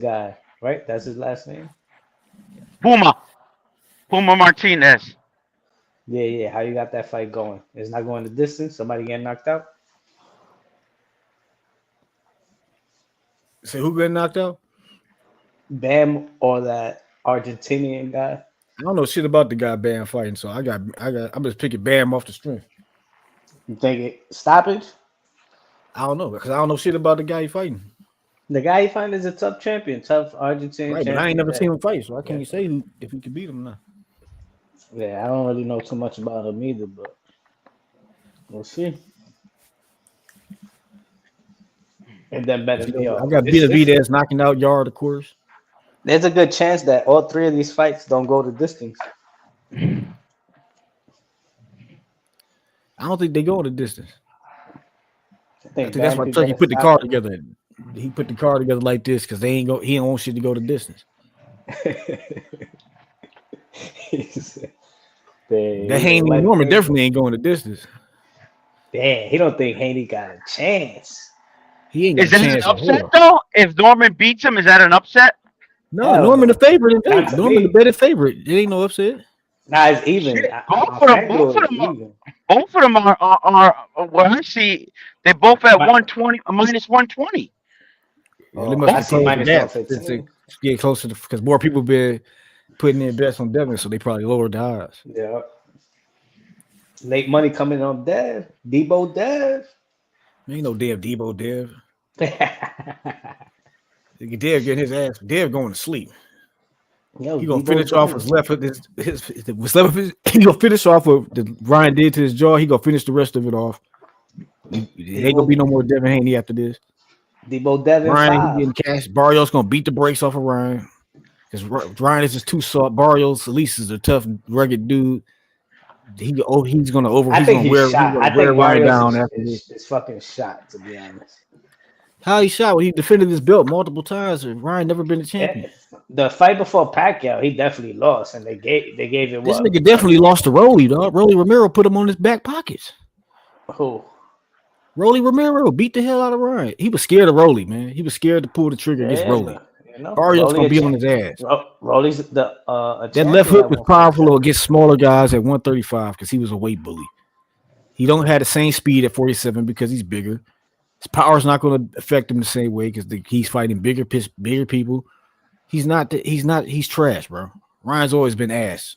guy, right? That's his last name. Puma. Puma Martinez. Yeah, yeah. How you got that fight going? It's not going the distance. Somebody getting knocked out. Say who got knocked out? Bam or that Argentinian guy. I don't know shit about the guy Bam fighting, so I'm just picking Bam off the strength. You think it stoppage? I don't know because I don't know shit about the guy he fighting. The guy you find is a tough champion, tough Argentinian Right, but champion. I ain't never that- seen him fight, so I yeah, can't say if he could beat him or not. yeah, I don't really know too much about him either, but we'll see. And then better, I got Benavidez knocking out Yard, of course. there's a good chance that all three of these fights don't go the distance. I don't think they go the distance. I I think think that's Bam why could Chucky get a put the stop. card together. He put the card together like this because he don't want shit to go the distance. That Haney like Norman definitely ain't going the distance. Damn, he don't think Haney got a chance. He ain't got Is a that an chance in upset hell. though? If Norman beats him, is that an upset? No, Hell Norman no. the favorite in Not Vegas. to Norman me. the better favorite. It ain't no upset. Nah, it's even. Shit, On FanDuel, it's are, even. both of them are what I see. They both at My, 120 minus 120. Yeah, they oh, must I be see close to minus that since 115. they get closer to because more people been putting in bets on Devin, so they probably lowered the odds. Yeah. Late money coming on Dev. Debo Dev. Ain't no damn Debo Dev. Dev getting his ass. Dev going to sleep. Yo, He gonna Debo finish off Dev. his left. He gonna finish off what the Ryan did to his jaw. He gonna finish the rest of it off. It ain't gonna be no more Devin Haney after this. Debo Dev in Ryan, he 5. getting cash. Barrios gonna beat the brakes off of Ryan because Ryan is just too soft. Barrios at least is a tough, rugged dude. He's gonna I think he's shot. I wear think Ryan Barrios down after this. is fucking shot, to be honest. How he shot when he defended his belt multiple times and Ryan never been a champion. The fight before Pacquiao, he definitely lost, and they gave it This what? nigga definitely lost to Rolly, dog. Rolly Romero put him on his back pockets. Who? Rolly Romero beat the hell out of Ryan. He was scared of Rolly, man. He was scared to pull the trigger against Yeah, Rolly. but, you know, Barrios Rolly gonna a be cha- on his ass. Rolly's a That champion left hook at was powerful 147. against smaller guys at 135 because he was a weight bully. He don't have the same speed at 47 because he's bigger. His power's not going to affect him the same way because he's fighting bigger people. He's trash, bro. Ryan's always been ass.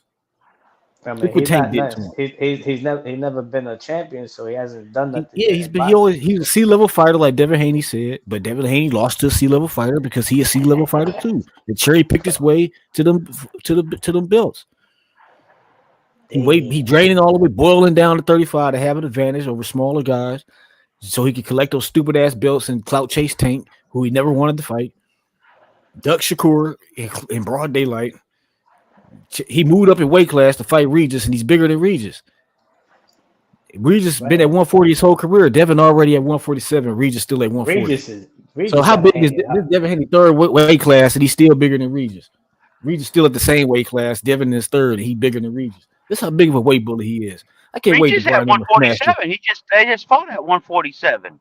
I mean, Look what he's Tank not did nice. to him. He's never been a champion, so he hasn't done nothing. Yeah, yet in boxing. he was a C-level fighter like Devin Haney said, but Devin Haney lost to a C-level fighter because he a C-level fighter too. The cherry picked his way to them belts. He draining all the way, boiling down to 35 to have an advantage over smaller guys, so he could collect those stupid ass belts and clout chase Tank, who he never wanted to fight. Duck Shakur in broad daylight. He moved up in weight class to fight Regis, and he's bigger than Regis. Regis been at 140 his whole career. Devin already at 147. Regis still at 140. Regis So how gotta big is hang it this up. Devin Haney third weight class, and he's still bigger than Regis? Regis still at the same weight class. Devin is third, and he's bigger than Regis. This how big of a weight bully he is. I can't wait to Regis at Brian Norman smash him. 147. They just fought at 147.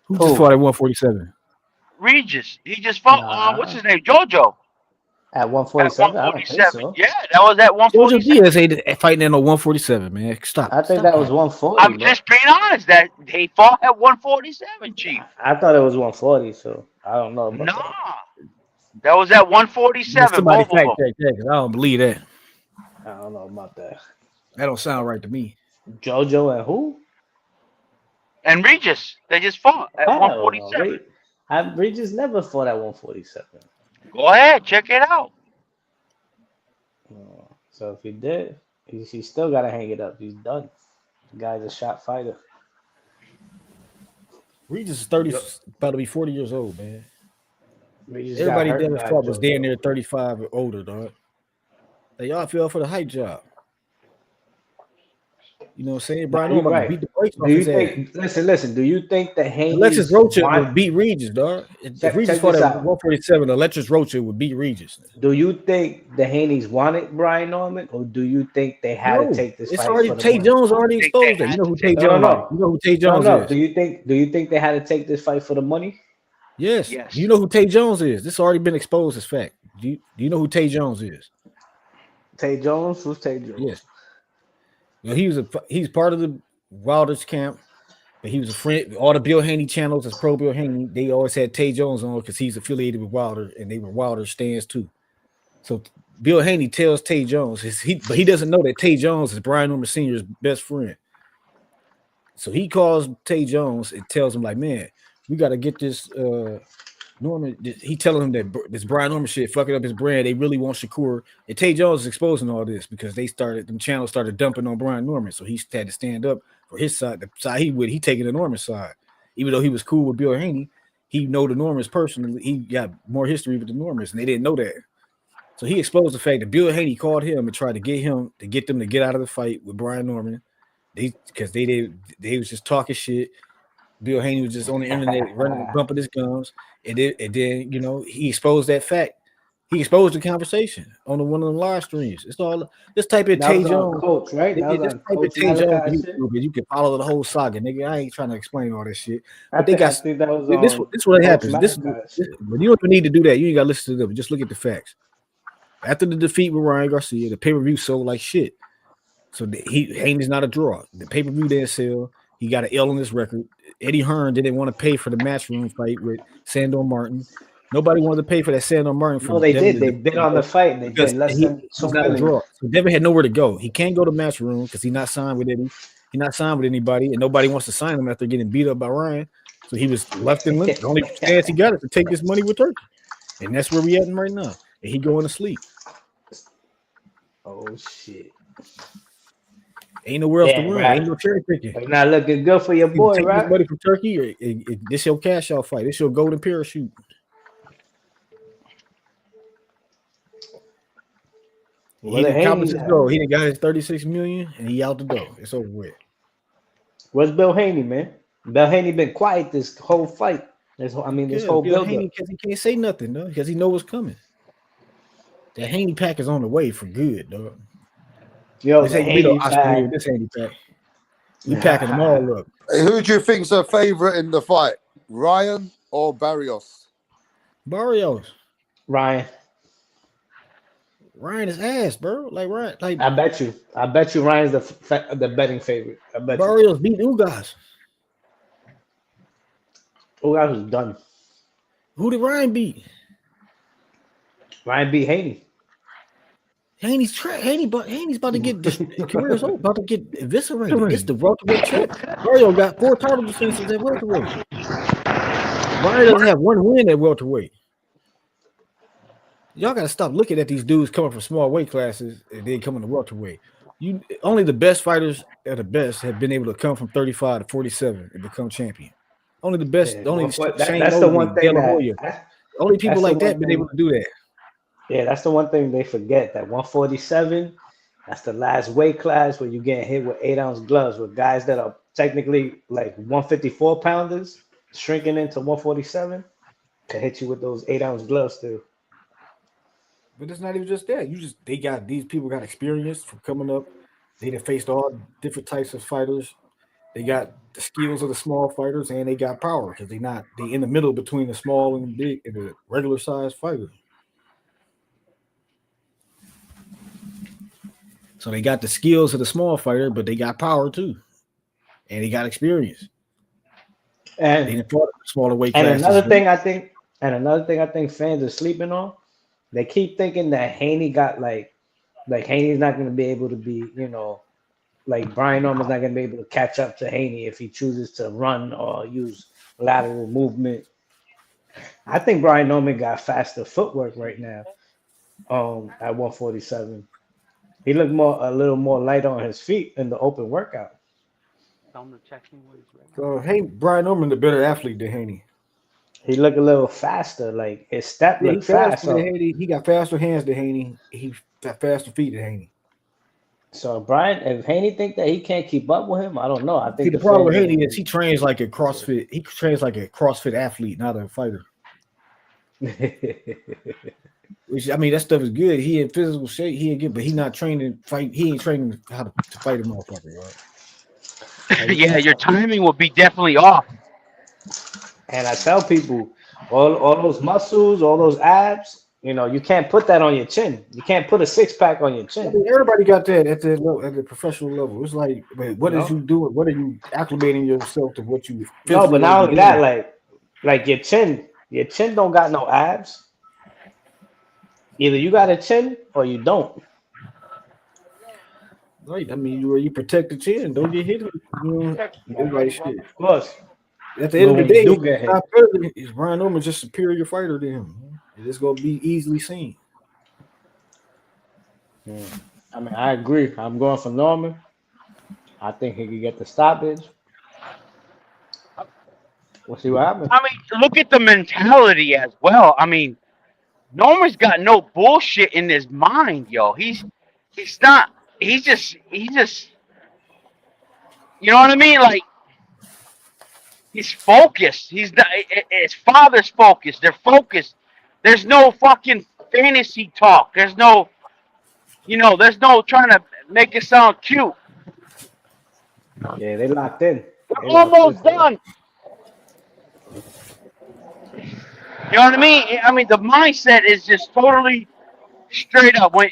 Who just fought at 147? Regis. He just fought. Nah. What's his name? JoJo. At At 147? I don't think 147. so. Yeah, that was at Jojo 147. Diaz ain't fighting at no 147, man. Stop. I think Stop that was 140. I'm bro. just being honest. That they fought at 147, Chief. I thought it was 140, so I don't know about Nah, that. that was at Let 147. somebody Both of fact them. check that because I don't believe that. I don't know about that. That don't sound right to me. JoJo and who? And Regis, they just fought at Hell no. 147. Regis never fought at 147. Go ahead, check it out. So if he did, he still got to hang it up. He's done. The guy's a shot fighter. Regis is 30, about to be 40 years old, man. Regis got Everybody hurt Devin by fought was JoJo. damn near 35 or older, dog. They all fell for the hype job. You know what I'm saying? Brian you're Norman right. beat the brakes off Do you his think? Listen. Do you think that Haney? Alexis Rocha would beat Regis, dog. If Check Regis this fought at out. 147, Alexis Rocha would beat Regis. Do you think the Haney's wanted Brian Norman, or do you think they had to take this it's fight? already for the Tay money? Jones already Think exposed they that. You had know to who take Tay No, Jones no, is. no. You know who Tay No, Jones no. is. Do you think they had to take this fight for the money? Yes. Yes. Do you know who Tay Jones is? This has already been exposed as fact. Do you know who Tay Jones is? Tay Jones? Who's Tay Jones? Yes. Well, he's part of the Wilder's camp, but he was a friend. All the Bill Haney channels, as pro Bill Haney, they always had Tay Jones on because he's affiliated with Wilder, and they were Wilder stands too. So Bill Haney tells Tay Jones, but he doesn't know that Tay Jones is Brian Norman Sr.'s best friend. So he calls Tay Jones and tells him, like, man, we got to get this Norman. He telling him that this Brian Norman shit fucking up his brand. They really want Shakur. And Tay Jones is exposing all this because them channels started dumping on Brian Norman. So he had to stand up for his side. The side he taking the Norman side. Even though he was cool with Bill Haney, he know the Normans personally. He got more history with the Normans, and they didn't know that. So he exposed the fact that Bill Haney called him and tried to get them to get out of the fight with Brian Norman. Because they was just talking shit. Bill Haney was just on the internet running, bumping his gums, and then he exposed that fact. He exposed the conversation on one of the live streams. It's all just type in Tay Jones, Coach, right? Just type in Tay Jones. You can follow the whole saga, nigga. I ain't trying to explain all this shit. But this what happens. But you don't even need to do that. You ain't got to listen to them. Just look at the facts. After the defeat with Ryan Garcia, the pay-per-view sold like shit. So Haney's not a draw. The pay-per-view didn't sell. He got an L on his record. Eddie Hearn didn't want to pay for the matchroom fight with Sandor Martin. Nobody wanted to pay for that Sandor Martin. No, they did. They bid on the fight. They did less than he's not a draw. So Devin had nowhere to go. He can't go to matchroom because he's not signed with Eddie. He's not signed with anybody, and nobody wants to sign him after getting beat up by Ryan. So he was left in limbo. The only chance he got is to take this money with Turkey, and that's where we at right now. And he going to sleep. Oh shit. Ain't nowhere else to run. Right. Ain't no cherry picking. It's not looking good for your boy, take right? Money from Turkey, or this your cash out fight. This your golden parachute. He didn't accomplish his goal. He done got his 36 million, and he out the door. It's over with. Where's Bill Haney, man? Bill Haney been quiet this whole fight. This whole build-up. Because he can't say nothing, though, because he know what's coming. That Haney pack is on the way for good, dog. Yo, this Haney pack. We packing them all up. Hey, who do you think's a favorite in the fight? Ryan or Barrios? Barrios. Ryan is ass, bro. Like Ryan. Like I bet you Ryan's the betting favorite. I bet Barrios beat Ugas. Ugas was done. Who did Ryan beat? Ryan beat Haney. Haney's about to get career's over, about to get eviscerated. It's the welterweight champ. Mario got 4 title defenses at welterweight. Mario doesn't have one win at welterweight. Y'all gotta stop looking at these dudes coming from small weight classes and then coming to welterweight. Only the best fighters at the best have been able to come from 35 to 47 and become champion. Only the best. Yeah, that's the one thing. Only people like that been able to do that. Yeah, that's the one thing they forget, that 147, that's the last weight class where you're getting hit with 8-ounce gloves with guys that are technically like 154 pounders shrinking into 147 can hit you with those 8-ounce gloves too. But it's not even just that. These people got experience from coming up. They done faced all different types of fighters. They got the skills of the small fighters and they got power because they in the middle between the small and the big and the regular size fighter. So they got the skills of the small fighter, but they got power too, and they got experience. And they fought smaller weight classes. And another thing I think fans are sleeping on. They keep thinking that Haney got like Haney's not going to be able to be, like Brian Norman's not going to be able to catch up to Haney if he chooses to run or use lateral movement. I think Brian Norman got faster footwork right now. At 147. He looked a little more light on his feet in the open workout. So Brian Norman the better athlete than Haney. He looked a little faster. Like his step looked fast. He got faster hands than Haney. He got faster feet than Haney. So if Haney think that he can't keep up with him, I don't know. I think the problem with Haney is he trains like a CrossFit. He trains like a CrossFit athlete, not a fighter. Which that stuff is good. He in physical shape. But he not trained to fight. He ain't training how to fight a motherfucker, right? Yeah, your timing will be definitely off. And I tell people, all those muscles, all those abs. You know, you can't put that on your chin. You can't put a six pack on your I chin. mean, everybody got that at the level, at the professional level. It's like, but what You is know? you doing? What are you acclimating yourself to? What you No, but physically not want to only be that, doing? like your chin don't got no abs. Either you got a chin or you don't. Right. I mean, you protect the chin. Don't get hit. You know, it's like shit. Of course. At the end But of the when you day, do get hit, is Brian Norman just a superior fighter to him? It's gonna be easily seen. I mean, I agree. I'm going for Norman. I think he could get the stoppage. We'll see what happens. I mean, look at the mentality as well. I mean, Norman's got no bullshit in his mind, yo. He's not. He's just. You know what I mean? Like he's focused. He's not. His father's focused. They're focused. There's no fucking fantasy talk. There's no. There's no trying to make it sound cute. Yeah, they locked in. They We're locked in almost for done. You know what I mean? I mean, the mindset is just totally straight up. They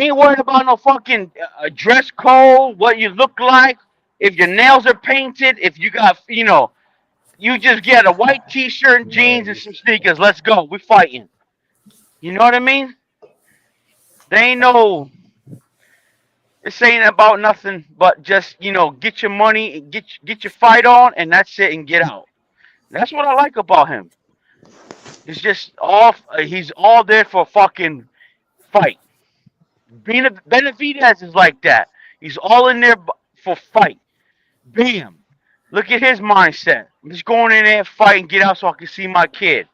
ain't worried about no fucking dress code, what you look like, if your nails are painted, if you got, you just get a white t-shirt and jeans and yeah. some sneakers. Let's go. We fighting. You know what I mean? They ain't no. This ain't about nothing but just get your money, get your fight on, and that's it, and get out. That's what I like about him. It's just all. He's all there for a fucking fight. Benavidez is like that. He's all in there for fight. Bam. Look at his mindset. I'm just going in there, fight, and get out so I can see my kid.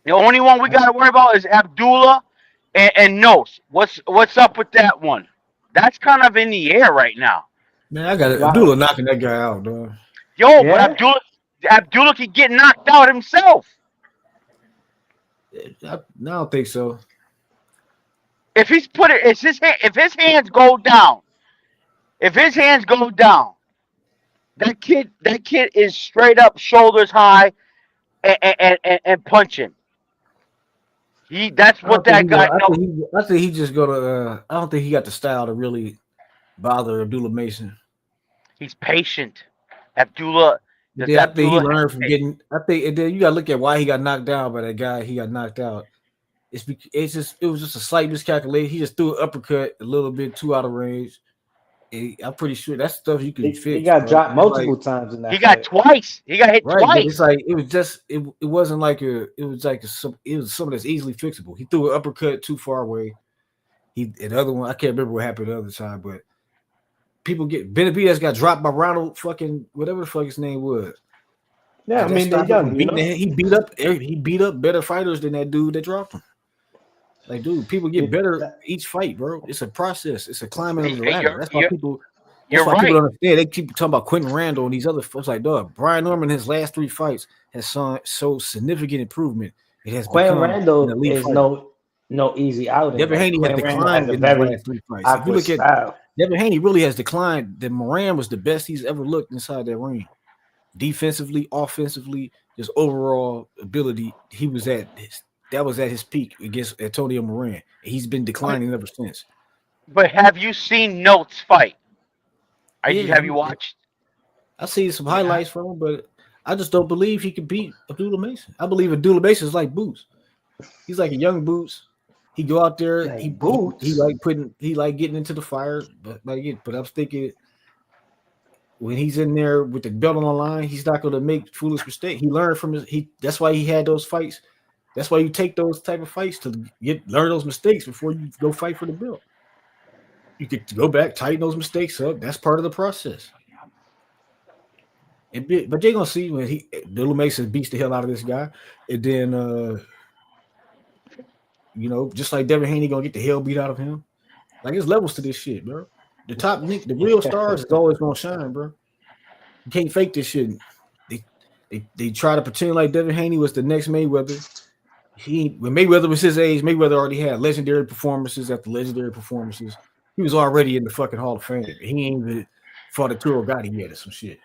The only one we got to worry about is Abdullah and Nos. What's up with that one? That's kind of in the air right now. Man, I got it. Wow. Abdullah knocking that guy out, dog. Yo, Yeah? but Abdullah can get knocked out himself. I don't think so. If he's put it, if his hands go down, that kid is straight up shoulders high and punching. That's what that guy knows. I think he just gonna. I don't think he got the style to really bother Abdullah Mason. He's patient. Abdullah. Yeah, I think he learned from getting. I think and then you gotta look at why he got knocked down by that guy. He got knocked out. It was just a slight miscalculation. He just threw an uppercut a little bit too out of range. I'm pretty sure that's stuff you can fix. He got bro. dropped multiple times in that. He got twice. He got hit Right, but twice. it's like it was just it wasn't like it was something that's easily fixable. He threw an uppercut too far away. The other one I can't remember what happened the other time, but people get Benavidez got dropped by Ronald fucking whatever the fuck his name was. Yeah, I mean they're young. He beat up better fighters than that dude that dropped him. Like, dude, people get better each fight, bro. It's a process. It's a climbing of the ladder. That's why people. That's why people don't understand. They keep talking about Quentin Randall and these other folks. Like, dog, Brian Norman, his last 3 fights has shown significant improvement. It has Quentin Randall is no easy outing. Devin Haney has declined in the last 3 fights. If you look at Devin Haney, really has declined. Then Moran was the best he's ever looked inside that ring. Defensively, offensively, just overall ability, he was at this. That was at his peak against Antonio Moran. He's been declining ever since. But have you seen Notes fight? Have you watched? I see some highlights from him, but I just don't believe he can beat Abdullah Mason. I believe Abdullah Mason is like Boots. He's like a young Boots. He go out there, like he like getting into the fire, but I'm thinking when he's in there with the belt on the line, he's not going to make foolish mistakes. He learned from that's why he had those fights. That's why you take those type of fights to learn those mistakes before you go fight for the belt. You could go back, tighten those mistakes up. That's part of the process. But you're gonna see when Abdullah Mason beats the hell out of this guy, and then just like Devin Haney gonna get the hell beat out of him. Like there's levels to this shit, bro. The real stars is always gonna shine, bro. You can't fake this shit. They try to pretend like Devin Haney was the next Mayweather. When Mayweather was his age, Mayweather already had legendary performances after legendary performances. He was already in the fucking Hall of Fame. He ain't even fought a Turo Gotti yet or some shit.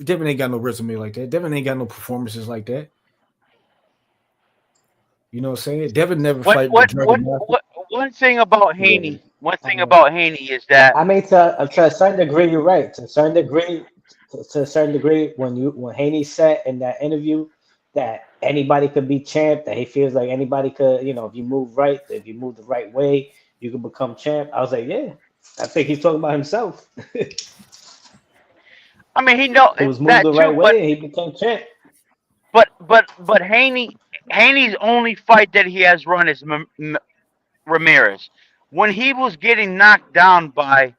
Devin ain't got no resume like that. Devin ain't got no performances like that. You know what I'm saying? Devin never What fight the what Dragon what Master. what one thing about Yeah. Haney? One I thing mean, about Haney is that I mean, to a certain degree, you're right. To a certain degree, to a certain degree, when Haney said in that interview that anybody could be champ, that he feels like anybody could, if you move right, if you move the right way, you can become champ. I was like, yeah, I think he's talking about himself. I mean he know It was moved that the too, right way, and he became champ. but Haney's only fight that he has run is Ramirez. When he was getting knocked down by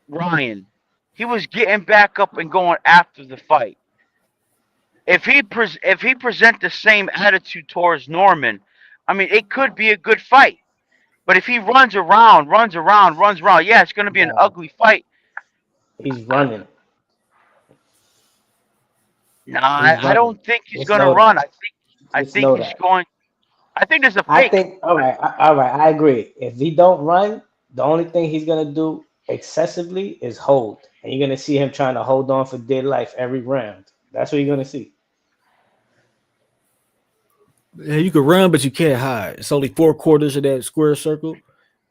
Ryan, he was getting back up and going after the fight. If he present the same attitude towards Norman, I mean it could be a good fight. But if he runs around, yeah, it's going to be an Nah, ugly fight. he's running. No, He's I running. don't think he's Just going to know run. that. I Just think know he's that. going. I think there's a I fake. think all right, I agree. If he don't run, the only thing he's gonna do excessively is hold. And you're gonna see him trying to hold on for dear life every round. That's what you're gonna see. Yeah, you can run, but you can't hide. It's only 4 quarters of that square circle,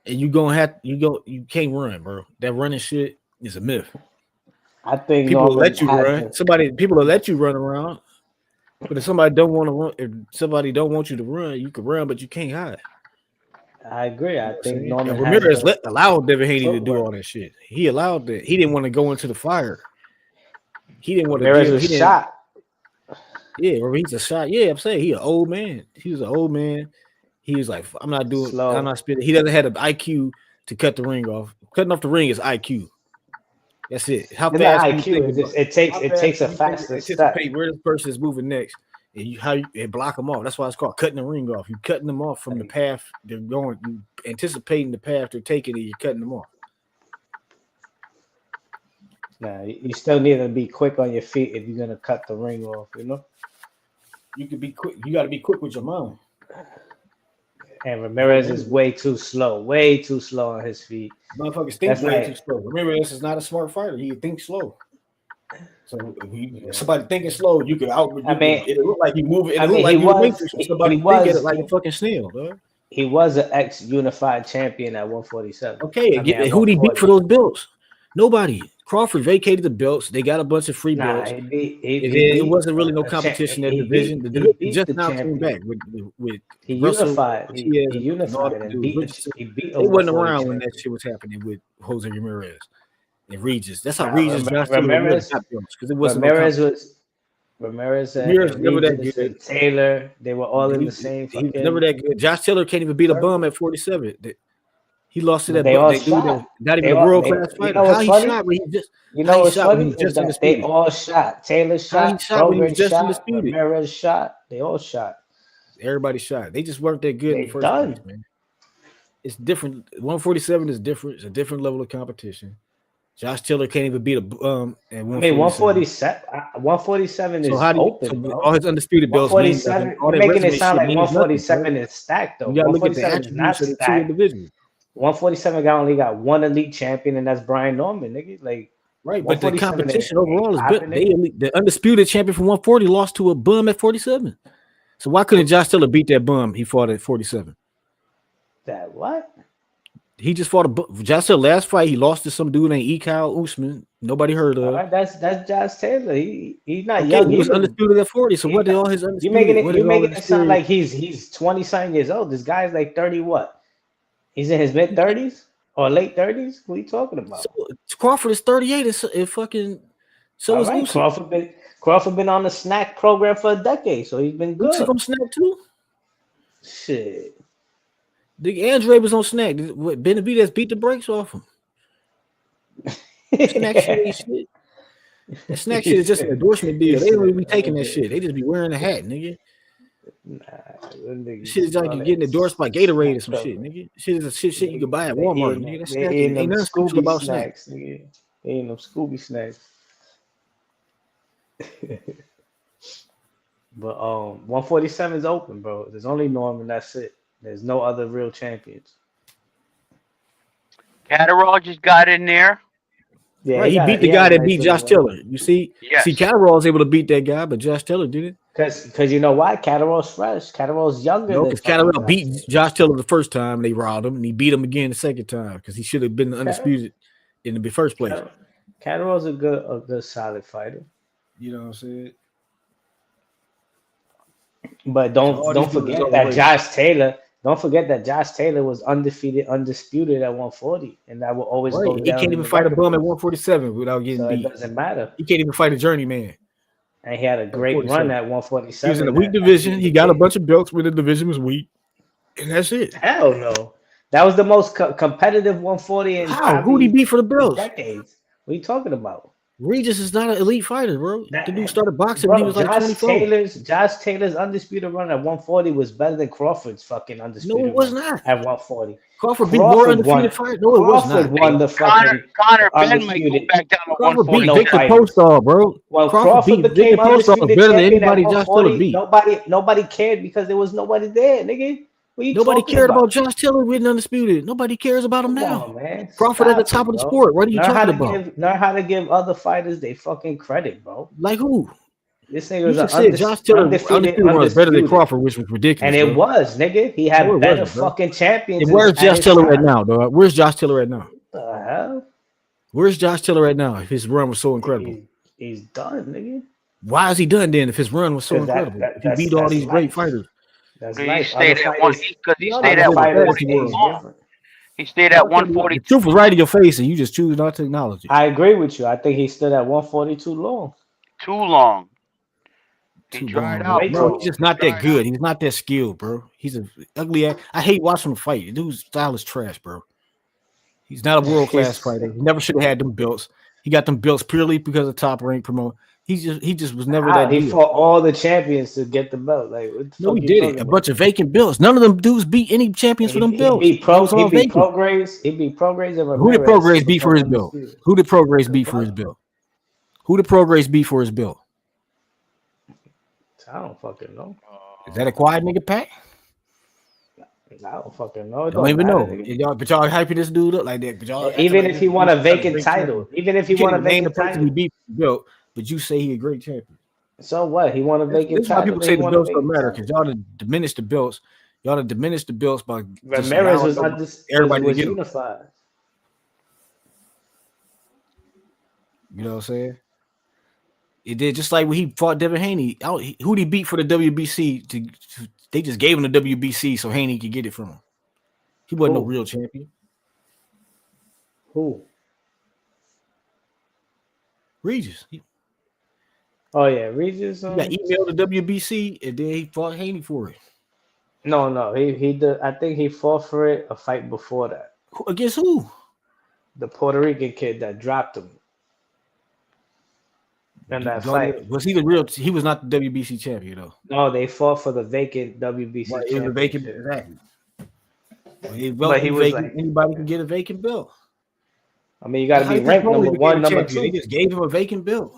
and you can't run, bro. That running shit is a myth. I think People will Norman let you has run. the People will let you run around. But if somebody don't want to run, if somebody don't want you to run, you can run, but you can't hide. I agree. You I know what I'm think saying? And Norman has Ramirez the allowed Devin Haney to do footwork. all that shit. He allowed that. He didn't want to go into the fire. He didn't want to Ramirez give. was He didn't. shot. Yeah, or he's a shot. Yeah, I'm saying he an old man. He was an old man. He was like, I'm not doing. I'm Slow. not spitting. He doesn't have the IQ to cut the ring off. Cutting off the ring is IQ. That's it. How It's not fast can you IQ. think It's about? just it takes How it fast takes a can you think faster step. anticipate where this person is moving next, and and block them off? That's why it's called cutting the ring off. You cutting them off from the Like, path they're going. You anticipating the path they're taking, and you're cutting them off. nah, you still need to be quick on your feet if you're gonna cut the ring off, You could be quick. You got to be quick with your mind. And You know, Ramirez is way too slow on his feet. motherfuckers think That's way too like slow. Remember, this is not a smart fighter. He thinks slow. So if somebody thinking slow, you could out. I You could. mean, It look like you move. It I look mean, like you the Matrix. Or somebody think at it like a fucking snail, dog. he was an ex unified champion at 147. Okay, I mean, at who did he beat 140. for those belts? Nobody. Crawford vacated the belts. They got a bunch of free Nah, belts. he beat And he then it beat wasn't really no a champ. competition in that division. The He division beat just the now came champion. back with He Russell, unified. Diaz, He and all unified them and dudes. beat he beat a They wasn't 140 around when that champion. shit was happening with Jose Ramirez and Regis. That's how Regis, Josh Taylor, Ramirez Ramirez got belts because it wasn't no Ramirez competition. was Ramirez Ramirez was and never that Regis good. and Taylor. They were all in the He, same he was never fucking that good. Josh Taylor can't even beat a bum circle. at 47. He lost to But that they all that dude that was shot. not even a world class You fighter. know what's funny? How he What's shot when he funny was is just that they undisputed. all shot. Taylor How he shot, shot when he was Brogan just shot, undisputed. Ramirez shot. They all shot. Everybody shot. They just weren't that good in the They first place, done. man. It's different. 147 is different. It's a different level of competition. Josh Taylor can't even beat a at I mean, 147. 147 So is how do you? open, So bro. all his undisputed belts mean nothing. 147, All you're that making it resume sound shit like means nothing, bro. 147 is stacked though. You gotta look at the 147 is not attributes of the two stacked. individuals, 147 got only got one elite champion, and that's Brian Norman, nigga. Like right? But the 147 competition ain't overall is good. popping, nigga. The undisputed champion from 140 lost to a bum at 47. So why couldn't Josh Taylor beat that bum he fought at 47? That what? He just fought Josh Taylor last fight. He lost to some dude named Kyle Usman. Nobody heard All of. right, that's Josh Taylor. He's not Okay, young he was either. undisputed at 40. So He's what did not, all his you making undisputed? it What you is all making the it sound experience? like he's 20 something years old. This guy's like 30 what? He's in his mid 30s or late 30s. What are you talking So about? Crawford is 38 and fucking so All is right, Usyk. Crawford been on the snack program for a decade, so he's been Usyk good. on snack too. Shit. The Andre was on snack. Benavidez beat the brakes off him. Snack shit ain't shit. That snack shit is just an endorsement deal. They don't even be taking that shit. They just be wearing a hat, nigga. Nah, Shit is like you getting endorsed by Gatorade or some shit, nigga. Shit is a shit you can buy at Walmart, nigga. That's They snacking. eating Ain't them nothing special Scooby about snack. snacks, nigga. They eating them Scooby snacks. But 147 is open, bro. There's only Norman. That's it. There's no other real champions. Catterall just got in there. Yeah, Right, he beat the he guy had a that nice beat little Josh win. Taylor. You see, Yes. Catterall was able to beat that guy, but Josh Taylor did it. Because you know why? Catterall's fresh. Catterall's younger No, than because fucking Catterall Josh beat Taylor. Josh Taylor the first time they robbed him, and he beat him again the second time because he should have been undisputed in the first place. Catterall's a good solid fighter. You know what I'm saying? But all don't these dudes forget are that overrated. Josh Taylor. Don't forget that Josh Taylor was undefeated, undisputed at 140, and that will always Right. go He down. can't in even the fight a record bum at books. 147 without getting So it beat. doesn't matter. He can't even fight a journeyman. And he had a great 47. run at He 147. was in a weak division. He got a bunch of belts when the division was weak, and that's it. Hell no. That was the most competitive 140 in How? Who'd he probably beat for the belts? decades. What are you talking about? Regis is not an elite fighter, bro. That- The dude started boxing when he Bro, was like 24. Josh Taylor's undisputed run at 140 was better than Crawford's fucking undisputed No, it was run not. at 140. Crawford beat more undefeated fighters. No, it was Crawford not. won the fucking Connor Ben might go undisputed. back down to Crawford 140. beat No Victor fighters. Postol, bro. Well, Crawford Crawford beat became Victor Postol undisputed better than champion at anybody Josh Taylor 140. beat. Nobody cared because there was nobody there, nigga. What you Nobody talking cared about Josh Taylor winning undisputed. Nobody cares about him Come now. on, man. Crawford at the Stop top of the bro. sport. What are you Learn how talking to about? Learn how to give other fighters their fucking credit, bro. Like who? This nigga You was just an said Josh Taylor undefeated was better than undisputed. Crawford, which was ridiculous. And it bro. was, nigga. He had No, it better wasn't, bro. fucking champions. And where's at Josh his Taylor right time. now, dog? Where's Josh Taylor right now? What the hell? Where's Josh Taylor right now? If his run was so incredible, He's done, nigga. why is he done then? If his run was so 'Cause that- incredible, that- if he beat all that's these great life. fighters. That's He life. stayed Other at one. fighters- Because he Other stayed at fighters 140 is too long. different. He stayed at 140. The truth was right in your face, and you just choose not to acknowledge it. I agree with you. I think he stood at 140 too long. Too long. He Too dried long, out, bro. bro. He's just not that Dried good. out. He's not that skilled, bro. He's a ugly ass. I hate watching him fight. The dude's style is trash, bro. He's not a world class fighter. He never should have had them belts. He got them belts purely because of Top Rank promoter. He just was never that. He deal. fought all the champions to get the belt. Like, what the No, fuck he you did talking it. A about? bunch of vacant belts. None of them dudes beat any champions for them belts. He beat Pro. It was all He beat vacant. Prograis. He beat Prograis and Who did Ramirez Prograis beat for his become belt? undisputed. Who did Prograis beat for his belt? Who did Prograis beat for his belt? I don't fucking know. Is that a quiet nigga, Pat? I don't fucking know. It Don't even matter, know. nigga. But y'all hyping this dude up like that. But y'all Even acting if like he this won a dude's not vacant great title, champion. even if he You won a can't name the vacant person title, he beat for the belt, but you say he a great champion. so what? He won a This vacant is why title. people then say he the won a belts don't vacant matter title. because y'all done diminished the belts. Y'all done diminished the belts by just Ramirez was allowing undisputed. everybody to Was get 'em. unified. You know what I'm saying? It did just like when he fought Devin Haney. Who'd he beat for the WBC? They just gave him the WBC so Haney could get it from him. He wasn't no Who? real champion. Who? Regis. He Oh yeah, Regis. got emailed the WBC and then he fought Haney for it. No. He did. I think he fought for it a fight before that. Against who? The Puerto Rican kid that dropped him. In that fight. Was he the real? He was not the WBC champion though. No, they fought for the vacant WBC Right, it was a vacant championship. exactly. But he was vacant. like- Anybody can get a vacant belt. I mean, you got to How be he ranked probably number became one, a number champion. They two. just gave him a vacant belt.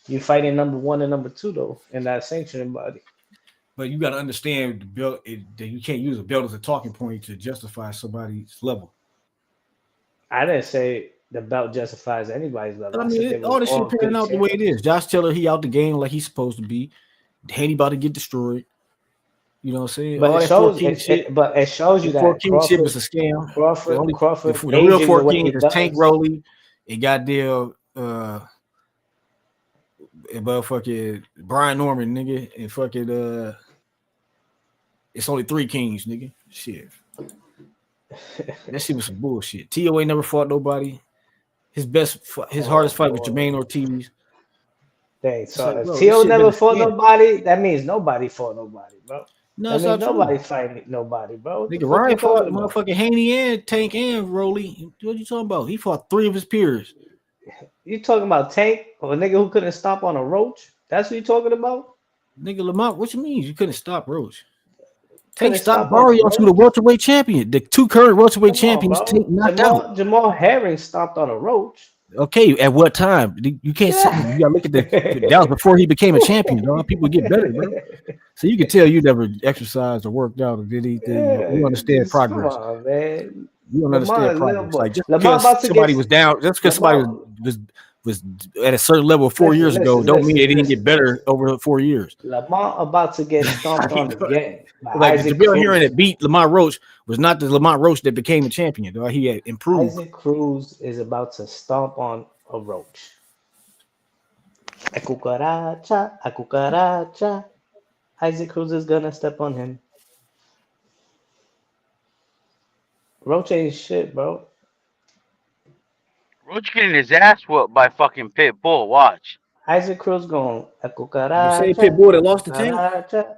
You fighting number one and number two though in that sanctioning body. But you got to understand the belt. That you can't use a belt as a talking point to justify somebody's level. I didn't say the belt justifies anybody's level. I said mean, they all was this shit good panning out the way it champions. is. Josh Taylor, he out the game like he's supposed to be. Haney about to get destroyed. You know what I'm saying? But all it that shows, 14 shit. but it shows you The that 14 shit was a scam. Crawford, The real aging the way 14 he is does. Tank Rowley and goddamn and motherfucking Brian Norman, nigga, and fucking it's only 3 kings, nigga. Shit. That shit was some bullshit. T.O. ain't never fought nobody. His hardest fight was Jermaine Ortiz. Dang, It's so like, if bro, T.O. this shit never been a fought scam. nobody, that means nobody fought nobody, bro. No, That it's means not true. nobody fighting nobody, bro. What the Nigga, fuck Ryan you fought talking about? motherfucking Haney and Tank and Rowley. What you talking about? He fought 3 of his peers. You talking about Tank or a nigga who couldn't stop on a roach? That's what you talking about? Nigga, Lamont, what you mean? You couldn't stop Roach? Couldn't Tank stopped stop on Barrios, who the welterweight champion. The 2 current welterweight Come on, champions, bro. Tank knocked out. Jamal Herring stopped on a roach. Okay, at what time? You can't say you gotta look at that was before he became a champion, dog. People get better, bro. So you can tell you never exercised or worked out or did anything. You understand Come progress. on, man. You don't Lamar understand is little progress. boy. Like just Lamar because about to somebody get was down, just because somebody Lamar. was at a certain level 4 years ago, don't mean they didn't get better over 4 years. Lamar about to get stomped on again by Like Isaac Jabril Cruz. Heron that beat Lamont Roach was not the Lamont Roach that became a champion. Dog. He had improved. Isaac Cruz is about to stomp on a roach. A cucaracha, a cucaracha. Isaac Cruz is gonna step on him. Roach ain't shit, bro. Roach getting his ass whooped by fucking Pitbull. Watch. Isaac Cruz going a The same cucaracha, Pitbull that lost the Tank. cucaracha.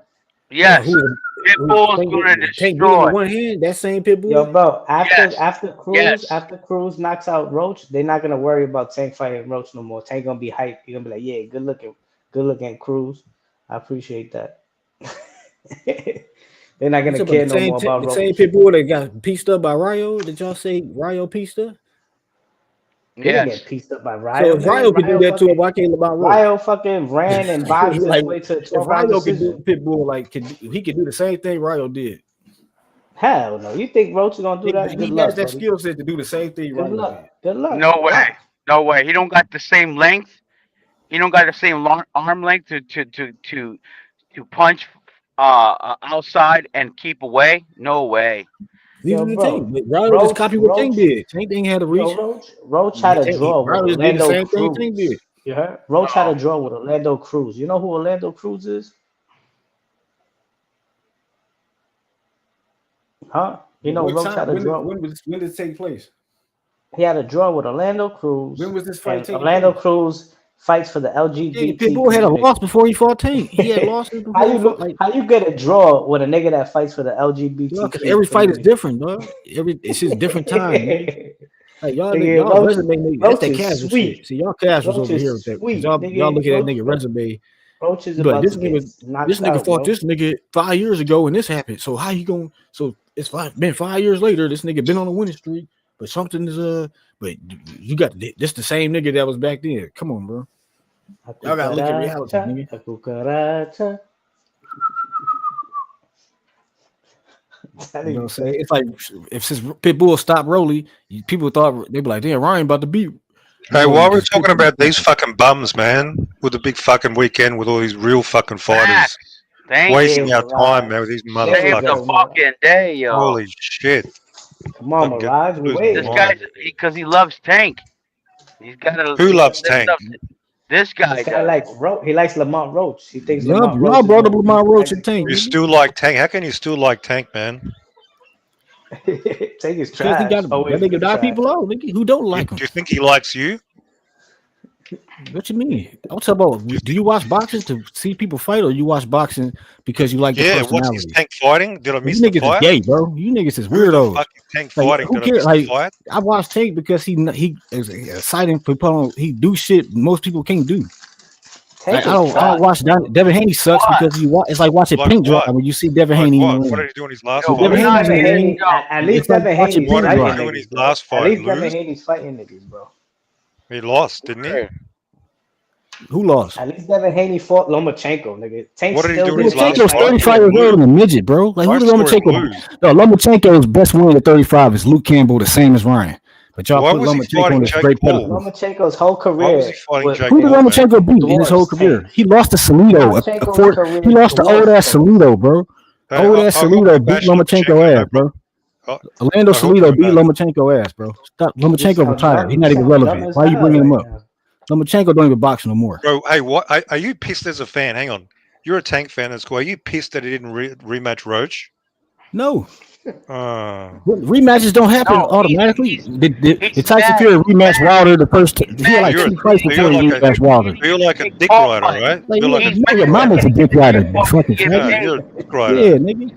Yes. Who Pitbull's gonna Tank beat him destroy. with one hand. That same Pitbull. Yo, bro. Yes. After Cruz knocks out Roach, they're not gonna worry about Tank fighting Roach no more. Tank gonna be hyped. You're gonna be like, yeah, good looking Cruz. I appreciate that. They're not gonna care no more about the Roach. same Pitbull that got pieced up by Ryo. Did y'all say Ryo pieced up? He didn't Yes. get pieced up by So Ryo. if Ryo could do that to him, why can't Lamont Roach? Ryo fucking ran and boxed his Like, way to a if 12-round Ryo could do decision. Pitbull, like he could do the same thing Ryo did. Hell no. You think Roach is gonna do that? He Good has luck, that buddy. skill set to do the same thing Good Ryo luck. did. Good luck. No way. No way. He don't got the same length. He don't got the same long arm length to punch outside and keep away. No way. Neither Yo, did bro, Tank. But Ryo Roach- just copied what Tank Roach- did. Tank didn't have the reach. Yo, Roach had a draw with Ryo just did the Orlando same thing Tank Cruz. did. You heard? Roach had a draw with Orlando Cruz. You know who Orlando Cruz is? Huh? You know, What Roach time- had a when, draw. when did it take place? He had a draw with Orlando Cruz. When was this fight and taking Orlando place? Cruz fights for the Yeah, LGBT. Pitbull had a community. loss before he fought Tank. He had losses before he fought. Like, How you get a draw with a nigga that fights for the LGBT? yeah, 'cause every fight is different, dog. It's just different time, man. Like y'all, Nigga, y'all Roach- resume, nigga, Roach that's that is casual sweet. shit. See, y'all casuals Roach over is here with that. 'cause sweet, Y'all, nigga. y'all look at that Roach- nigga resume. Roach is But about this to nigga, get knocked this nigga out, fought bro. this nigga 5 years ago, and this happened. So how you going? So it's been 5 years later. This nigga been on a winning streak, but something is But you got this the same nigga that was back then. Come on, bro. Y'all gotta look at reality, nigga. A cucaracha. You know what I'm saying? It's like if since Pitbull stopped Rolly, people thought they'd be like, "Damn, Ryan about to beat." Hey, while we're talking about these fucking bums, man, with the big fucking weekend with all these real fucking fighters, Facts. Thank wasting you. our time, man, with these Save Save motherfuckers. the go, fucking day, yo. Holy shit. Come on, I'm good. Mirage. We Losing waiting. This my guy, because he loves Tank. He's got to. Who loves Tank? This guy This guy does. likes Roach. He likes Lamont Roach. He thinks Y'all Lamont Roach. brought up Lamont Roach and Tank. You nigga. still like Tank? How can you still like Tank, man? Tank is Because trash. he got Always that nigga been die trash. people out, nigga. Who don't Do like him? you think he likes you? What you mean? I'm talking about. Do you watch boxing to see people fight, or you watch boxing because you like the Yeah, what's his personality? Tank fighting? Did I You miss the niggas is fight? gay, bro. You niggas is Who the weirdos. fuck is Tank Like, fighting? who Did I cares? miss Like, the fight? I watch Tank because he is exciting for people. He do shit most people can't do. Tank Like, is I don't trash. watch Devin Haney sucks because it's like watching Like paint what? dry when you see Devin Like Haney in the what? ring. What did he do in his last Yo, Devin fight? Haney's in the ring. Haney, at least It's like Devin watching Haney's What did paint he fighting dry. do in niggas, his bro. last At fight? least Devin Lose? Haney's fighting niggas, bro. He lost, didn't he? Who lost? At least Devin Haney fought Lomachenko, nigga. Tank What did he still do in his didn't last Lomachenko's fight. fight? 35 years old and a midget, bro. Like, I who did saw him Lomachenko? lose. No, Lomachenko's best win at 35 is Luke Campbell, the same as Ryan. But y'all Why put was he Lomachenko fighting on this Jake great Paul? pedestal. Lomachenko's whole Why career. was he fighting was- Jake Who did Paul, man? Lomachenko beat in his whole Dwarfs career? Tank. He lost to Salido. Lomachenko's career He lost to dwarfs old ass Tank. Salido, bro. Hey, Old ass I hope Salido you beat bash Lomachenko ass, bro. Oh, Orlando I hope Salido you beat bash. Lomachenko ass, bro. Stop. You Lomachenko sound retired. dumb- He's not you even sound dumb relevant. as Why are you hell bringing him right up? now. Lomachenko don't even box no more. Bro, hey, what are you pissed as a fan? Hang on. You're a Tank fan at school. Are you pissed that he didn't rematch Roach? No. Uh, Rematches don't happen No, automatically. he's The Tyson mad. Fury rematch Wilder the first. He had like You're 2 fights before he like a- rematched Wilder. you're like a dick Oh, rider, right? Like, You're like a you know your mama's a dick rider. You fucking Yeah, faggot. yeah, you're a dick rider. Yeah, nigga.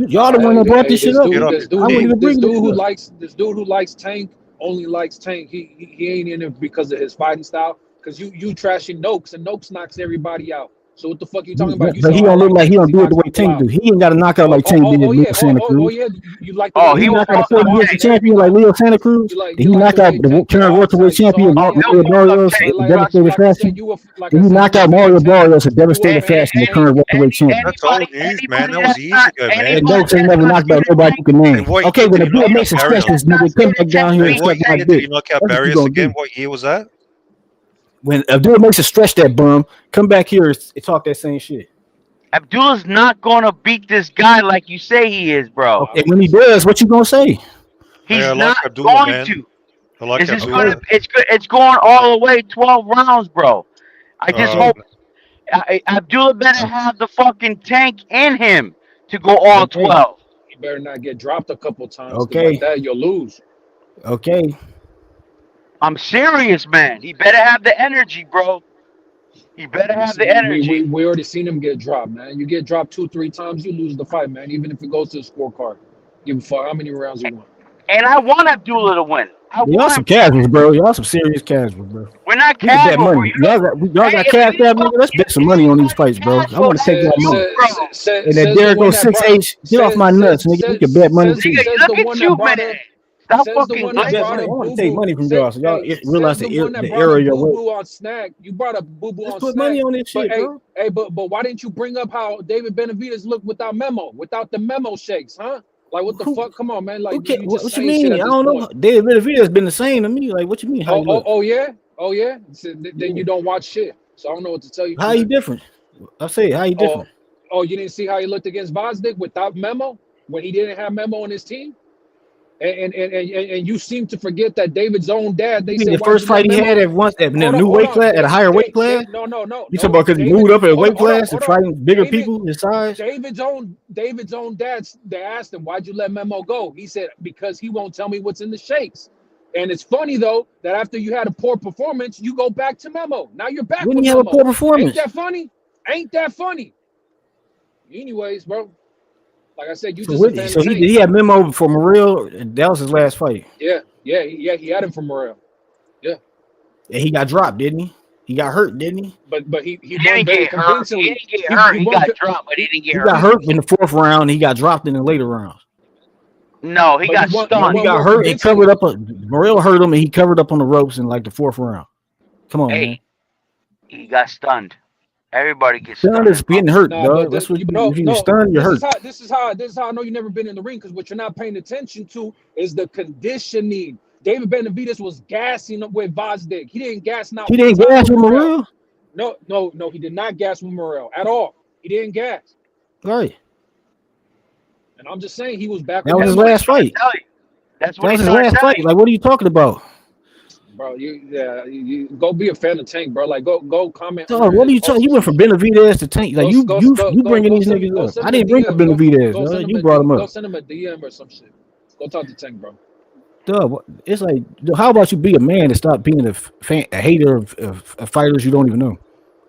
Y'all the one that brought this shit up. Get up. This dude, I wouldn't even bring this dude this who up. likes Tank only likes Tank. He ain't in it because of his fighting style. Because you trashing Noakes and Noakes knocks everybody out. So what the fuck you talking about? You But say, he oh, I don't look like like he don't Tank 'cause do it he the way knocks Tank people do. out. He ain't got to knock out like Tank did Oh Leo yeah, Santa Cruz. yeah. You like the Oh, way He he was knocked out a fucking 40 Tank. years champion like Leo Santa Cruz. you Did he like knock the out way the Tank did current all welterweight types. So champion all Mario right. Barrios Tank. in Like devastating I said, fashion? you were like Did I he said, knock you a out fan Mario of Tank. Barrios in You a devastating fan of fashion, the Tank. current welterweight champion? That's old news, man. That was years ago, man. And don't say never knocked out nobody you can And name. what Okay, year when did a he dude knock makes out Barrios? successes, nigga, come back down here and And what suck my year did he dick. knock out That's what you Barrios gonna again? do. What year was that? When a dude makes a stretch that bum, come back here and talk that same shit. Abdullah's not gonna beat this guy like you say he is, bro. Okay, when he does, what you gonna say? He's Yeah, I like not Abdullah, going man. to. I like It's just Abdullah. gonna. It's good. It's going all the way 12 rounds, bro. I just Okay. hope Abdullah better have the fucking tank in him to go all Okay. 12. You better not get dropped a couple times. 'Cause Okay. like that, you'll lose. Okay. I'm serious, man. He better have the energy, bro. He better have the energy. We already seen him get dropped, man. You get dropped 2-3 times, you lose the fight, man. Even if it goes to the scorecard, give a fuck how many rounds you want. And I want Abdullah to win. Y'all some casuals, bro. Y'all some serious casuals, bro. We're not We can bet casual, bro. money. Y'all got cash out, nigga. Let's bet some money on these fights, bro. I want to take y'all money. And that Derek go 6'8", get off my nuts, nigga. We can bet money too. Nigga, look at you, man. Stop Says the fucking one that blaming brought I up want to Boo take Boo. money from y'all, so y'all realize Says the one that the brought era up of your Boo weight. Boo on Snack. You brought up Boo Boo Let's on put Snack. money on this shit, But bro. but why didn't you bring up how David Benavidez looked without the memo shakes, huh? Like what the fuck? Come on, man. Like Okay, you just what you saying shit mean? at I this don't know. point. David Benavidez has been the same to me. Like, what you mean? How he look? Oh yeah. So then you don't watch shit. So I don't know what to tell you. How he different? I say, how he different? Oh, you didn't see how he looked against Vosdick without memo when he didn't have memo on his team? And you seem to forget that David's own dad. They You mean said the first fight he had at a new weight class, at a higher weight class? No. You talking about because he moved up at weight class and fighting bigger David- people his size? David's own dad. They asked him, "Why'd you let Memo go?" He said, "Because he won't tell me what's in the shakes." And it's funny though that after you had a poor performance, you go back to Memo. Now you're back When with he have a Memo. poor performance? Ain't that funny? Ain't that funny? Anyways, bro. Like I said, you just a fan So of Tank. he had memo for Morrell. That was his last fight. Yeah. He had him from Morrell. And he got dropped, didn't he? He got hurt, didn't he? But he He won didn't very get hurt. He convincingly. didn't get hurt. He won got co- dropped, but he didn't get He hurt. got hurt in the fourth round. And he got dropped in the later rounds. No, he But got he won- stunned. He won got more hurt and convincingly. covered up. Morrell hurt him and he covered up on the ropes in like the fourth round. Come on, man. Hey, he got stunned. Everybody gets Stunned stunned. is getting hurt, Nah, dog. but That's what no, if you're stunned, you're hurt. This is how I know you've never been in the ring, because what you're not paying attention to is the conditioning. David Benavidez was gassing up with Vosdick. He didn't gas now. He didn't gas with Morrell. No, he did not gas with Morrell at all. He didn't gas. Right. And I'm just saying he was back. That with was his Memo. last fight. That's That what was he's his last fight. Like, what are you talking about? Bro, you go be a fan of Tank, bro. Like go comment. Dog, what are you talking? You went from Benavidez to Tank. Like, you bringing these niggas up. I didn't bring up Benavidez. Dog. You brought him Go up. send him a DM or some shit. Go talk to Tank, bro. Dog, it's like, how about you be a man and stop being a hater of fighters you don't even know?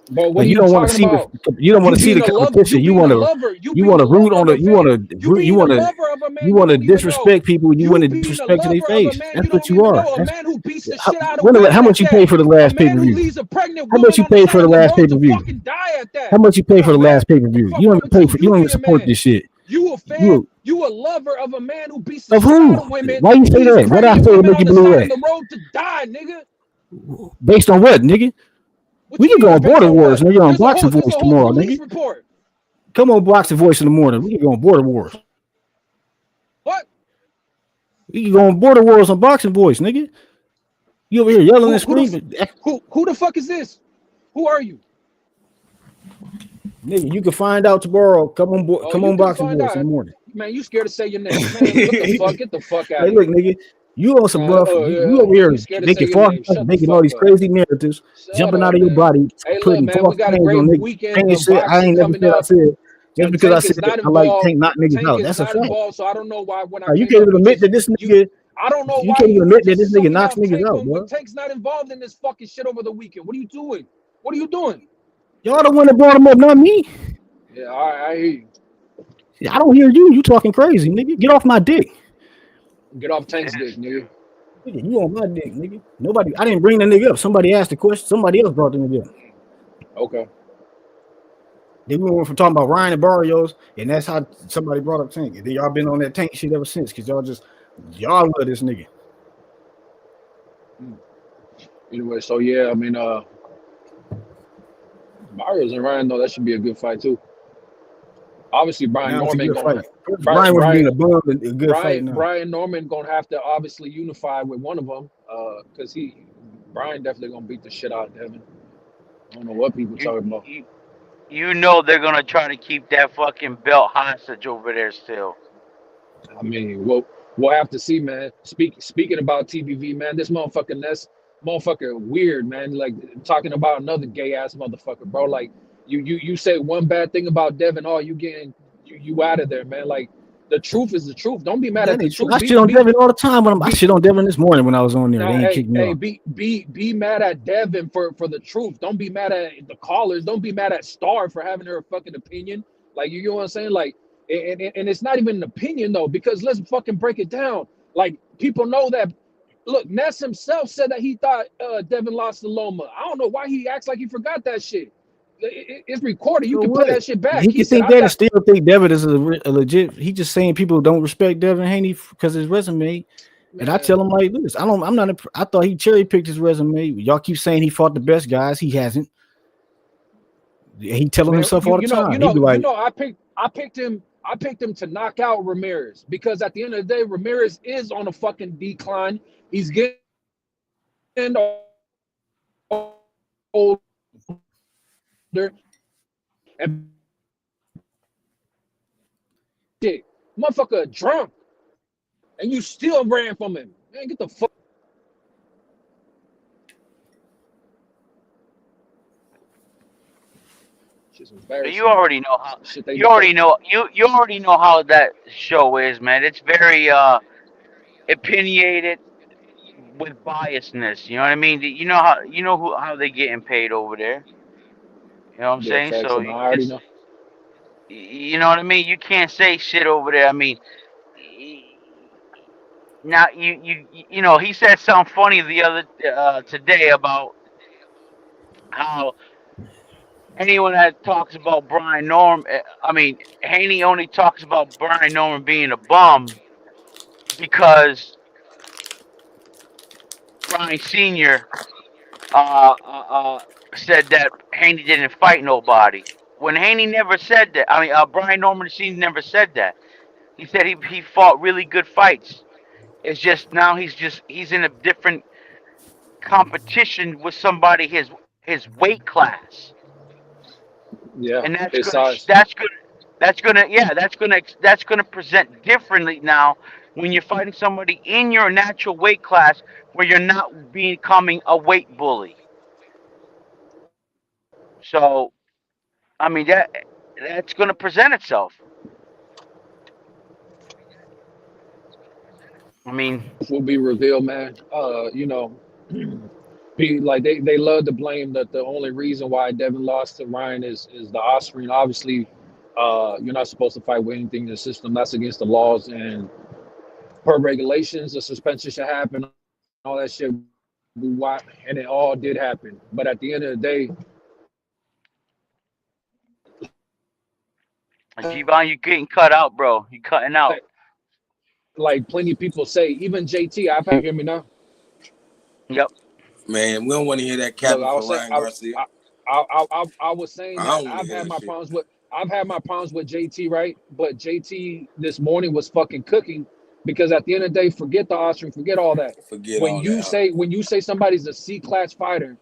But what Like, are you don't want to see talking about? you don't want to see the being a lover- competition. You being want a to lover- root being a on the lover you of a want man- to you being you a want to lover of a man you want to don't even disrespect know. people. You want to being a disrespect to their lover of a face. man That's you what don't you even are. know. A That's- man who beats the how- shit out of when- women how much at you pay that. for the last A man pay-per-view? who leaves a pregnant How woman much you on the pay side for the of last road to pay-per-view? fucking die at that. How much you pay for the Man, last pay per view? fuck You don't wrong even pay with for. you? You don't You even be a support man. this shit. You a fan? You a lover of a man who beats the Of shit out who? of women? Why you say leaves that? What I pregnant say to women make you on the believe side of that? the road to die, nigga. Based on what, nigga? What We you can go mean on based Border on Wars, what? nigga, on There's a Boxing whole- Voice there's a whole tomorrow, police nigga. report. Come on, Boxing Voice in the morning. We can go on Border Wars. What? We can go on Border Wars on Boxing Voice, nigga. You over here yelling and screaming. Who the fuck is this? Who are you? Nigga, you can find out tomorrow. Come on, Oh, come you on, can Boxing find Voice out. in the morning. Man, you scared to say your name. Man, what the fuck? Get the fuck out Hey, of look, here. nigga, you on some bluff. You over here You scared to say making your false, name. Shut the making all fuck these up. crazy narratives, Shut jumping up, out of your man. body, Hey, look, putting man, we false got a claims on great niggas. weekend Saying of shit I boxing ain't never coming said I up. said. Just And because I Tank said is not I like involved. Tank knock niggas Tank out. is That's a not fact. involved, so I don't know why when I You came can't up, even admit that this nigga. I don't know You why can't even you admit were that this just nigga sucking knocks off niggas Tank out, when bro. Tank's not involved in this fucking shit over the weekend. What are you doing? What are you doing? Y'all the one that brought him up, not me. Yeah, all right, I hear you. I don't hear you. You talking crazy, nigga. Get off my dick. Get off Tank's dick, nigga. Nigga, you on my dick, nigga. Nobody. I didn't bring that nigga up. Somebody asked the question. Somebody else brought the nigga up. Okay. Then we went from talking about Ryan and Barrios, and that's how somebody brought up Tank. And then y'all been on that Tank shit ever since, because y'all love this nigga. Anyway, so yeah, I mean, Barrios and Ryan, though, that should be a good fight too. Obviously, Brian Now it's a Norman good gonna fight. Brian was being a Brian bum, a good fight now. Brian Norman gonna have to obviously unify with one of them, because Brian definitely gonna beat the shit out of Devin. I don't know what people You, talking about. you know they're gonna try to keep that fucking belt hostage over there still. I mean, we'll have to see, man. Speaking about TBV, man, this motherfucker weird, man. Like talking about another gay ass motherfucker, bro. Like you say one bad thing about Devin, oh, you out of there, man. Like the truth is the truth. Don't be mad at the truth. I shit on Devin all the time. I shit on Devin this morning when I was on there. Nah, They ain't kicked me off. be mad at Devin for the truth. Don't be mad at the callers. Don't be mad at Star for having her fucking opinion. Like you know what I'm saying? Like, and it's not even an opinion though, because let's fucking break it down. Like people know that. Look, Ness himself said that he thought Devin lost to Loma. I don't know why he acts like he forgot that shit. It's recorded. You So can what? play that shit back. He can think that and still think Devin is a legit. He just saying people don't respect Devin Haney because his resume. And I tell him like this. I thought he cherry picked his resume. Y'all keep saying he fought the best guys. He hasn't. He telling himself all the time. I picked him to knock out Ramirez because at the end of the day, Ramirez is on a fucking decline. He's getting older and shit, motherfucker drunk, and you still ran from him. Man, get the fuck. You already know how. You already know how that show is, man. It's very opinionated with biasness. You know what I mean? You know how they getting paid over there. You know what I'm saying? So I already know. You know what I mean? You can't say shit over there. I mean, now you know he said something funny the other today about how anyone that talks about Brian Norman, I mean, Haney only talks about Brian Norman being a bum because Brian Sr. Said that Haney didn't fight nobody. When Haney never said that, I mean, Brian Norman Sr. never said that. He said he fought really good fights. It's just now he's in a different competition with somebody his weight class. Yeah, and that's gonna present differently now when you're fighting somebody in your natural weight class where you're not becoming a weight bully. So, I mean that's gonna present itself. I mean, will be revealed, man. You know, like they love to blame that the only reason why Devin lost to Ryan is the Osprey. Obviously, you're not supposed to fight with anything in the system. That's against the laws and per regulations. The suspension should happen. All that shit, and it all did happen. But at the end of the day, G-Von, you getting cut out, bro. You cutting out. Like plenty of people say, even JT, I've had hear me now. Yep. Man, we don't want to hear that cap for Ryan Garcia. I was saying that I've had my problems with JT, right? But JT this morning was fucking cooking because at the end of the day, forget the Austrian, forget all that. When you say somebody's a C-class fighter,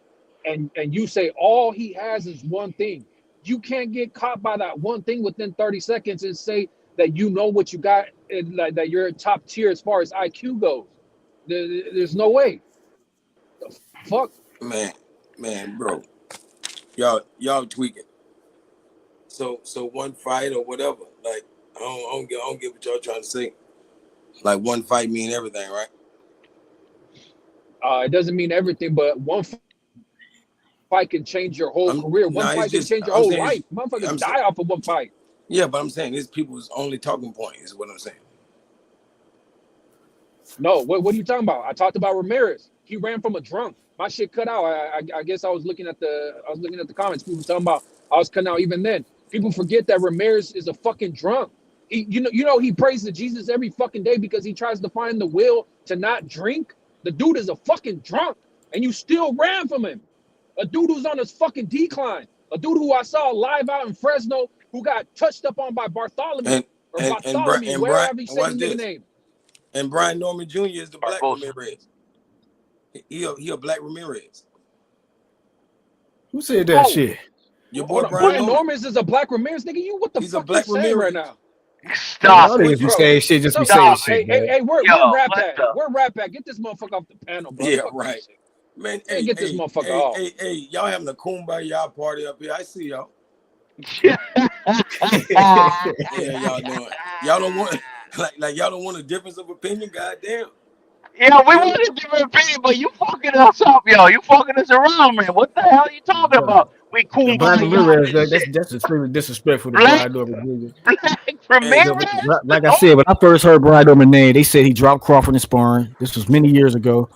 and you say all he has is one thing, you can't get caught by that one thing within 30 seconds and say that you know what you got and like that you're top tier as far as IQ goes. There's no way. The fuck, man, bro, y'all tweaking. So one fight or whatever. Like I don't get what y'all trying to say. Like one fight mean everything, right? It doesn't mean everything, but one fight can change your whole career. One fight can change your whole life. Motherfuckers die off of one fight. Yeah, but I'm saying it's people's only talking point is what I'm saying. No, what are you talking about? I talked about Ramirez. He ran from a drunk. My shit cut out. I guess I was looking at the comments. People talking about I was cutting out even then. People forget that Ramirez is a fucking drunk. You know, he prays to Jesus every fucking day because he tries to find the will to not drink. The dude is a fucking drunk, and you still ran from him. A dude who's on his fucking decline. A dude who I saw live out in Fresno who got touched up on by Bartholomew wherever he said his name. And Brian Norman Jr. is the black Ramirez. He a black Ramirez. Who said that shit? Your boy Brian Norman is a black Ramirez, nigga. You what the fuck you saying right now? Stop. Y'all be saying shit, just be saying shit. Hey, where Rap at? Where Rap at? Get this motherfucker off the panel, bro. Yeah, right. Man, get this motherfucker off. Hey, y'all having a kumbaya party up here. I see y'all. Yeah, y'all doing. Y'all don't want like y'all don't want a difference of opinion, goddamn. Yeah, we want a different opinion, but you fucking us up, yo. You fucking us around, man. What the hell are you talking about? We kumbaya. That's extremely disrespectful to Brian Norman Jr. Black Ramirez? Like I said, when I first heard Brian Norman's name, they said he dropped Crawford in sparring. This was many years ago.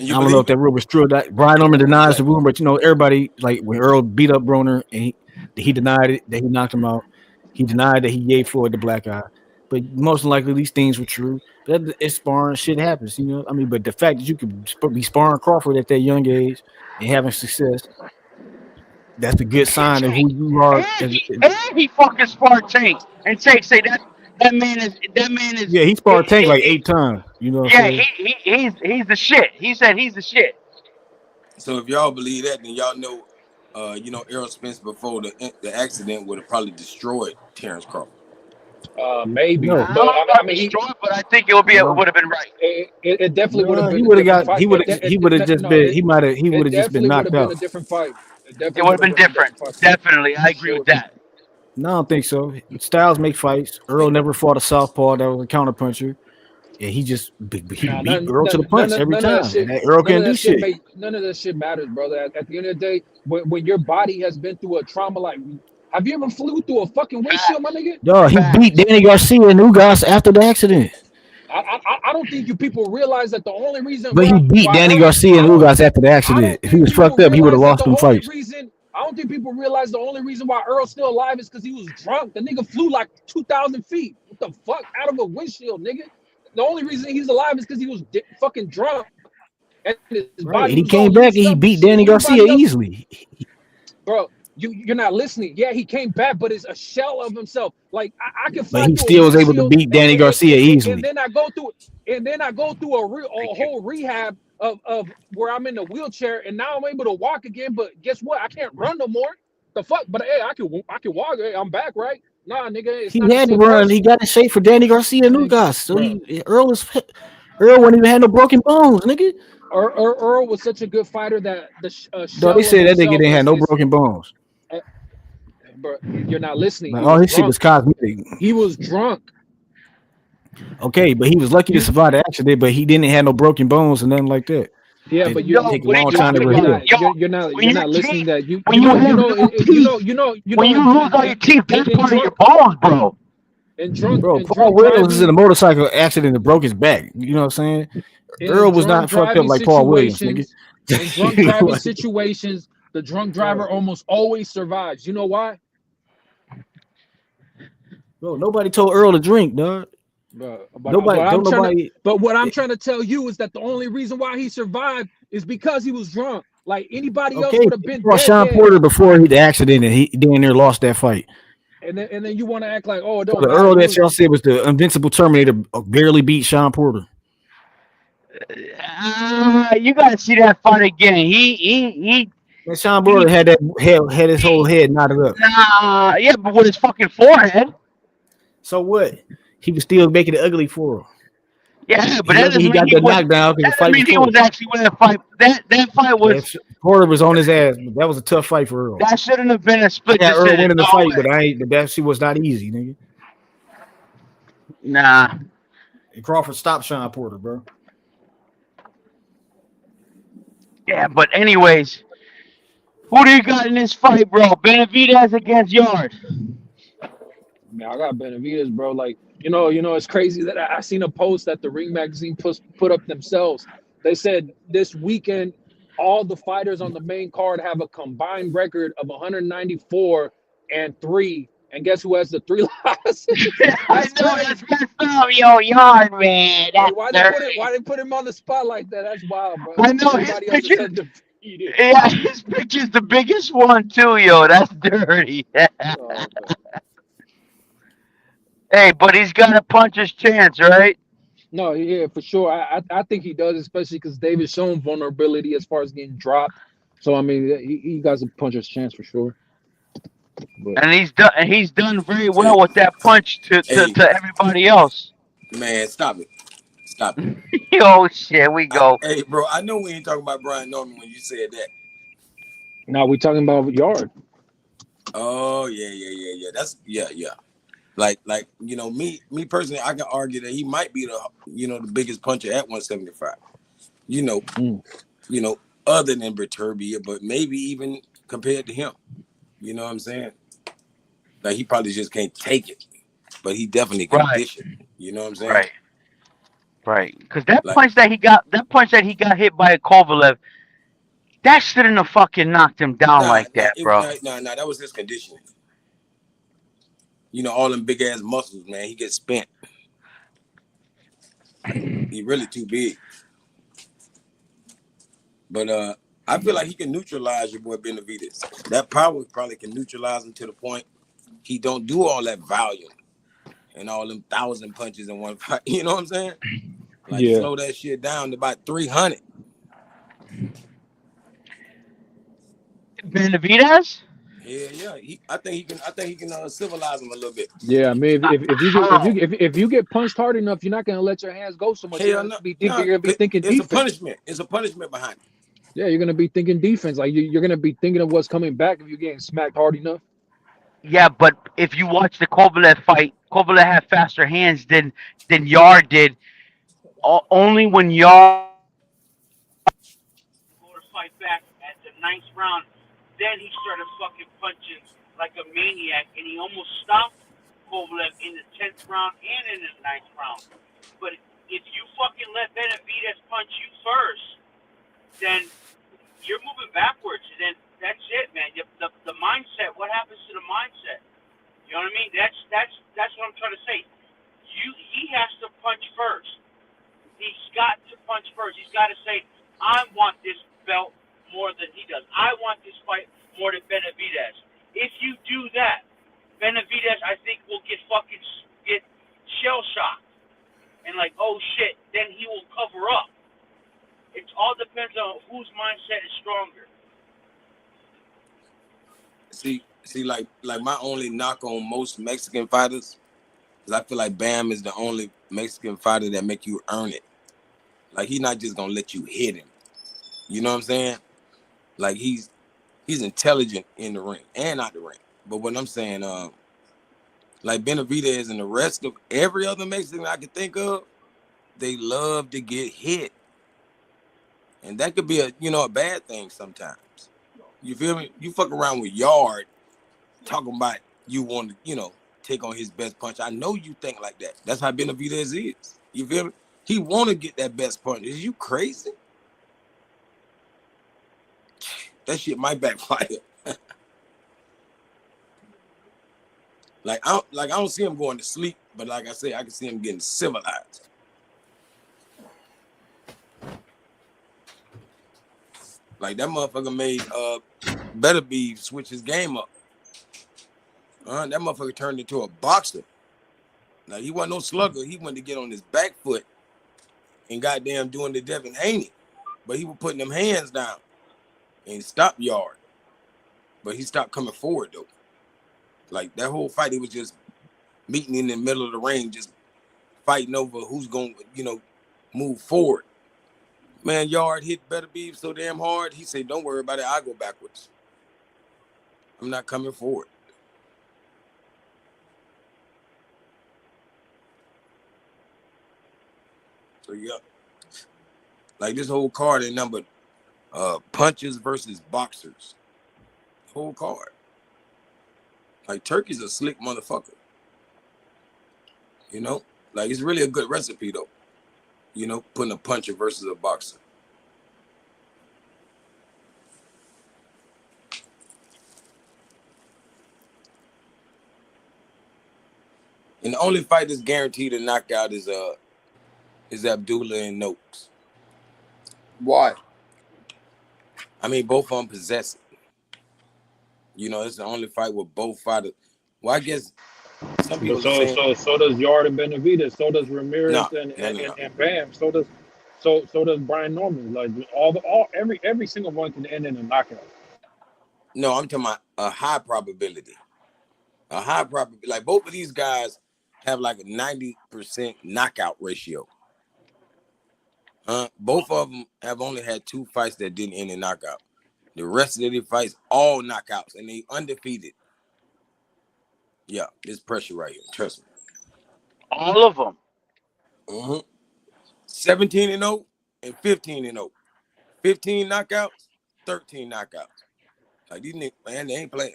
I don't know if that rumor was true. That Brian Norman denies the rumor, but you know, everybody, like when Earl beat up Broner and he denied it, that he knocked him out. He denied that he gave Floyd the black eye. But most likely these things were true. But it's sparring, shit happens, you know. I mean, but the fact that you could be sparring Crawford at that young age and having success, that's a good sign of who you are. And he fucking sparred Tank. And Tank say that man is yeah, he sparred Tank like 8 times. You know what I'm saying? He's the shit. He said he's the shit. So if y'all believe that, then y'all know you know, Errol Spence before the accident would have probably destroyed Terrence Crawford. Maybe. No, I mean, but I think it would have been right. It definitely would have been. He would have just been knocked out. A different fight. It would have been different. Definitely, I agree with that. No, I don't think so. Styles make fights. Earl never fought a southpaw that was a counterpuncher. And he beat Earl to the punch every time. Earl can't do shit. None of that shit matters, brother. At the end of the day, when your body has been through a trauma, like, have you ever flew through a fucking windshield, my nigga? Yo, he beat Danny Garcia and Ugas after the accident. I don't think you people realize that the only reason. But he beat Danny Garcia and Ugas after the accident. If he was fucked up, he would have lost them fights. I don't think people realize the only reason why Earl's still alive is because he was drunk. The nigga flew like 2,000 feet. What the fuck? Out of a windshield, nigga. The only reason he's alive is because he was fucking drunk. And his body he came back and he beat Danny Garcia easily. Bro, you're not listening. Yeah, he came back, but it's a shell of himself. Like I can. But he still was able to beat Danny Garcia easily. And then I go through a whole rehab of where I'm in the wheelchair, and now I'm able to walk again. But guess what? I can't run no more. The fuck? But hey, I can walk. Hey, I'm back, right? Nah, nigga. He had to run. He got in shape for Danny Garcia and Ugas. So Earl wouldn't even have no broken bones, nigga. Earl was such a good fighter that the they said that nigga didn't have no broken bones. Bro, you're not listening. Like, all his shit was cosmetic. He was drunk. Okay, but he was lucky to survive the accident, but he didn't have no broken bones and nothing like that. Yeah, but you're not listening. That when you lose all your teeth, that's part of your bones, bro. Bro, Paul Williams was in a motorcycle accident and broke his back. You know what I'm saying? Earl was not fucked up like Paul Williams, nigga. In drunk driving situations, the drunk driver almost always survives. You know why? Bro, nobody told Earl to drink, dog. But what I'm trying to tell you is that the only reason why he survived is because he was drunk. Like anybody else would have been dead. Sean Porter before the accident, and he damn near lost that fight. And then you want to act like, oh, don't. The Earl that y'all said was the invincible Terminator barely beat Sean Porter. You gotta see that fight again. He Sean Porter had his whole head knotted up. Yeah, but with his fucking forehead. So what? He was still making it ugly for him. Yeah, but that he got the knockdown because the fight he was actually winning the fight. That fight was Porter was on his ass. That was a tough fight for Earl. That shouldn't have been a split. Yeah, Earl winning the fight, but that shit was not easy, nigga. Nah. And Crawford stopped Sean Porter, bro. Yeah, but anyways, who do you got in this fight, bro? Benavidez against Yard. Man, I got Benavidez, bro. Like, you know, it's crazy that I seen a post that the Ring Magazine put up themselves. They said this weekend, all the fighters on the main card have a combined record of 194 and 3. And guess who has the 3 losses? I know that's messed up, yo, Yard, man. That's Why they put him on the spot like that? That's wild, bro. I know his Everybody else is picture. undefeated. Yeah, his picture's the biggest one too, yo. That's dirty. Oh, Hey, but he's got a puncher's chance, right? no, yeah, for sure. I think he does, especially because David's shown vulnerability as far as getting dropped. So I mean, he got a puncher's chance for sure. But And he's done very well with that punch to everybody else. Man, stop it. Stop it. Oh shit, we go. Hey, bro, I know we ain't talking about Brian Norman when you said that. now we're talking about Yard. Oh yeah. That's yeah. Like me personally, I can argue that he might be the biggest puncher at 175. Other than Beterbiev, but maybe even compared to him. You know what I'm saying? Like he probably just can't take it, but he definitely can dish it. You know what I'm saying? Right. Because that punch that he got hit by a Kovalev, that shouldn't have fucking knocked him down like that, bro. No, that was his conditioning. All them big ass muscles, man. He gets spent. He really too big. But I feel like he can neutralize your boy Benavidez. That power probably can neutralize him to the point he don't do all that volume and all them 1,000 punches in one fight. You know what I'm saying? Like slow that shit down to about 300. Benavidez? Yeah. I think he can civilize him a little bit. Yeah, I mean, if you get punched hard enough, you're not gonna let your hands go so much. You're gonna be thinking defense. It's a punishment. It's a punishment behind it. Yeah, you're gonna be thinking defense. Like you're gonna be thinking of what's coming back if you're getting smacked hard enough. Yeah, but if you watch the Kovalev fight, Kovalev had faster hands than Yard did. Only when Yard go to fight back at the 9th round, then he started fucking punching like a maniac, and he almost stopped Kovalev in the 10th round and in the 9th round. But if you fucking let Benavidez punch you first, then you're moving backwards, and then that's it, man. The mindset. What happens to the mindset? You know what I mean? That's what I'm trying to say. He has to punch first. He's got to punch first. He's got to say, I want this belt more than he does. I want this fight more than Benavidez. If you do that, Benavidez, I think, will get shell shocked and like, oh shit. Then he will cover up. It all depends on whose mindset is stronger. See, like my only knock on most Mexican fighters is I feel like Bam is the only Mexican fighter that make you earn it. Like he's not just gonna let you hit him. You know what I'm saying? Like he's intelligent in the ring and out the ring. But what I'm saying, like Benavidez and the rest of every other Mexican I can think of, they love to get hit. And that could be a bad thing sometimes. You feel me? You fuck around with Yard talking about you want to, take on his best punch. I know you think like that. That's how Benavidez is. You feel me? He want to get that best punch. Is you crazy? That shit might backfire. I don't see him going to sleep, but like I say, I can see him getting civilized. Like that motherfucker made Beterbiev switch his game up. That motherfucker turned into a boxer. Like he wasn't no slugger. He wanted to get on his back foot and goddamn doing the Devin Haney. But he was putting them hands down and stopped Yard. But he stopped coming forward though. Like that whole fight, he was just meeting in the middle of the ring, just fighting over who's going to, move forward. Man, Yard hit Beterbiev so damn hard, he said, don't worry about it, I'll go backwards. I'm not coming forward. So, yeah. Like this whole card ain't numbered punches versus boxers. Whole card. Like Turkey's a slick motherfucker. Like it's really a good recipe though. Putting a puncher versus a boxer. And the only fight that's guaranteed a knockout is Abdullah and Noakes. Why? I mean, both of them possess it. You know, it's the only fight with both fighters. Well, I guess some people so does Yard and Benavidez. So does Ramirez and Bam. So does Brian Norman. Like every single one can end in a knockout. No, I'm talking about a high probability. A high probability. Like both of these guys have like a 90% knockout ratio. Both of them have only had 2 fights that didn't end in knockout. The rest of the fights, all knockouts, and they undefeated. Yeah, there's pressure right here. Trust me. All of them. 17-0 and 15-0. 15 knockouts, 13 knockouts. Like these niggas, man, they ain't playing.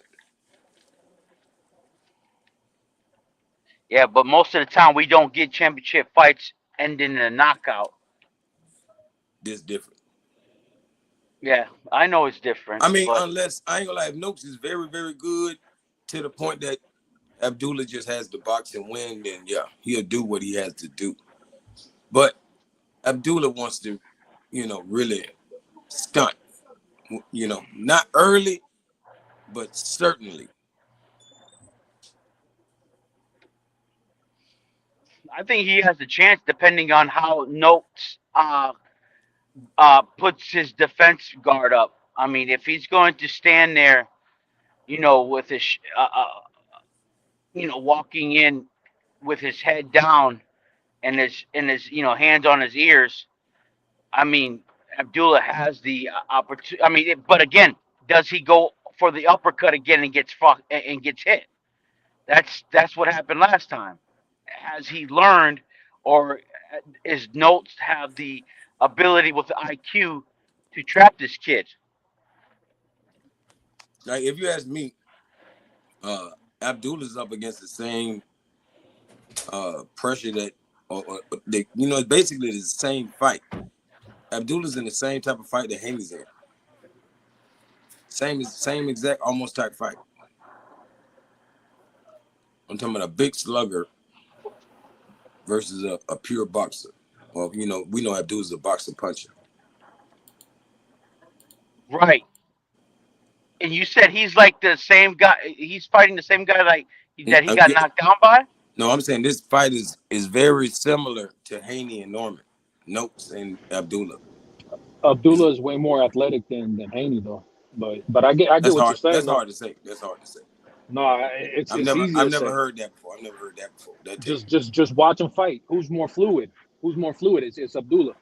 Yeah, but most of the time we don't get championship fights ending in a knockout. This different. Yeah, I know it's different. I mean, unless I ain't gonna lie, if Noakes is very, very good to the point that Abdullah just has the boxing win, then yeah, he'll do what he has to do. But Abdullah wants to, really stunt. Not early, but certainly. I think he has a chance depending on how Noakes puts his defense guard up. I mean, if he's going to stand there, with his, walking in with his head down and his hands on his ears, I mean, Abdullah has the opportunity. I mean, but again, does he go for the uppercut again and gets hit? That's what happened last time. Has he learned, or is Noakes have the ability with the IQ to trap this kid? Like if you ask me, Abdullah's up against the same pressure that, it's basically the same fight. Abdullah's in the same type of fight that Haney's in. Same exact, almost type fight. I'm talking about a big slugger versus a pure boxer. Well, we know Abdullah's a boxer puncher. Right. And you said he's like the same guy. He's fighting the same guy that he got knocked down by? No, I'm saying this fight is very similar to Haney and Norman, Noakes and Abdullah. Abdullah is way more athletic than Haney though. But I get what you're saying. That's hard to say. No, I've never heard that before. Just watch him fight. Who's more fluid? It's Abdullah.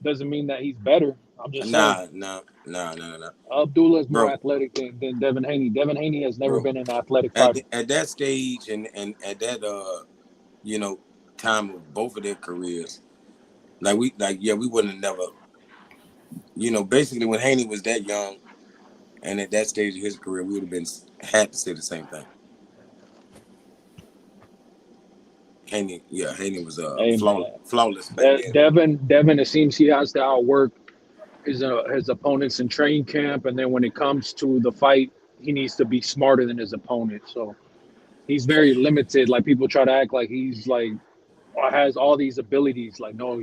Doesn't mean that he's better. I'm just saying. No. Abdullah is more athletic than Devin Haney. Devin Haney has never been an athletic fighter. At that stage and at that time of both of their careers, we wouldn't have never, basically when Haney was that young and at that stage of his career, we would have had to say the same thing. Haney was flawless back then. Devin, it seems he has to outwork his opponents in training camp, and then when it comes to the fight, he needs to be smarter than his opponent. So he's very limited. Like people try to act like he's like has all these abilities. Like no,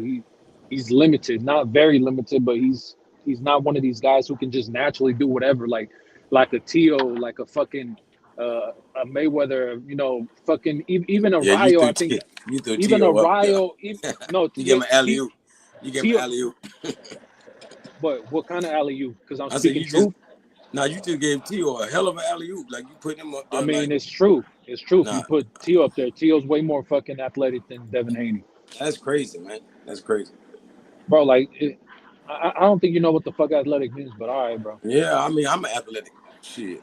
he's limited, not very limited, but he's not one of these guys who can just naturally do whatever. Like a Tio, like a fucking a Mayweather, fucking even a Rayo. I think even a Rayo. No, you give him an alley-oop. But what kind of alley-oop? Because I'm speaking truth. No, you just gave Tio a hell of an alley-oop. Like you put him up there. I mean, it's true. Nah. You put Tio up there. Tio's way more fucking athletic than Devin Haney. That's crazy, man. That's crazy. Bro, I don't think you know what the fuck athletic means, but all right, bro. Yeah, I mean, I'm an athletic. Shit.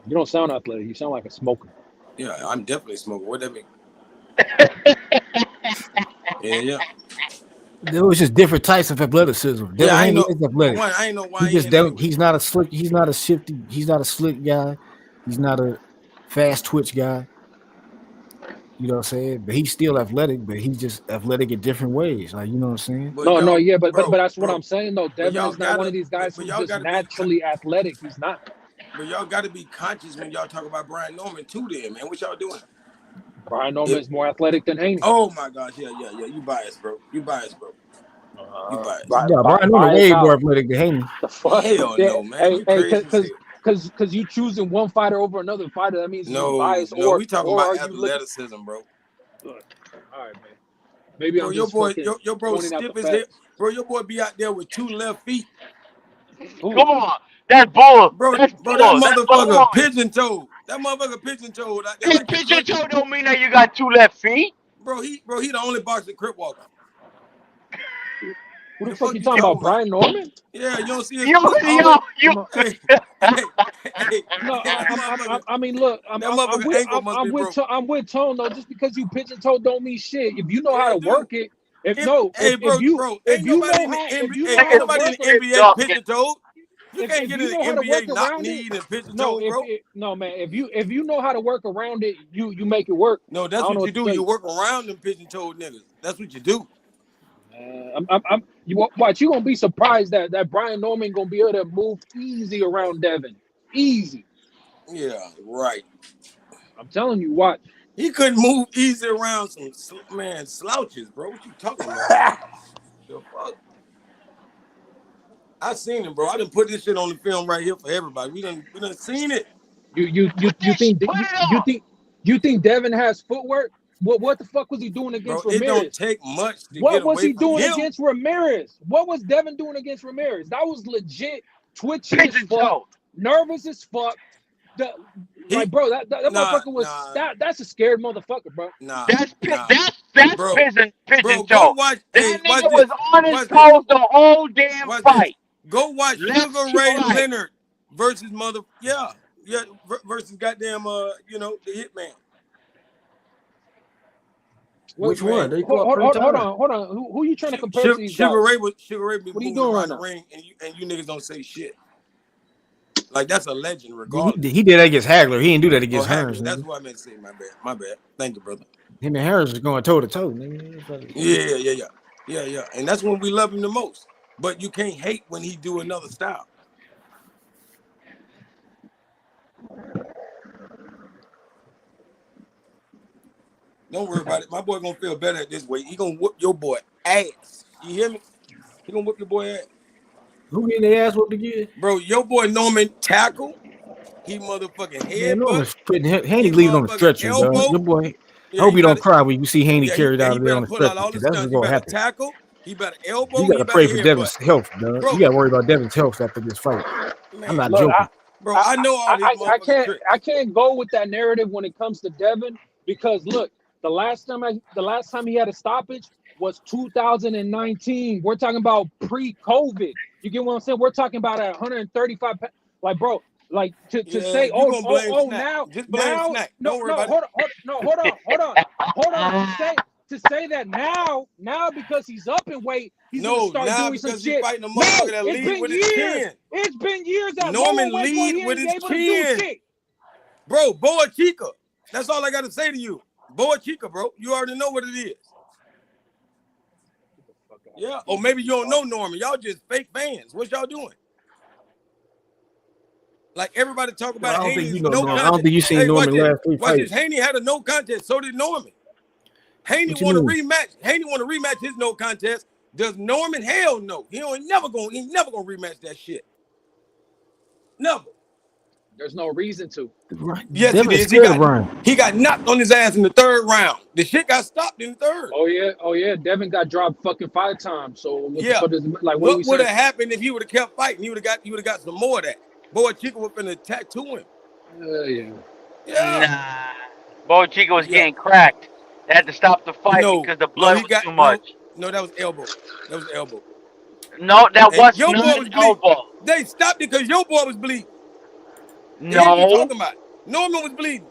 You don't sound athletic. You sound like a smoker. Yeah, I'm definitely smoking. What that mean? Yeah. There was just different types of athleticism. Yeah, I know. Athletic. I ain't know why. He's not a slick. He's not a shifty. He's not a slick guy. He's not a fast twitch guy. You know what I'm saying? But he's still athletic, but he's just athletic in different ways. Like, you know what I'm saying? But that's what I'm saying though. Devin is not one of these guys who's just naturally athletic. He's not. But y'all got to be conscious when y'all talk about Brian Norman too. Then, man, what y'all doing? Brian Norman is more athletic than Haney. Oh my gosh, yeah. You biased, bro. You biased. Yeah, Brian Norman way more athletic than Haney. The fuck? Hell no, man. Because you choosing one fighter over another fighter, that means you're biased. No, we talking about athleticism, bro. All right, man. Maybe bro, I'm your just boy, your bro stiff as hell. Bro, your boy be out there with 2 left feet. Come on. That's bull. Bro, that motherfucker pigeon-toed. That motherfucker pigeon-toed out there. Pigeon-toed don't mean that you got 2 left feet. Bro, he the only boxer crip walker. Who the fuck you talking about? Brian Norman? Yeah, you don't see his No, I mean, look, I'm with Tone though. Just because you pigeon-toed don't mean shit. If you know how to work it, if you know how to work in the NBA pigeon-toed. You can't get in the NBA knock-kneed and pigeon-toed, bro. No, man. If you know how to work around it, you make it work. No, that's what you do. You work around them pigeon-toed niggas. That's what you do. You gonna be surprised that Brian Norman gonna be able to move easy around Devin. Easy. Yeah, right. I'm telling you, watch. He couldn't move easy around some slouches, bro. What you talking about? The fuck? I seen him, bro. I done put this shit on the film right here for everybody. We done seen it. You think Devin has footwork? What the fuck was he doing against Ramirez? It don't take much to what get was away he doing from him. Against Ramirez? What was Devin doing against Ramirez? That was legit twitchy as fuck, nervous as fuck. That motherfucker was that's a scared motherfucker, bro. That's bro, pigeon bro, toe. That nigga was on his toes the whole damn fight. Go watch Sugar Ray Leonard versus versus goddamn the Hitman. Which one? Hold on. Who you trying to compare to these Sugar guys? Ray be moving around the ring, and you niggas don't say shit. Like, that's a legend, regardless. He did that against Hagler. He didn't do that against Hearns. That's what I meant to say. My bad. Thank you, brother. Him and Hearns is going toe to toe. Yeah. And that's when we love him the most. But you can't hate when he do another style. Don't worry about it. My boy gonna feel better at this weight. He gonna whoop your boy ass. You hear me? He gonna whoop your boy ass. Who getting their ass whooped again? Bro, your boy Norman tackle. He motherfucking headbutt. Haney leaving on the stretcher, bro. Your boy. I hope you don't cry when you see Haney carried out of there on the stretcher. That's what's gonna happen. Tackle. He better elbow. You gotta pray for Devin's health, bro. You gotta worry about Devin's health after this fight. Man, I'm not joking. I know all these I can't go with that narrative when it comes to Devin because look, the last time he had a stoppage was 2019. We're talking about pre-COVID. You get what I'm saying? We're talking about at 135. Like, bro, like to say, now, just blame Snack. Don't worry about it. Hold on. To say that now because he's up in weight, he's gonna start doing some shit. Fighting a motherfucker that lead with his chin. It's been years that Norman lead with his chin. Bro, Boa Chica. That's all I gotta say to you. Boa Chica, bro. You already know what it is. Yeah. Or maybe you don't know Norman. Y'all just fake fans. What y'all doing? Like everybody talk about Haney's no contest. I don't think you seen Norman last 3 fights. Haney had a no contest. So did Norman. Haney want to rematch. Haney want to rematch his no contest. Does Norman? Hell no. He never gonna rematch that shit. Never. There's no reason to. Right. Yes, it is. He got knocked on his ass in the 3rd round. The shit got stopped in the 3rd. Oh yeah. Devin got dropped fucking 5 times. So what would have happened if he would have kept fighting? He would have got some more of that. Boa Chica was finna tattoo him. Yeah. Nah. Boa Chica was getting cracked. They had to stop the fight because the blood was too much. No, that was elbow. No, that wasn't elbow. They stopped it because your boy was bleeding. No. What are you talking about? Norman was bleeding.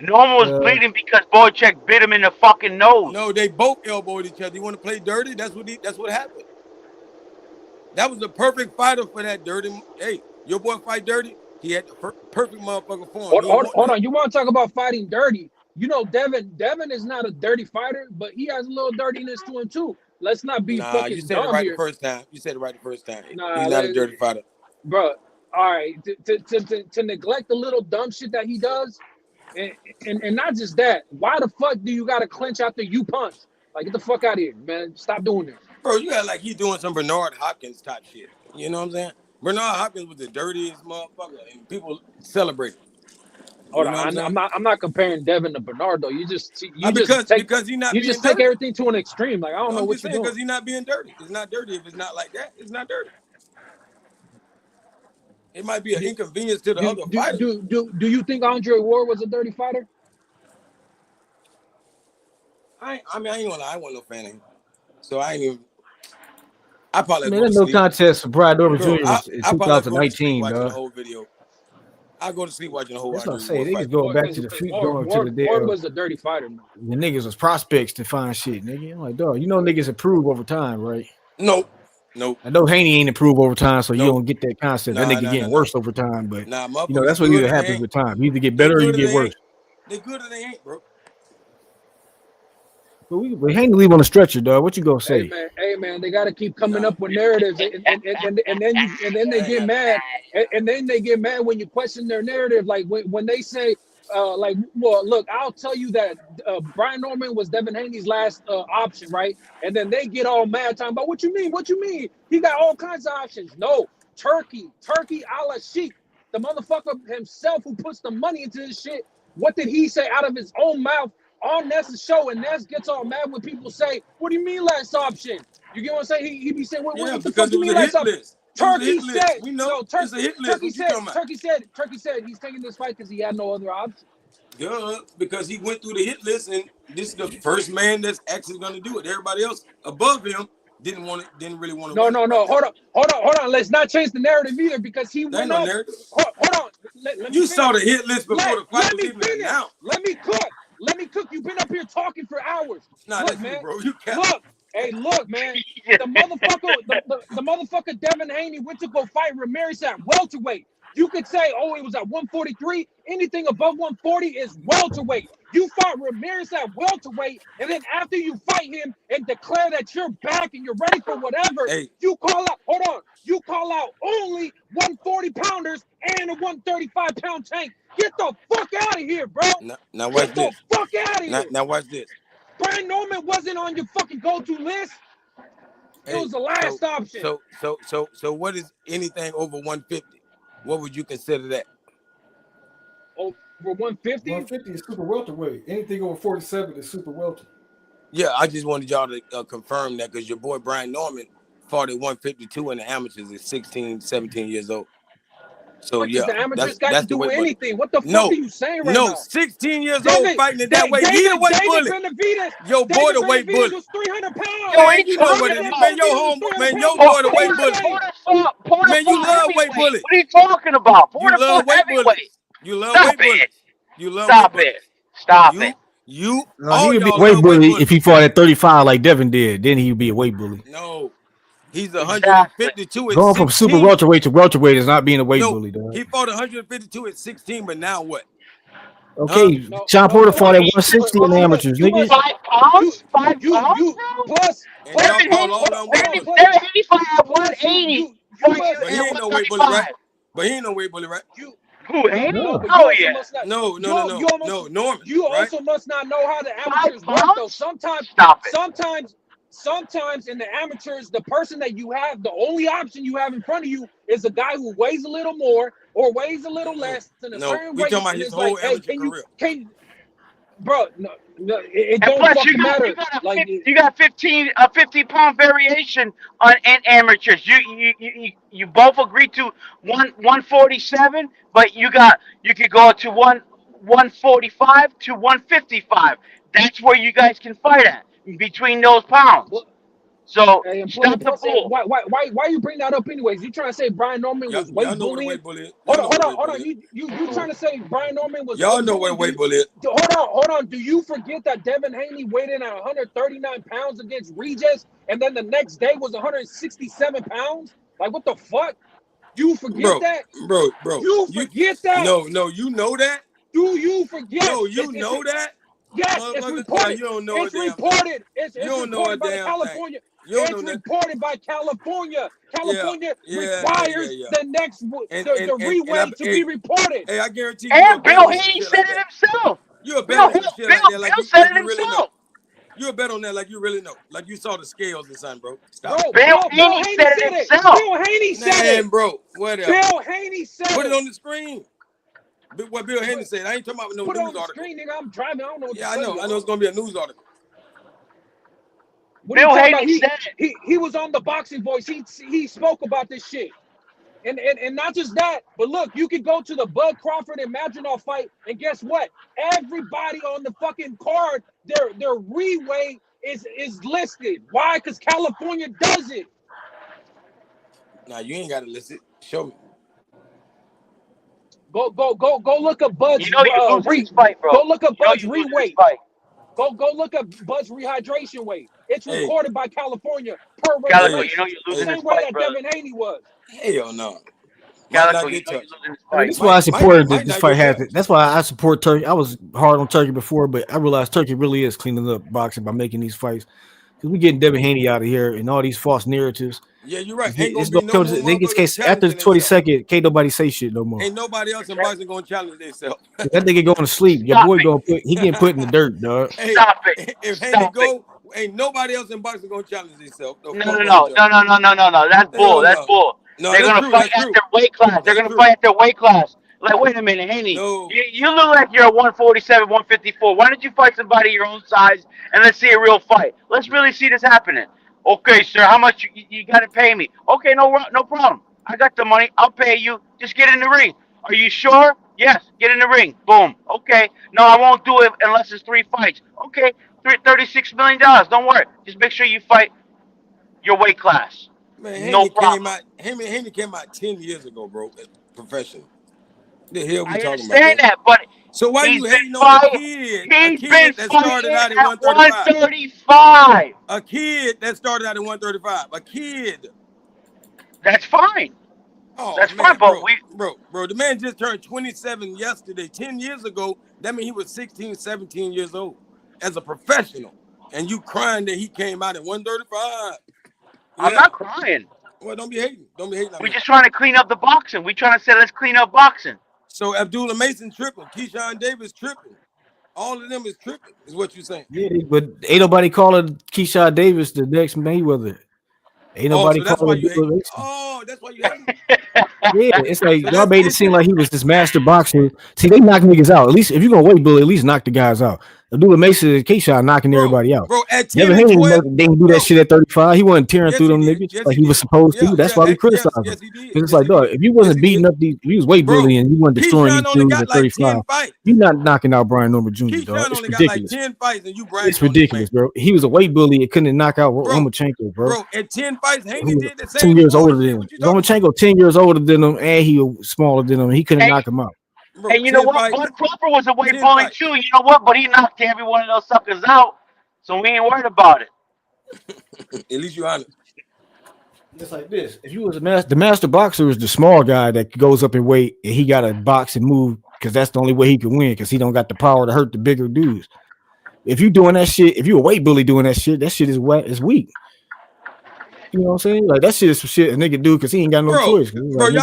Norman was bleeding because Boychuk bit him in the fucking nose. No, they both elbowed each other. You want to play dirty? That's what happened. That was the perfect fighter for that dirty. Hey, your boy fight dirty. He had the perfect motherfucker for him. Hold on. You want to talk about fighting dirty? You know, Devin is not a dirty fighter, but he has a little dirtiness to him too. Let's not be fucking you said it right the first time. You said it right the first time. He's not a dirty fighter. Bro, all right, to neglect the little dumb shit that he does, and not just that. Why the fuck do you gotta clinch after you punch? Like, get the fuck out of here, man. Stop doing this. Bro, you got like he's doing some Bernard Hopkins type shit. You know what I'm saying? Bernard Hopkins was the dirtiest motherfucker, and people celebrate. Hold on, I'm not comparing Devin to Bernard though. Because he's not. You just take everything to an extreme. Like, I don't know what you're doing. Because he's not being dirty. It's not dirty if it's not like that. It's not dirty. It might be an inconvenience to the other fighter. Do you think Andre Ward was a dirty fighter? I ain't gonna lie. I wasn't no fan of him, so I ain't even. I probably. There's no contest for Brian Norman Jr. in 2019, watching the whole video. I go to sleep watching the whole. That's what I'm saying. Niggas going back to the feet, going to the day. Ward was a dirty fighter. Man. The niggas was prospects to find shit, nigga. I'm like, dog, you know niggas improve over time, right? Nope. I know Haney ain't improved over time, so you don't get that concept. That nigga getting worse over time, but you know that's what usually happens with time. You either get better or you get worse. They good or they ain't, bro. But Haney leave on the stretcher, dog. What you gonna say? Hey man, they got to keep coming up with narratives, and then they get mad, and then they get mad when you question their narrative. Like when they say, like, well, look, I'll tell you that Brian Norman was Devin Haney's last option, right? And then they get all mad talking about what you mean? What you mean? He got all kinds of options. No, Turkey, a la Sheik, the motherfucker himself who puts the money into this shit. What did he say out of his own mouth on Ness's show? And Ness gets all mad when people say, "What do you mean last option?" You get what I'm saying? He be saying, "What the fuck do you mean last option?" Turkey said, "We know it's a hit list." Turkey said he's taking this fight because he had no other option. Yeah, because he went through the hit list, and this is the first man that's actually going to do it. Everybody else above him didn't really want to. No. Hold on. Let's not change the narrative either, because he went up. Hold on. Let you saw the hit list before the fight was even announced. Let me cook. You've been up here talking for hours. Nah, that's man. You, bro. You can't. Look. Hey, look, man. The motherfucker Devin Haney went to go fight Ramirez at welterweight. You could say, oh, it was at 143. Anything above 140 is welterweight. You fought Ramirez at welterweight, and then after you fight him and declare that you're back and you're ready for whatever, you call out. Hold on. You call out only 140-pounders and a 135-pound tank. Get the fuck out of here, bro. Now watch this. Get the fuck out of here. Now watch this. Brian Norman wasn't on your fucking go-to list. It was the last option. So what is anything over 150? What would you consider that? Over 150? 150 is super welterweight. Anything over 47 is super welter. Yeah, I just wanted y'all to confirm that, because your boy Brian Norman fought at 152 in the amateurs at 16, 17 years old. So the amateurs got to do anything. What the fuck are you saying right now? 16 years old fighting at that weight. He the weight bully. Your boy the weight bully. Was 300 pounds. Man, your homeboy, man, your boy the weight bully. Man, you love weight bully. What are you talking about? You love weight bully. You love weight bully. You love Stop it. Stop it. He would be a weight bully if he fought at 35 like Devin did. Then he would be a weight bully. No. He's 152 at going 16. From super welterweight to welterweight is not being a weight bully, dog. He fought 152 at 16, but now what? Okay, Sean Porter fought at 160 in the amateurs, nigga. 5 pounds? 5 pounds? Plus, Devin Haney fought at 180. But he ain't no weight bully, right? But he ain't no weight bully, right? Who, Haney? Oh, yeah. No, Norman. You also must not know how the amateurs work, though. Sometimes in the amateurs, the person that you have, the only option you have in front of you is a guy who weighs a little more or weighs a little less than a certain weight. Talking about his whole amateur career. Bro, it don't fucking matter. You got 50-pound variation in amateurs. You both agreed to 147, but you could go to 145 to 155. That's where you guys can fight at. Between those pounds. So stop the bull. Why you bring that up anyways? You trying to say Brian Norman was weight bullying? Hold on. You trying to say Brian Norman was? Y'all know what weight bullying. Hold on. Do you forget that Devin Haney weighed in at 139 pounds against Regis, and then the next day was 167 pounds? Like, what the fuck? You forget that? Bro. You forget that? No, you know that? Do you forget? No, you know that? Yes, it's reported. You don't know it's reported. It's reported by California. It's reported by California. California requires the next the reweigh to be reported. Hey, I guarantee you. And Bill Haney said it himself. You a bet on that shit like that, like you said it really know. himself. You a bet on that like you really know, like you saw the scales and something, bro. Stop. Bro, Bill Haney said it himself. Bill Haney said it, bro. Whatever. Bill Haney said it. Put it on the screen. What Bill Haney said. I ain't talking about no Put news it on the article. screen, nigga. I'm driving. I don't know. What I know it's gonna be a news article. Bill Haney said it. He was on the Boxing Voice. He spoke about this shit. And not just that, but look, you could go to the Bud Crawford and Madrigal fight, and guess what? Everybody on the fucking card, their reweigh is listed. Why? Because California does it. Nah, you ain't gotta list it. Show me. Go look up Bud's fight, bro. Go look up Bud's reweight. Go look up Bud's rehydration weight. It's recorded by California per Calico, you know you're losing the this same way fight, that brother. Devin Haney was. Hell no. Calico, you know you're losing this fight. That's why I supported this fight. That's why I support Turkey. I was hard on Turkey before, but I realized Turkey really is cleaning up boxing by making these fights. Because we're getting Devin Haney out of here and all these false narratives. Yeah, you're right. After the 22nd, can't nobody say shit no more. Ain't nobody else in boxing gonna challenge themselves. That nigga going to sleep. Your boy getting put in the dirt, dog. Hey, Stop it. If Haney go, ain't nobody else in boxing gonna challenge themselves. No. That's bull. That's bull. No, they're gonna fight at their weight class. They're gonna fight at their weight class. Like, wait a minute, Haney. No. You look like you're a 147, 154. Why don't you fight somebody your own size and let's see a real fight? Let's really see this happening. Okay, sir, how much you got to pay me? Okay, no problem. I got the money. I'll pay you. Just get in the ring. Are you sure? Yes, get in the ring. Boom. Okay. No, I won't do it unless it's 3 fights. Okay, $36 million. Don't worry. Just make sure you fight your weight class. Man, no problem. Haney came out 10 years ago, bro, professional. The hell we I talking understand about, that, but so why you hating on a kid? He's been that started out at 135. A kid that started out at 135. A kid. That's fine. Oh, that's man, fine, but bro, the man just turned 27 yesterday. 10 years ago, that means he was 16, 17 years old as a professional. And you crying that he came out at 135. I'm not crying. Well, don't be hating. We're just trying to clean up the boxing. We're trying to say, let's clean up boxing. So Abdullah Mason tripping, Keyshawn Davis tripping. All of them is tripping, is what you're saying. Yeah, but ain't nobody calling Keyshawn Davis the next Mayweather. Ain't nobody calling him. Oh, that's why you hate Yeah, it's like y'all made it seem like he was this master boxer. See, they knock niggas out. At least if you're gonna wait, Bill, at least knock the guys out. Abdullah Mason and Keyshawn knocking everybody out. Bro, at 10 they didn't do that shit at 35. He wasn't tearing through them niggas like he was supposed to. That's why we criticize him. Because it's like, dog, if you wasn't beating up these, if you was weight bullying and you weren't destroying these dudes at 35, you're not knocking out Brian Norman Jr., dog. It's ridiculous. It's ridiculous, bro. He was a weight bully and couldn't knock out Lomachenko, bro. Bro, at 10 fights, Haney did the same. 10 years older than him. Lomachenko 10 years older than him, and he was smaller than him. He couldn't knock him out. Bro, and you know what? Bud Crawford was a weight bully too. You know what? But he knocked every one of those suckers out, so we ain't worried about it. At least you're honest. It's like this: if you was the master boxer is the small guy that goes up in weight, and he got to box and move because that's the only way he can win because he don't got the power to hurt the bigger dudes. If you doing that shit, if you a weight bully doing that shit is weak. You know what I'm saying? Like that shit is some shit a nigga do because he ain't got no choice. Like,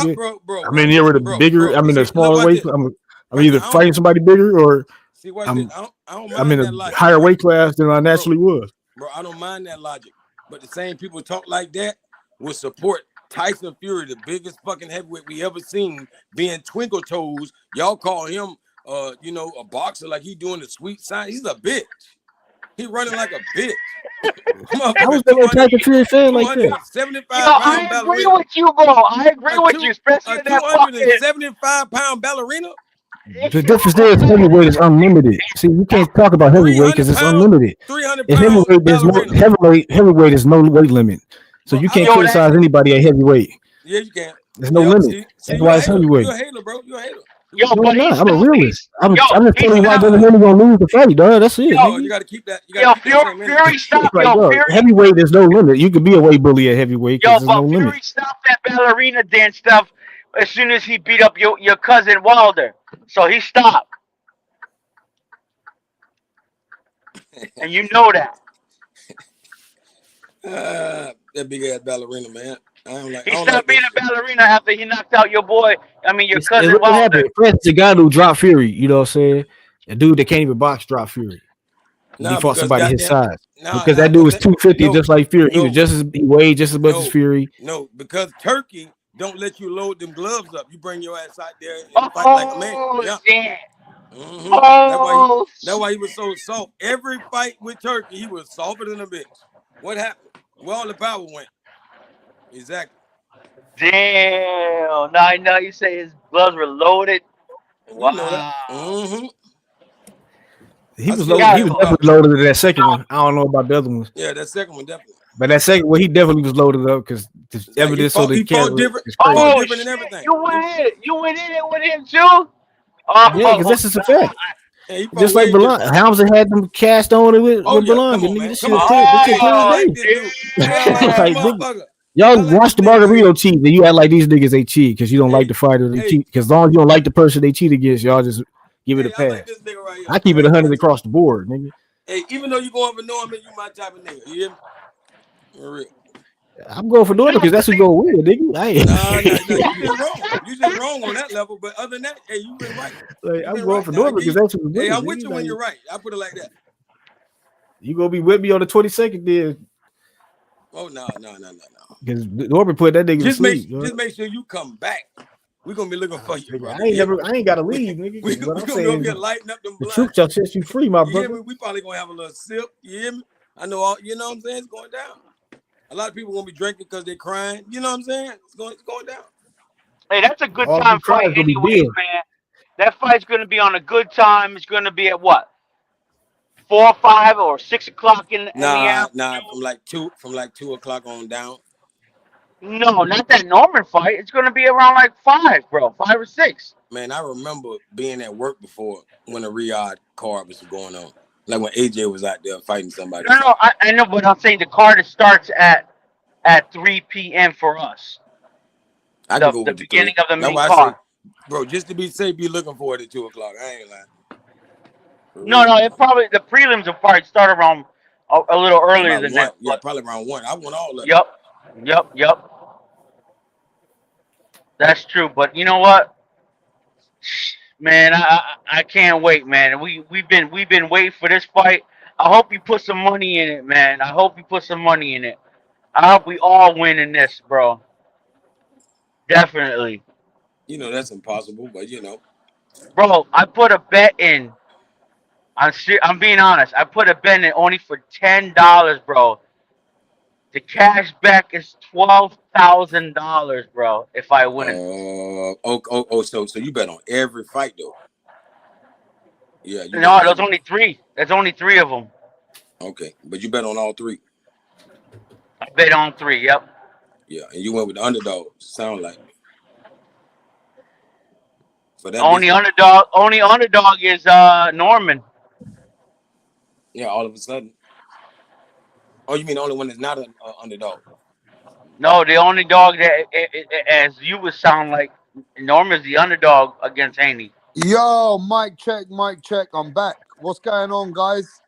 I'm in here with a bigger. I'm in a smaller weight. I'm either fighting somebody bigger or I'm in a higher weight class than I naturally was. Bro, I don't mind that logic, but the same people talk like that will support Tyson Fury, the biggest fucking heavyweight we ever seen, being twinkle toes. Y'all call him, a boxer like he doing the sweet sign. He's a bitch. He running like a bitch. I was never attacking Fury fan like that. 75-pound ballerina. I agree with you, bro. I agree with you, especially that 275-pound ballerina. The difference is heavyweight is unlimited. See, you can't talk about heavyweight because it's unlimited. In heavyweight, there's no heavyweight is no weight limit. So you can't criticize anybody at heavyweight. Yeah, you can. There's no limit. That's why it's heavyweight. You're a hater, bro. You're a hater. Yo, no, I'm a realist. I'm just telling you why Devin Haney gonna lose the fight, dog. That's it. Yo, you gotta keep that. Fury, stop. Like, Fury. Heavyweight, there's no limit. You could be a weight bully at heavyweight. Yo, but no Fury limit. stopped that ballerina dance stuff as soon as he beat up your cousin Wilder. So he stopped. And you know that. That big ass ballerina, man. He stopped being a ballerina after he knocked out your boy. I mean, your cousin. What happened? Francis Ngannou dropped Fury. You know what I'm saying? A dude that can't even box dropped Fury. He fought somebody his size. Because that dude was 250, just like Fury. He weighed just as much as Fury. No, because Turkey don't let you load them gloves up. You bring your ass out there and fight like a man. Yeah. Mm-hmm. That's why he was so soft. Every fight with Turkey, he was softer than a bitch. What happened? Where all the power went? Exactly. Damn. Now you say his gloves were loaded. Wow. You know that. Mm-hmm. He was definitely loaded in that second one. I don't know about the other ones. Yeah, that second one definitely. But that second one, he definitely was loaded up because the evidence on the camera different. Is crazy. Oh, different and everything. You went in it with him too? Yeah, because this is a fact. Yeah, just like Belong. Hamza had them cast on it with Belong. This shit y'all watch the Margarito cheat, and you act like these niggas ain't cheat because you don't like the fighter they cheat. Because as long as you don't like the person they cheat against, y'all just give it a pass. I keep it 100 across the board, nigga. Hey, even though you going for Norman, you my type of nigga. You hear me? For real. I'm going for Norman because that's who go with, nigga. Nah, you just wrong. You just wrong on that level. But other than that, hey, you been right. Like, I'm going for Norman because that's who. Hey, I'm with you when you're right. I put it like that. You gonna be with me on the 22nd, then? Oh no. Because Norman put that nigga to sleep. Just make sure you come back. We're gonna be looking for you, bro. I ain't gotta leave, nigga. We're gonna go get lighting up them blinds. The truth shall set you free, my brother. Hear me? We probably gonna have a little sip. You hear me? I know all. You know what I'm saying? It's going down. A lot of people gonna be drinking because they're crying. You know what I'm saying? It's going down. Hey, that's a good time fight anyway, man. That fight's gonna be on a good time. It's gonna be at what? 4 or 5 or 6 o'clock in the afternoon. Nah, from like 2 o'clock on down. No, not that Norman fight. It's gonna be around like 5, bro. 5 or 6. Man, I remember being at work before when the Riyadh card was going on. Like when AJ was out there fighting somebody. No, I know, but I'm saying the card starts at 3 p.m. for us. I can go the with beginning of the main card. Bro, just to be safe, be looking for it at 2 o'clock. I ain't lying. No, the prelims will probably start around a little earlier than that. Yeah, probably around 1. I want all of it. Yep. That's true, but you know what, man, I can't wait, man. We've been waiting for this fight. I hope you put some money in it, man. I hope we all win in this, bro. Definitely. You know that's impossible, but you know. Bro, I put a bet in. I'm being honest. I put a bet in only for $10, bro. The cash back is $12,000, bro. If I win. So you bet on every fight though. Yeah. No, there's only 3. There's only 3 of them. Okay, but you bet on all 3. I bet on 3. Yep. Yeah, and you went with the underdog. Sound like. For that only underdog is Norman. Yeah, all of a sudden. Oh, you mean the only one that's not an underdog? No, the only dog that, as you would sound like, Norman's the underdog against Haney. Yo, mic check. I'm back. What's going on, guys?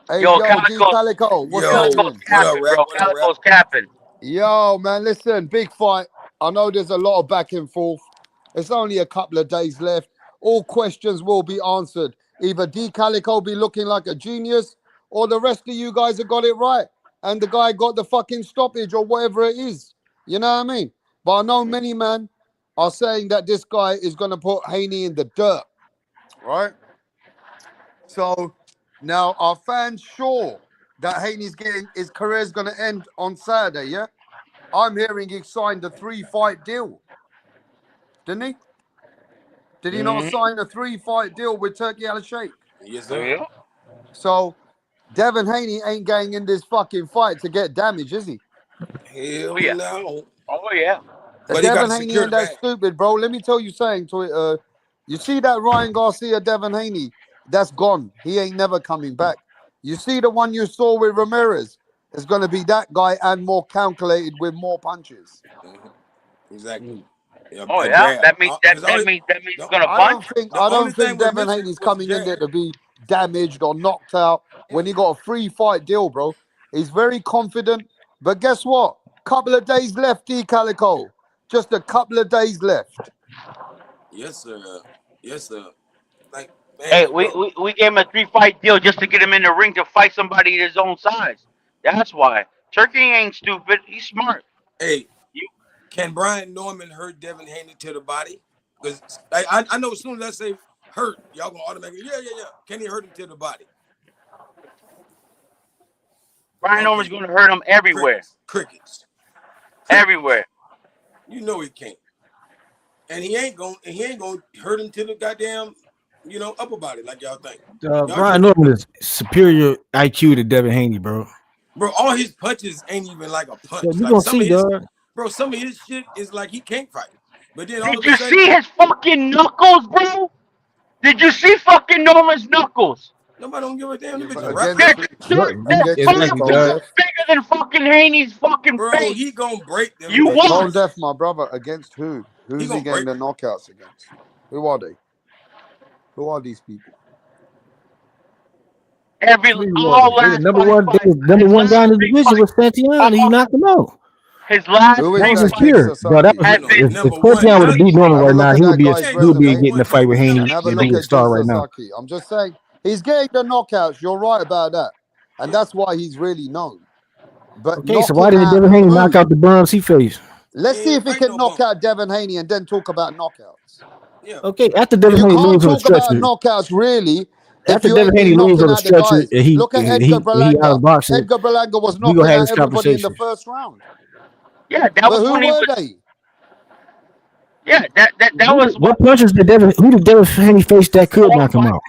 Hey, yo Calico. What's going on? Calico's capping. Yo, man, listen, big fight. I know there's a lot of back and forth. It's only a couple of days left. All questions will be answered. Either D Calico be looking like a genius, or the rest of you guys have got it right. And the guy got the fucking stoppage or whatever it is. You know what I mean? But I know many men are saying that this guy is going to put Haney in the dirt. Right? So now are fans sure that Haney's his career is going to end on Saturday, yeah? I'm hearing he signed a 3-fight deal. Didn't he? Did he not sign a 3-fight deal with Turki Al-Sheikh? Yes, sir. So Devin Haney ain't going in this fucking fight to get damage, is he? Hell yeah. No. Oh yeah. But Devin Haney ain't that stupid, bro. Let me tell you something to it. You see that Ryan Garcia, Devin Haney, that's gone. He ain't never coming back. You see the one you saw with Ramirez, it's going to be that guy and more calculated with more punches. Exactly. Yeah, oh yeah, that means he's gonna punch. I don't think Devin Haney's coming in there to be damaged or knocked out when he got a free fight deal, bro. He's very confident. But guess what? Couple of days left, D Calico. Just a couple of days left. Yes, sir. Yes, sir. Like, man, Hey, bro. we gave him a 3-fight deal just to get him in the ring to fight somebody his own size. That's why. Turkey ain't stupid. He's smart. Hey, can Brian Norman hurt Devin Haney to the body? Because I know as soon as I say hurt, y'all gonna automatically, yeah. Can he hurt him to the body? Brian Norman's going to hurt him everywhere. Crickets. Everywhere. You know he can't. And he ain't gonna hurt him to the goddamn, upper body like y'all think. Brian Norman is superior IQ to Devin Haney, bro. Bro, all his punches ain't even like a punch. Yeah, you like gonna see, dog. Bro, some of his shit is like he can't fight. But then Did you see his fucking knuckles, bro? Did you see fucking Norman's knuckles? Nobody don't give a damn. Bigger than fucking Haney's fucking bro, face. He gonna break them. You won. Def, my brother, against who? Who's he getting the knockouts against? Who are they? Who are these people? Number one guy in the division was Santiano. He knocked him out. His last was pure. Bro, that was, if Santiano would have beat Norman right now, he would be getting a fight with Haney and be a star right now. I'm just saying, he's getting the knockouts. You're right about that, and that's why he's really known. But okay, so why didn't Devin Haney knock out the bums he faced? Let's see if he can knock out Devin Haney and then talk about knockouts. Yeah. Okay, after Devin Haney loses on the stretcher, knockouts really. After Devin Haney loses on the stretcher, he out of boxing. Edgar Berlanga was knocking out everybody in the first round. Yeah, that was who were they? Yeah, that was what punches did Devin Haney face that could knock him out?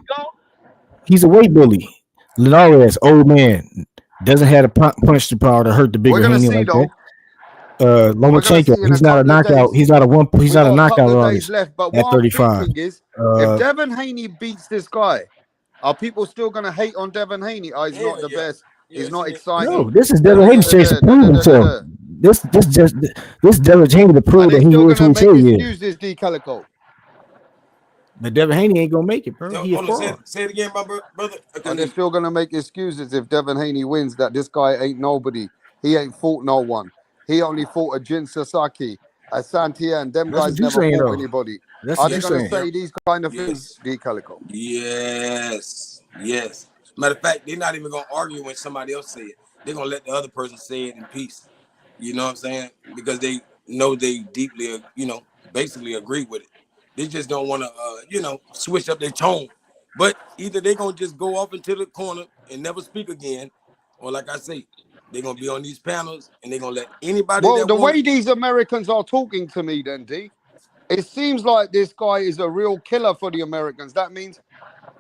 He's a weight bully. Linares, old man, doesn't have a punch the power to hurt the bigger Haney like that. Lomachenko, he's not a knockout. He's not a knockout artist at 35. If Devin Haney beats this guy, are people still gonna hate on Devin Haney? Oh, he's not the best. He's not exciting. No, this is Devin Haney's chance to prove himself. This Devin Haney to prove that he was who he said he is. Use this D Calico. But Devin Haney ain't gonna make it, bro. Say it again, my brother. And they're still gonna make excuses if Devin Haney wins that this guy ain't nobody. He ain't fought no one. He only fought a Jin Sasaki, a Santian. Them guys never fought anybody. Are they gonna say these kind of things, D Calico? Yes. Matter of fact, they're not even gonna argue when somebody else say it. They're gonna let the other person say it in peace. You know what I'm saying? Because they know they deeply, basically agree with it. They just don't want to, switch up their tone. But either they're going to just go off into the corner and never speak again, or like I say, they're going to be on these panels and they're going to let anybody... Well, way these Americans are talking to me then, D, it seems like this guy is a real killer for the Americans. That means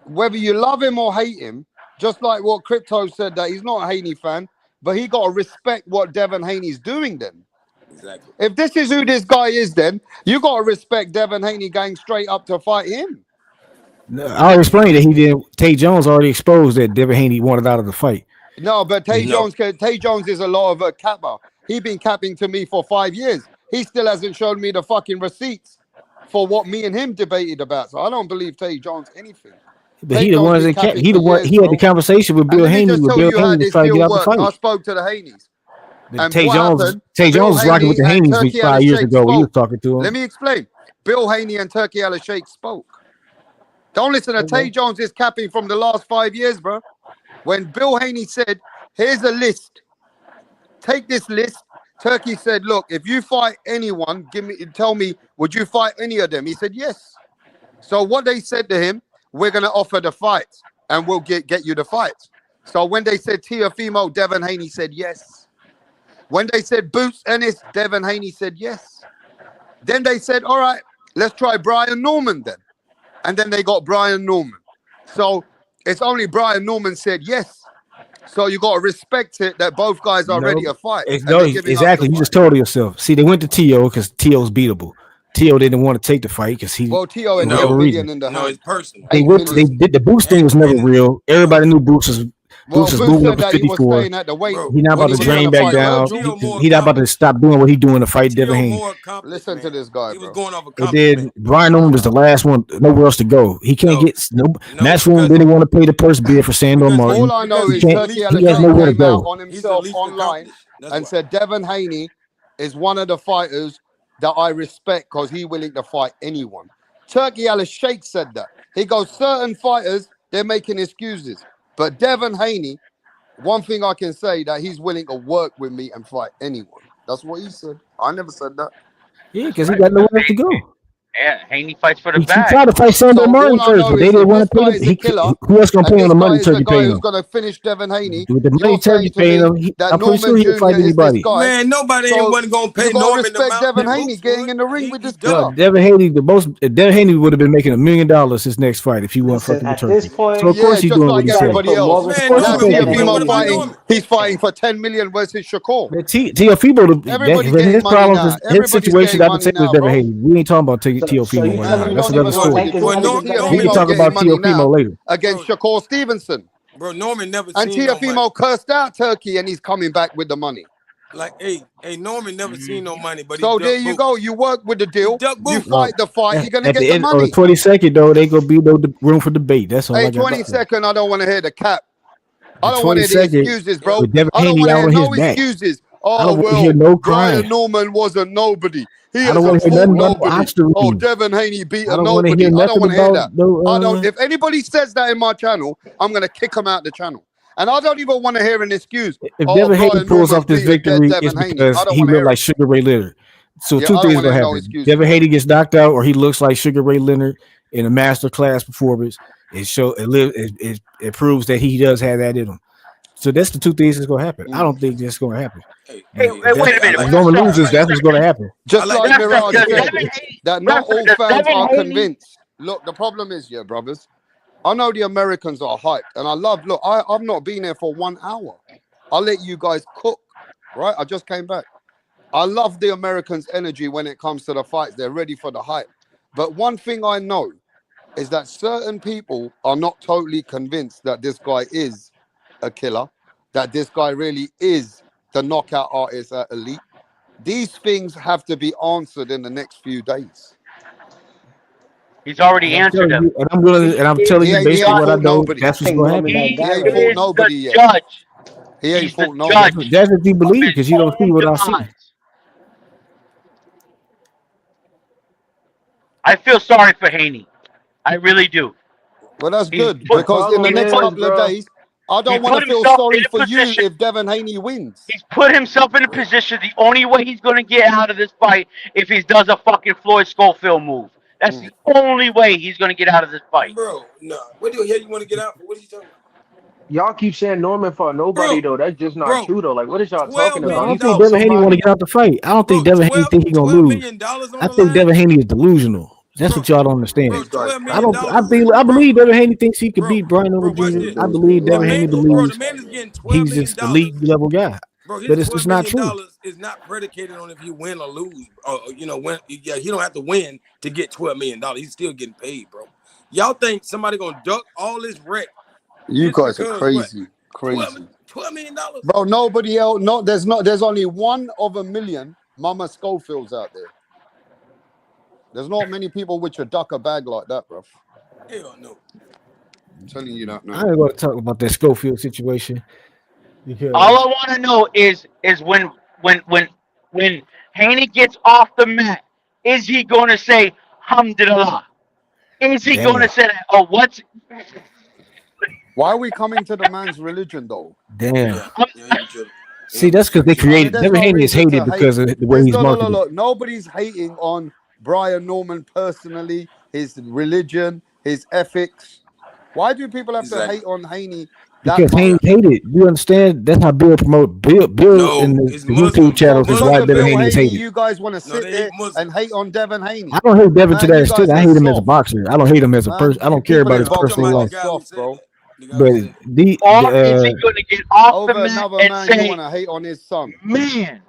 whether you love him or hate him, just like what Crypto said, that he's not a Haney fan, but he got to respect what Devin Haney's doing then. Exactly. If this is who this guy is, then you got to respect Devin Haney going straight up to fight him. I'll explain that he did. Tay Jones already exposed that Devin Haney wanted out of the fight. No, but Tay Jones is a lot of a capper. He's been capping to me for 5 years. He still hasn't shown me the fucking receipts for what me and him debated about. So I don't believe Tay Jones anything. But he the one that he had the conversation with Bill Haney. With Bill Haney to try to get out the fight. I spoke to the Haneys. And Tay Jones was rocking with the Haneys 5 years ago when he was talking to him. Let me explain. Bill Haney and Turkey Al Sheikh spoke. Don't listen to Tay Jones is capping from the last 5 years, bro. When Bill Haney said, here's a list. Take this list. Turkey said, look, if you fight anyone, tell me, would you fight any of them? He said, yes. So what they said to him, we're going to offer the fights and we'll get you the fights. So when they said Teofimo, Devin Haney said yes. When they said Boots Ennis, Devin Haney said yes. Then they said, all right, let's try Brian Norman then. And then they got Brian Norman. So it's only Brian Norman said yes. So you got to respect it that both guys are ready to fight. Exactly. You just told yourself. See, they went to T.O. because T.O.'s beatable. T.O. didn't want to take the fight because he. Well, T.O. and no, it's personal. They did the Boots thing was never real. Everybody knew Boots was Well, Bruce is Boo moving said up to that he was 54. staying at the weight. Bro, He not when about he to was drain gonna back fight down. Virgil. He not about to stop doing what he doing to fight Devin Haney. more accomplished, Listen to man. this guy, He was bro. going off a And compliment. then Brian Norman was the last one, nowhere else to go. He can't No. get no No, Matchroom because- didn't want to pay the purse bid for Sandor because Martin. All I know Because is he he's can't- Turkey the he has Alashane nowhere to came out go. on He's the himself least online accomplished. That's and why. said Devin Haney is one of the fighters that I respect because he willing to fight anyone. Turkey Alashane said that. He goes, certain fighters, they're making excuses. But Devin Haney, one thing I can say that he's willing to work with me and fight anyone. That's what he said. I never said that. Yeah, because he got nowhere else to go. Yeah, Haney fights for the He bag. tried to fight Sandor So Martin all I first, know but they is didn't if want this to pay guy him. is a killer, Who else gonna and pay him this the guy money? is the Turkey guy paying who's him. going to finish Devin Haney, With the money you're Turkey saying to paying me him, that I'm pretty Norman sure he'll Jr. fight is this anybody. guy. Man, nobody So wasn't gonna pay you gotta Norman the respect amount Devin that Haney Boots getting would. in the ring with this He's killer. done. Devin Haney, Devin Haney would have been making $1 million his next fight if he wasn't Listen, fucking with at this Turkey. point, So of course he's just doing what like he you gotta said. everybody put more else. Man, course Now he's Norman, saying what that. Teofimo about fighting, Norman? he's fighting for 10 million versus Shakur. Man, Teofimo, Everybody his getting money problems, now. his Everybody's situation getting got the money same as now, Devin bro. Haney. We ain't talking about so Teofimo you right Man, telling now. me That's don't another even know what story. you're Well, talking. Norman We can Teofimo talk never, about getting money now Teofimo later. against bro, Shakur Stevenson. bro, Norman never And seen no money. Teofimo cursed out Turkey and he's coming back with the money. Like, hey, Norman never seen no money, but he So there ducked you go. Boots. You work with the He deal. ducked You Boots. fight the fight. You're gonna At get the the end on the money. 22nd, though, they gonna be no room for debate. That's all Hey, I got. 22nd, I don't want to hear the cap. I The don't want to hear the 22nd excuses, bro. with Devin I don't Haney want to out hear on his no back. excuses. I Oh, don't want to well, hear no Brian crying. Norman wasn't nobody. He I don't want hasn't to hear fought nothing about nobody. Osterine. Oh, Devin Haney beat I a don't want to hear nobody. I don't nothing want to hear about that. no. I don't. If anybody says that in my channel, I'm gonna kick them out the channel. And I don't even want to hear an excuse. If Oh, Devin Haney Brian pulls Norman off this beat a dead victory, Devin it's Haney. because I don't he want to looked hear like it. Sugar Ray Leonard. So Yeah, two I don't things want to gonna hear no happen: excuses. Devin Haney gets knocked out, or he looks like Sugar Ray Leonard in a masterclass performance. It proves that he does have that in him. So that's the two things that's gonna happen. I don't think that's gonna happen. Hey, Hey, hey, wait a minute. If Norman Sorry. loses, that's what's gonna happen. Just like like that. Mirage Does said, Devin Haney- that not all does fans Devin are Haney- convinced. Look, the problem is, yeah, brothers. I know the Americans are hyped, and I love. Look, I've not been here for 1 hour. I'll let you guys cook, right? I just came back. I love the Americans' energy when it comes to the fights. They're ready for the hype. But one thing I know is that certain people are not totally convinced that this guy is a killer, that this guy really is the knockout artist at Elite. These things have to be answered in the next few days. He's already answered them. And I'm telling you, based on what I know, that's what's gonna happen. He ain't fought He is nobody the yet. judge. He ain't He's the fought nobody. judge. That's what you believe of because his you don't see own what I see. demise. I feel sorry for Haney. I really do. Well, that's He's good put- because in the he next put- couple of days, I he don't want put to feel himself sorry in a for position- you if Devin Haney wins. He's put himself in a position. The only way he's going to get out of this fight if he does a fucking Floyd Schofield move. That's the only way he's going to get out of this fight. Bro, no. What the hell you want to get out for? What are you talking about? Y'all keep saying Norman fought nobody Bro, though. That's just not bro, true though. Like, what is y'all 12 talking No, I about? don't million He think fought Devin Haney want to somebody. get out the fight. I don't think Bro, Devin Haney think he gonna $12 lose. million on I the think line. Devin Haney is delusional. That's what y'all don't understand. Bro, This guy's $12 I million. don't. I believe Devin Haney thinks he could Bro, beat Brian bro, Norman watch Jr. this. I believe The Devin Haney man, bro, believes the man is getting $12 he's million. just the elite level guy. Bro, his But it's $12 just not million true. is not predicated on if you win or lose. When he don't have to win to get $12 million. He's still getting paid, bro. Y'all think somebody gonna duck all this wreck? You just guys are because crazy, $12 crazy, million? bro. Nobody else. No, there's only 1 of a million Mama Schofields out there. There's not many people which would duck a bag like that, bro. Hell no. I'm telling you that I now. ain't gonna talk about that Schofield situation because All I want to know is when Haney gets off the mat, is he going to say Alhamdulillah? Is he Damn. going to say that? Oh, what's Why are we coming to the man's religion though? damn. Yeah, you should. See, that's because they created. There's Devin no Haney is reason to hated hate. because of the way he's marketed. Look. Nobody's hating on Brian Norman personally, his religion, his ethics. Why do people have to hate on Haney? Because Haney's hated. You understand? That's how Bill promote. Bill No, in the it's Muslim. YouTube channels is Because why of Devin Bill Haney is Haney, hated. you guys want to No, sit they there hate Muslims. and hate on Devin Haney. I don't hate Devin Man, to that you extent. guys I are hate him as a soft. boxer. I don't hate him as a Man, person. I don't you care people about in his boxing personal are life. soft, bro. But the or is he going to get off Over the mat another and man, you say, want to hate on his son? man,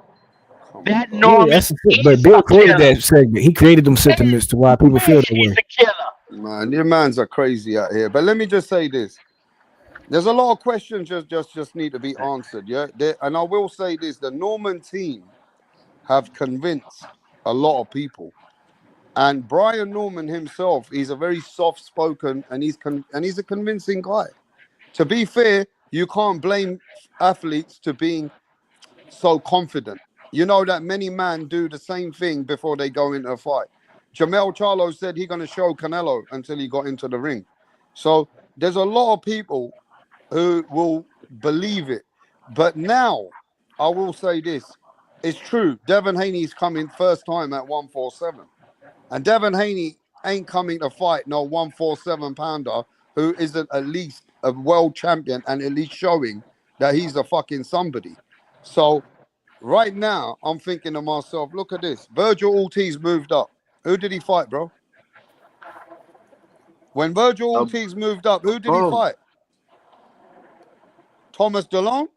Come on, that bro. Norman that's the thing. is But Bill a created killer. that segment. He created them sentiments to why people feel that He's way. a killer. Man, your mans are crazy out here. But let me just say this. There's a lot of questions just need to be answered. Yeah, and I will say this: the Norman team have convinced a lot of people, and Brian Norman himself, he's a very soft-spoken and he's a convincing guy. To be fair, you can't blame athletes to being so confident. You know that many men do the same thing before they go into a fight. Jamel Charlo said he's going to show Canelo until he got into the ring. So there's a lot of people who will believe it. But now, I will say this. It's true. Devin Haney's coming first time at 147. And Devin Haney ain't coming to fight no 147 pounder who isn't at least a world champion and at least showing that he's a fucking somebody. So right now, I'm thinking to myself, look at this. Virgil Ortiz moved up. Who did he fight, bro? When Virgil Ortiz moved up, who did he fight? Thomas Delon?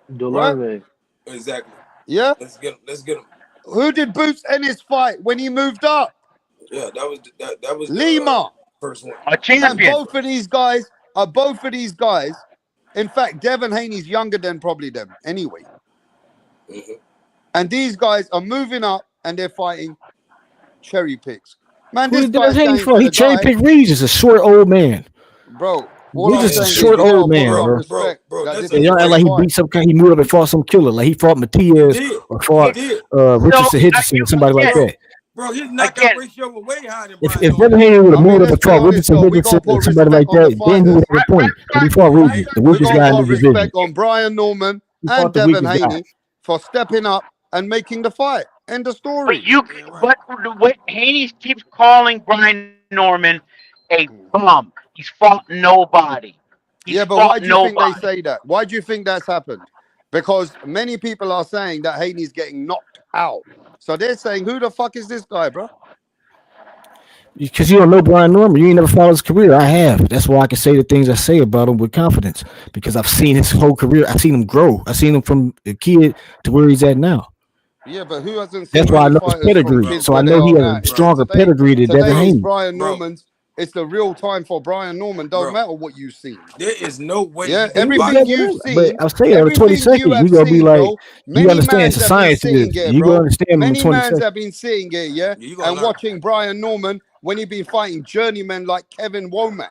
Right? Exactly. Yeah? Let's get him. Who did Boots Ennis fight when he moved up? Yeah, that was Lima. First one. A champion. And both of these guys, in fact, Devin Haney's younger than probably them anyway. Mm-hmm. And these guys are moving up and they're fighting cherry picks. Man, Who this did Devin guy's Haney saying for? He cherry picked Regis, a short old man. Bro, Regis is a short old man, bro. And y'all act like he beat some kind, he moved up and fought some killer, like he fought Matias or fought Richardson Hitchison, somebody like that. Bro, his knockout ratio was way higher than Brian. If Devin Haney would have moved up and fought Richardson Hitchison or somebody like that, then he would have a point. But he fought Regis, the weakest guy in the division. Respect on Brian Norman and Devin Haney for stepping up and making the fight. End of story. But Haney keeps calling Brian Norman a bum. He's fought nobody. But why do you think they say that? Why do you think that's happened? Because many people are saying that Haney's getting knocked out. So they're saying, who the fuck is this guy, bro? Because you don't know Brian Norman. You ain't never followed his career. I have. That's why I can say the things I say about him with confidence. Because I've seen his whole career. I've seen him grow. I've seen him from a kid to where he's at now. Yeah, but who hasn't seen? That's why I know his pedigree. So I know he has a stronger pedigree than Devin Haney. Brian Norman's. It's the real time for Brian Norman. Don't matter what you see. There is no way. Yeah, everything you've seen. But I'll say on the 22nd, you're going to be like, you understand it's a science to this. You're going to understand on the 22nd. Many men have been sitting here, and watching Brian Norman when he's been fighting journeymen like Kevin Womack.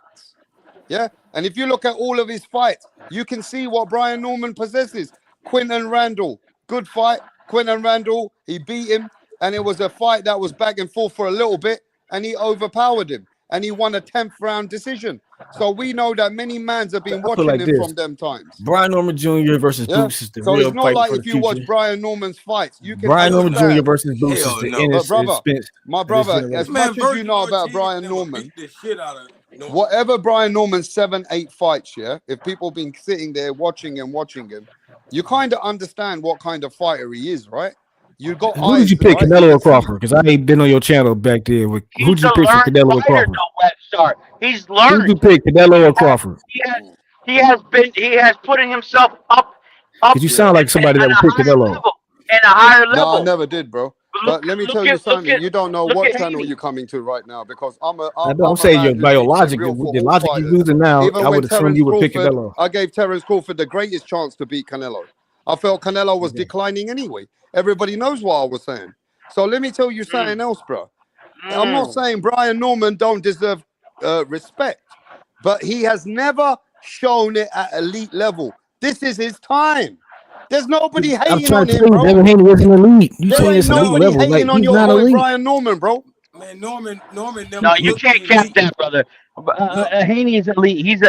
Yeah, and if you look at all of his fights, you can see what Brian Norman possesses. Quinton Randall, good fight. Quinton Randall, he beat him, and it was a fight that was back and forth for a little bit, and he overpowered him. And he won a 10th round decision. So we know that many mans have been watching him from them times. Brian Norman Jr. versus Boots is the real fight. So it's not like if you watch Brian Norman's fights, you can Brian Norman Jr. versus Boots is the innocent. My brother, as much as you know about Brian Norman, whatever Brian Norman's 7-8 fights, if people have been sitting there watching him, you kind of understand what kind of fighter he is, right? You got who did you pick, Canelo or Crawford? Because I ain't been on your channel back there. Who did you pick for Canelo or Crawford? He's learned. Who did you pick, Canelo or Crawford? He has put himself up. Because you sound like somebody that would pick Canelo. And a higher level. No, I never did, bro. But let me tell you something. You don't know what channel you're coming to right now because I'm saying your biologic, the logic you're using now. I would assume you would pick Canelo. I gave Terence Crawford the greatest chance to beat Canelo. I felt Canelo was declining anyway. Everybody knows what I was saying. So let me tell you something else, bro. I'm not saying Brian Norman don't deserve respect, but he has never shown it at elite level. This is his time. There's nobody hating on him, bro. Devin Haney wasn't elite. You there ain't nobody hating on your boy Brian Norman, bro. Man, Norman. No, you can't cap that, brother. Haney is elite. He's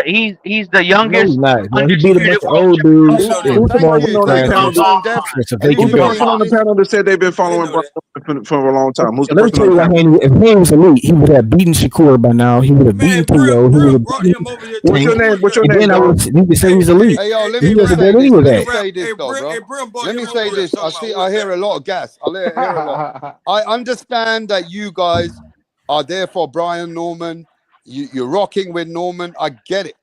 the youngest. No, he beat a bunch of old dudes. Who's on the panel that said they've been following Brian for a long time? Let me tell you why Haney. If Haney was elite, he would have beaten Shakur by now. He would have beaten Theo. He would have beaten. What's your name? What's your name? You can say he's elite. Hey, yo, let me say this, though, bro. Let me say this. I hear a lot of gas. I hear a lot. I understand that you guys are there for Brian Norman. You're rocking with Norman. I get it.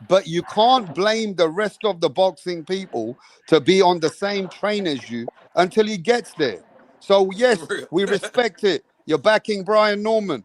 But you can't blame the rest of the boxing people to be on the same train as you until he gets there. So, yes, we respect it. You're backing Brian Norman.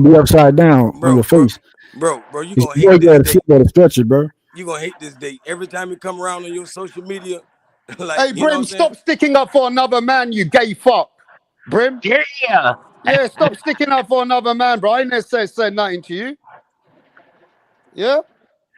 gonna be upside down on your face. Bro, you Your gonna hate boy this gotta day. sit on the stretcher, bro. You gonna hate this day. Every time you come around on your social media, like Hey, you know Brim, what I'm stop saying? sticking up for another man, you gay fuck. Brim? Yeah. Yeah, stop sticking up for another man, bro. I ain't necessarily said nothing to you. Yeah?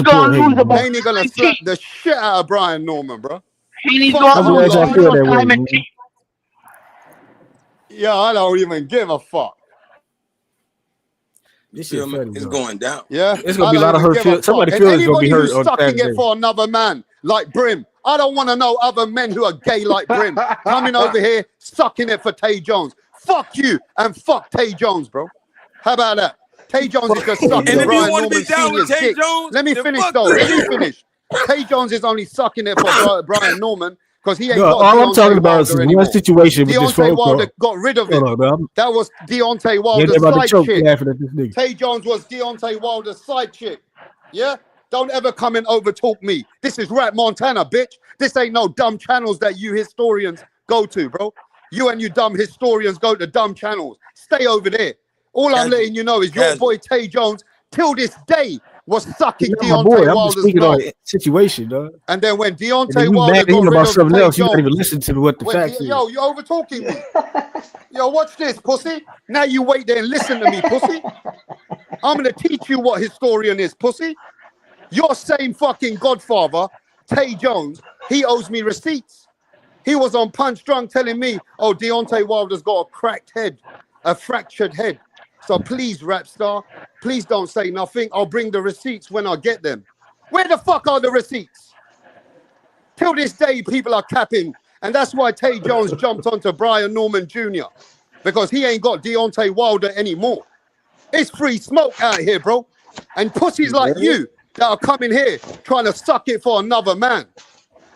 support gonna lose Haney. about Haney gonna slap the shit out of Brian Norman, bro. Haney's Fuck gonna I'm glad lose y'all Lord. feel that way, Diamond man. T. Yeah, I don't even give a fuck. This shit funny, it's bro. going down. Yeah, It's gonna be a lot of hurt feelings. Somebody feelings gonna be hurt on sucking Saturday. it for another man like Brim. I don't want to know other men who are gay like Brim coming over here sucking it for Tay Jones. Fuck you and fuck Tay Jones, bro. How about that? Tay Jones is just sucking And if you Brian want to Norman be down with Sr.'s Tay dick. Jones, Let me then finish fuck though. Let me you. finish. Tay Jones is only sucking it for Brian Norman because he ain't No, got all I'm Deontay talking about is Wilder one anymore. situation with this Deontay phone Wilder call. got rid of Hold him. on, bro. That was Deontay Yeah, Wilder's they about to side choke chick. laughing at this nigga. Tay Jones was Deontay Wilder's side chick. Yeah? Don't ever come and overtalk me. This is Rat Montana, bitch. This ain't no dumb channels that you historians go to, bro. You and you dumb historians go to dumb channels. Stay over there. All I'm letting you know is your boy Tay Jones, till this day, was sucking You're not my boy. Deontay I'm just Wilder's speaking on nose. the situation, dog. And then when And then Deontay you Wilder mad got at him rid about of something Tay else. You not Jones, even listen to what the facts is. yo, you overtalking me. Yo, watch this, pussy. Now you wait there and listen to me, pussy. I'm going to teach you what historian is, pussy. Your same fucking godfather, Tay Jones, he owes me receipts. He was on Punch Drunk telling me, oh, Deontay Wilder's got a cracked head, a fractured head. So please, rap star, please don't say nothing. I'll bring the receipts when I get them. Where the fuck are the receipts? Till this day, people are capping. And that's why Tay Jones jumped onto Brian Norman Jr. Because he ain't got Deontay Wilder anymore. It's free smoke out here, bro. And pussies like you that are coming here trying to suck it for another man.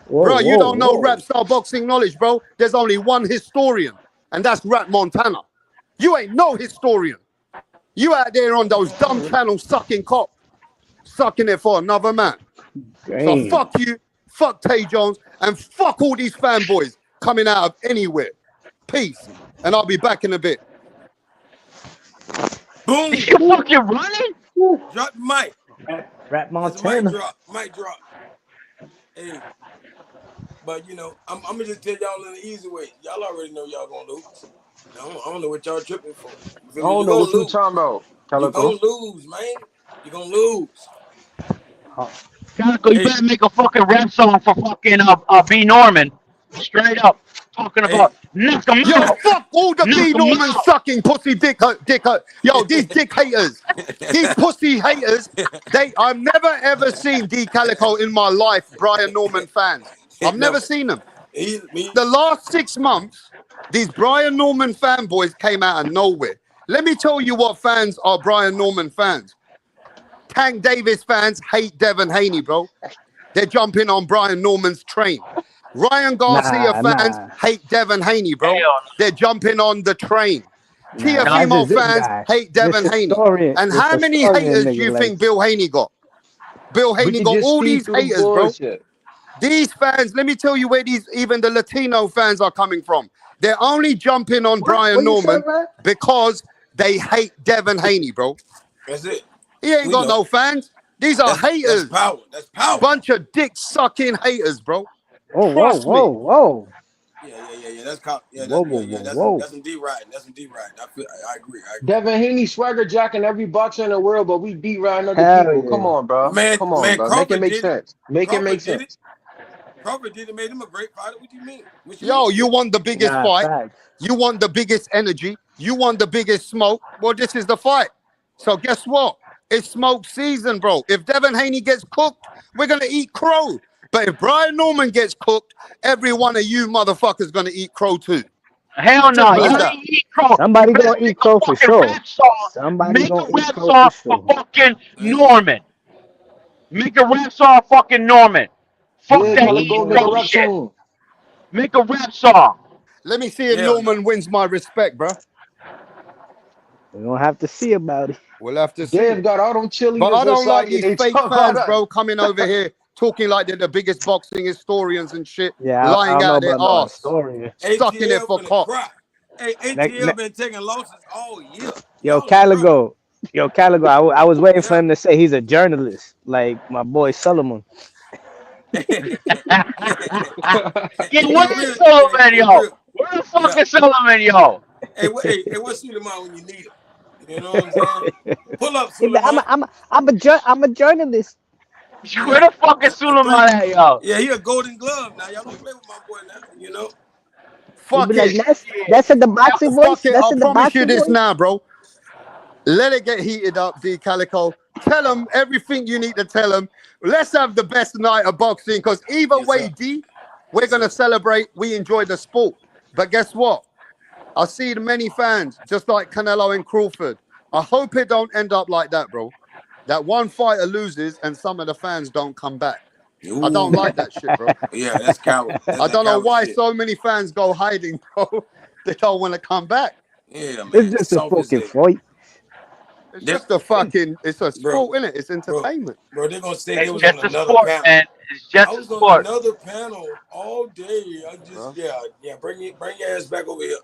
Bro, you don't know rap style boxing knowledge, bro. There's only one historian, and that's Rat Montana. You ain't no historian. You out there on those dumb channels sucking cock, sucking it for another man. So fuck you, fuck Tay Jones, and fuck all these fanboys coming out of anywhere. Peace. And I'll be back in a bit. Boom. You fucking running? Drop the mic. Rat Mic Montana. drop. Mic drop. Hey. But you know, I'm gonna just tell y'all in an easy way. Y'all already know y'all gonna lose. I don't know what y'all tripping for. I don't know what you talking about. You're gonna lose, man. You're gonna lose. Calico, you better make a fucking rap song for fucking B Norman. Straight up. Talking about knock him Yo, out. fuck all the Knock B 'em Norman out. sucking pussy dick. Yo, these dick haters. These pussy haters. I've never ever seen D Calico in my life, Brian Norman fans. I've never seen them. The last 6 months, these Brian Norman fanboys came out of nowhere. Let me tell you what fans are Brian Norman fans. Tank Davis fans hate Devin Haney, bro. They're jumping on Brian Norman's train. Ryan Garcia fans hate Devin Haney, bro. They're jumping on the train. Tiafimo fans hate Devin Haney. And how many haters do you think Bill Haney got? Bill Haney got all these haters, bro. These fans, let me tell you where even the Latino fans are coming from. They're only jumping on Brian Norman because they hate Devin Haney, bro. That's it. He ain't got no fans. These are haters. That's power. That's power. Bunch of dick-sucking haters, bro. Trust me. Yeah. That's that's some D riding. That's some D riding. I agree. Devin Haney swagger jacking every boxer in the world, but we beat riding other Hell people. yeah. Come on, bro. Come on, bro. Make it make sense. Make it make sense. Crawford did it, made him a great fighter. What do you mean? Yo, you want the biggest fight. You want the biggest energy. You want the biggest smoke. Well, this is the fight. So guess what? It's smoke season, bro. If Devin Haney gets cooked, we're going to eat crow. But if Brian Norman gets cooked, every one of you motherfuckers going to eat crow too. Hell no. You ain't eat crow. Somebody going to eat crow for sure. Somebody going to eat crow for sure. Fucking Norman. Make a rap song fucking Norman. Fuck that eating crow shit. Make a rap song. Let me see if Norman wins my respect, bro. We're going to have to see about it. We'll have to see. They've got all them chili. But I don't like these fake fans, bro, coming over here talking like they're the biggest boxing historians and shit. Yeah, lying out their ass. Sucking it for cock. Hey, ATL been taking losses all year. Yo, Caligo. I was waiting for him to say he's a journalist, like my boy Solomon. Get where Solomon, yo? Where the fuck is Solomon, yo? Hey, what's Suleiman when you need him? You know what I'm saying? Pull up, Suleiman. I'm a journalist. Where the fuck is Suleiman at, yo? Yeah, he a Golden Glove now. Y'all don't play with my boy now. You know. Fuck it. Like, that's in the boxing voice. Fuck it. I'll promise you this now, bro. Let it get heated up, D Calico. Tell them everything you need to tell them. Let's have the best night of boxing because either way, D, we're going to celebrate. We enjoy the sport. But guess what? I see the many fans, just like Canelo and Crawford. I hope it don't end up like that, bro. That one fighter loses and some of the fans don't come back. I don't like that shit, bro. Yeah, that's coward. I don't know why so many fans go hiding, bro. They don't want to come back. Yeah, man. It's just a fucking fight. It's just a fucking, it's a sport, isn't it? It's entertainment. Bro, they're going to say It's they was just on a another sport, panel. man. It's just I a was on sport. another panel all day. I just, yeah, bring your ass back over here.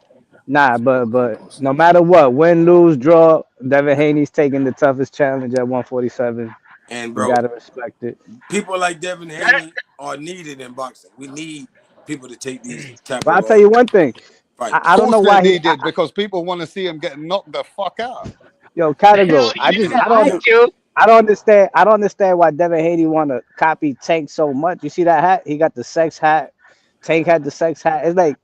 Nah, but no matter what, win, lose, draw, Devin Haney's taking the toughest challenge at 147. And bro, you gotta respect it. People like Devin Haney are needed in boxing. We need people to take these type But of I'll tell you one thing. I don't know why he did because people want to see him get knocked the fuck out. Yo, Cadigo, I don't understand. I don't understand why Devin Haney want to copy Tank so much. You see that hat? He got the sex hat. Tank had the sex hat. It's like,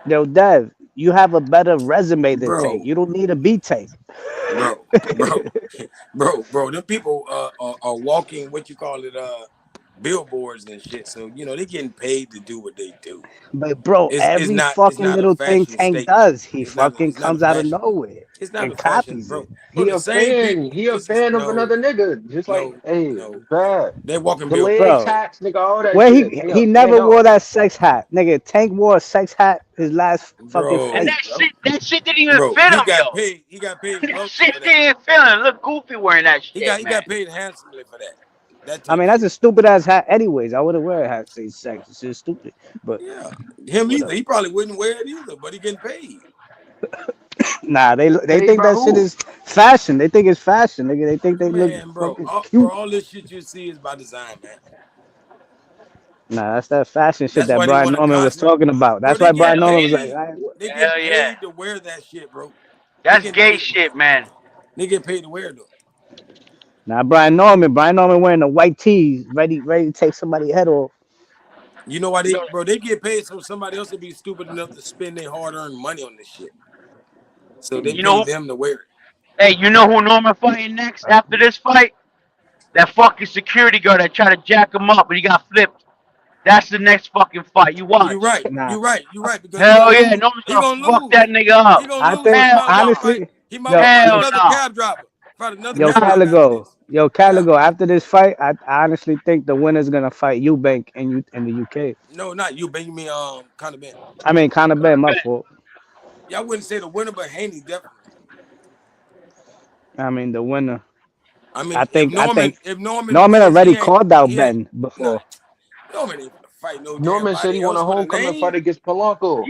yo, Dev, you have a better resume than Tank. You don't need to be Tank. Bro, them people are walking, what you call it, billboards and shit. So, you know, they're getting paid to do what they do. But, bro, every fucking little thing Tank does, he fucking comes out of nowhere. It's not and a fashion, copies bro. it. He a fan. He a fan of another nigga. Just like, bad. They walking the billboards. leg tats, nigga, all that Where shit. he never wore that sex hat. Nigga, Tank wore a sex hat his last fucking fight. And that shit didn't even fit him, yo. He got paid. That shit didn't fit him. Look goofy wearing that shit, He got paid handsomely for that. I mean, that's a stupid ass hat anyways. I wouldn't wear a hat say sex. It's just stupid. But yeah, him either. He probably wouldn't wear it either, but he getting paid. Nah, they think that shit is fashion. They think it's fashion, nigga. They think they look fucking cute. All this shit you see is by design, man. Nah, that's that fashion shit that Brian Norman was talking about. That's why Brian Norman was like, they get paid to wear that shit, bro. That's gay shit, man. They get paid to wear it, though. Nah, Brian Norman wearing the white tees, ready to take somebody's head off. You know why they get paid so somebody else would be stupid enough to spend their hard-earned money on this shit. So they pay them to wear it. Hey, you know who Norman fighting next after this fight? That fucking security guard that tried to jack him up, but he got flipped. That's the next fucking fight. You watch. You're right. Because hell yeah, Norman's gonna fuck that nigga up. I think honestly, he might fight another cab driver. Yo, Caligo. After this fight, I honestly think the winner's gonna fight Eubank in the UK. No, not Eubank. You mean Conor Benn. I mean Conor Benn. My fault. Yeah, I wouldn't say the winner, but Haney definitely. I mean the winner. I mean, if Norman already called out Ben before. Norman ain't gonna fight no. Norman said he won a homecoming fight against Polanco.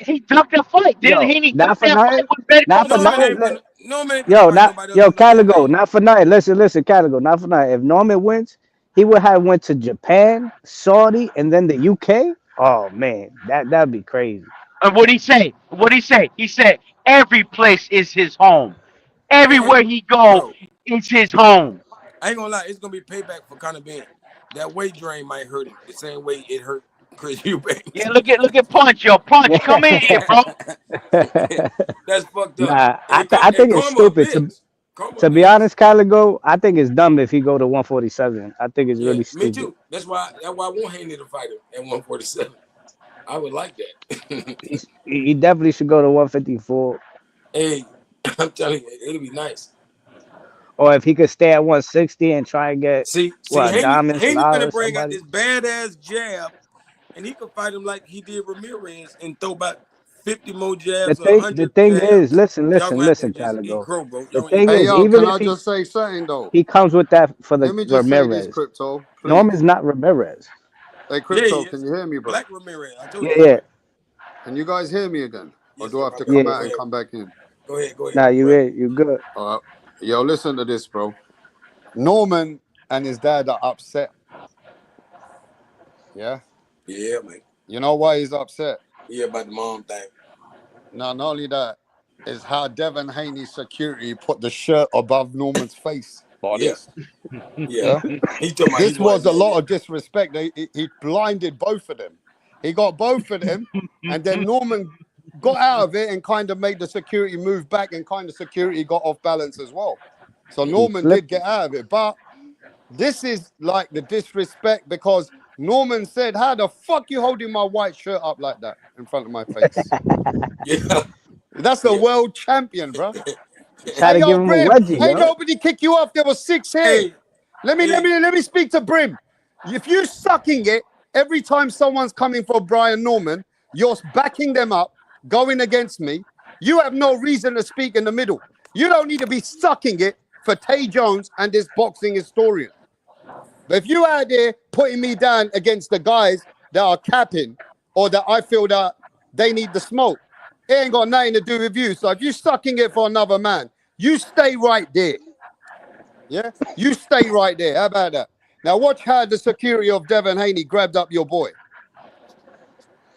He ducked that fight, didn't he? Not for nothing. Not for nothing. Norman. Yo, Caligo. Not for nothing. Listen, Caligo. Not for nothing. If Norman wins, he would have went to Japan, Saudi, and then the UK. Oh man, that'd be crazy. And what'd he say? He said every place is his home. Everywhere he go, it's his home. I ain't gonna lie, it's gonna be payback for Conor Benn. That weight drain might hurt him the same way it hurt Chris Eubank. Yeah, look at Punch, yo. Punch, come in here, bro. That's fucked up. Nah, I think it's stupid. To be honest, Caligo, I think it's dumb if he go to 147. I think it's really stupid. Me too. That's why I want Haney to fight him at 147. I would like that. He definitely should go to 154. Hey, I'm telling you, it'll be nice. Or if he could stay at 160 and try and get Haney gonna bring out this badass jab, and he could fight him like he did Ramirez and throw back 50 more jabs. The thing is, listen, Caligo. The thing is, even if just say something though, he comes with that for the Let me just Ramirez. Say this, Crypto. Norman's not Ramirez. Hey, Crypto, can you hear me, bro? Black Ramirez. I told you. Yeah. Can you guys hear me again, or do I have to come out and come back in? Go ahead. Nah, you good. Yo, listen to this, bro. Norman and his dad are upset. Yeah? Yeah, man. You know why he's upset? Yeah, about the mom thing. Not only that, is how Devin Haney's security put the shirt above Norman's face. Yeah. This was a lot of disrespect. He blinded both of them. He got both of them, and then Norman got out of it and kind of made the security move back, and kind of security got off balance as well. So Norman did get out of it, but this is like the disrespect, because Norman said, "How the fuck you holding my white shirt up like that in front of my face?" Yeah. That's a world champion, bro. Try to give him a wedgie, ain't nobody kick you off. There was 6 here. Hey, Let me speak to Brim. If you sucking it every time someone's coming for Brian Norman, you're backing them up, going against me. You have no reason to speak in the middle. You don't need to be sucking it for Tay Jones and this boxing historian. But if you out there putting me down against the guys that are capping, or that I feel that they need the smoke, it ain't got nothing to do with you. So if you're sucking it for another man, you stay right there. Yeah? You stay right there. How about that? Now watch how the security of Devin Haney grabbed up your boy.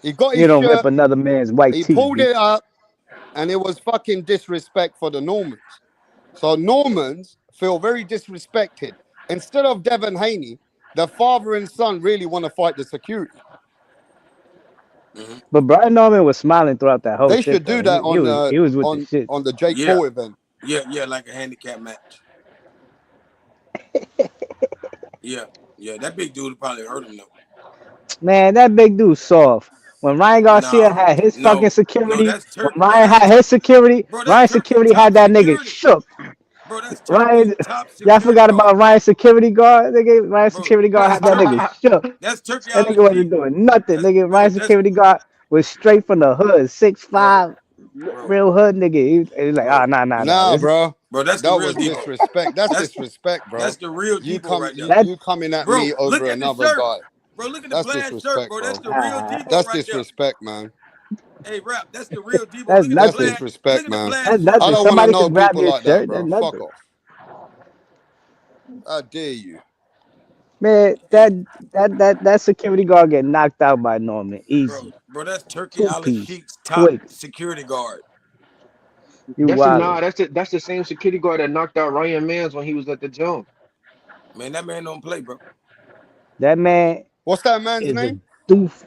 He got his You don't shirt, rip another man's white he tee. pulled it up, and it was fucking disrespect for the Normans. So Normans feel very disrespected. Instead of Devin Haney, the father and son really want to fight the security. But Brian Norman was smiling throughout that whole They shit. should do that He was with the shit. on the Jake Yeah. Paul event. Yeah, like a handicap match. Yeah, that big dude probably hurt him though. Man, that big dude soft. When Ryan Garcia had his fucking security, when Ryan had his security, Ryan's security had that nigga shook. Bro, that's Ryan, top y'all forgot about Ryan's security guard? Nigga, Ryan's security guard had that nigga shook. That's Turkey. That nigga wasn't doing nothing. Nigga, Ryan's security guard was straight from the hood, 6'5", real hood nigga. He was like, nah, bro. Bro, that was disrespect. That's disrespect, bro. That's the real you Debo right you, there. you coming at Bro, me look over at the another shirt. guy. Bro, look at the That's plaid disrespect, shirt, bro. That's the bro. real Debo That's right disrespect, man. there. Hey, Rap, that's the real Debo. That's Look at That's the plaid. disrespect, Look man. at the plaid That's shirt. I don't want to Somebody know can grab people your like that, shirt. bro. That's Fuck nothing. off. How dare you? Man, that security guard get knocked out by Norman. Easy. Bro, that's Turkey Two Al piece. Sheik's top Quick. security guard. You That's wild. that's the same security guard that knocked out Ryan Mans when he was at the jump. Man, that man don't play, bro. That man What's that man's is name?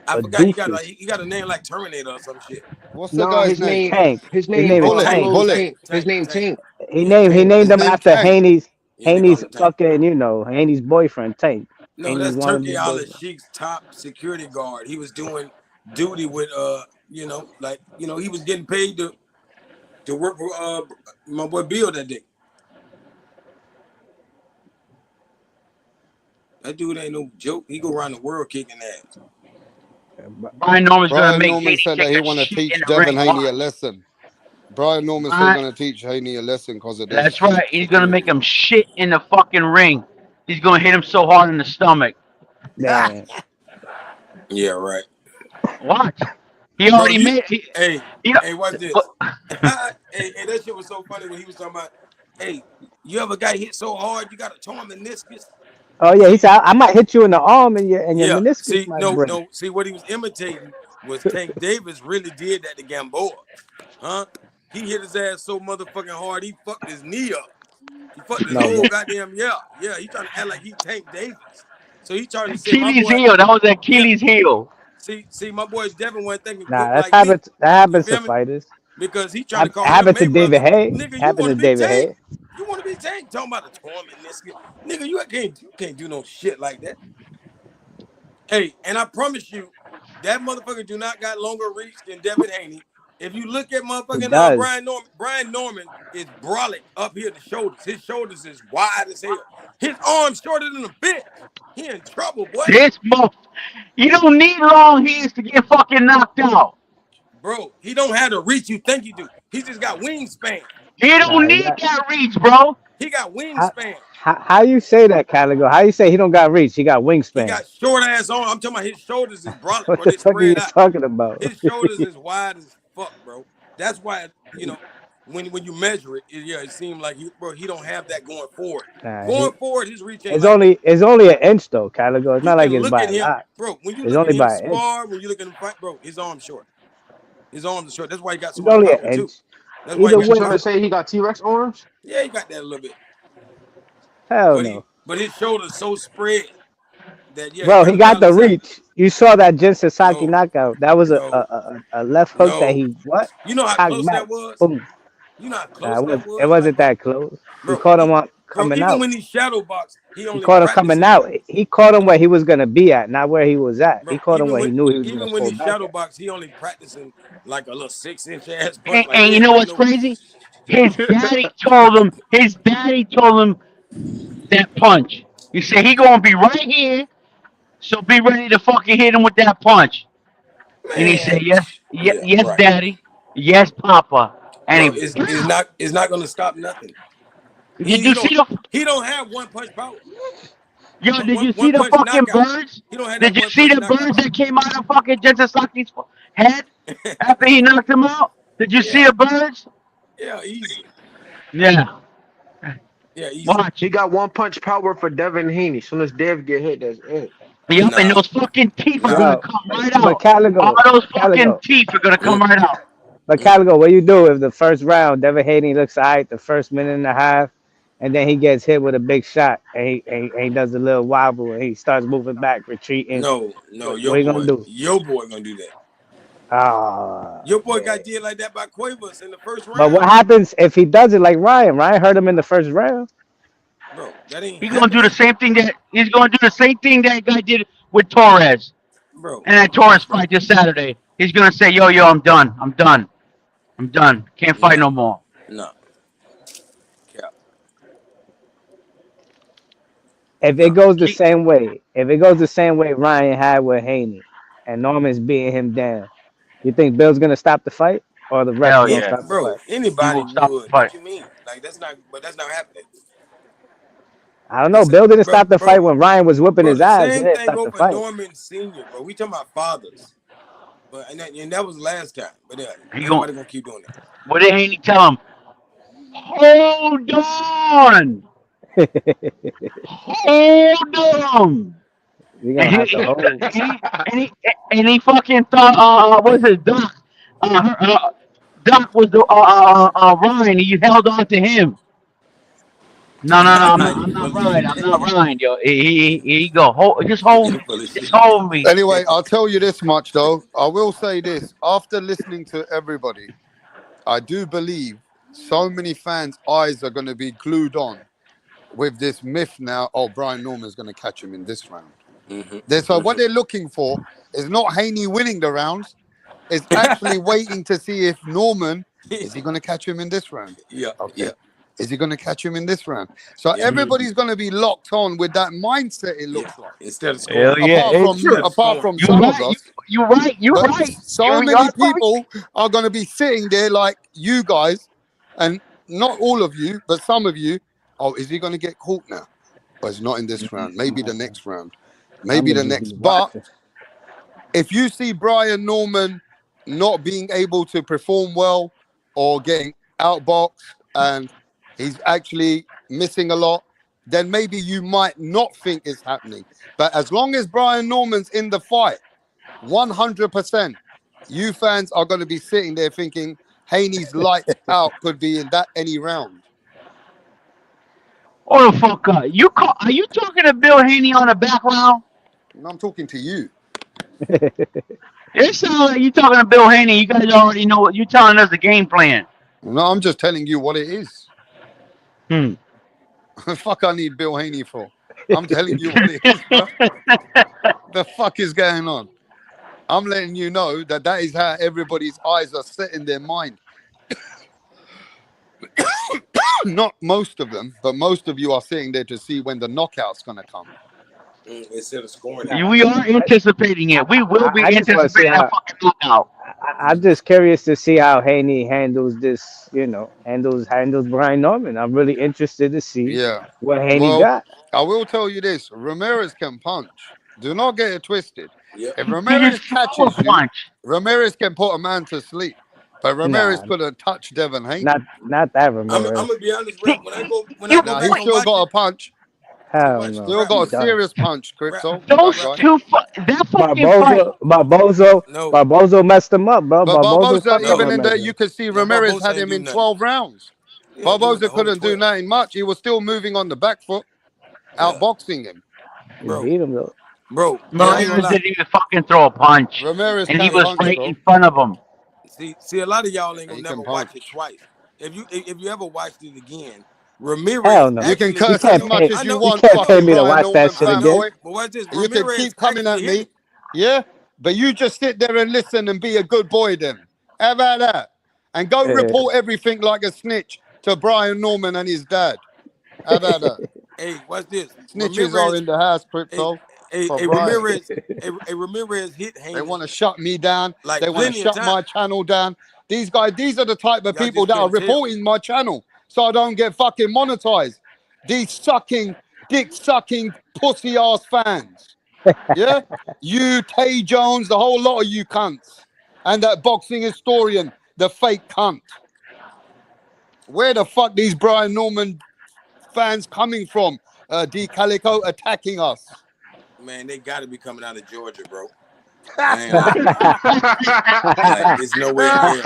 I a forgot doofus. he got a name like Terminator or some shit. What's the Nah, guy's his name? name Tank. his name name is Bullet. Tank. Bullet. His name Tank. He Yeah, named Tank. him name after Tank. Haney's Yeah, they call him Tank. fucking, Haney's boyfriend, Tank. No, Haney's that's wanted Turkey his Al boyfriend. Sheik's top security guard. He was doing duty with he was getting paid to work for my boy Bill that day. That dude ain't no joke. He go around the world kicking ass. Brian Norman's gonna Brian make Norman Haney said that take he a want to shit teach in the Devin ring. Haney a Watch. lesson. Brian Norman said Brian- he's going to teach Haney a lesson because of this. That's right. He's gonna make him shit in the fucking ring. He's gonna hit him so hard in the stomach. Man. Yeah, right. Watch. He already made. Hey, you know, watch this. hey, that shit was so funny when he was talking about, hey, you ever got hit so hard you got a torn meniscus? Oh yeah, he said I might hit you in the arm and your meniscus See, might break. no. See, what he was imitating was Tank Davis really did that to Gamboa, huh? He hit his ass so motherfucking hard he fucked his knee up. He fucked his whole goddamn He trying to act like he Tank Davis. So he trying to say Achilles heel. That was Achilles heel. See, my boy Devin wasn't thinking quick Nah, like that happens feel to me? fighters. Because he trying to call happened to Mayweather. David Hay. Nigga, you Happened want to to be David Tank? Hay. You want to be Tank? Talking about the torn meniscus. Nigga, you can't do no shit like that. Hey, and I promise you, that motherfucker do not got longer reach than Devin Haney. If you look at motherfucking Brian Norman is brolic up here at the shoulders. His shoulders is wide as hell. His arms shorter than a bitch. He in trouble, boy. You don't need long hands to get fucking knocked out. Bro, he don't have the reach you think he do. He just got wingspan. He don't need that reach, bro. He got wingspan. How you say that, Caligo? How you say he don't got reach? He got wingspan. He got short ass arms. I'm talking about his shoulders is brolic. What the fuck are you talking about? His shoulders is wide as fuck, bro. That's why, when you measure it, it seemed like he don't have that going forward. Going forward, his reach ain't it's only an inch though, Caligo. It's not like it's by a lot. Bro, when you it's look only at him by spar, when you look at him fight, bro, his arm's short. His arms are short. That's why he got so much much power power too. That's why you trying to say he got T-Rex arms? Yeah, he got that a little bit. Hell no. But his shoulders so spread that bro, he got the reach. You saw that Jin Sasaki No, knockout. That was no, a left hook that no. he what? You know how Cocked close back. that was? Boom. You know how Nah, close that it was? wasn't Like, bro, that close. He bro, caught him on bro, coming even out. when he shadow boxed, he He only caught him coming practicing. out. He caught him where he was gonna be at, not where he was at. He Bro, caught him where he knew he was gonna even when pull he back shadow at. boxed, he only practicing like a little 6-inch ass punch. Like And he you ain't know got what's no. crazy? His daddy told him. His daddy told him that punch. He said he gonna be right here, so be ready to fucking hit him with that punch. And he said, Man, "Yes, yeah, yes, right, daddy, yes, papa." bro. And he, It's not gonna stop nothing. did you see the? He don't have one punch power. Yo, did you see One the punch fucking knockout. birds? He don't have Did that you one see punch the knockout. birds that came out of fucking Jensasaki's head after he knocked him out? Did you see Yeah, the birds? yeah, easy. Yeah. Yeah, easy. Watch. He got one punch power for Devin Haney. Soon as Dev get hit, that's it. Yep, and Nah, those fucking teeth are nah. gonna Yo, come right but out. All those fucking teeth are gonna come Mm, right out. But Calico, what you do if the first round Devin Haney looks alright, the first minute and a half, and then he gets hit with a big shot and he does a little wobble and he starts moving back, retreating. no, What are you gonna do? your boy gonna do that. Ah, Your boy man. got did like that by Cuevas in the first But what round, happens if he does it like Ryan? Ryan hurt him in the first round. bro. That ain't He's gonna do the happening, same thing that guy did with Torres. bro. And that Torres fight this Saturday. He's gonna say, yo, I'm done. I'm done. I'm done. Can't fight No, no more. no, cap, If it no. goes the same way, Ryan had with Haney, and Norman's beating him down, you think Bill's gonna stop the fight, or the refs Hell gonna yeah. stop the Bro, fight? He anybody will stop the would. fight. What you mean? Like that's not, but that's not happening. I don't know. It's Bill didn't bro, stop the fight bro, when Ryan was whipping bro. his The ass. He same didn't thing stop go the for fight. Norman Senior, bro. We talking about fathers, but and that was last time. But yeah, He ain't nobody gon' gonna keep doing that. What did Haney tell him? Hold on. Hold on. You're And gonna have to hold. he fucking thought what was it, Doc? Doc was the Ryan. He held on to him. No, I'm You not full of Ryan. shit. I'm not Ryan, yo. He go, You full of just shit. hold me. Anyway, I'll tell you this much though. I will say this: after listening to everybody, I do believe so many fans' eyes are going to be glued on with this myth now. Oh, Brian Norman's going to catch him in this round. So what they're looking for is not Haney winning the rounds. It's actually waiting to see if Norman is he going to catch him in this round. Yeah, Okay. yeah, Is he going to catch him in this round? So yeah, everybody's going to be locked on with that mindset. It yeah. looks like. Instead of Hell scoring, yeah. Apart from You some of right. us, You right. You but right. so You many are right. people are going to be sitting there like you guys, and not all of you, but some of you. Oh, is he going to get caught now? But it's not in this round. Maybe the next round. Maybe the next. But if you see Brian Norman not being able to perform well or getting outboxed and he's actually missing a lot, then maybe you might not think it's happening. But as long as Brian Norman's in the fight, 100%, you fans are going to be sitting there thinking Haney's lights out could be in that any round. Oh the fuck up. Are you talking to Bill Haney on the background? And I'm talking to you. It sounds like you talking to Bill Haney. You guys already know what you're telling us the game plan. No, I'm just telling you what it is. Hmm. Fuck I need Bill Haney for. I'm telling you what it is, bro. The fuck is going on? I'm letting you know that is how everybody's eyes are set in their mind. Not most of them, but most of you are sitting there to see when the knockout's going to come. instead of scoring. We are anticipating it. We will be I just wanna see anticipating that fucking knockout. I'm just curious to see how Haney handles this. Handles Brian Norman. I'm really interested to see Yeah. what Haney Well, got. I will tell you this: Ramirez can punch. Do not get it twisted. Yep. If Ramirez catches you, punch. Ramirez can put a man to sleep. But Ramirez Nah. couldn't touch Devin Haney. Not that Ramirez. I'm gonna be honest, bro. When I go back He's and still watch got it, a punch. Hell no. Still got a He does. serious punch, Crypto. Those That guy. two, that fucking fight. Barboza messed him up, bro. But Barboza, fucked up even in there, Ramirez. you could see Ramirez Barboza had ain't him do in nothing. 12 rounds. Yeah, Barboza the whole couldn't do 12. nothing much. He was still moving on the back foot, outboxing him. He Bro. beat him though. bro. I ain't gonna Ramirez lie. didn't even fucking throw a punch, Ramirez and he can't was punch, right bro. in front of him. See, a lot of y'all ain't He gonna can never watch it punch. twice. If you ever watched it again, Hell Ramirez no. You can actually, You curse I as can't know, much pay. as I you know, You want, can't pay fucking me to Brian watch that Norman shit I know. again. fanboy. But watch this, You can Ramirez keep coming actually at hit me. him. Yeah? But you just sit there and listen and be a good boy then. How about that? And go report everything like a snitch to Brian Norman and his dad. How about that? Hey, watch this. Snitches are Ramirez, in the house, a Crypto, for a Brian. Ramirez, a Ramirez hit They Haney want to shut me down. like They want to plenty of shut times. my channel down. These guys, these are the type of Y'all people just that are couldn't tell. reporting my channel so I don't get fucking monetized. These sucking, dick sucking, pussy ass fans. Yeah? You, Tay Jones, the whole lot of you cunts. And that boxing historian, the fake cunt. Where the fuck these Brian Norman fans coming from? D Calico attacking us. Man, they got to be coming out of Georgia, bro. I ain't lying. Like, it's no way in hell.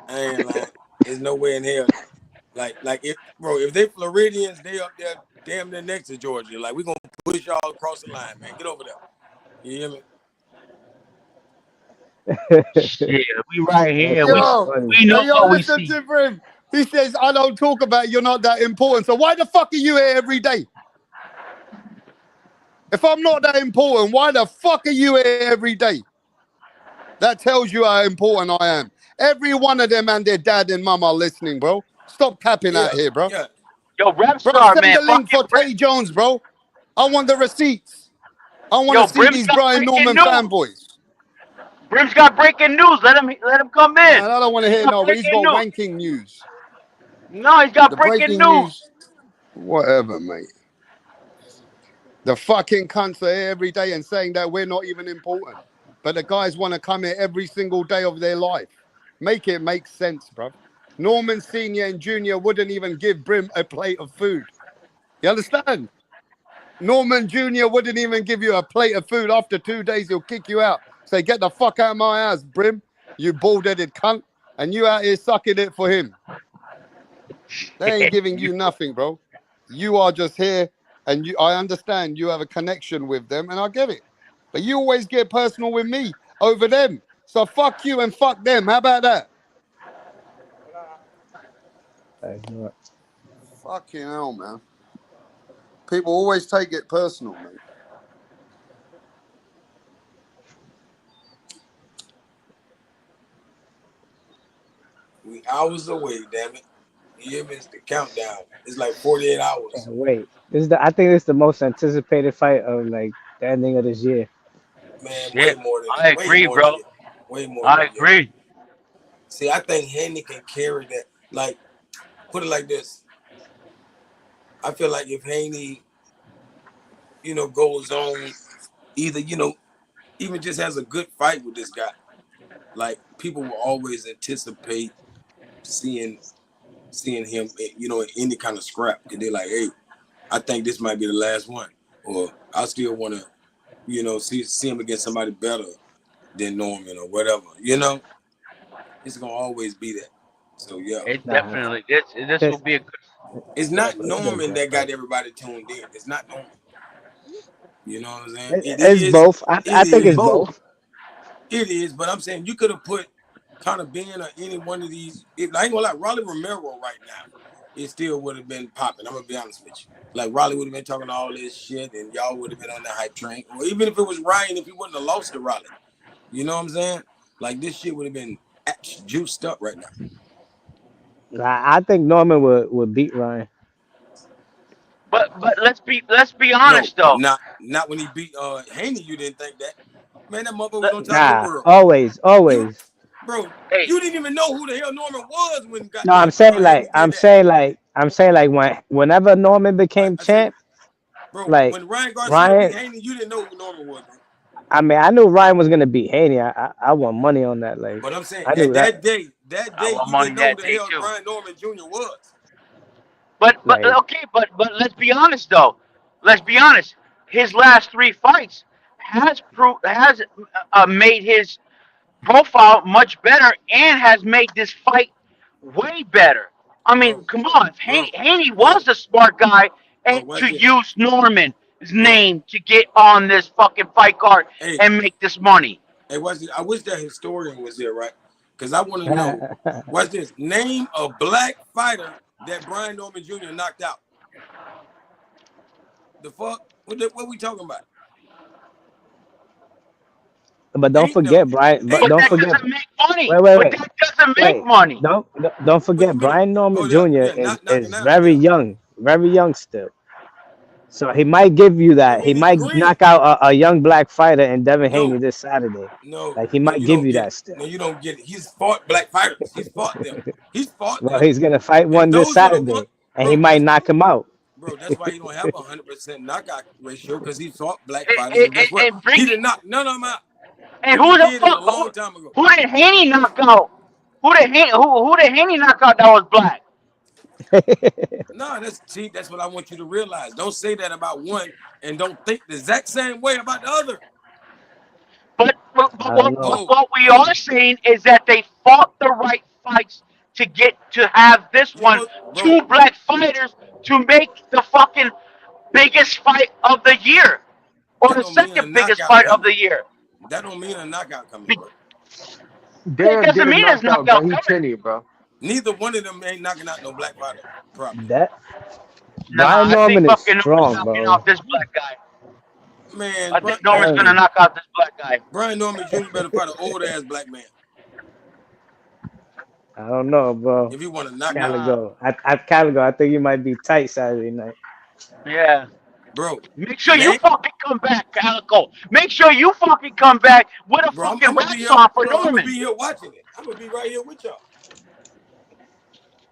I ain't lying. There's no way in hell. Like if they Floridians, they up there damn near next to Georgia. Like, we gonna push y'all across the line, man. Get over there. You hear me? Shit, we right here. That's Yo, funny. We know yo, what we listen see. to him. He says, I don't talk about you're not that important. So why the fuck are you here every day? If I'm not that important, why the fuck are you here every day? That tells you how important I am. Every one of them and their dad and mum are listening, bro. Stop capping out here, bro. Yeah. Yo, Rap Bro, Star, send man. the link for Fucking Tay Jones, bro. I want the receipts. I want Yo, to see Brim's these got Brian breaking Norman news. fanboys. Brim's got breaking news. Let him come in. Man, I don't want to He's hear got no. He's breaking got news. wanking news. No, he's got The breaking breaking news. news, whatever, mate. The fucking cunts are here every day and saying that we're not even important. But the guys want to come here every single day of their life. Make it make sense, bro. Norman Sr. and Jr. wouldn't even give Brim a plate of food. You understand? Norman Jr. wouldn't even give you a plate of food. After 2 days, he'll kick you out. Say, get the fuck out of my house, Brim. You bald-headed cunt. And you out here sucking it for him. They ain't giving you nothing, bro. You are just here, and I understand you have a connection with them, and I get it. But you always get personal with me over them. So fuck you and fuck them. How about that? Fucking hell, man. People always take it personal, mate. We hours away, damn it. You hear me? It's the countdown. It's like 48 hours. Can't wait. I think this is the most anticipated fight of like the ending of this year. Man, Shit, way more than I that. Way agree, more bro. than that. Way more I than that. agree. See, I think Haney can carry that. Like, put it like this. I feel like if Haney, goes on, either, even just has a good fight with this guy, like, people will always anticipate seeing him, in any kind of scrap. Because they're like, hey, I think this might be the last one. Or I still want to, see him against somebody better than Norman or whatever. It's going to always be that. So, yeah. It definitely. This will be a good. It's not Norman that got everybody tuned in. It's not Norman. You know what I'm saying? It's both. I think it's both. It is, but I'm saying you could have put Conor Benn or any one of these. I ain't gonna lie, Rolly Romero right now, it still would have been popping. I'm gonna be honest with you. Like, Rolly would have been talking all this shit, and y'all would have been on the hype train. Or even if it was Ryan, if he wouldn't have lost to Rolly, you know what I'm saying? Like, this shit would have been juiced up right now. I think Norman would beat Ryan. But let's be honest though. Not when he beat Haney. You didn't think that, man. That motherfucker was on top of the world. Always. Bro, you didn't even know who the hell Norman was when. No, I'm saying like whenever Norman became champ, bro. Like when Ryan Garcia beat Haney, you didn't know who Norman was, bro. I mean, I knew Ryan was gonna beat Haney. I won money on that. Like, but I'm saying I knew that day, I you didn't know who the hell Ryan Norman Jr. was. But okay, but let's be honest though. Let's be honest. His last 3 fights has made his profile much better and has made this fight way better. I mean, come on. Haney was the smart guy and to use Norman. name to get on this fucking fight card and make this money. Hey, watch this. I wish that historian was here, right? Because I want to know. Watch this. Name a black fighter that Brian Norman Jr. knocked out. The fuck? What we talking about? But don't forget, Brian. But don't forget. Doesn't make money. Wait. But that doesn't make money. Don't forget, Brian Norman Jr. is very young still. So he might give you that. He might knock out a young black fighter in Devin Haney this Saturday. Like he might give you that still. No, you don't get it. He's fought black fighters. He's fought them. He's fought them. Well, he's gonna fight one this Saturday, and he might knock him out. Bro, that's why you don't have 100% knockout ratio, because he fought black fighters. He did not. None of them out. And who the fuck? Who did Haney knock out? Who did Haney knock out that was black? No, that's what I want you to realize. Don't say that about one and don't think the exact same way about the other. But what we are saying is that they fought the right fights to get to have this one, two black fighters to make the fucking biggest fight of the year, or the second biggest fight of the year. That don't mean a knockout coming, bro. It doesn't mean it's knockout coming, bro. Neither one of them ain't knocking out no black fighter. Probably. Brian Norman is strong, bro. Off this black guy. Man, I think Norman's gonna knock out this black guy. Brian Norman Jr. better fight an old ass black man. I don't know, bro. If you want to knock Caligo, Caligo, I think you might be tight Saturday night. Yeah. Bro, make sure you fucking come back, Calico. Make sure you fucking come back with a fucking rap song for Norman. I'm gonna be here watching it. I'm gonna be right here with y'all.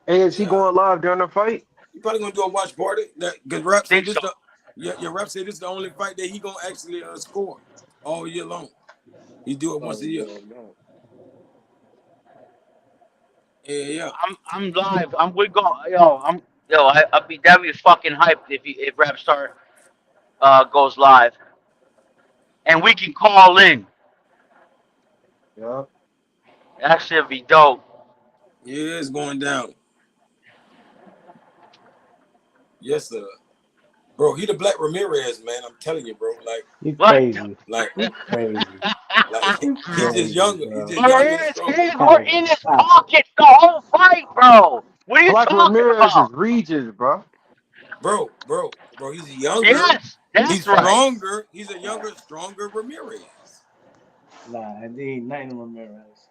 Hey, is he going live during the fight? You probably gonna do a watch party. Because rap said this your rap said this is the only fight that he gonna actually score all year long. He do it once a year. Yeah. I'm live. I'd be fucking hyped if Rapstar goes live, and we can call in. Yeah. That should be dope. Yeah, it's going down. Yes, sir. Bro, he the Black Ramirez, man. I'm telling you, bro. Like, you crazy. Like, you crazy. Like, he's just younger. We're in his pocket the whole fight, bro. What are you talking Ramirez about? Is Regis, bro. Bro, he's younger. Yes, he's stronger. Right. He's a younger, stronger Ramirez. Nah, he ain't nothing Ramirez.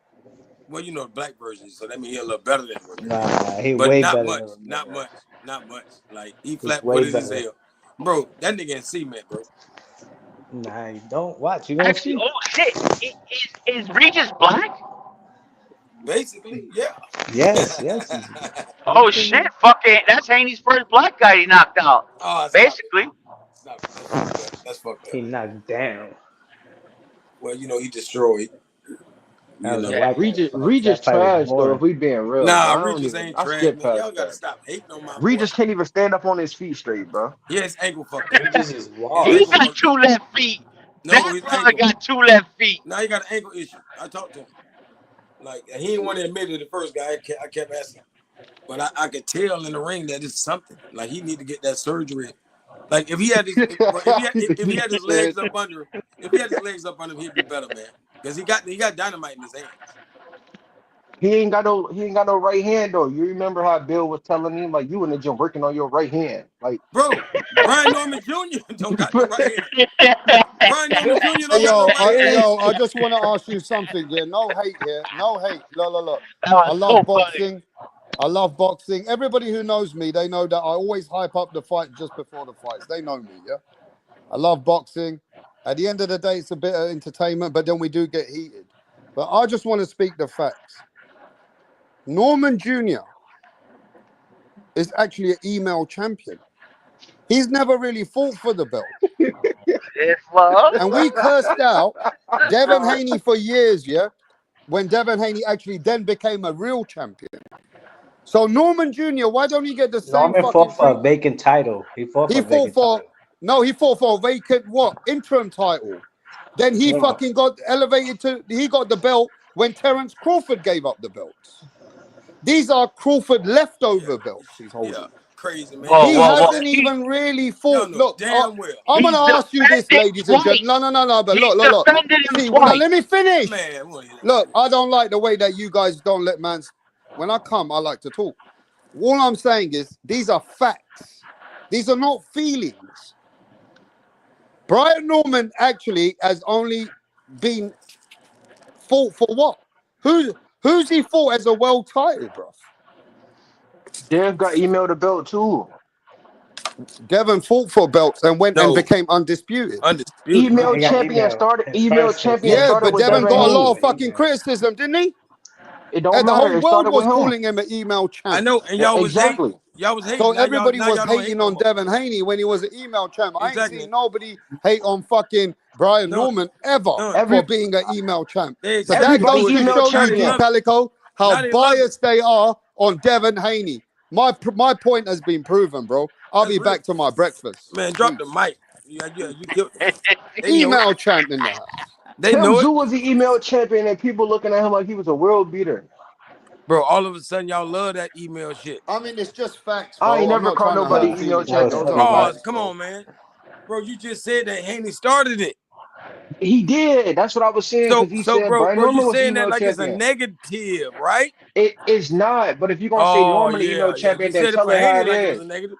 Well, you know the black version, so that means he's a little better than Ramirez. Nah, he way better. Not much. Like, he flat-footed as hell. Bro, that nigga in cement, bro. Nah, you don't watch. You gonna see. Oh shit! Is Regis black? Basically, yeah. Yes. Oh shit! Fucking, that's Haney's first black guy he knocked out. Basically. That's fucked up. He knocked down. Well, you know, he destroyed. Regis trash though. If we being real, nah, Regis ain't trash. Y'all gotta stop hating on my Regis can't even stand up on his feet straight, bro. Yeah, his ankle fucked up. Regis is wild. He got two left feet. No, that brother got two left feet. Now he got an ankle issue. I talked to him. Like, he didn't want to admit it. The first guy, I kept asking, but I could tell in the ring that it's something. Like, he need to get that surgery. Like, if he had his legs up under him, he'd be better, man. Because he got dynamite in his hands. He ain't got no right hand though. You remember how Bill was telling him, like, you in the gym working on your right hand, like, bro. Brian Norman Jr. don't got no right hand. Brian Norman Jr. don't got no right hand. I just want to ask you something. Yeah, no hate here, no hate. Look. I love boxing. I love boxing. Everybody who knows me, they know that I always hype up the fight just before the fights. They know me, yeah. I love boxing. At the end of the day, it's a bit of entertainment, but then we do get heated. But I just want to speak the facts. Norman Jr. is actually an email champion. He's never really fought for the belt. And we cursed out Devin Haney for years, yeah? When Devin Haney actually then became a real champion. So Norman Jr., why don't he get the same Norman fought for a vacant title. He fought for a vacant interim title. Then he fucking got elevated he got the belt when Terence Crawford gave up the belts. These are Crawford leftover belts he's holding. Yeah. crazy, man. Whoa, He whoa, whoa. hasn't even really fought. know Look, damn well. I'm He's gonna ask you this, defended ladies and twice. gentlemen. No. But He look. defended him See, twice. let me finish. Man, what? Look, I don't like the way that you guys don't let man. When I come, I like to talk. All I'm saying is these are facts. These are not feelings. Brian Norman actually has only been fought for what? Who's he fought as a world title, bro? Dev got emailed the belt too. Devin fought for belts and went and No. became undisputed. Email He got champion emailed. started. His Email first- champion Yeah, started but with Devin Devin got a lot Haney. of fucking criticism, didn't he? It don't And the matter. whole It world started was with him. calling him an email champ. I know, and y'all was Exactly. hating. Y'all was hating. So Now everybody y'all was don't hate hating no on more. Devin Haney when he was an email champ. I ain't Exactly. seen nobody hate on fucking Brian Norman ever for being an email champ. So that Everybody goes to email show you, champion. D Calico, Now how they love biased they are on Devin Haney. My point has been proven, bro. I'll be back to my breakfast. Man, drop the mic. You killed. Email champ in the house. They Tim know it. Zoo was the email champion, and people looking at him like he was a world beater. Bro, all of a sudden y'all love that email shit. I mean, it's just facts, bro. I ain't I'm never not called trying to nobody hurt email feelings. champion. Those That are was Oh, facts, come bro. on, man. Bro, you just said that Haney started it. He did. That's what I was saying because he said bro, Brian Norman you was saying that email like champion. it's a negative, right? It is not. But if you're gonna say Norman the email You champion, then said it tell for it how Haney it like it was is. a negative.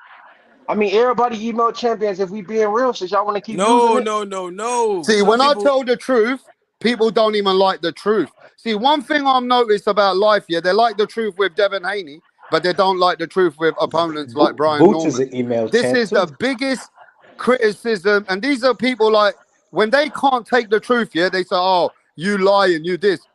I mean, everybody email champions. If we being real, since y'all want to keep No. using it. See, when I tell the truth, people don't even like the truth. See, one thing I've noticed about life, yeah, they like the truth with Devin Haney, but they don't like the truth with opponents like Brian Boots is Norman. an email This champ is too. the biggest criticism, and these are people like when they can't take the truth, yeah, they say, "Oh, you lie and you this."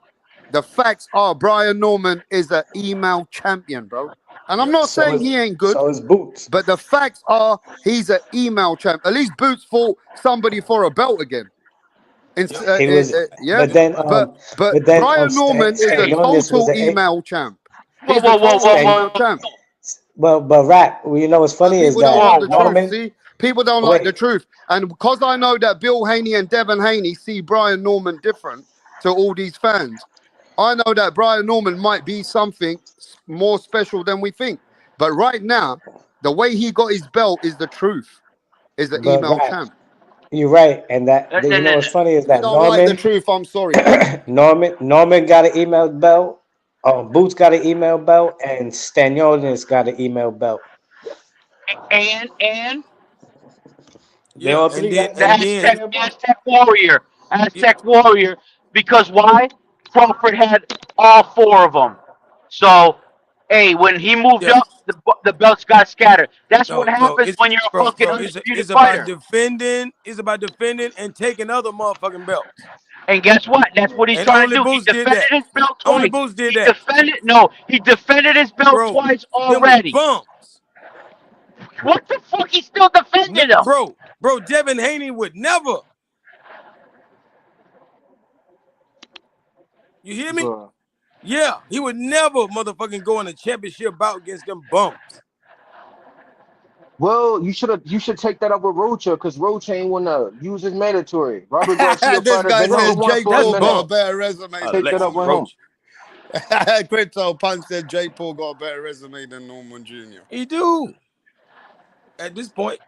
The facts are Brian Norman is an email champion, bro. And I'm not saying he ain't good. So is Boots. But the facts are he's an email champ. At least Boots fought somebody for a belt again. He was, Yeah. but then Brian Norman is a Stanionis was total an email champ. Whoa, He's whoa, a whoa, total whoa, email whoa. champ. but Rack, you know what's funny is People don't that want the Norman. truth. See, people don't like the truth. And because I know that Bill Haney and Devin Haney see Brian Norman different to all these fans, I know that Brian Norman might be something more special than we think. But right now, the way he got his belt is the truth. Is the But email Rack, champ. you're right, and you know what's funny is You that don't like the truth. I'm sorry. Norman got an email belt. Boots got an email belt, and Stanionis got an email belt. And They all three got Aztec Warrior. Aztec Warrior. Because why? Crawford had all four of them. So, hey, when he moved up, the belts got scattered. That's what happens when you're a fucking undisputed fighter. It's about defending and taking other motherfucking belts. And guess what? That's what he's trying to do. He defended his belt twice. Only Boots did that. He defended his belt twice already. Bumps. What the fuck? He's still defending him. Bro, Devin Haney would never. You hear me? Bro. Yeah, he would never motherfucking go in a championship bout against them bumps. Well, you should take that up with Rocha because Rocha ain't wanna use his mandatory. Robert Garcia This fighter guy been number says one Jake for a Paul got a minute. better resume. Take that up with him. Crypto Punch said Jake Paul got a better resume than Norman Jr. He do. At this point,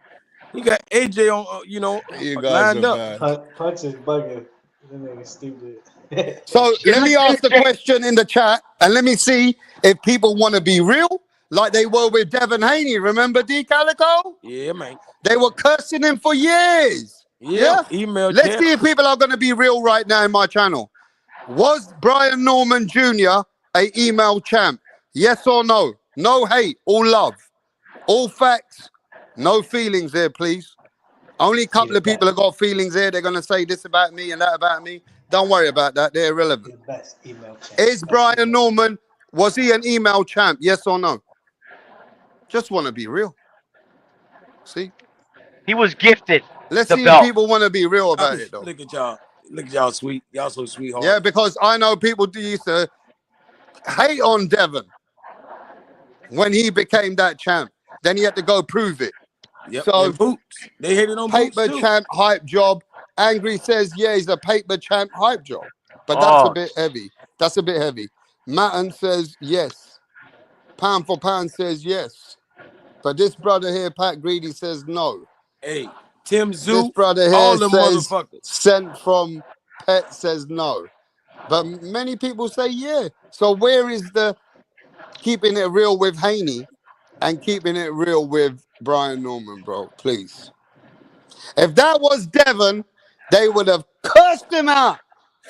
he got AJ on, You guys lined are up. bad. Punch is bugging. That nigga stupid. So let me ask the question in the chat, and let me see if people want to be real, like they were with Devin Haney. Remember D Calico? Yeah, man. They were cursing him for years. Yeah. Email Let's champ. see if people are going to be real right now in my channel. Was Brian Norman Jr. a email champ? Yes or no? No hate, all love, all facts, no feelings here, please. Only a couple of people have got feelings here. They're going to say this about me and that about me. Don't worry about that. They're irrelevant. Best email champ. Is Brian Norman, was he an email champ? Yes or no? Just want to be real. See? He was gifted. Let's the see belt. if people want to be real about it, though. Look at y'all. Look at y'all sweet. Y'all so sweetheart. Yeah, because I know people used to hate on Devin when he became that champ. Then he had to go prove it. Yep. So and Boots. They hated on Boots paper too. champ hype job. Angry says, yeah, he's a paper champ hype job. But that's a bit heavy. That's a bit heavy. Matten says yes. Pound for pound says yes. But this brother here, Pat Greedy, says no. Hey, Tim Zoo, This brother all here them says motherfuckers. sent from Pet says no. But many people say yeah. So where is the keeping it real with Haney and keeping it real with Brian Norman, bro? Please. If that was Devon, they would have cursed him out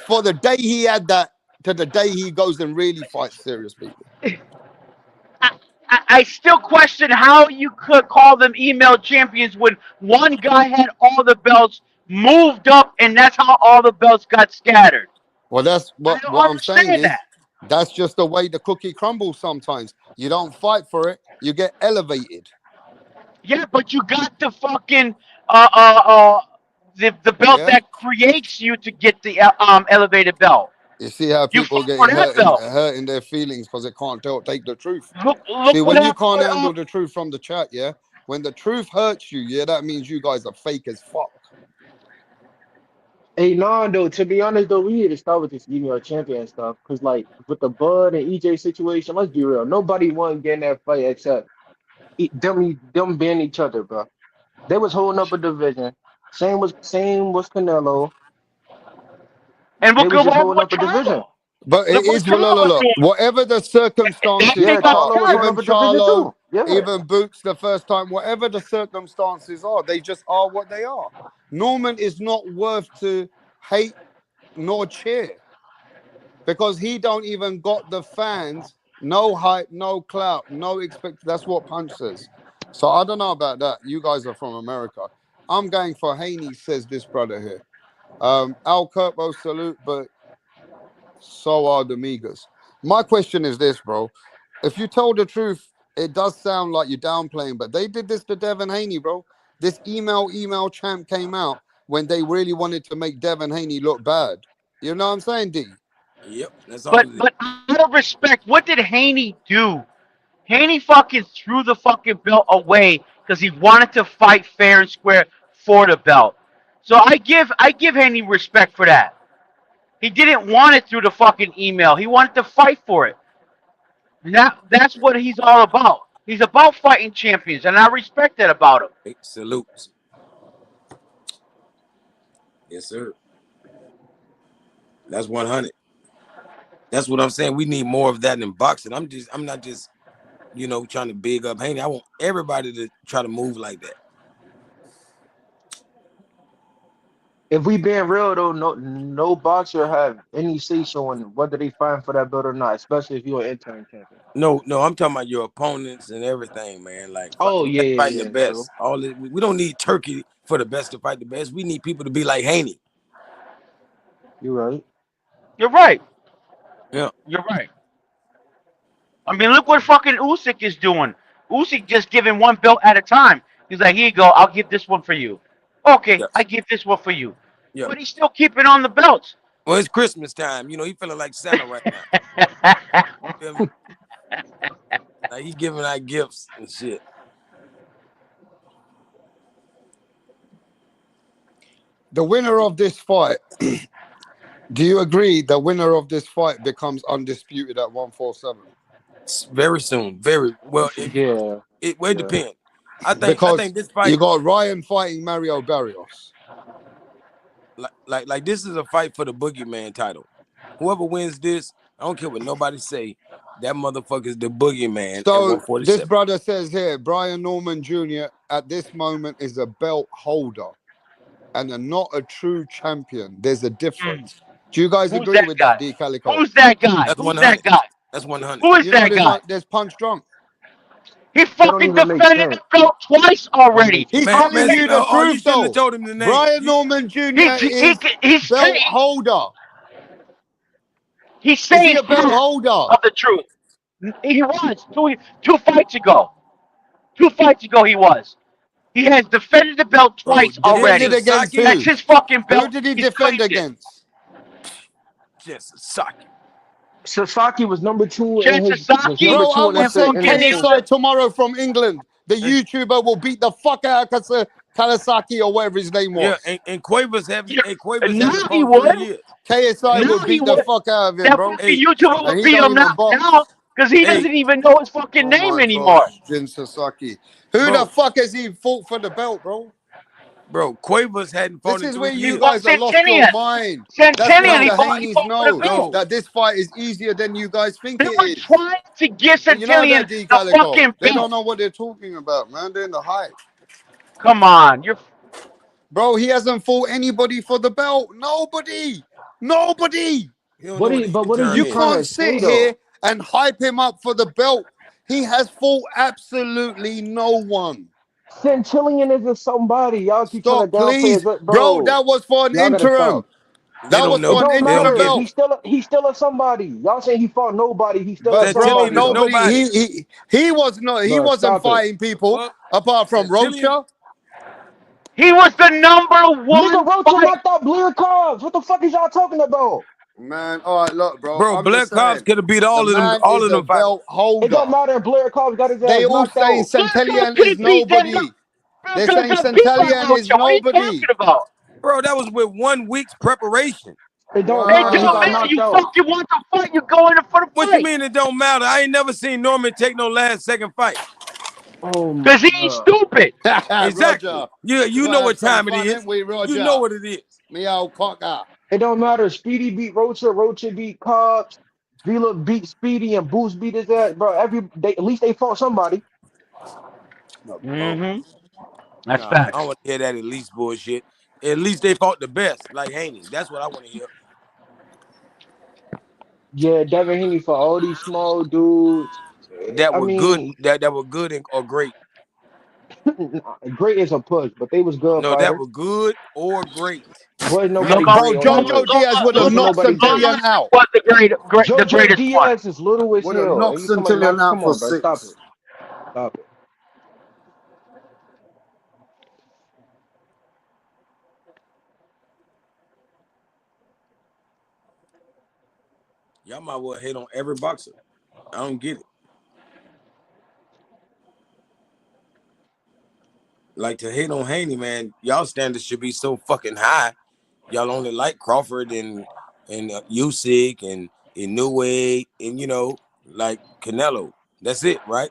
for the day he had that to the day he goes and really fights serious people. I still question how you could call them email champions when one guy had all the belts moved up, and that's how all the belts got scattered. Well, that's I what don't I'm saying understand is that. that's just the way the cookie crumbles sometimes. You don't fight for it, you get elevated. Yeah, but you got the fucking the belt Yeah. that creates you to get the elevated belt. You see how You people fought get for that belt. hurting their feelings because they can't take the truth. Look See, what when you happened can't with, handle the truth from the chat, yeah, when the truth hurts you, yeah, that means you guys are fake as fuck. Hey, Nando, to be honest though, we need to start with this email champion stuff. Cause like with the Bud and EJ situation, let's be real. Nobody won getting that fight except them being each other, bro. They was holding up a division. Same was Canelo. and They look was at just what happened holding with up a division. Charlo. But it Look what is Charlo was look, doing. whatever the That circumstances thing Yeah, got are, Charlo was holding scattered. up even a division Charlo, too. Yeah. even Boots the first time, whatever the circumstances are, they just are what they are. Norman is not worth to hate nor cheer because he don't even got the fans, no hype, no clout, no expect. That's what Punch says. So I don't know about that. You guys are from America. I'm going for Haney, says this brother here. Al Kerpo salute, but so are the Migas. My question is this, bro. If you told the truth, it does sound like you're downplaying, but they did this to Devin Haney, bro. This email champ came out when they really wanted to make Devin Haney look bad. You know what I'm saying, D? Yep, that's all. But out of respect, what did Haney do? Haney fucking threw the fucking belt away because he wanted to fight fair and square for the belt. So I give Haney respect for that. He didn't want it through the fucking email. He wanted to fight for it. Now that's what he's all about. He's about fighting champions, and I respect that about him. Hey, salutes. Yes, sir. That's 100. That's what I'm saying. We need more of that in boxing. I'm not just, trying to big up Haney. I want everybody to try to move like that. If we being real though, no boxer have any say so in whether they fight for that belt or not, especially if you're an interim champion. No, I'm talking about your opponents and everything, man. Like, fighting the best. True. We don't need Turkey for the best to fight the best. We need people to be like Haney. You're right. You're right. Yeah. You're right. I mean, look what fucking Usyk is doing. Usyk just giving one belt at a time. He's like, here you go. I'll give this one for you. Okay, Yes. I give this one for you. Yeah. But he's still keeping on the belts. Well, it's Christmas time. He feeling like Santa right now. You feel me? Like he giving out gifts and shit. The winner of this fight, do you agree the winner of this fight becomes undisputed at 147? Very soon. Very well. It depends. I think this fight. You got Ryan fighting Mario Barrios. Like this is a fight for the boogeyman title. Whoever wins this, I don't care what nobody say. That motherfucker is the boogeyman. So this brother says here, Brian Norman Jr. at this moment is a belt holder and not a true champion. There's a difference. Do you guys agree with that, D. Calico? Who's that guy? That's Who's 100. that guy? That's 100. Who is that guy? There's Punch Drunk. He fucking defended the belt twice already. He's telling you the truth, though. Told him the name. Brian Norman Jr. is belt holder. He's saying a belt holder of the truth. He was two fights ago. 2 fights ago, he was. He has defended the belt twice already. Against who? That's his fucking belt. Who did he defend against? Sasaki. Sasaki was number 2. Sasaki. Bro, I will send Kenny Side tomorrow from England. The YouTuber will beat the fuck out of Kawasaki or whatever his name was. Yeah, and Quavers have. He would. KSI will beat the fuck out of him, bro. The YouTuber will beat him now. Because he doesn't even know his fucking name anymore. Jin Sasaki. Who the fuck has he fought for the belt, bro? Bro, Quavers hadn't fought This is in where 3 you years. guys have lost your mind. That's Centennial, he what the fought Haney's for the know belt. that this fight is easier than you guys think They it were is. trying to get And you know Centennial that D the Calico. fucking They don't belt. know what they're talking about, man. They're in the hype. Come on, you're. Bro, he hasn't fought anybody for the belt. Nobody. Nobody. What are You you trying can't to say sit though? here and hype him up for the belt. He has fought absolutely no one. Centillion isn't somebody. Y'all keep trying Stop, to downplay please. his bro. Bro, that was for an Y'all gotta interim. stop. That was It for an don't interim matter. belt. He's still a somebody. Y'all saying he fought nobody. He's still But a bro, somebody. nobody. He was not. He Bro, wasn't stop it. fighting people apart from Rocha. He was the number one. Nigga, Rocha knocked out Blair Cobbs. What the fuck is y'all talking about? Man, all right, look, bro. Bro, I'm Blair just Cobbs saying, could have beat all the of them. man All is of them a belt holder. It don't matter if Blair Cobbs got his They ass all knocked saying out. Centellian is nobody. They're saying Centellian is nobody. About? Bro, that was with 1 week's preparation. It don't It matter. He don't got matter. knocked You out. fucking want the fight. You go in for the fight. What you mean it don't matter? I ain't never seen Norman take no last second fight. Oh my Because he ain't stupid. Exactly. Roger. You know what time it is. Roger. You know what it is. Meow cocker. It don't matter. Speedy beat Rocha. Rocha beat Cobbs. Vila beat Speedy and Boost beat his ass. Bro, at least they fought somebody. Mm-hmm. That's Nah, facts. I don't want to hear that at least bullshit. At least they fought the best, like Haney. That's what I want to hear. Yeah, Devin Haney for all these small dudes. That I were mean, good. That were good or great. great is a push, but they was good No, that fighters. were good or great. Was nobody Bro, great on John that Joe list. Diaz would have Wasn't knocked nobody great. Centellian out. What the the Jojo greatest Diaz is little as Would have hell. knocked And you talking about Centellian out come for on, bro. 6. Stop it. Stop it. Y'all might well hate on every boxer. I don't get it. Like to hate on Haney, man. Y'all standards should be so fucking high. Y'all only like Crawford and Usyk and Inoue and like Canelo. That's it, right?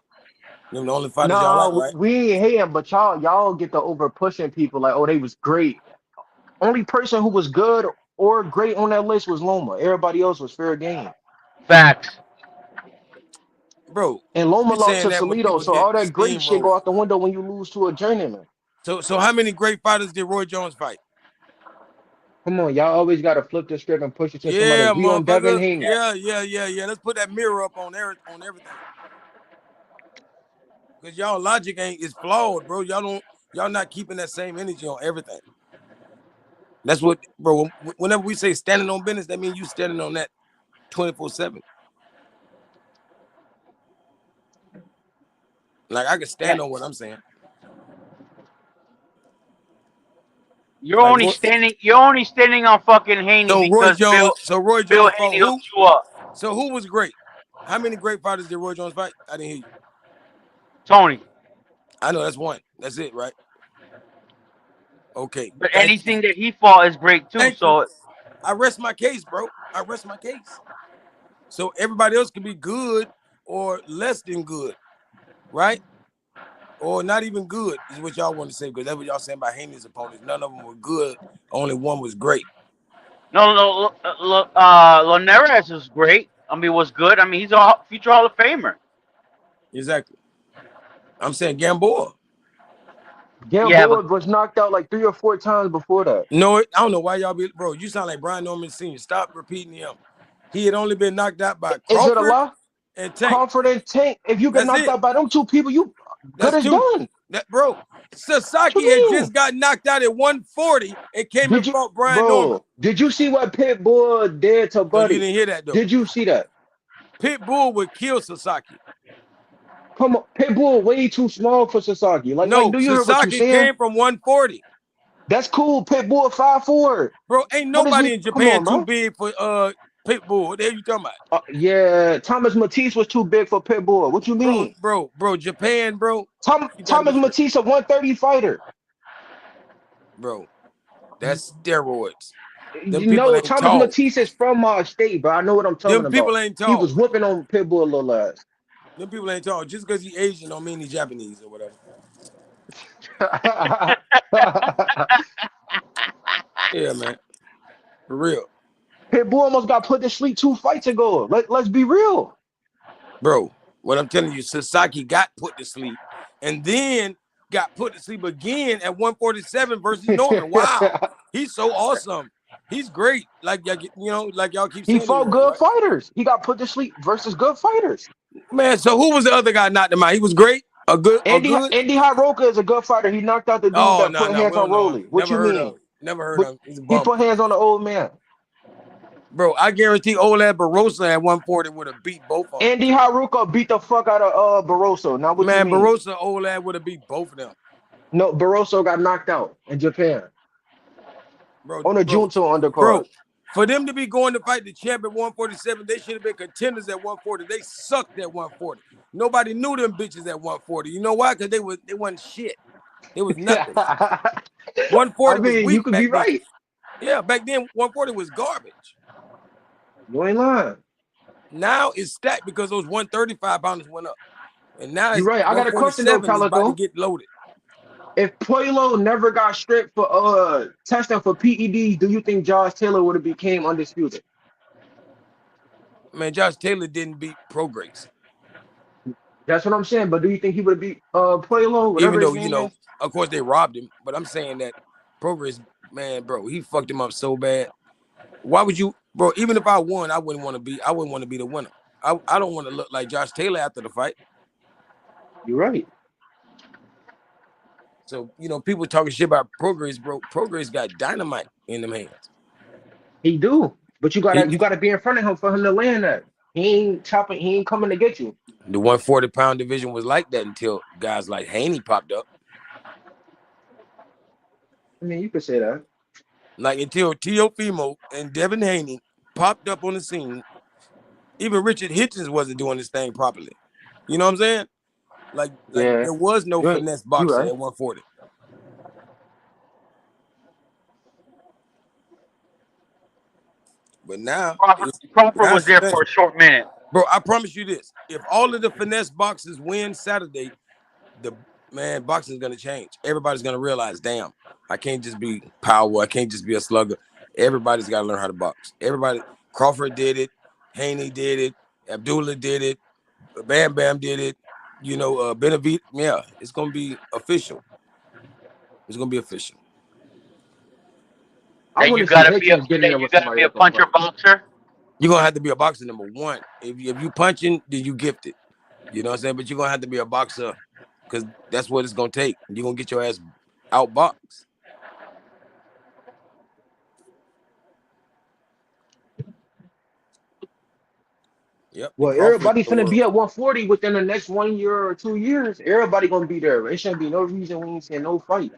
Them the only fighters y'all like, No, right? we ain't hating, but y'all get to over pushing people like, oh, they was great. Only person who was good or great on that list was Loma. Everybody else was fair game. Facts. Bro. And Loma You lost saying to that when Salido, people so get all that great shit steamrolled. go out the window when you lose to a journeyman. So how many great fighters did Roy Jones fight? Come on, y'all always gotta flip the script and push it to somebody. Yeah, We on Devin motherfucker. Haney. Yeah. Let's put that mirror up on everything. Because y'all logic is flawed, bro. Y'all not keeping that same energy on everything. That's what, bro. Whenever we say standing on business, that means you standing on that 24/7. Like I can stand on what I'm saying. You're only standing on fucking Haney So Roy because Jones. Bill fought Haney who? hooked you up. So who was great? How many great fighters did Roy Jones fight? I didn't hear you. Tony. I know that's one. That's it, right? Okay. But anything that he fought is great too. So I rest my case, bro. I rest my case. So everybody else can be good or less than good, right? Or not even good is what y'all want to say, because that's what y'all saying about Haney's opponents. None of them were good. Only one was great. No, Linares is great. I mean, was good. I mean, he's a future Hall of Famer. Exactly. I'm saying Gamboa. Gamboa was knocked out like 3 or 4 times before that. No, I don't know why y'all be, bro. You sound like Brian Norman Sr. Stop repeating him. He had only been knocked out by Crawford. Is it a lie? And Tank. Crawford and Tank. If you get knocked out by them two people, you good as done. Bro, Sasaki had just got knocked out at 140 and came and fought Brian Norman. Did you see what Pitbull did to Buddy? You didn't hear that though. Did you see that? Pitbull would kill Sasaki. Come on, Pitbull way too small for Sasaki. Like, no, do you hear what Sasaki you saying? came from 140. That's cool. Pitbull 5'4". Bro, ain't nobody in Japan too big for Pitbull. What the hell you talking about? Yeah, Thomas Matisse was too big for Pitbull. What you mean? Bro, Japan, bro. Thomas Matisse, a 130 fighter. Bro, that's steroids. Them You people know, ain't Thomas tall. Matisse is from State, bro. I know what I'm talking Them people about. ain't He tall. was whooping on Pitbull a little ass. Them people ain't tall. Just because he Asian don't mean he's Japanese or whatever. Yeah, man. For real. Pitbull almost got put to sleep 2 fights ago. Let's be real. Bro, what I'm telling you, Sasaki got put to sleep and then got put to sleep again at 147 versus Norman. Wow. He's so awesome. He's great. Like y'all keep He saying fought he was, good right? fighters. He got put to sleep versus good fighters. Man, so who was the other guy knocked him out? He was great. Andy Hiroka is a good fighter. He knocked out the dude that put No, hands we don't on know him. Rolly. What you mean? Never heard of him. He's a He bum. put hands on the old man. Bro, I guarantee Olad Barossa at 140 would have beat both of them. Andy Hiroka beat the fuck out of Barroso. Now what you mean? Barossa, Olad would have beat both of them. No, Barroso got knocked out in Japan. Bro, on a Junto undercard. Bro, for them to be going to fight the champ at 147, they should have been contenders at 140. They sucked at 140. Nobody knew them bitches at 140. You know why? Because they wasn't shit. It was nothing. 140 was weak. You could be right. Yeah, back then 140 was garbage. You ain't lying. Now it's stacked because those 135 pounders went up. And now you're right. I got a question though, Calico. About to get loaded. If Puello never got stripped for testing for PEDs, do you think Josh Taylor would have became undisputed? Man, Josh Taylor didn't beat Prograis. That's what I'm saying. But do you think he would have beat Puello? Even though, of course they robbed him, but I'm saying that Prograis, man, bro, he fucked him up so bad. Why would you, bro? Even if I won, I wouldn't want to be the winner. I don't want to look like Josh Taylor after the fight. You're right. So, people talking shit about Prograis, bro. Prograis got dynamite in them hands. He do. But you gotta be in front of him for him to land that. He ain't chopping, he ain't coming to get you. The 140-pound division was like that until guys like Haney popped up. I mean, you could say that. Like until Teofimo and Devin Haney popped up on the scene, even Richard Hitchens wasn't doing this thing properly. You know what I'm saying? Like there was no finesse boxing at 140. But now Crawford was there for a short minute. Bro, I promise you this. If all of the finesse boxers win Saturday, boxing is gonna change. Everybody's gonna realize, damn, I can't just be power, I can't just be a slugger. Everybody's gotta learn how to box. Everybody, Crawford did it, Haney did it, Abdullah did it, Bam Bam did it. Benavidez, yeah, it's gonna be official. It's gonna be official. And you gotta be a puncher boxer. You're gonna have to be a boxer, number one. If you punching, then you gifted. You know what I'm saying? But you're gonna have to be a boxer because that's what it's gonna take. You're gonna get your ass outboxed. Yep. Well, everybody's gonna be at 140 within the next 1 year or 2 years. Everybody gonna be there. It shouldn't be no reason we ain't seeing no fight.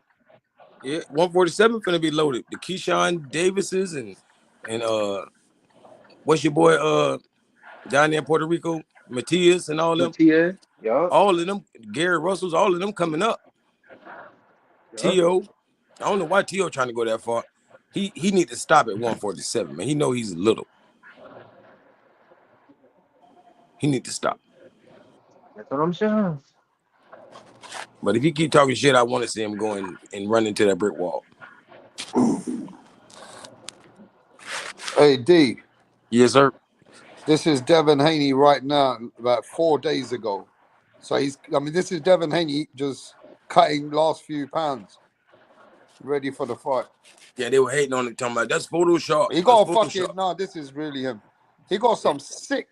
Yeah, 147 finna be loaded. The Keyshawn Davises and what's your boy down there in Puerto Rico, Matias and all them. Matias, yeah. All of them, Gary Russell's, all of them coming up. Yep. T.O. I don't know why T.O. trying to go that far. He need to stop at 147, man. He know he's little. He need to stop. That's what I'm saying. But if he keep talking shit, I want to see him going and run into that brick wall. Hey, D. Yes, sir. This is Devin Haney right now, about 4 days ago. So this is Devin Haney just cutting last few pounds, ready for the fight. Yeah, they were hating on him, talking about that's Photoshop. He got this is really him. He got some sick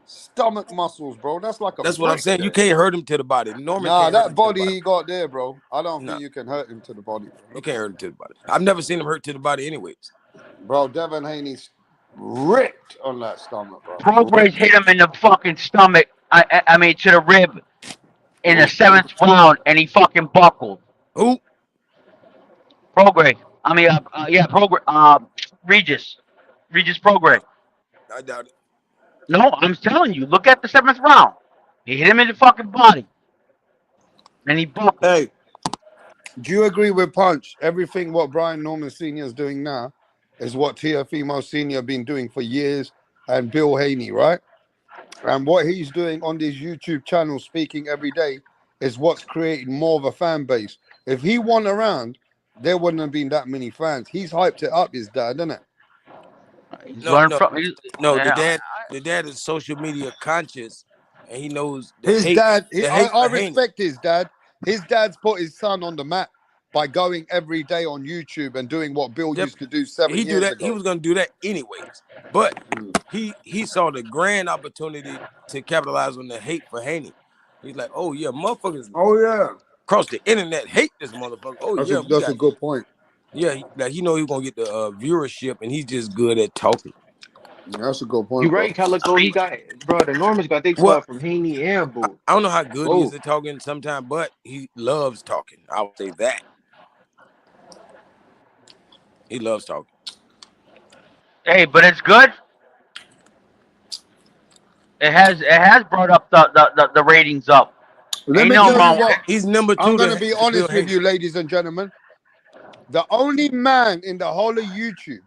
stomach muscles, bro. That's like a. That's what I'm saying. There. You can't hurt him to the body. Norman, that body he got there, bro. I don't think you can hurt him to the body. Bro. You can't hurt him to the body. I've never seen him hurt to the body, anyways. Bro, Devin Haney's ripped on that stomach, bro. Prograis hit him in the fucking stomach. I mean, to the rib in the 7th round, and he fucking buckled. Who? Prograis. I mean, Prograis. Regis Prograis. I doubt it. No, I'm telling you. Look at the 7th round. He hit him in the fucking body, and he buckled. Hey, do you agree with Punch? Everything what Brian Norman Sr. is doing now is what Teofimo Senior been doing for years, and Bill Haney, right? And what he's doing on this YouTube channel, speaking every day, is what's creating more of a fan base. If he won around, there wouldn't have been that many fans. He's hyped it up, his dad, isn't it? He's No, learned no, from. no. The Yeah, dad is social media conscious, and he knows the His hate. dad, The I hate for Haney. respect his dad. His dad's put his son on the map by going every day on YouTube and doing what Bill Yep. used to do 7 He do years that. ago. He was gonna do that anyways, but he saw the grand opportunity to capitalize on the hate for Haney. He's like, oh yeah, motherfuckers Oh yeah, across the internet hate this motherfucker. Oh that's yeah, that's a good point. Yeah, like he know he's gonna get the viewership, and he's just good at talking. That's a good point. You right, Calico. He got, bro. The Normans got they What? start from Haney and Bull. I don't know how good he is Oh, at talking sometimes, but he loves talking. I would say that. He loves talking. hey, but it's good. It has brought up the ratings up. Let Ain't me no tell wrong. you what. He's number 2. I'm going to be Bill honest with Haney. you, ladies and gentlemen. The only man in the whole of YouTube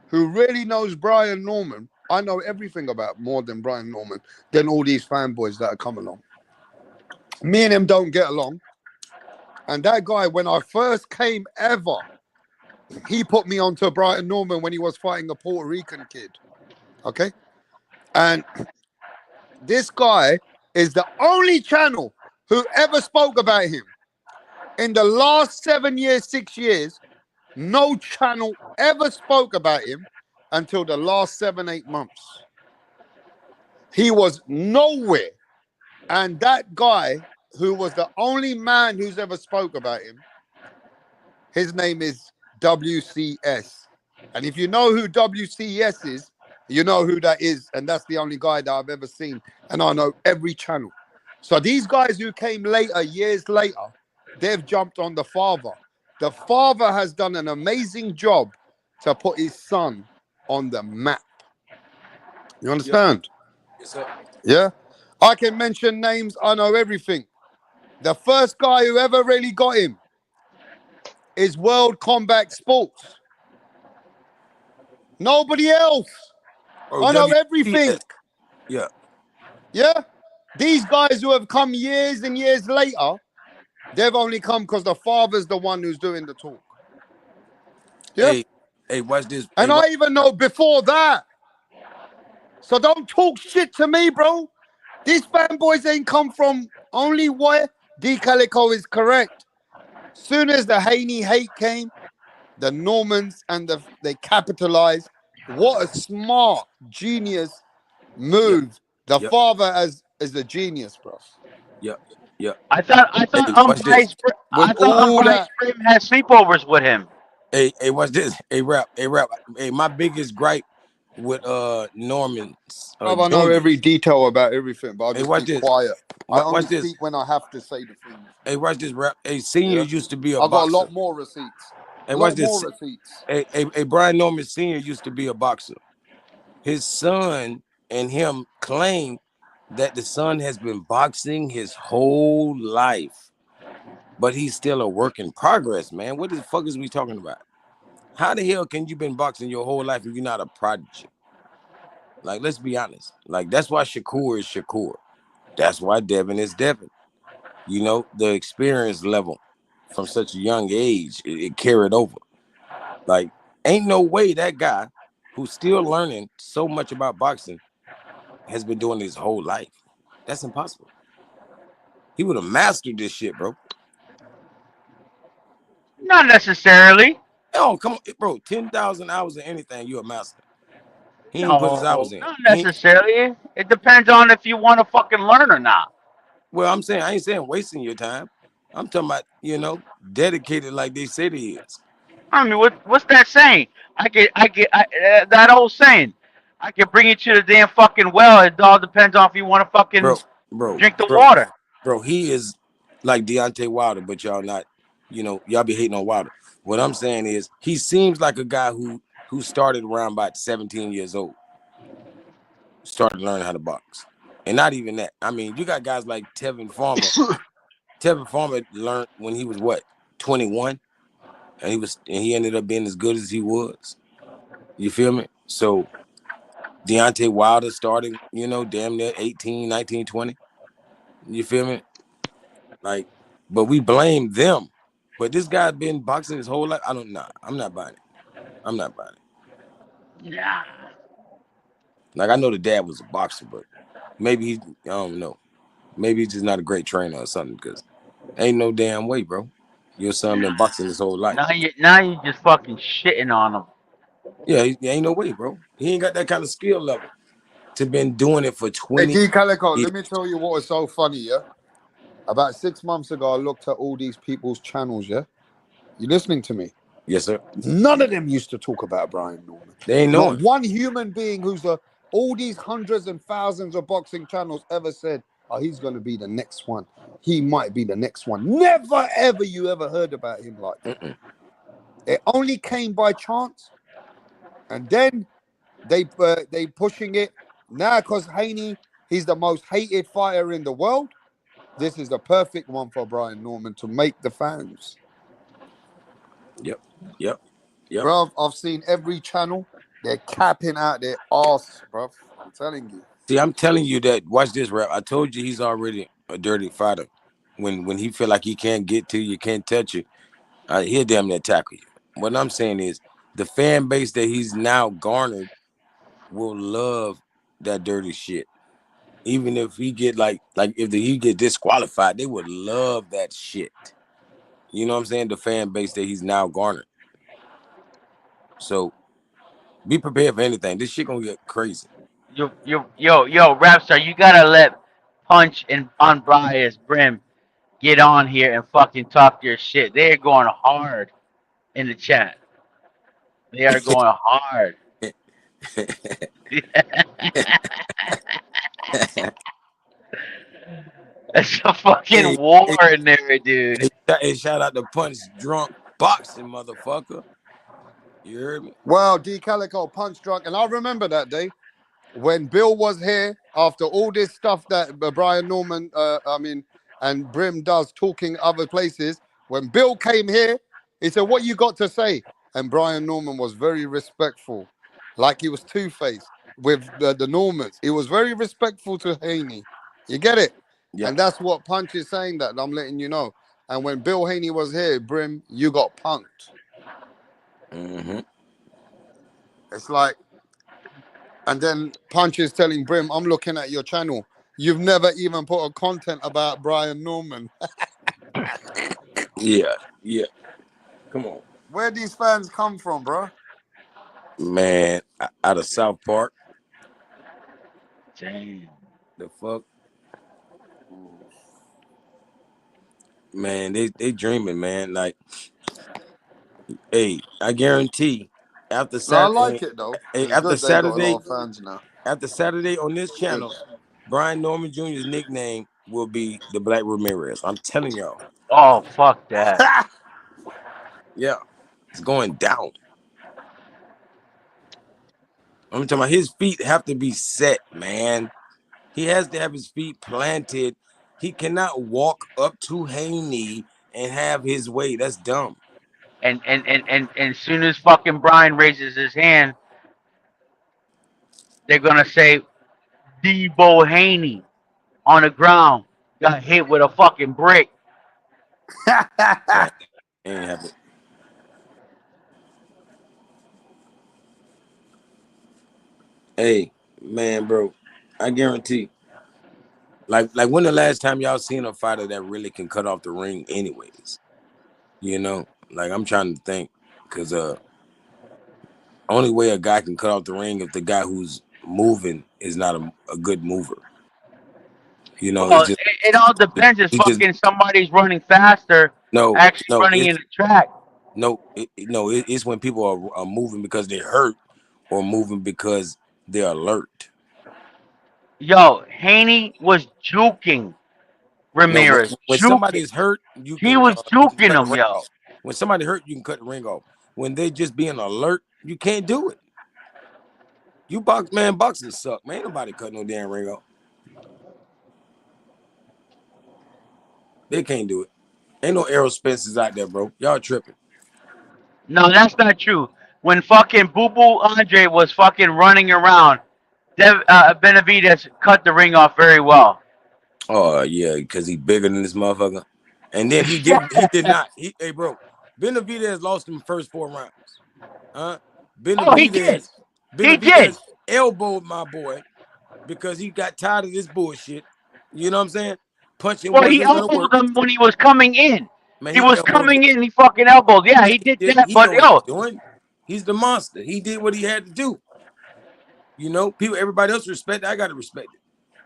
who really knows Brian Norman, I know everything about more than Brian Norman, than all these fanboys that have come along. Me and him don't get along. And that guy, when I first came ever, he put me onto Brian Norman when he was fighting a Puerto Rican kid. Okay? And this guy is the only channel who ever spoke about him. In the last 7 years, 6 years, no channel ever spoke about him until the last 7, 8 months. He was nowhere. And that guy, who was the only man who's ever spoke about him, his name is WCS. And if you know who WCS is, you know who that is. And that's the only guy that I've ever seen. And I know every channel. So these guys who came later, years later, they've jumped on the father. The father has done an amazing job to put his son on the map. You understand? Yes, sir. Yeah? I can mention names. I know everything. The first guy who ever really got him is World Combat Sports. Nobody else. Oh, I know WCS. everything. Yeah. Yeah? These guys who have come years and years later, they've only come because the father's the one who's doing the talk. Yeah? Hey, watch this. And I even know before that. So don't talk shit to me, bro. These fanboys ain't come from only where D Calico is correct. Soon as the Haney hate came, the Normans and they capitalized. What a smart, genius move. The father is a genius, bro. Yeah. I thought Umpires Prim had sleepovers with him. Hey, watch this. Hey, rap. Hey, my biggest gripe with Norman. I know every detail about everything, but I'll just keep quiet. I only Watch this. speak when I have to say the things. Hey, watch this, rap. Hey, Senior used to be a I got boxer. a lot more receipts. Hey, watch this. Hey, Brian Norman Sr. used to be a boxer. His son and him claim that the son has been boxing his whole life, but he's still a work in progress, man. What the fuck is we talking about? How the hell can you been boxing your whole life if you're not a prodigy? Like, let's be honest. Like, that's why Shakur is Shakur. That's why Devin is Devin. You know, the experience level from such a young age, it carried over. Like, ain't no way that guy who's still learning so much about boxing has been doing his whole life. That's impossible. He would have mastered this shit, bro. Not necessarily. Oh, come on, bro. 10,000 hours of anything, you're a master. He ain't put his hours in. Not necessarily. It depends on if you want to fucking learn or not. Well, I ain't saying wasting your time. I'm talking about, dedicated like they say they is. I mean, what's that saying? That old saying. I can bring you to the damn fucking well. It all depends on if you want to fucking drink the water. Bro, he is like Deontay Wilder, but y'all not, y'all be hating on Wilder. What I'm saying is he seems like a guy who started around about 17 years old. Started learning how to box. And not even that. I mean, you got guys like Tevin Farmer. Tevin Farmer learned when he was 21? And he ended up being as good as he was. You feel me? So Deontay Wilder starting, damn near 18, 19, 20. You feel me? Like, but we blame them. But this guy been boxing his whole life. I'm not buying it. I'm not buying it. Yeah. Like, I know the dad was a boxer, but maybe I don't know. Maybe he's just not a great trainer or something, because ain't no damn way, bro. Your son been boxing his whole life. Now you just fucking shitting on him. Yeah, ain't no way, bro. He ain't got that kind of skill level to been doing it for 20 Hey, D Calico, years. let me tell you what was so funny, yeah? About 6 months ago, I looked at all these people's channels, yeah? You listening to me? Yes, sir. None of them used to talk about Brian Norman. They ain't knowing. Not one human being who's all these hundreds and thousands of boxing channels ever said, oh, he's going to be the next one. He might be the next one. Never, ever you ever heard about him like that. It only came by chance. And then they pushing it. Now, because Haney, he's the most hated fighter in the world, this is the perfect one for Brian Norman to make the fans. Yep. Bro, I've seen every channel. They're capping out their ass, bro. I'm telling you. See, I'm telling you that. Watch this, rap. I told you he's already a dirty fighter. When he feel like he can't get to you, can't touch you, he'll damn near tackle you. What I'm saying is, the fan base that he's now garnered will love that dirty shit. Even if he get he get disqualified, they would love that shit. You know what I'm saying? The fan base that he's now garnered. So be prepared for anything. This shit gonna get crazy. Yo, Rapstar, you gotta let Punch and Unbiased Brim get on here and fucking talk your shit. They're going hard in the chat. They are going hard. It's a fucking war in there, dude. Hey, shout out to Punch Drunk Boxing, motherfucker. You heard me? Well, D Calico Punch Drunk, and I remember that day when Bill was here after all this stuff that Brian Norman, and Brim does talking other places. When Bill came here, he said, "What you got to say?" And Brian Norman was very respectful, like he was Two-Face with the Normans. He was very respectful to Haney. You get it? Yeah. And that's what Punch is saying. That I'm letting you know. And when Bill Haney was here, Brim, you got punked. Mm-hmm. It's like, and then Punch is telling Brim, I'm looking at your channel. You've never even put a content about Brian Norman. Yeah. Come on. Where these fans come from, bro? Man, out of South Park. Damn. The fuck? Man, they dreaming, man. Like, hey, I guarantee after Saturday. No, I like it though. Hey, after Saturday, got a lot of fans now. After Saturday on this channel, Brian Norman Jr.'s nickname will be the Black Ramirez. I'm telling y'all. Oh, fuck that. Yeah, it's going down. I'm talking about his feet have to be set, man. He has to have his feet planted. He cannot walk up to Haney and have his way. That's dumb. And as soon as fucking Brian raises his hand, they're gonna say Debo Haney on the ground got hit with a fucking brick. Ain't happen. Hey, man, bro, I guarantee. Like when the last time y'all seen a fighter that really can cut off the ring anyways? You know, like I'm trying to think, because only way a guy can cut off the ring if the guy who's moving is not a good mover. You know, well, it all depends if fucking somebody's running faster. Running in the track. It's when people are moving because they're hurt or moving because they're alert. Yo, Haney was juking Ramirez. When somebody's hurt, he was juking him, yo. When somebody hurt, you can cut the ring off. When they just being alert, you can't do it. You boxing suck, man. Ain't nobody cut no damn ring off. They can't do it. Ain't no Errol Spencers out there, bro. Y'all tripping. No, that's not true. when fucking Boo Boo Andre was fucking running around, Benavidez cut the ring off very well. Oh yeah, because he bigger than this motherfucker. And then he did not. Hey bro, Benavidez lost him first 4 rounds. He did. Benavidez elbowed my boy because he got tired of this bullshit. You know what I'm saying? Punching. Well, he elbowed him when he was coming in. Man, he was coming in. He fucking elbowed. Yeah, he did that. But he's the monster. He did what he had to do. You know, everybody else respect. I gotta respect it.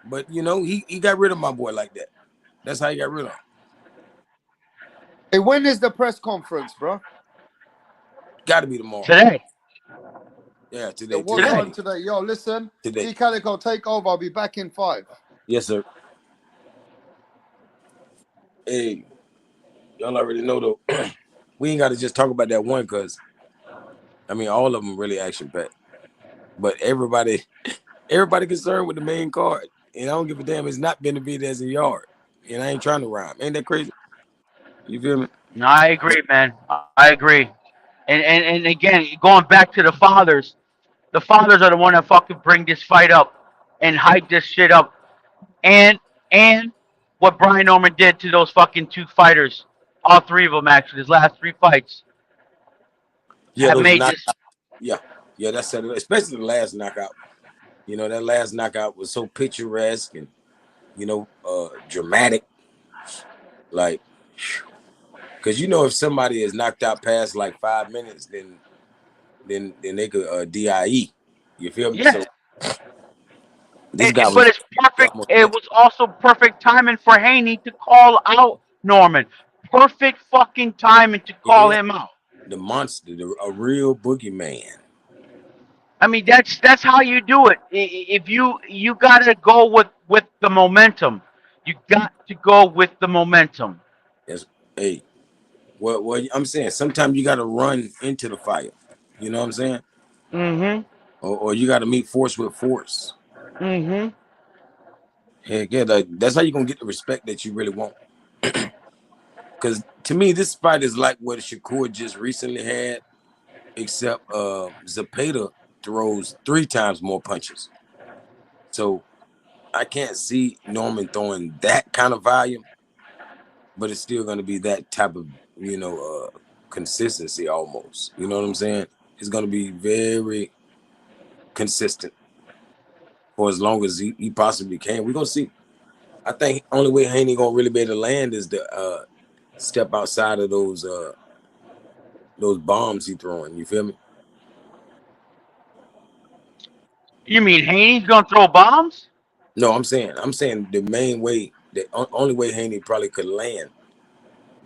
But you know, he got rid of my boy like that. That's how he got rid of him. Hey, when is the press conference, bro? Got to be tomorrow. Today. Yeah, today. What time today? Yo, listen. Today. D Calico, take over. I'll be back in 5. Yes, sir. Hey, y'all already know though. We ain't got to just talk about that one because, I mean, all of them really action packed. But everybody concerned with the main card, and I don't give a damn. It's not Benavidez a yard, and I ain't trying to rhyme. Ain't that crazy? You feel me? No, I agree, man. I agree. And again, going back to the fathers are the one that fucking bring this fight up and hype this shit up. And what Brian Norman did to those fucking 2 fighters, all 3 of them actually, his last 3 fights. Yeah, yeah, that's it. Especially the last knockout. You know, that last knockout was so picturesque and, you know, dramatic. Like, because you know, if somebody is knocked out past like 5 minutes, then they could DIE. You feel me? Yeah. So, but it's perfect. It was also perfect timing for Haney to call out Norman. Perfect fucking timing to call him out. The monster, a real boogeyman. I mean, that's how you do it. If you gotta go with the momentum. You got to go with the momentum. Yes. Hey. Well, I'm saying sometimes you got to run into the fire. You know what I'm saying? Mm-hmm. Or you got to meet force with force. Mm-hmm. Heck yeah, that's how you're going to get the respect that you really want. Because to me, this fight is like what Shakur just recently had, except Zepeda throws 3 times more punches. So I can't see Norman throwing that kind of volume, but it's still going to be that type of, you know, consistency almost. You know what I'm saying? It's going to be very consistent for as long as he possibly can. We're going to see. I think only way Haney going to really be able to land is to step outside of those bombs he throwing. You feel me? You mean Haney's going to throw bombs? No, I'm saying the main way, the only way Haney probably could land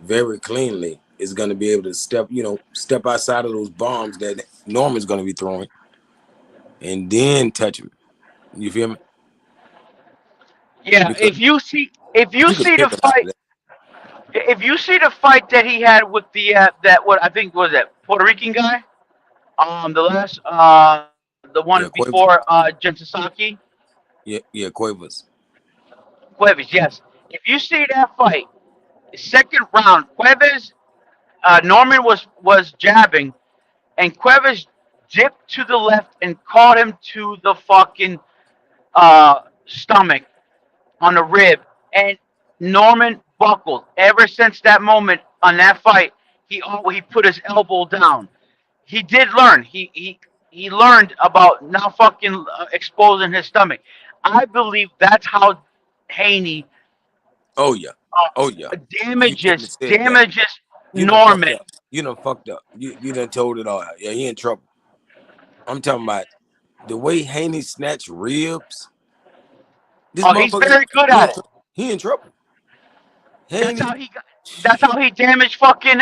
very cleanly is going to be able to step outside of those bombs that Norman's going to be throwing, and then touch him. You feel me? Yeah. Because if you see the fight that he had with the what I think was that Puerto Rican guy, the last the one before Jen Sasaki. Yeah, Cuevas, yes. If you see that fight, second round, Cuevas, Norman was jabbing, and Cuevas dipped to the left and caught him to the fucking stomach on the rib, and Norman buckled. Ever since that moment on that fight, he put his elbow down. He did learn. He learned about not fucking exposing his stomach. I believe that's how Haney. Oh yeah. Damages Norman. You done fucked up. You done told it all. Yeah, he in trouble. I'm talking about the way Haney snatched ribs. He's very good at it. He in trouble. That's how he damaged fucking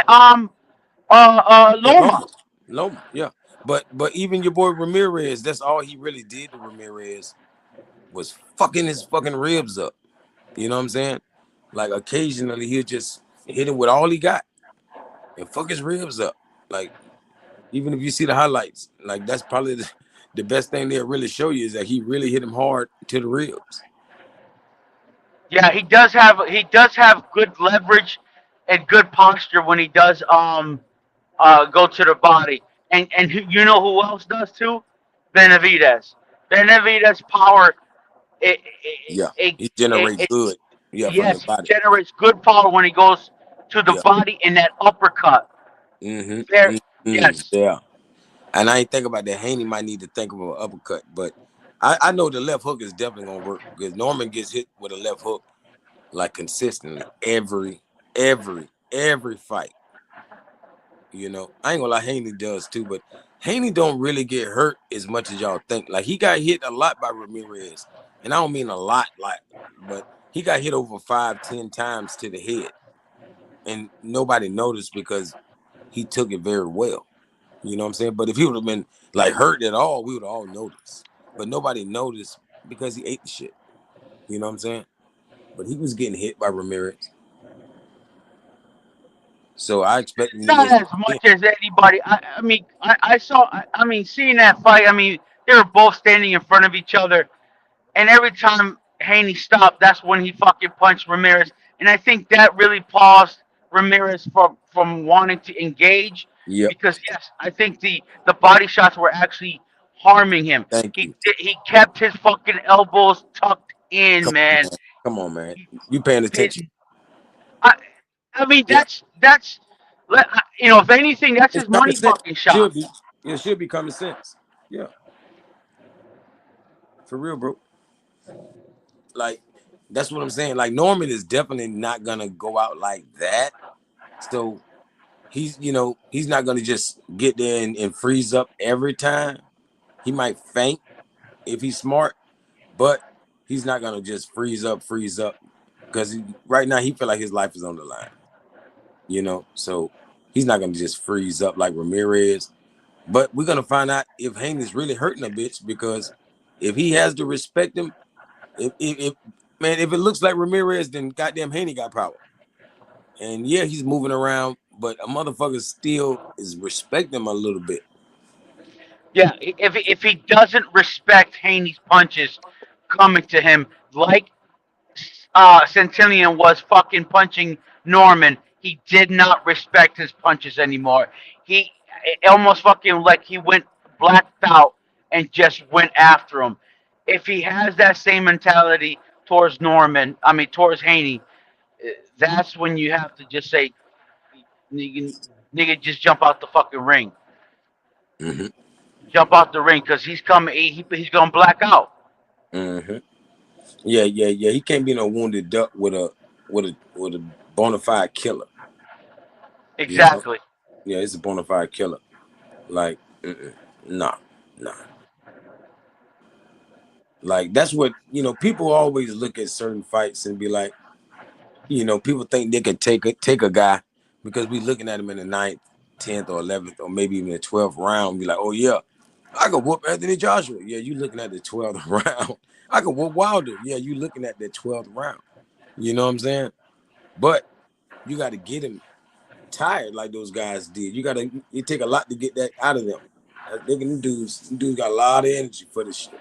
Loma. Loma, yeah. But even your boy Ramirez, that's all he really did to Ramirez was fucking his fucking ribs up. You know what I'm saying? Like occasionally he'll just hit him with all he got and fuck his ribs up. Like even if you see the highlights, like that's probably the best thing they'll really show you is that he really hit him hard to the ribs. Yeah, he does have good leverage and good posture when he does go to the body. And you know who else does too? Benavidez. Benavidez power. It, Yeah, it, he generate it, good. Yeah, from the yes, he body. generates good power when he goes to the Yeah. body in that uppercut. There, yes. Yeah. And I ain't think about that. Haney might need to think of an uppercut, but I know the left hook is definitely gonna work because Norman gets hit with a left hook like consistently every fight. You know, I ain't gonna lie, Haney does too, but Haney don't really get hurt as much as y'all think. Like he got hit a lot by Ramirez, and I don't mean a lot, like, but he got hit over 5-10 times to the head, and nobody noticed because he took it very well. You know what I'm saying? But if he would have been like hurt at all, we would have all noticed. But nobody noticed because he ate the shit. You know what I'm saying? But he was getting hit by Ramirez. So I expect him to Not get as much as anybody. I mean, I saw. I mean, seeing that fight. I mean, they were both standing in front of each other, and every time Haney stopped, that's when he fucking punched Ramirez. And I think that really paused Ramirez from wanting to engage. Yep. Because yes, I think the body shots were actually harming him. Thank you. He kept his fucking elbows tucked in, man. Come on, man. You paying attention? I mean, that's you know, if anything, that's his money fucking shot. It should be common sense. Yeah. For real, bro. Like, that's what I'm saying. Like, Norman is definitely not gonna go out like that. So he's not gonna just get there and freeze up every time. He might faint if he's smart, but he's not gonna just freeze up because right now he feel like his life is on the line. You know, so he's not gonna just freeze up like Ramirez. But we're gonna find out if Haney's really hurting a bitch, because if he has to respect him, if it looks like Ramirez, then goddamn Haney got power. And yeah, he's moving around, but a motherfucker still is respecting him a little bit. Yeah, if he doesn't respect Haney's punches coming to him, like Centillion was fucking punching Norman, he did not respect his punches anymore. It almost fucking like he went blacked out and just went after him. If he has that same mentality towards towards Haney, that's when you have to just say, nigga, just jump out the fucking ring. Mm-hmm. Jump out the ring, because he's coming. He's gonna black out. Mm-hmm. Yeah. He can't be no wounded duck with a bona fide killer. Exactly. You know? Yeah, it's a bona fide killer. Like, nah. Like, that's what, people always look at certain fights and be like, people think they could take a guy because we looking at him in the 9th, 10th, or 11th, or maybe even the 12th round. Be like, oh yeah, I could whoop Anthony Joshua. Yeah, you looking at the 12th round. I could whoop Wilder. Yeah, you looking at the 12th round. You know what I'm saying? But you got to get him tired like those guys did. It take a lot to get that out of them. Them dudes got a lot of energy for this shit.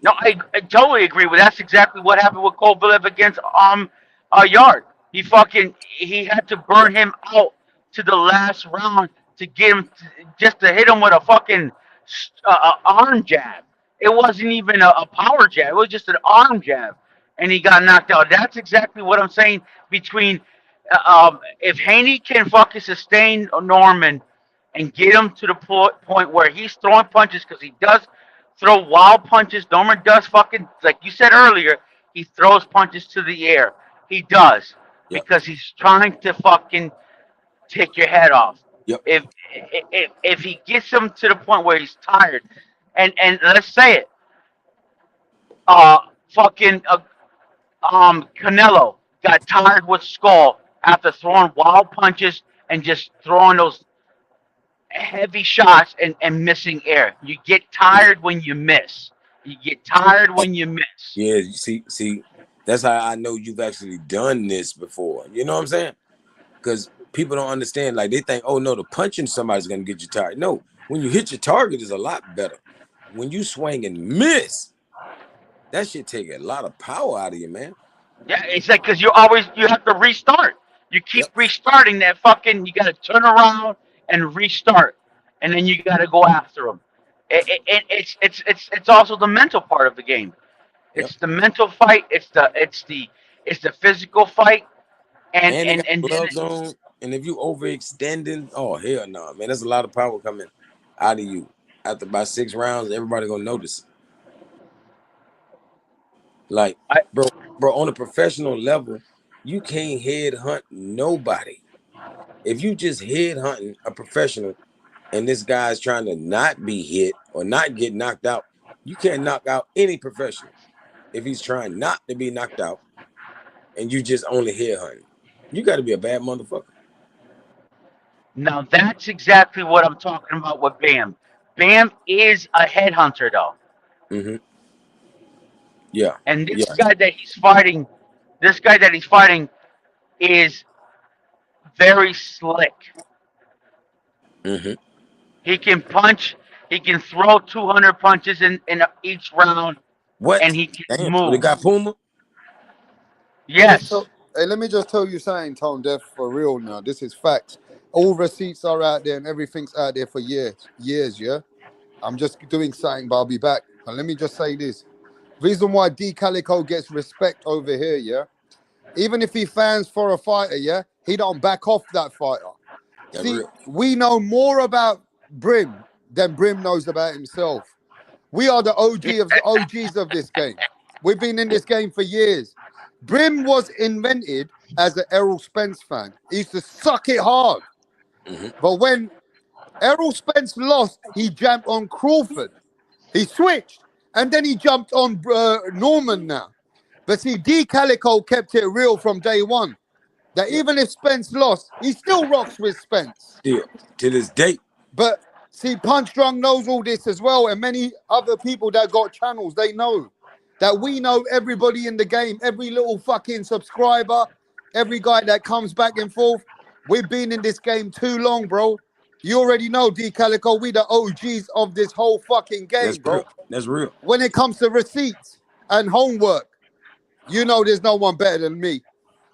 No, I totally agree with. That's exactly what happened with Kovalev against Yard. He had to burn him out to the last round to get him just to hit him with a fucking arm jab. It wasn't even a power jab. It was just an arm jab, and he got knocked out. That's exactly what I'm saying. Between if Haney can fucking sustain Norman and get him to the point where he's throwing punches, because he does throw wild punches. Norman does fucking, like you said earlier, he throws punches to the air. He does. Yep. Because he's trying to fucking take your head off. Yep. If he gets him to the point where he's tired, and let's say it, Canelo got tired with Skull after throwing wild punches and just throwing those heavy shots and missing air. You get tired when you miss. Yeah, you see, that's how I know you've actually done this before. You know what I'm saying? Because people don't understand. Like, they think, oh no, the punching somebody's gonna get you tired. No, when you hit your target is a lot better. When you swing and miss, that shit take a lot of power out of you, man. Yeah, it's like, because you have to restart. You keep restarting that fucking. You got to turn around and restart, and then you got to go after them. It's also the mental part of the game. Yep. It's the mental fight. It's the physical fight, and And they got and gloves on. And if you overextending, oh hell no, man, there's a lot of power coming out of you. After about 6 rounds, everybody gonna notice. Like, bro, on a professional level, you can't headhunt nobody. If you just headhunting a professional, and this guy's trying to not be hit or not get knocked out, you can't knock out any professional if he's trying not to be knocked out, and you just only headhunting. You got to be a bad motherfucker. Now that's exactly what I'm talking about with Bam. Bam is a headhunter, though. Mm-hmm. Yeah. And this guy that he's fighting, is very slick. Mm-hmm. He can punch. He can throw 200 punches in each round. What? And he can Damn, move. so they got Puma? Yes. Hey, let me just tell you something, Tone Deaf, for real now. This is facts. All receipts are out there and everything's out there for years, yeah? I'm just doing something, but I'll be back. And let me just say this. Reason why D Calico gets respect over here, yeah? Even if he fans for a fighter, yeah? He don't back off that fighter. That's See, real. we know more about Brim than Brim knows about himself. We are the OGs of this game. We've been in this game for years. Brim was invented as an Errol Spence fan. He used to suck it hard. Mm-hmm. But when Errol Spence lost, he jumped on Crawford. He switched. And then he jumped on Norman now. But see, D Calico kept it real from day one. That even if Spence lost, he still rocks with Spence. Still, to this day. But see, Punch Drunk knows all this as well. And many other people that got channels, they know that we know everybody in the game, every little fucking subscriber, every guy that comes back and forth. We've been in this game too long, bro. You already know, D Calico, we the OGs of this whole fucking game, That's bro. real. That's real. When it comes to receipts and homework, you know there's no one better than me.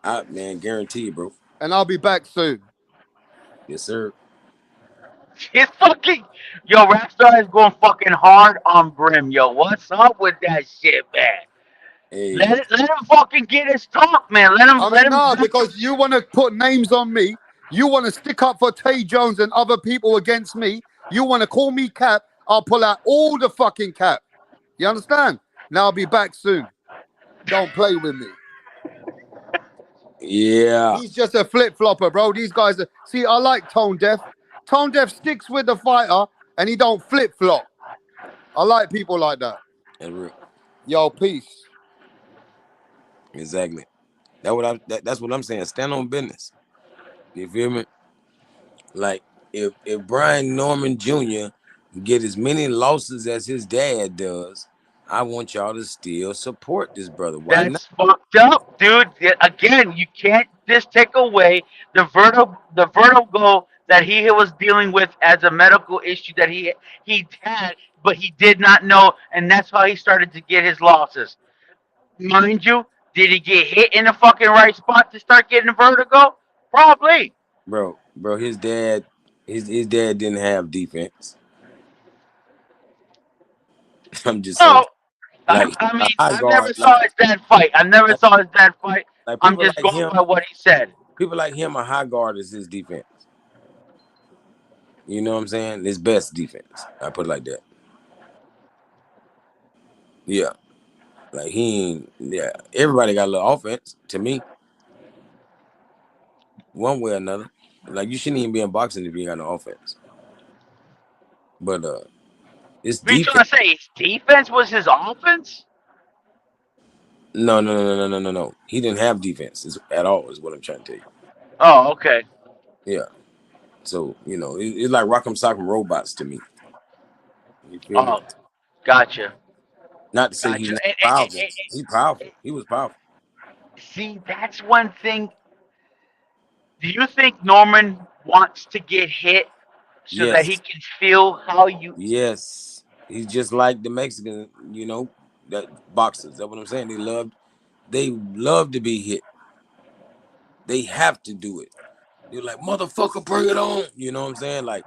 Man, guarantee, bro. And I'll be back soon. Yes, sir. It's fucking Rapstar is going fucking hard on Brim, yo. What's up with that shit, man? Hey. Let him fucking get his talk, man. Let him. No, because you want to put names on me. You want to stick up for Tay Jones and other people against me. You want to call me cap. I'll pull out all the fucking cap. You understand? Now I'll be back soon. Don't play with me. Yeah. He's just a flip-flopper, bro. These guys are... See, I like Tone Deaf. Tone Deaf sticks with the fighter and he don't flip-flop. I like people like that. That's real. Yo, peace. Exactly. That's what I'm saying. Stand on business. You feel me? Like, if Brian Norman Jr. get as many losses as his dad does, I want y'all to still support this brother. Why That's fucked up, dude. Again, you can't just take away the vertigo that he was dealing with as a medical issue that he had, but he did not know, and that's how he started to get his losses. Mind you, did he get hit in the fucking right spot to start getting vertigo? Probably. Bro, his dad didn't have defense. I'm just saying. Like, I mean, I never saw his dad fight. Like, I'm just going by what he said. People like him, a high guard is his defense. You know what I'm saying? His best defense. I put it like that. Yeah. Like, everybody got a little offense, to me. One way or another. Like, you shouldn't even be in boxing if you ain't got no offense. But, it's defense. Are you trying to say his defense was his offense? No. He didn't have defense at all, is what I'm trying to tell you. Oh, okay. Yeah. So, it's like Rock'em Sock'em Robots to me. You feel me? Gotcha. Not to say he's not powerful. He's powerful. He was powerful. See, that's one thing. Do you think Norman wants to get hit so that he can feel how you... Yes. He's just like the Mexican, that boxers. That's what I'm saying. They love to be hit. They have to do it. You're like, motherfucker, bring it on. You know what I'm saying? Like,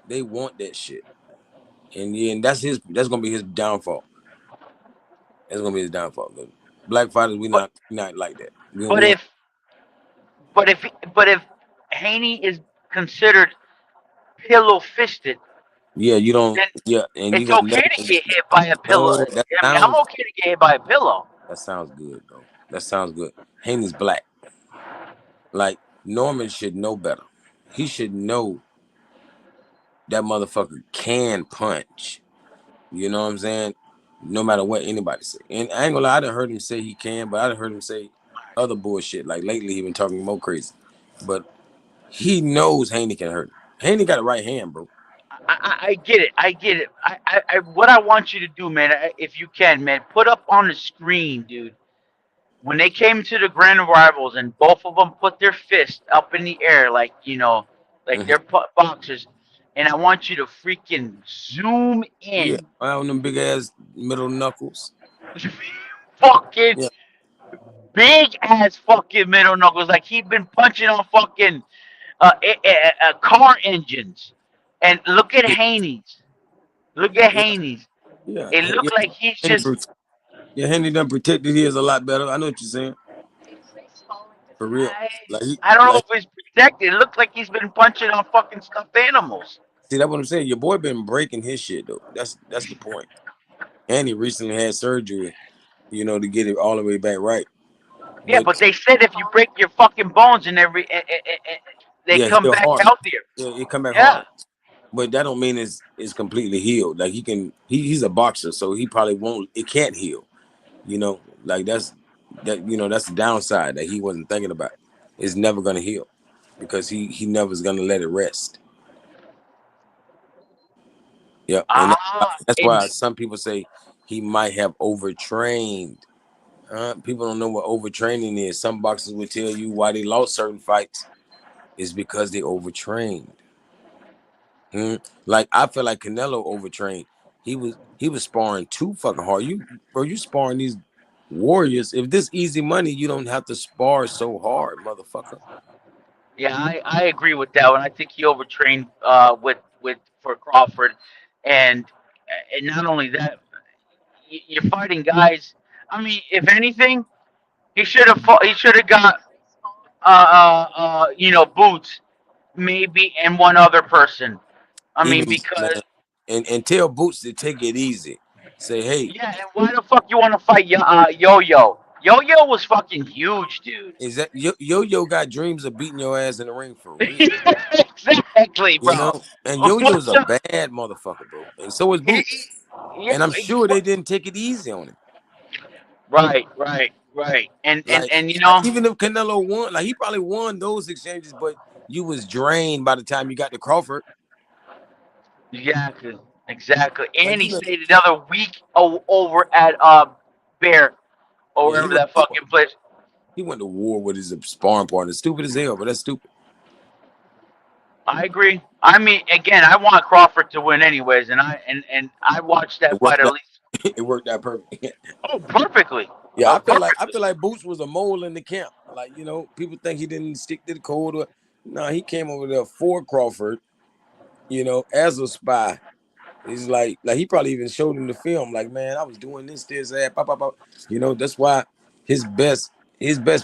they want that shit. And yeah, and that's gonna be his downfall. That's gonna be his downfall. Black fighters, we not like that. But if Haney is considered pillow fisted, yeah, you don't. Yeah, and it's okay to get hit by a pillow. I'm okay to get hit by a pillow. That sounds good, though. That sounds good. Haney's black. Like, Norman should know better. He should know that motherfucker can punch. You know what I'm saying? No matter what anybody say. And I ain't gonna lie, I done heard him say he can, but I done heard him say other bullshit. Like lately, he been talking more crazy. But he knows Haney can hurt him. Haney got a right hand, bro. I get it. I get it. What I want you to do, man, if you can, man, put up on the screen, dude. When they came to the grand rivals and both of them put their fist up in the air, like, you know, like they're boxers, and I want you to freaking zoom in. Yeah, on them big ass middle knuckles. Fucking big ass fucking middle knuckles, like he'd been punching on fucking car engines. And look at Haney's. Look at Haney's. Yeah, it looked like he's just. Yeah, Haney done protected his a lot better. I know what you're saying. For real. I don't know if he's protected. It looked like he's been punching on fucking stuffed animals. See, that's what I'm saying. Your boy been breaking his shit though. That's the point. And he recently had surgery, you know, to get it all the way back right. Yeah, but they said if you break your fucking bones and they come back healthier. Yeah, it come back hard. But that don't mean it's completely healed. Like he's a boxer, so he probably won't. It can't heal. You know, like that's the downside that he wasn't thinking about. It's never gonna heal because he never's gonna let it rest. Yeah, and that's why some people say he might have overtrained. People don't know what overtraining is. Some boxers will tell you why they lost certain fights is because they overtrained. Like I feel like Canelo overtrained. He was sparring too fucking hard. You sparring these warriors. If this easy money, you don't have to spar so hard, motherfucker. Yeah, I agree with that one. I think he overtrained for Crawford, and not only that, you're fighting guys. I mean, if anything, he should have got Boots, maybe, and one other person. I mean, because and tell Boots to take it easy. Say, hey. Yeah, and why the fuck you want to fight Yo-Yo? Yo-Yo was fucking huge, dude. Is that Yo-Yo got dreams of beating your ass in the ring for real? Exactly, bro. You know? And Yo-Yo's a bad motherfucker, bro. And so is Boots. And I'm sure they didn't take it easy on him. Right. And you know, even if Canelo won, like he probably won those exchanges, but you was drained by the time you got to Crawford. Exactly. And he stayed another week over at Bear or wherever that fucking place. He went to war with his sparring partner. Stupid as hell, but that's stupid. I agree. I mean, again, I want Crawford to win anyways, and I watched that fight at least. It worked out perfect. Oh, perfectly. Yeah, I feel like Boots was a mole in the camp. Like, you know, people think he didn't stick to the code. No, he came over there for Crawford, you know, as a spy. He's like he probably even showed him the film. Like, man, I was doing this, that, pop. You know, that's why his best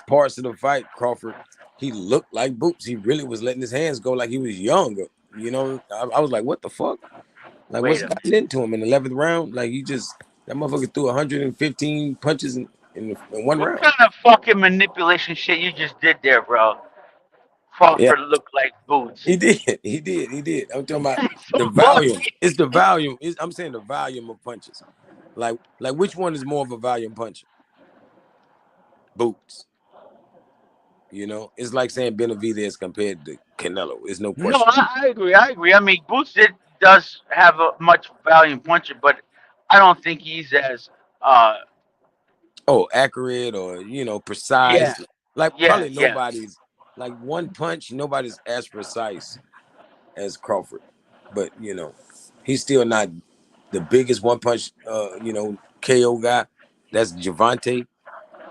parts of the fight, Crawford, he looked like Boots. He really was letting his hands go like he was younger. You know, I was like, what the fuck? Like, what's gotten into him in the 11th round? Like, that motherfucker threw 115 punches in one round. What kind of fucking manipulation shit you just did there, bro? Crawford looked like Boots. He did. I'm talking about the volume. It's the volume. I'm saying the volume of punches. Like which one is more of a volume puncher? Boots. You know, it's like saying Benavidez compared to Canelo. There's no question. No, I agree. I mean, Boots does have a much volume puncher, but I don't think he's as accurate or, you know, precise. Probably nobody's like one punch, nobody's as precise as Crawford. But, you know, he's still not the biggest one punch KO guy. That's Gervonta,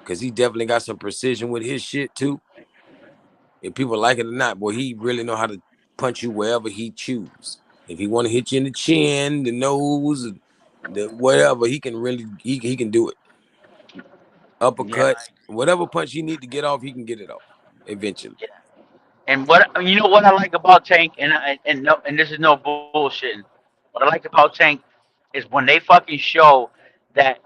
because he definitely got some precision with his shit too. if people like it or not, boy, he really know how to punch you wherever he choose. If he want to hit you in the chin, the nose, the whatever, he can really he can do it. Uppercut, whatever punch he need to get off, he can get it off eventually. Yeah. And what you know what I like about Tank, and this is no bullshit. What I like about Tank is when they fucking show that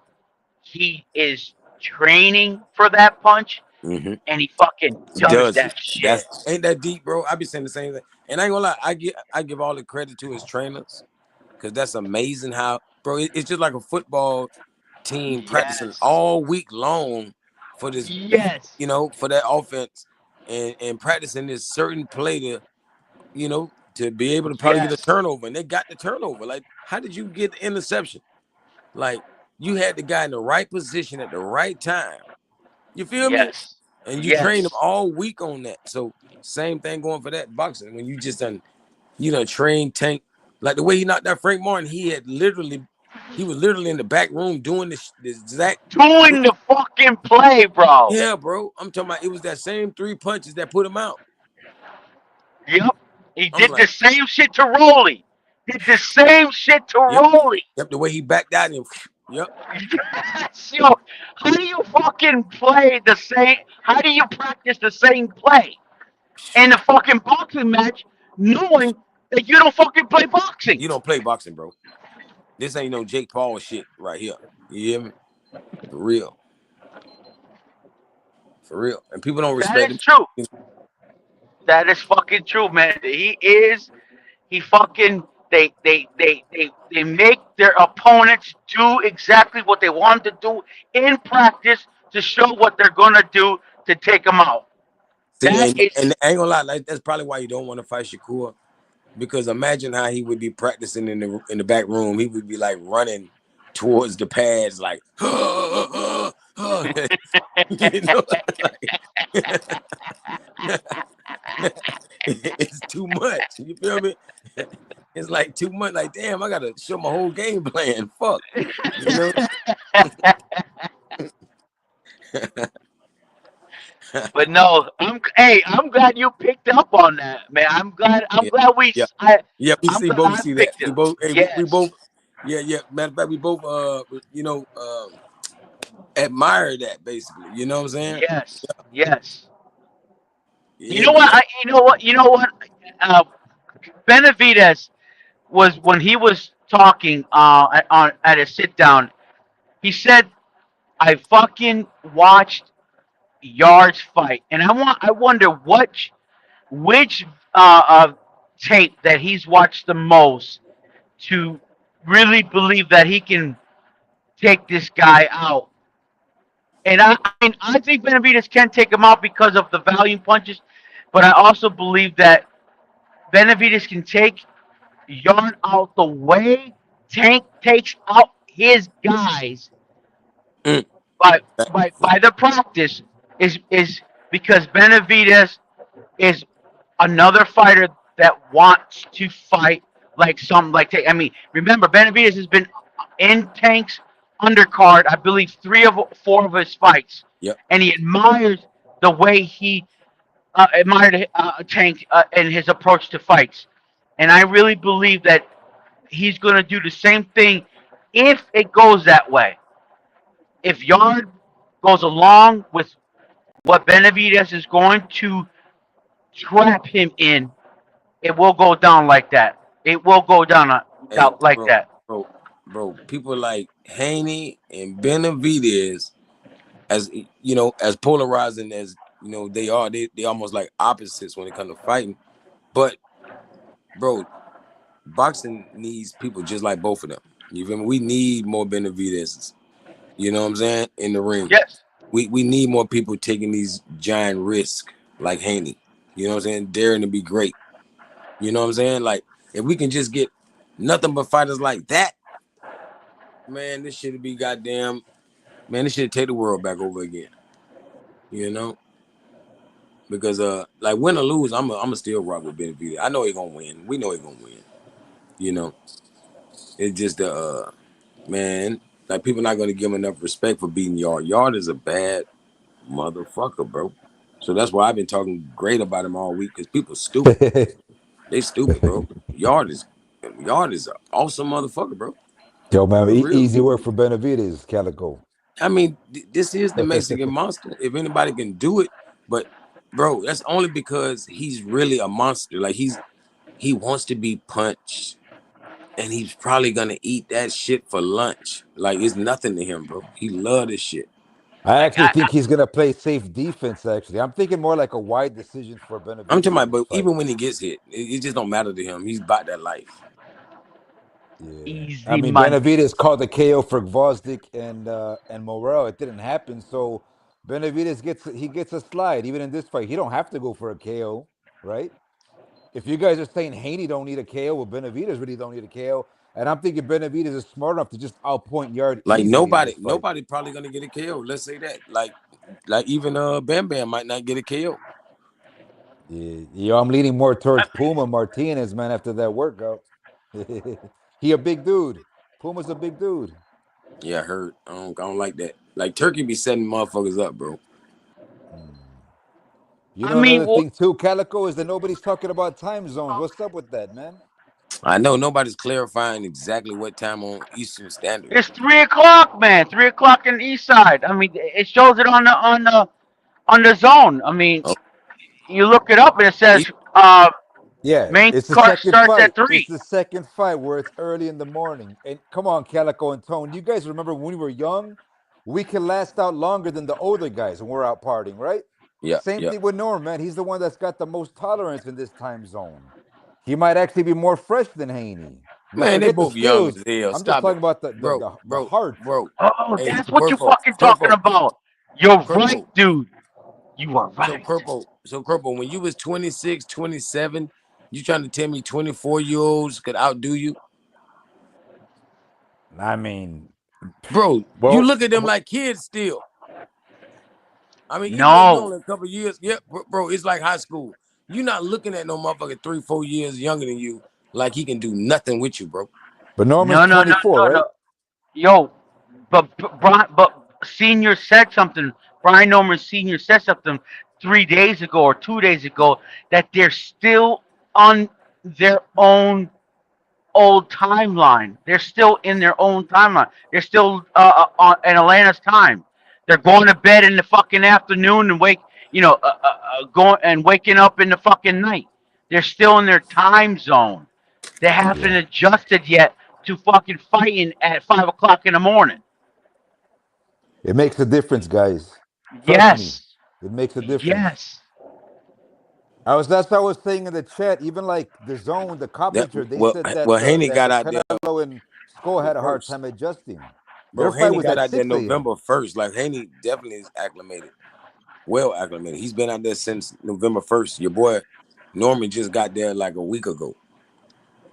he is training for that punch, and he fucking does that shit. Ain't that deep, bro? I be saying the same thing, and I ain't gonna lie. I give all the credit to his trainers, because that's amazing how, bro. It's just like a football team practicing all week long for this, you know, for that offense, and practicing this certain play to, you know, to be able to probably get a turnover, and they got the turnover. Like, how did you get the interception? Like, you had the guy in the right position at the right time. You feel me? And you train them all week on that. So same thing going for that boxing. When you just done, you know, train Tank, like the way he knocked out Frank Martin, he was literally in the back room doing this exact doing the fucking play, bro. Yeah, bro. I'm talking about it was that same 3 punches that put him out. Yep. He did the same shit to Rolly. Yep, the way he backed out and yep. Yo, how do you fucking play the same? How do you practice the same play in a fucking boxing match, knowing that you don't fucking play boxing? You don't play boxing, bro. This ain't no Jake Paul shit right here. You hear me? For real. For real. And people don't respect him. True. That is fucking true, man. He fucking they make their opponents do exactly what they want to do in practice to show what they're gonna do to take them out. See, and I ain't gonna lie, like, that's probably why you don't want to fight Shakur, because imagine how he would be practicing in the back room. He would be like running towards the pads, like, you know, it's too much. You feel me? It's like too much. Like, damn, I gotta show my whole game plan. Fuck. You know? But no, I'm glad you picked up on that, man. I'm glad we see that. We both matter of fact, we both you know, admire that, basically. You know what I'm saying? Yes. You know what? Benavidez was, when he was talking at a sit down, he said, I fucking watched Yards fight, and I wonder which tape that he's watched the most to really believe that he can take this guy out. And I think Benavidez can take him out because of the volume punches, but I also believe that Benavidez can take Yarn out the way Tank takes out his guys by the practice is because Benavidez is another fighter that wants to fight like Tank. I mean, remember, Benavidez has been in Tank's undercard, I believe 3 of 4 of his fights. Yep. And he admires the way he admired Tank and his approach to fights. And I really believe that he's going to do the same thing if it goes that way. If Yard goes along with what Benavidez is going to trap him in, it will go down like that. It will go down like that. Bro, people like Haney and Benavidez, as you know, as polarizing as you know they are, they almost like opposites when it comes to fighting. But bro, boxing needs people just like both of them. You feel me? We need more Benavidez's. You know what I'm saying? In the ring. Yes. We need more people taking these giant risks like Haney. You know what I'm saying? Daring to be great. You know what I'm saying? Like, if we can just get nothing but fighters like that, man, this should be goddamn. Man, this should take the world back over again. You know, because like win or lose, I'm still rock with Benavidez. I know he gonna win. We know he gonna win. You know, it's just man, like people not gonna give him enough respect for beating Yard. Yard is a bad motherfucker, bro. So that's why I've been talking great about him all week because people stupid. They stupid, bro. Yard is an awesome motherfucker, bro. Yo, man, For real. easy work for Benavidez, Calico. I mean, this is the Mexican monster. If anybody can do it, but bro, that's only because he's really a monster. Like he wants to be punched, and he's probably gonna eat that shit for lunch. Like it's nothing to him, bro. He love this shit. I actually think he's gonna play safe defense. Actually, I'm thinking more like a wide decision for Benavidez. I'm talking about, but even when he gets hit, it just don't matter to him. He's about that life. Yeah. Easy I mean, money. Benavidez called the KO for Gvozdyk and Morel. It didn't happen, so Benavidez gets a slide even in this fight. He don't have to go for a KO, right? If you guys are saying Haney don't need a KO, well, Benavidez really don't need a KO, and I'm thinking Benavidez is smart enough to just outpoint Yard. Like nobody probably gonna get a KO. Let's say that. Like even Bam Bam might not get a KO. Yeah, I'm leaning more towards Puma Martinez, man. After that workout, he a big dude. Puma's a big dude. Yeah, I heard. I don't like that. Like Turkey be setting motherfuckers up, bro. You know, another thing too, Calico, is that nobody's talking about time zones. What's up with that, man? I know nobody's clarifying exactly what time on Eastern Standard. It's 3 o'clock, man. 3 o'clock in the East Side. I mean, it shows it on the zone. I mean, you look it up and it says yeah, main it's the card second starts fight. at 3. It's the second fight where it's early in the morning. And come on, Calico and Tone, you guys remember when we were young, we can last out longer than the older guys when we're out partying, right? Yeah. Same thing with Norm, man. He's the one that's got the most tolerance in this time zone. He might actually be more fresh than Haney. Man, they both young as hell. I'm just talking about the heart. Bro. Oh, hey, that's what you're fucking talking about. You're right, dude. You are right. So Purple, when you was 26, 27, you trying to tell me 24-year-olds could outdo you? I mean, bro, you look at them like kids still. I mean, even though you only a couple years, yeah, bro, it's like high school. You're not looking at no motherfucker 3-4 years younger than you like he can do nothing with you, bro. But Norman's 24, right? Yo, but Senior said something. Brian Norman Senior said something 3 days ago or 2 days ago that they're still on their own old timeline. They're still in their own timeline. They're still in Atlanta's time. They're going to bed in the fucking afternoon and going and waking up in the fucking night. They're still in their time zone. They haven't adjusted yet to fucking fighting at 5 o'clock in the morning. It makes a difference, guys. Yes. It makes a difference. Yes. That's what I was saying in the chat. Even like the zone, the Coppinger, they said that Haney got out there. Canelo and Skull had a hard time adjusting. Bro, Haney got out there November 1st. Like Haney definitely is acclimated. Well acclimated. He's been out there since November 1st. Your boy Norman just got there like a week ago.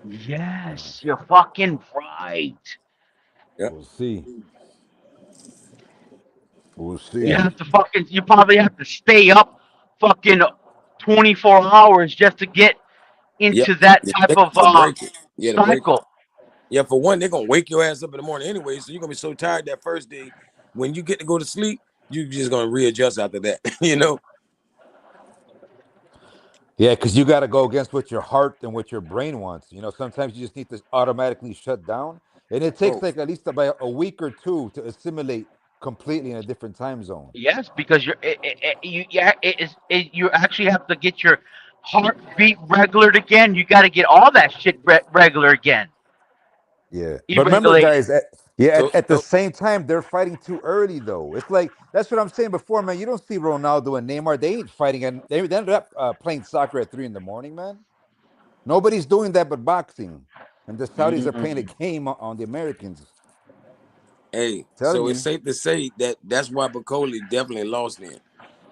Yes, you're fucking right. Yeah. We'll see. We'll see. You probably have to stay up fucking 24 hours just to get into that type of cycle. Yeah, for one, they're gonna wake your ass up in the morning anyway, so you're gonna be so tired that first day. When you get to go to sleep, you're just gonna readjust after that, you know. Yeah, because you got to go against what your heart and what your brain wants. You know, sometimes you just need to automatically shut down, and it takes like at least about a week or two to assimilate completely in a different time zone. Yes, because you actually have to get your heartbeat regular again. You got to get all that shit regular again. Yeah, but remember, guys, at the same time, they're fighting too early, though. It's like, that's what I'm saying before, man. You don't see Ronaldo and Neymar. They ain't fighting, and they ended up playing soccer at 3 a.m, man. Nobody's doing that but boxing, and the Saudis are playing a game on the Americans. Hey, so it's safe to say that that's why Bakoli definitely lost then.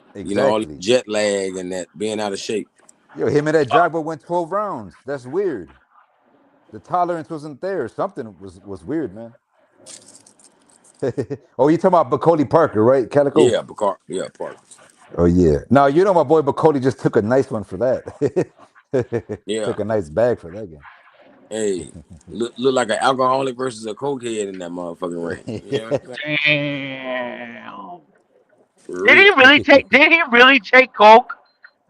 Exactly. You know, all the jet lag and that being out of shape. Yo, him and that Jogba went 12 rounds. That's weird. The tolerance wasn't there. Something was weird, man. Oh, you talking about Bakoli Parker, right, Calico? Yeah, Parker. Oh, yeah. Now, you know my boy Bakoli just took a nice one for that. Yeah. Took a nice bag for that game. Hey, look like an alcoholic versus a cokehead in that motherfucking ring. You know what I'm saying? Damn. Did he really take? Did he really take coke?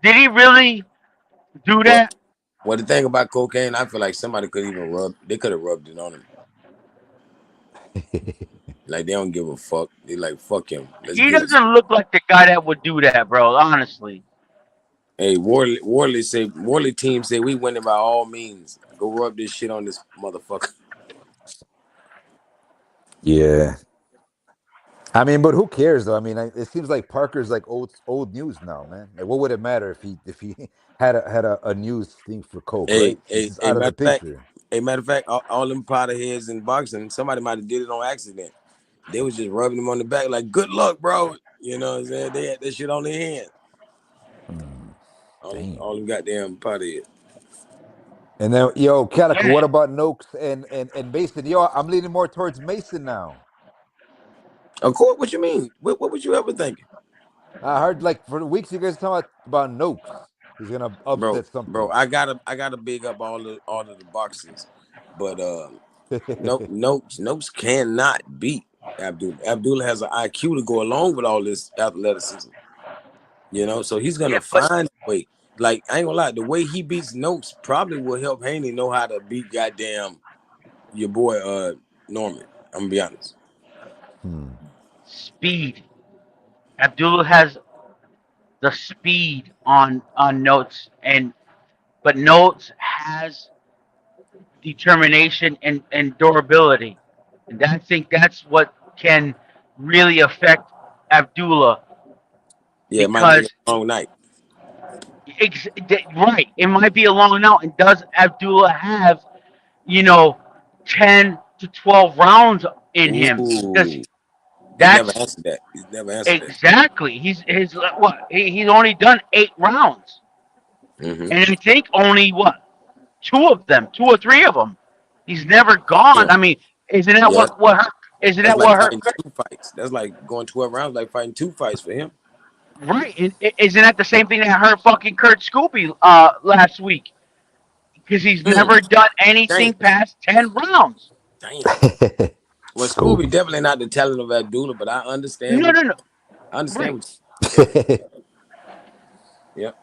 Did he really do that? Well, the thing about cocaine, I feel like somebody could even rub. They could have rubbed it on him. Like they don't give a fuck. They like fuck him. He doesn't look like the guy that would do that, bro. Honestly. Hey, Worley team say we winning by all means. Go rub this shit on this motherfucker. Yeah. I mean, but who cares though? I mean, it seems like Parker's like old news now, man. Like, what would it matter if he had a news thing for coke? Right? He's out of the picture. Matter of fact, all them powder heads in boxing, somebody might have did it on accident. They was just rubbing him on the back like, "Good luck, bro." You know what I'm saying? They had that shit on their hand. All them goddamn powder heads. And then, yo, Calico, what about Noakes and Mason? Yo, I'm leaning more towards Mason now. Of course, what you mean? What was you ever thinking? I heard like for the weeks you guys talking about Noakes. He's gonna upset something. Bro, I gotta big up all of the boxers, but Noakes cannot beat Abdullah. Abdullah has an IQ to go along with all this athleticism. You know, so he's gonna find a way. Like, I ain't gonna lie, the way he beats Noakes probably will help Haney know how to beat goddamn your boy Norman. I'm gonna be honest. Speed. Abdullah has the speed on Noakes, but Noakes has determination and durability, and I think that's what can really affect Abdullah. Yeah, it might be a long night. Right, it might be a long night. And does Abdullah have, 10 to 12 rounds in him? Never answered that. He's never answered exactly. that. He's only done 8 rounds, and I think only 2 or 3 of them. He's never gone. Yeah. I mean, isn't that what hurt? Isn't that what hurt? 2 fights. That's like going 12 rounds, like fighting 2 fights for him. Right. Isn't that the same thing that hurt fucking Kurt Scooby last week? Because he's never done anything past 10 rounds. Damn. Well, Scooby definitely not the talent of Abdullah, but I understand. No. I understand. Right. Yep.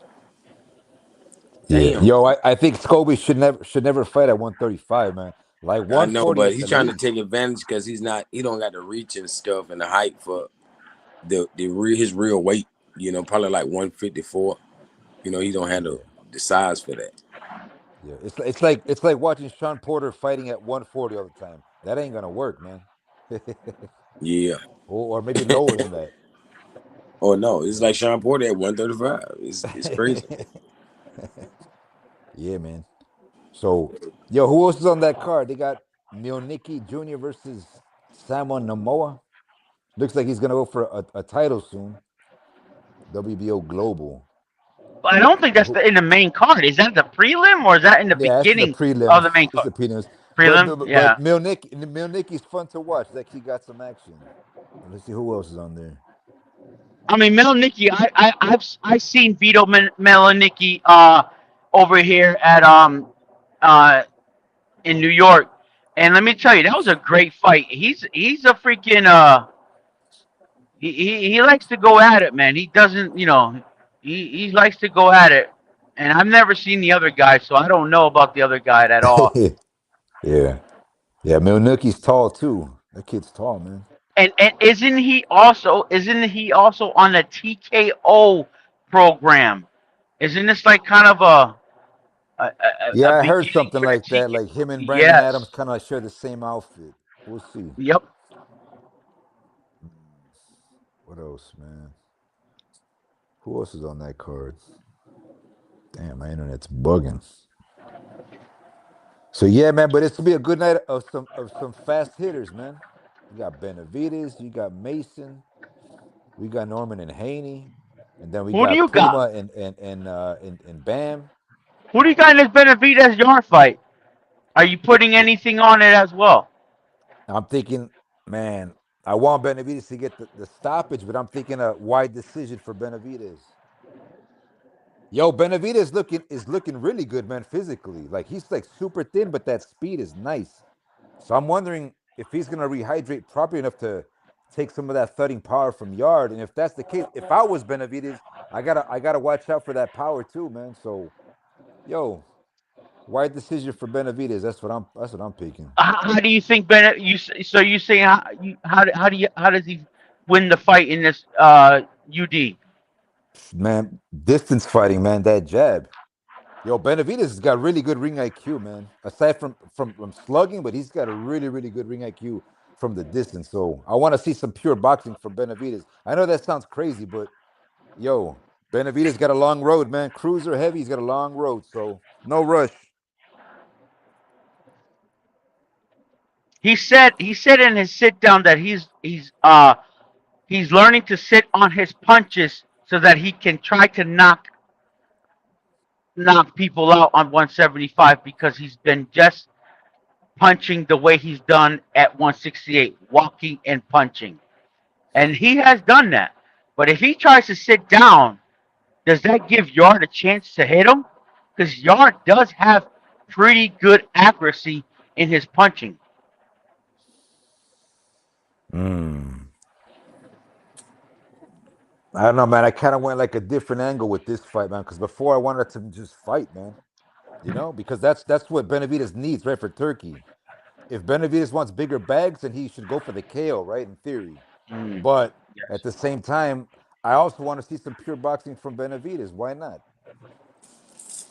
Yeah. Yo, I think Scooby should never fight at 135, man. Like 140. I know, but he's trying to take advantage because he don't got the reach and stuff and the height for his real weight. Probably like 154. He don't have the size for that. Yeah, it's like watching Sean Porter fighting at 140 all the time. That ain't gonna work, man. Yeah. Or maybe lower than that. Oh no, it's like Sean Porter at 135. It's crazy. Yeah, man. So, yo, who else is on that card? They got Mielnicki Jr. versus Samuel Namoa. Looks like he's gonna go for a title soon. WBO Global. But I don't think that's in the main card. Is that the prelim or is that in the beginning of the main card? It's the prelim. Yeah. But Mielnicki's fun to watch. Like he got some action. Let's see who else is on there. I mean, Mielnicki. I've seen Vito Mielnicki over here at in New York, and let me tell you, that was a great fight. He's a freaking he likes to go at it, man. He doesn't, he likes to go at it, and I've never seen the other guy, so I don't know about the other guy at all. Yeah, Mielnicki's tall too. That kid's tall, man. And isn't he also on the TKO program? Isn't this like kind of a I heard something like that. Like him and Brandon Adams kind of share the same outfit. We'll see. Yep. What else, man? Who else is on that card? Damn, my internet's bugging. So yeah, man, but it's to be a good night of some fast hitters, man. You got Benavidez, you got Mason, we got Norman and Haney, and then we got Puma and Bam. Who do you got in this Benavidez yard fight? Are you putting anything on it as well? I'm thinking, man, I want Benavidez to get the stoppage, but I'm thinking a wide decision for Benavidez. Yo, Benavidez is looking really good, man, physically. Like he's like super thin, but that speed is nice. So I'm wondering if he's gonna rehydrate properly enough to take some of that thudding power from Yard. And if that's the case, if I was Benavidez, I gotta watch out for that power too, man. So, yo, wide decision for Benavidez. That's what I'm picking. How do you think So you saying how does he win the fight in this UD? Man, distance fighting, man. That jab. Yo, Benavidez has got really good ring IQ, man. Aside from slugging, but he's got a really, really good ring IQ from the distance. So I want to see some pure boxing from Benavidez. I know that sounds crazy, but yo, Benavidez got a long road, man. Cruiser heavy, he's got a long road. So no rush. He said in his sit down that he's learning to sit on his punches so that he can try to knock people out on 175 because he's been just punching the way he's done at 168, walking and punching. And he has done that. But if he tries to sit down, does that give Yard a chance to hit him? Because Yard does have pretty good accuracy in his punching. I don't know, man. I kind of went like a different angle with this fight, man. Because before I wanted to just fight, man. You know, because that's what Benavidez needs, right, for Turkey. If Benavidez wants bigger bags, then he should go for the KO, right, in theory. But at the same time, I also want to see some pure boxing from Benavidez. Why not?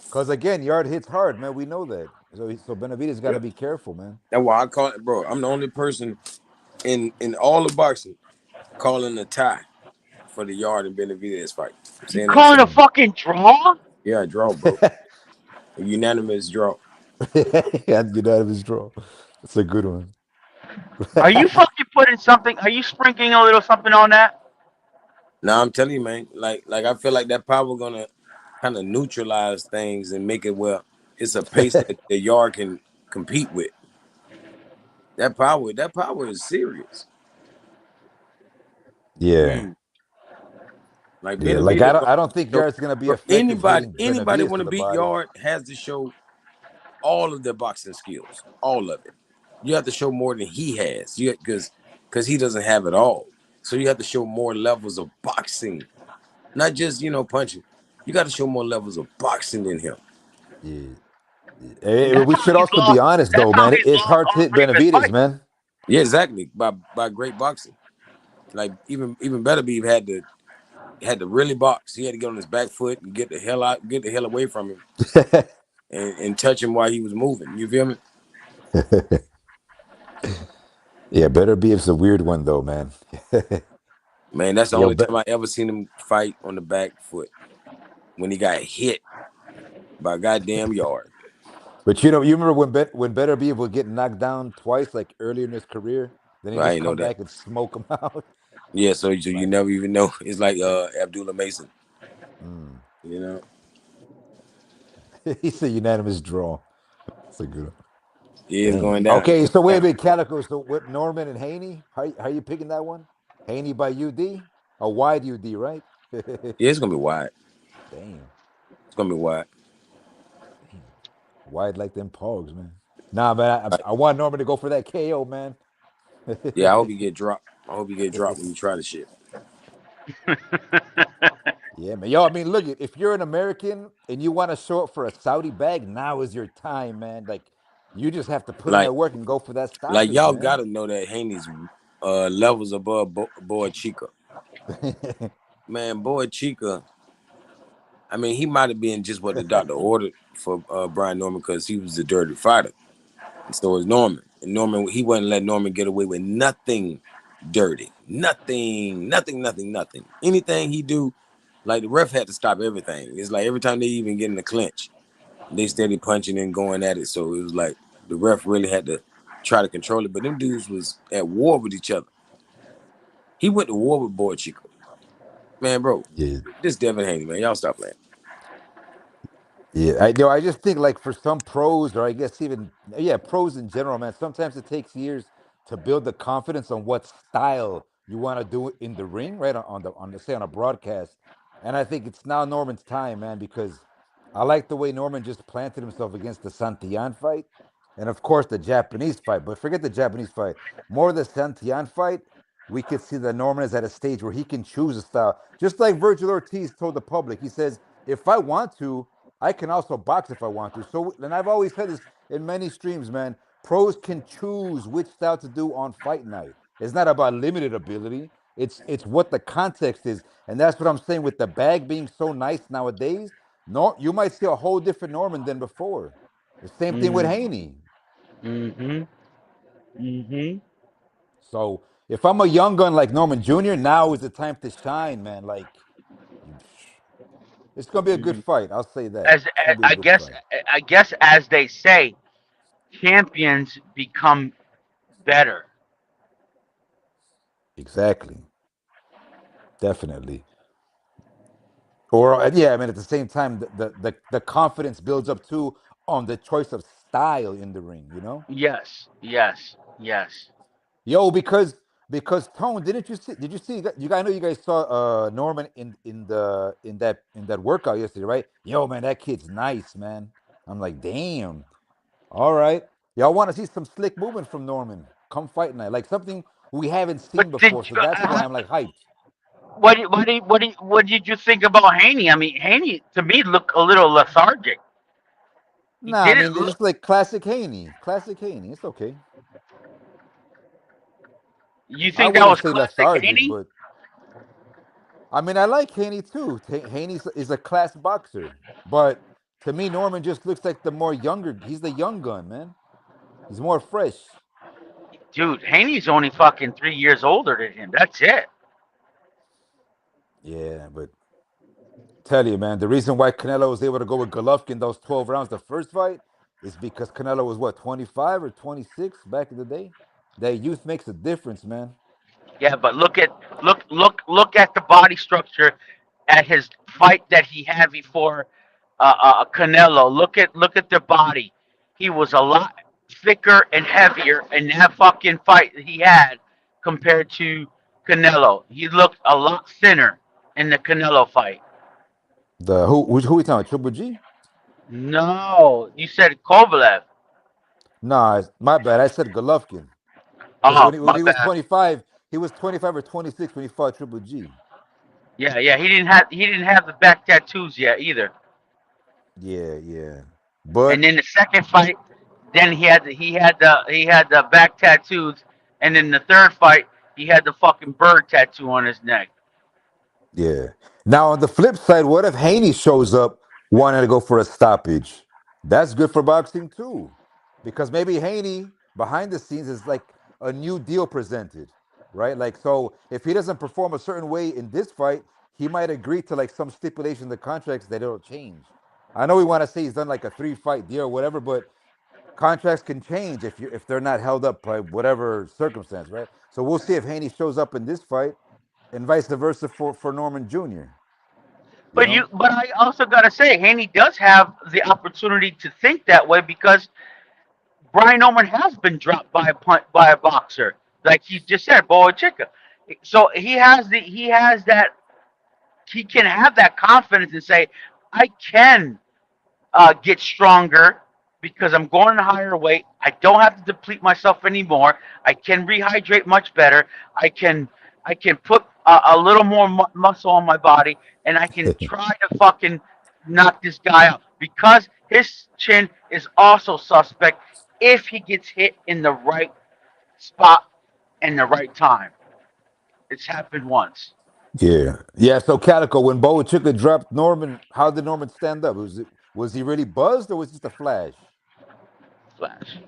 Because again, Yard hits hard, man. We know that. So Benavidez got to be careful, man. That's why I call it, bro. I'm the only person in all of boxing calling a tie for the Yard and Benavidez fight. You calling a fucking draw? Yeah, draw, bro. A unanimous draw. Yeah, unanimous draw. That's a good one. Are you fucking putting something? Are you sprinkling a little something on that? No, I'm telling you, man. Like I feel like that power gonna kind of neutralize things and make it where it's a pace that the Yard can compete with. That power is serious. Yeah. Like, yeah, like I don't think Yard's gonna be effective. Anybody want to beat Yard has to show all of their boxing skills, all of it. You have to show more than he has, because he doesn't have it all. So you have to show more levels of boxing, not just punching. You got to show more levels of boxing than him. Yeah. We should also be honest, though, man. It's hard to hit Benavidez, man. Yeah, exactly. By great boxing, like even Beterbiev had to really box. He had to get on his back foot and get the hell away from him, and touch him while he was moving. You feel me? Yeah, Beterbiev's a weird one though, man. Man, that's the only time I ever seen him fight on the back foot, when he got hit by a goddamn Yard. But you remember when Beterbiev would get knocked down twice, like earlier in his career, then he just come back and smoke him out. Yeah, so you never even know. It's like Abdullah Mason. You know, he's a unanimous draw. That's a good one. Yeah, it's going down. Okay, so wait a minute, Calico. So with Norman and Haney, how you picking that one? Haney by UD? A wide UD, right? Yeah, it's gonna be wide. Damn. It's gonna be wide. Damn. Wide like them pogs, man. Nah, man, I want Norman to go for that KO, man. Yeah, I hope you get dropped. I hope you get dropped when you try the shit. Yeah, man. Yo, I mean, look, if you're an American and you want to show up for a Saudi bag, now is your time, man. Like, you just have to put in that work and go for that stoppage. Like, y'all got to know that Haney's levels above Boy Chica. Man, Boy Chica, I mean, he might have been just what the doctor ordered for Brian Norman, because he was a dirty fighter. And so was Norman. And Norman, he wouldn't let Norman get away with nothing dirty. Nothing. Anything he do, like, the ref had to stop everything. It's like every time they even get in the clinch, they steady punching and going at it. So it was like the ref really had to try to control it. But them dudes was at war with each other. He went to war with Boy Chico. Man, bro. Yeah. This Devin Haney, man. Y'all stop playing. Yeah, I just think, like, for some pros, or I guess even pros in general, man, sometimes it takes years to build the confidence on what style you want to do in the ring, right? On a broadcast. And I think it's now Norman's time, man, because I like the way Norman just planted himself against the Santillan fight, and of course the Japanese fight. But forget the Japanese fight. More the Santillan fight. we could see that Norman is at a stage where he can choose a style. Just like Virgil Ortiz told the public, he says, if I want to, I can also box if I want to. So, and I've always said this in many streams, man, pros can choose which style to do on fight night. It's not about limited ability. It's what the context is. And that's what I'm saying with the bag being so nice nowadays. No, you might see a whole different Norman than before. The same thing with Haney. So if I'm a young gun like Norman Jr., now is the time to shine, man. Like, it's gonna be a good fight. I'll say that. I guess, as they say, champions become better. Exactly. Definitely. Or yeah, I mean, at the same time, the confidence builds up too on the choice of style in the ring. You know. Yes. Yo, because Tone, did you see that? I know you guys saw Norman in that workout yesterday, right? Yo, man, that kid's nice, man. I'm like, damn. All right, y'all want to see some slick movement from Norman? Come fight night, like something we haven't seen before. So that's why I'm like hyped. What did you think about Haney? I mean, Haney to me looked a little lethargic. Nah, I mean, it's just like classic Haney. Classic Haney. It's okay. You think that was classic Haney? But I mean, I like Haney too. Haney is a class boxer, but to me, Norman just looks like the more younger. He's the young gun, man. He's more fresh. Dude, Haney's only fucking 3 years older than him. That's it. Yeah, but tell you, man, the reason why Canelo was able to go with Golovkin those 12 rounds the first fight is because Canelo was what, 25 or 26 back in the day. That youth makes a difference, man. Yeah, but look at the body structure at his fight that he had before Canelo. Look at their body. He was a lot thicker and heavier in that fucking fight that he had compared to Canelo. He looked a lot thinner in the Canelo fight. Who we talking about? Triple G? No, you said Kovalev. Nah, my bad. I said Golovkin. Oh, when he was 25, he was 25 or 26 when he fought Triple G. Yeah. He didn't have the back tattoos yet either. Yeah. But and then the second fight, then he had the back tattoos, and then the third fight he had the fucking bird tattoo on his neck. Yeah. Now on the flip side, what if Haney shows up wanting to go for a stoppage? That's good for boxing too, because maybe Haney behind the scenes is like a new deal presented, right? Like, so if he doesn't perform a certain way in this fight, he might agree to like some stipulation in the contracts that it'll change. I know we want to say he's done like a 3-fight deal or whatever, but contracts can change if they're not held up by whatever circumstance, right? So we'll see if Haney shows up in this fight, and vice versa for Norman Jr. But I also gotta say, Haney does have the opportunity to think that way because Brian Norman has been dropped by a boxer, like he just said, Boachika. So he can have that confidence and say, I can get stronger because I'm going to higher weight. I don't have to deplete myself anymore. I can rehydrate much better. I can put a little more muscle on my body, and I can try to fucking knock this guy out because his chin is also suspect if he gets hit in the right spot and the right time. It's happened once. Yeah. So Calico, when Boachika dropped Norman, how did Norman stand up? Was he really buzzed, or was it just a flash? Flash.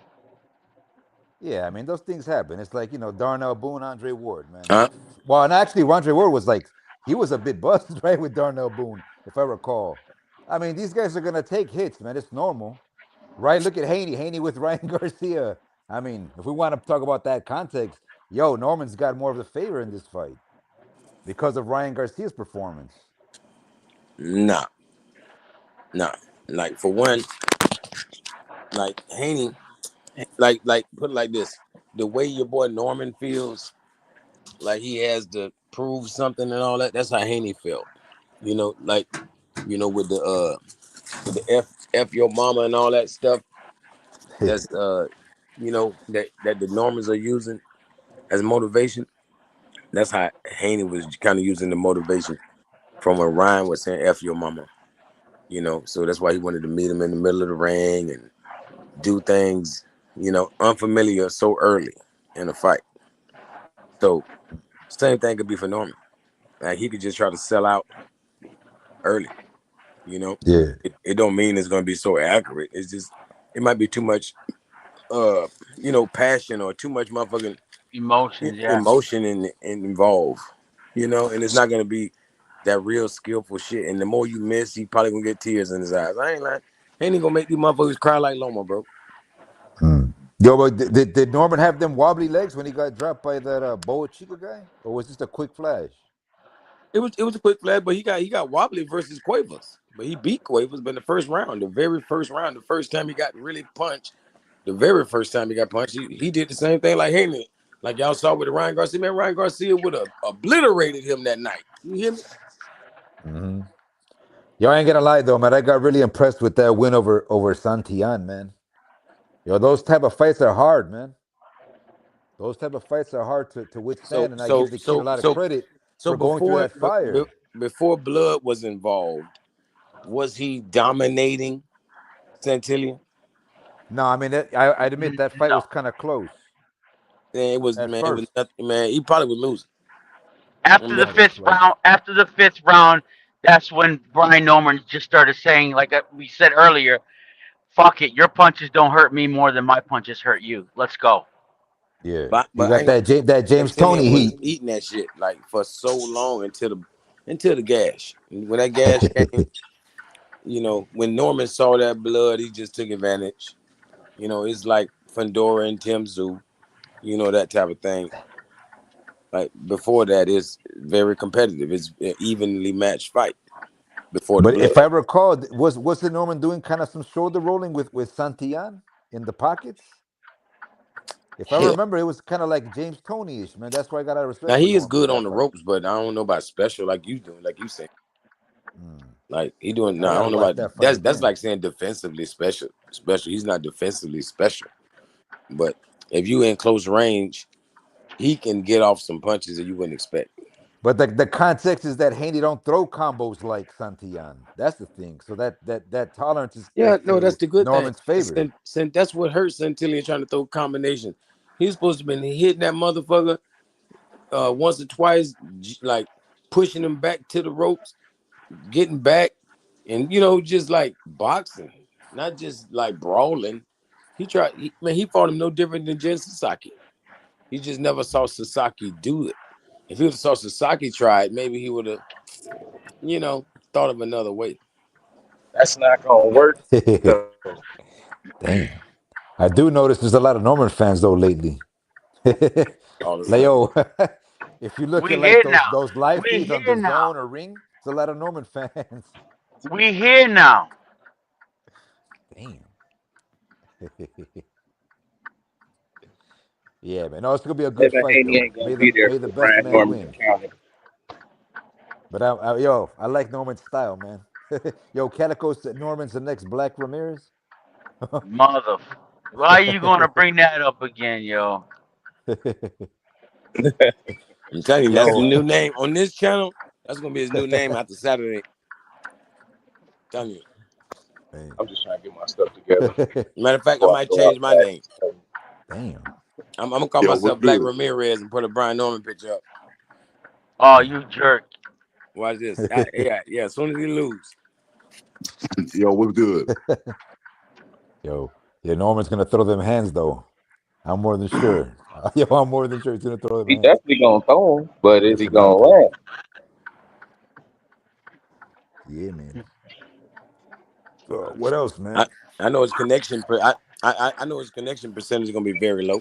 Yeah, I mean those things happen. It's like Darnell Boone, Andre Ward, man. Well, and actually, Andre Ward was like he was a bit buzzed, right, with Darnell Boone, if I recall. I mean, these guys are gonna take hits, man. It's normal, right? Look at Haney with Ryan Garcia. I mean, if we want to talk about that context, Norman's got more of the favor in this fight because of Ryan Garcia's performance. Nah. Like for one, like Haney, like put it like this: the way your boy Norman feels, like he has to prove something and all that. That's how Haney felt. With the F your mama and all that stuff. That's that the Normans are using as motivation. That's how Haney was kind of using the motivation from when Ryan was saying "F your mama," you know. So that's why he wanted to meet him in the middle of the ring and do things, you know, unfamiliar so early in a fight. So same thing could be for Norman. Like he could just try to sell out early, you know. Yeah. It don't mean it's gonna be so accurate. It's just it might be too much you know, passion or too much motherfucking emotion in involved, you know, and it's not gonna be that real skillful shit. And the more you miss, he probably gonna get tears in his eyes. I ain't lying. Ain't gonna make these motherfuckers cry like Loma, bro. Yo, but did Norman have them wobbly legs when he got dropped by that Boa Chica guy, or was this a quick flash? It was a quick flash, but he got wobbly versus Cuevas. But he beat Cuevas, but in the first round, the very first round, the first time he got really punched, the very first time he got punched, he did the same thing like Haney. Like y'all saw with the Ryan Garcia. Man, Ryan Garcia would have obliterated him that night. You hear me? Mm-hmm. Yo, I ain't gonna lie though, man. I got really impressed with that win over Santillan, man. Yo, those type of fights are hard, man. Those type of fights are hard to withstand, and I give the kid a lot of credit for going through that fire. Before blood was involved, was he dominating Santillan? No, I mean, I admit that fight was kind of close. Yeah, it was, man. It was nothing, man. He probably was losing. After the fifth round, that's when Brian Norman just started saying, like we said earlier, "Fuck it, your punches don't hurt me more than my punches hurt you. Let's go." Yeah, but you got that James Toney heat. Eating that shit like for so long until the gash. When that gash came, you know, when Norman saw that blood, he just took advantage. You know, it's like Fundora and Tim Tszyu, you know, that type of thing. Like before that, it's very competitive. It's an evenly matched fight. But if I recall, was the Norman doing kind of some shoulder rolling with Santillan in the pockets? If I remember, it was kind of like James Toney-ish, man. That's why I got out of respect. Now he is good on the ropes, but I don't know about special like you doing, like you saying. Like he doing. No, I don't know about that. That's like saying defensively special. He's not defensively special, but if you in close range, he can get off some punches that you wouldn't expect. But the context is that Haney don't throw combos like Santillan. That's the thing. So that tolerance is that's the good Norman's thing. favorite. That's what hurts Santillan trying to throw combinations. He's supposed to have been hitting that motherfucker once or twice, like pushing him back to the ropes, getting back, and you know, just like boxing, not just like brawling. He fought him no different than Jen Sasaki. He just never saw Sasaki do it. If he would have saw Sasaki try it, maybe he would have, you know, thought of another way. That's not gonna work. Damn. I do notice there's a lot of Norman fans though lately. Leo, if you look at like those live feeds on the Zone or Ring, there's a lot of Norman fans. We here now. Damn. Yeah, man. No, it's gonna be a good fight. May the best man win. But I like Norman's style, man. Yo, Calico said Norman's the next Black Ramirez. Mother, why are you gonna bring that up again, yo? I'm telling you, that's the new name on this channel. That's gonna be his new name after Saturday. I'm telling you. Man. I'm just trying to get my stuff together. Matter of fact, I might change my name. Damn. I'm gonna call myself Black Ramirez and put a Brian Norman picture up. Oh, you jerk! Watch this. Yeah. As soon as he lose. Yo, what's good? Yo, Norman's gonna throw them hands though. I'm more than sure. I'm more than sure he's gonna throw them. He definitely gonna throw him, but is he gonna land? Yeah, man. What else, man? I know his connection. I know his connection percentage is gonna be very low.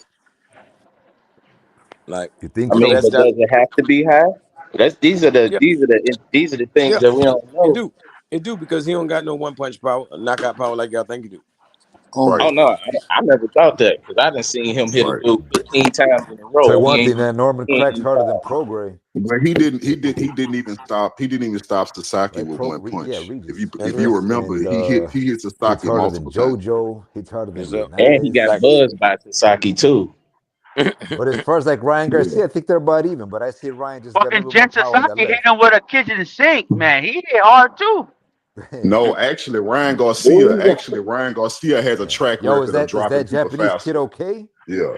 Like you think? I mean, but does it have to be high? These are the things that we don't know. It do because he don't got no one punch power, knockout power like y'all think he do. Oh no, I never thought that because I didn't see him hit a dude 15 times in a row. So one thing that Norman cracks harder than Prograis. But he didn't even stop. He didn't even stop Sasaki with one punch. Yeah, if you remember, he hit Sasaki harder than JoJo. Hits harder than and he got buzzed by Sasaki too. But as far as like Ryan Garcia, I think they're about even. But I see Ryan just got a Fucking little more Jen power on that Sasaki hit left. him with a kitchen sink, man. He hit hard too. No, actually, Ryan Garcia has a track Yo, record of is dropping that people Japanese faster. kid okay? Yeah.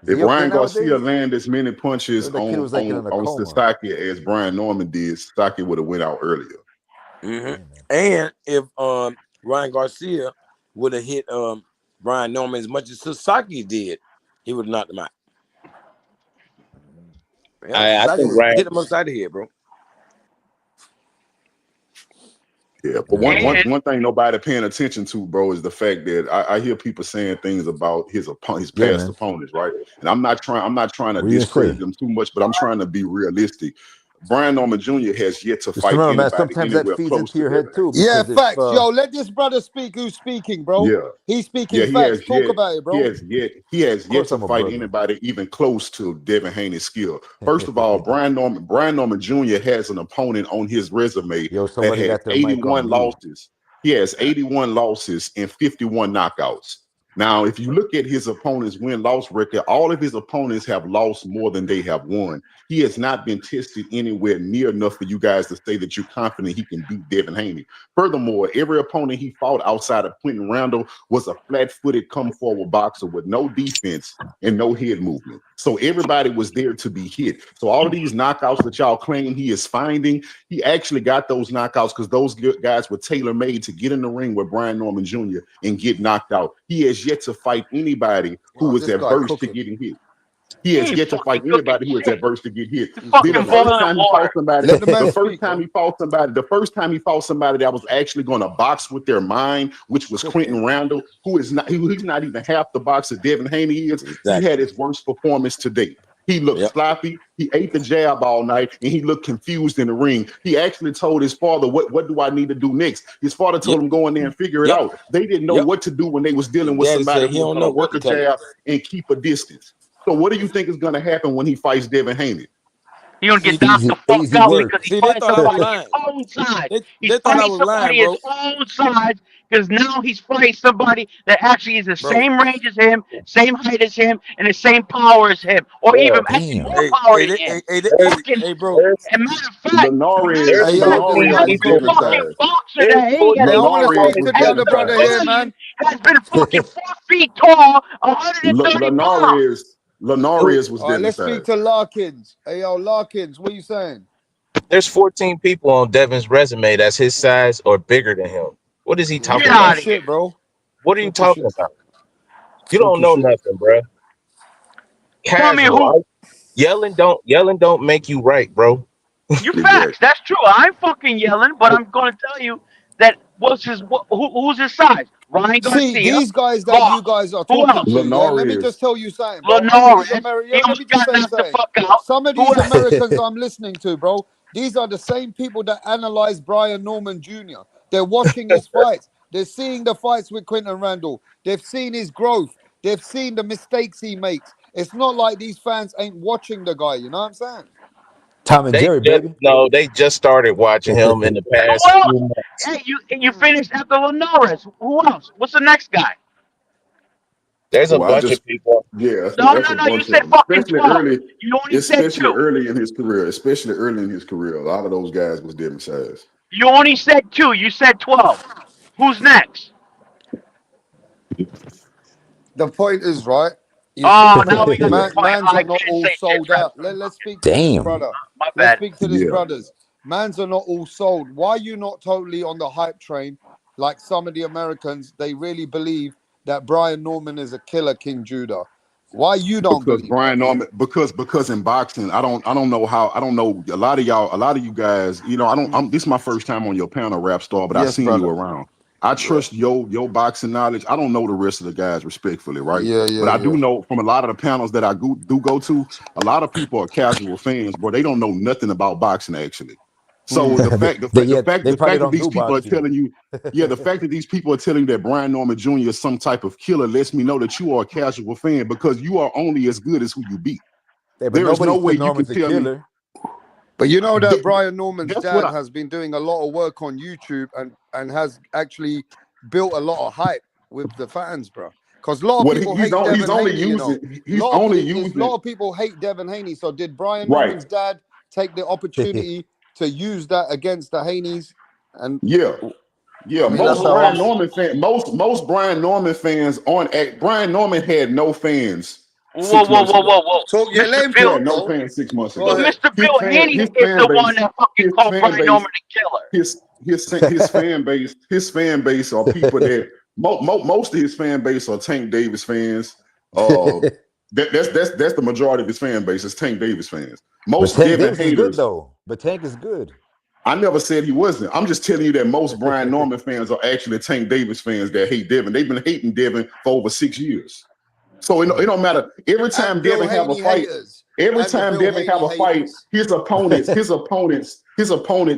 Is If he okay Ryan Garcia nowadays? landed as many punches Or the kid was like in a on coma. Sasaki as Brian Norman did, Sasaki would have went out earlier. Mm-hmm. And if Ryan Garcia would have hit Brian Norman as much as Sasaki did, he would have knocked him out. Yeah, I think Ryan hit him upside the head, bro. Yeah, but one thing nobody paying attention to, bro, is the fact that I hear people saying things about his past opponents, right? And I'm not trying to discredit them too much, but I'm trying to be realistic. Brian Norman Jr. has yet to fight remember, man, anybody sometimes that anywhere feeds close into to your head that. too. Yeah, Because facts. Yo, let this brother speak who's speaking, bro. Yeah. He's speaking facts. Talk about it, bro. He has yet to fight anybody even close to Devin Haney's skill. First of all, Brian Norman Jr. has an opponent on his resume that had 81 losses. He has 81 losses and 51 knockouts. Now, if you look at his opponent's win-loss record, all of his opponents have lost more than they have won. He has not been tested anywhere near enough for you guys to say that you're confident he can beat Devin Haney. Furthermore, every opponent he fought outside of Quentin Randall was a flat-footed come-forward boxer with no defense and no head movement. So everybody was there to be hit. So all of these knockouts that y'all claim he is finding, he actually got those knockouts because those guys were tailor-made to get in the ring with Brian Norman Jr. and get knocked out. He has yet to fight anybody who is adverse to getting hit. He has yet to fight anybody who is adverse to get hit. The first time he fought somebody that was actually going to box with their mind, which was Quentin Randall, he's not even half the boxer Devin Haney is. Exactly. He had his worst performance to date. He looked sloppy. He ate the jab all night, and he looked confused in the ring. He actually told his father, what do I need to do next? His father told him, go in there and figure it out. They didn't know what to do when they was dealing with somebody who was going to work a jab and keep a distance. So what do you think is going to happen when he fights Devin Haney? He gonna get knocked the fuck out because he's fighting somebody his own side. He's fighting somebody his own side because now he's fighting somebody that actually is the same range as him, same height as him, and the same power as him, or even actually more power than him. Hey, bro. And matter of fact, Lenore he's a fucking boxer that ain't got I want to speak to the other brother here, man. Has been fucking 4 feet tall, 130 pounds. Lenarius was let's speak to Larkins. Hey, yo, Larkins, what are you saying? There's 14 people on Devin's resume that's his size or bigger than him. What is he talking about? Shit, bro. What are you talking about? You don't know nothing, bro. Casual. Yelling don't make you right, bro. You facts. That's true. I'm fucking yelling, but I'm gonna tell you that who's his size? Ryan Garcia. See, these guys that you guys are talking to, let me just tell you something, bro. Some of these Americans I'm listening to, bro, these are the same people that analyze Brian Norman Jr. They're watching his fights. They're seeing the fights with Quentin Randall. They've seen his growth. They've seen the mistakes he makes. It's not like these fans ain't watching the guy, you know what I'm saying? Tom and Jerry, baby. No, they just started watching him in the past few months. Hey, you finished after Linares. Who else? What's the next guy? There's a bunch of people. Yeah. No. You said fucking 12. You only said 2. Early in his career, a lot of those guys was different size. You only said 2. You said 12. Who's next? The point is, right? Now we got man's are not all sold out. Let's speak to this brother. Let's speak to this brothers. Mans are not all sold. Why are you not totally on the hype train like some of the Americans? They really believe that Brian Norman is a killer, King Judah. Why you don't believe Brian Norman? Because in boxing, I don't know a lot of you guys. You know, this is my first time on your panel, Rap Star, but I've seen you around. I trust your boxing knowledge. I don't know the rest of the guys respectfully, right? But I do know from a lot of the panels that I do go to, a lot of people are casual fans, but they don't know nothing about boxing actually. So the fact that these people are telling you, the fact that these people are telling you that Brian Norman Jr. is some type of killer lets me know that you are a casual fan because you are only as good as who you beat. There is no way you can tell me. But you know that Brian Norman's dad has been doing a lot of work on YouTube and has actually built a lot of hype with the fans, bro. Because a lot of people hate Devin he's only Haney, using he's only using. A lot of people hate Devin Haney. So did Brian Right. Norman's dad take the opportunity to use that against the Haneys? And Yeah. I mean, most Brian Norman fans, most Brian Norman fans Brian Norman had no fans. Whoa. So Yeah, Mr. Bill, no fans 6 months but ago. Mr. Bill Haney is the one that fucking called Brian Norman a killer. His fan base are people that most of his fan base are Tank Davis fans. That's the majority of his fan base is Tank Davis fans. Most Devin haters, is good though. But Tank is good. I never said he wasn't. I'm just telling you that most Brian Norman fans are actually Tank Davis fans that hate Devin. They've been hating Devin for over 6 years. So it don't matter. Every time Devin have a fight, his opponents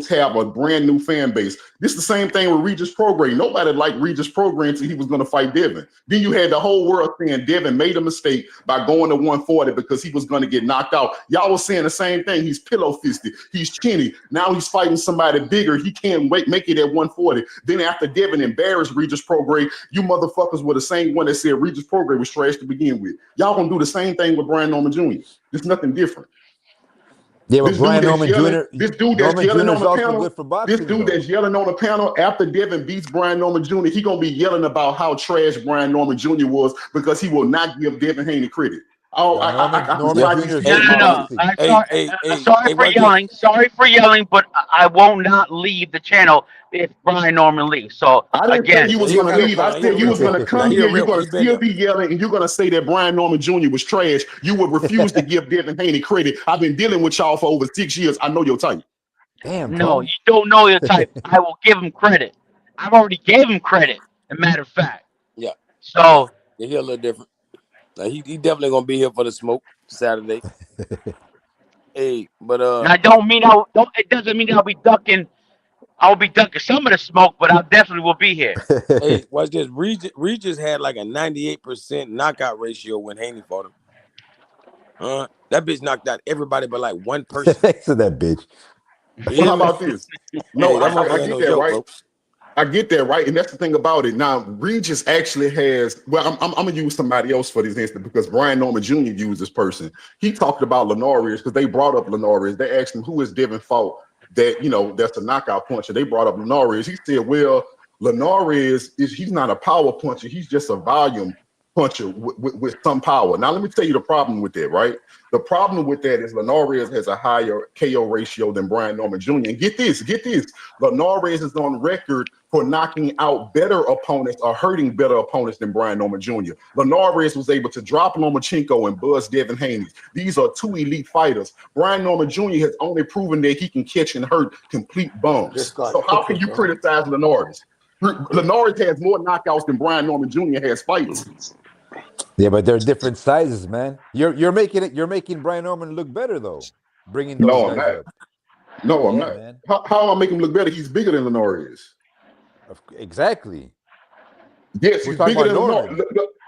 have a brand new fan base. This is the same thing with Regis Prograis. Nobody liked Regis Prograis until he was going to fight Devin. Then you had the whole world saying Devin made a mistake by going to 140 because he was going to get knocked out. Y'all was saying the same thing. He's pillow fisted. He's chinny. Now he's fighting somebody bigger. He can't make it at 140. Then after Devin embarrassed Regis Prograis, you motherfuckers were the same one that said Regis Prograis was trash to begin with. Y'all gonna do the same thing with Brian Norman Jr. There's nothing different. Yeah, but Brian Norman Jr. This dude that's yelling on the panel. This dude that's yelling on the panel after Devin beats Brian Norman Jr. He gonna be yelling about how trash Brian Norman Jr. was because he will not give Devin Haney credit. Sorry for yelling, but I won't not leave the channel if Brian Norman leaves. So I didn't again, think you was gonna leave. I said you was gonna come here. You're gonna still be yelling, and you're gonna say that Brian Norman Jr. was trash. You would refuse to give Devin Haney credit. I've been dealing with y'all for over 6 years. I know your type. Damn. No, you don't know your type. I will give him credit. I've already gave him credit. As a matter of fact. Yeah. So he's a little different. Now, he definitely gonna be here for the smoke Saturday. Hey, but I don't mean it doesn't mean I'll be ducking some of the smoke, but I definitely will be here. Hey, watch this. Regis had like a 98% knockout ratio when Haney fought him. That bitch knocked out everybody but like one person. Thanks to that bitch. Well, how about this? No, I get that, right? Bro. I get that, right? And that's the thing about it. Now, Regis actually has, well, I'm going to use somebody else for this instance because Brian Norman Jr. used this person. He talked about Lenorius because they brought up Lenorius. They asked him, who is Devin fought that, that's a knockout puncher. They brought up Lenorius. He said, well, Lenorius, he's not a power puncher. He's just a volume puncher with some power. Now, let me tell you the problem with that, right? The problem with that is Lenorius has a higher KO ratio than Brian Norman Jr. And get this. Lenorius is on record for knocking out better opponents or hurting better opponents than Brian Norman Jr. Lenorius was able to drop Lomachenko and buzz Devin Haney. These are two elite fighters. Brian Norman Jr. has only proven that he can catch and hurt complete bums. So how can you criticize Lenorius? Lenorius has more knockouts than Brian Norman Jr. has fights. Yeah, but they're different sizes, man. You're making Brian Norman look better though. Bringing those guys up. No, I'm not. Man. How am I making him look better? He's bigger than Lenorius. Exactly. Yes, he's bigger than Lenorius.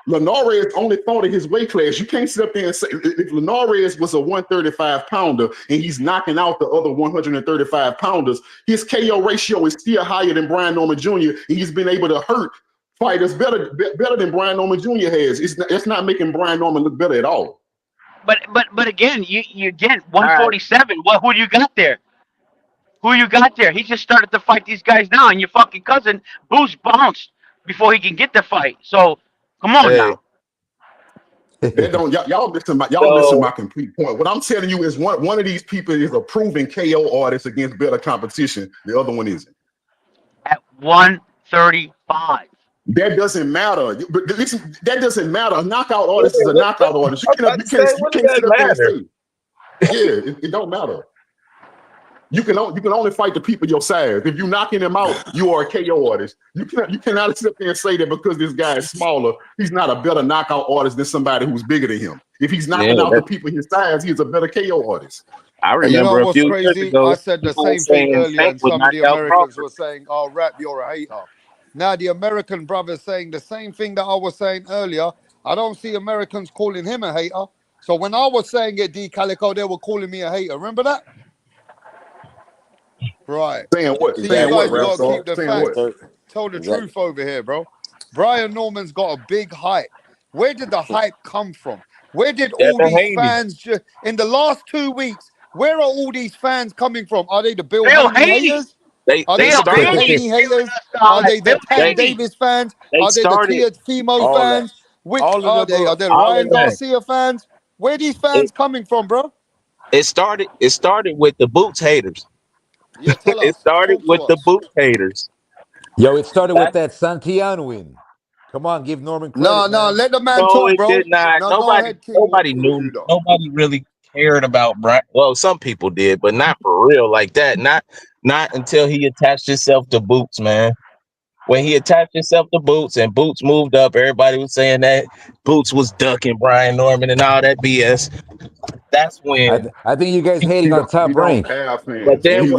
Lenorius only fought in his weight class. You can't sit up there and say if Lenorius was a 135 pounder and he's knocking out the other 135 pounders, his KO ratio is still higher than Brian Norman Jr. and he's been able to hurt fighters better than Brian Norman Jr. has. It's not making Brian Norman look better at all. But again, you get 147. Right. Who you got there? He just started to fight these guys now, and your fucking cousin Boost bounced before he can get the fight. So come on now. Y'all listen my complete point. What I'm telling you is one of these people is a proven KO artist against better competition. The other one isn't. At 135. That doesn't matter. But listen, that doesn't matter. A knockout artist is a knockout artist. You can't sit up there and say, it don't matter. You can only fight the people your size. If you're knocking them out, you are a KO artist. You cannot sit up there and say that because this guy is smaller, he's not a better knockout artist than somebody who's bigger than him. If he's knocking out the people his size, he's a better KO artist. I remember what's crazy? Ago, I said the same thing earlier, and some of the Americans were saying, "Oh, Rap, you're a hater." Now the American brother's saying the same thing that I was saying earlier. I don't see Americans calling him a hater. So when I was saying it, D Calico, they were calling me a hater. Remember that? Right. Saying what? See, you guys gotta keep the facts. Tell the truth over here, bro. Brian Norman's got a big height. Where did the hype come from? Where did all these fans in the last 2 weeks? Where are all these fans coming from? Are they the Bill Haney haters? Are they the Bill Haney haters? Are they the Tank Davis fans? Are they the Teofimo fans? Which are they? Are they Ryan Garcia fans? Where are these fans coming from, bro? It started with the Boots haters. Yeah, it started with the Boots haters. Yo, it started with that Santiano win. Come on, give Norman credit. No, let the man talk, bro. It did not. No, nobody knew. Nobody really cared about Brian. Well, some people did, but not for real like that. Not until he attached himself to Boots, man. When he attached himself to Boots and Boots moved up, everybody was saying that Boots was ducking Brian Norman and all that BS. That's when I think you guys hating on Top Rank. But then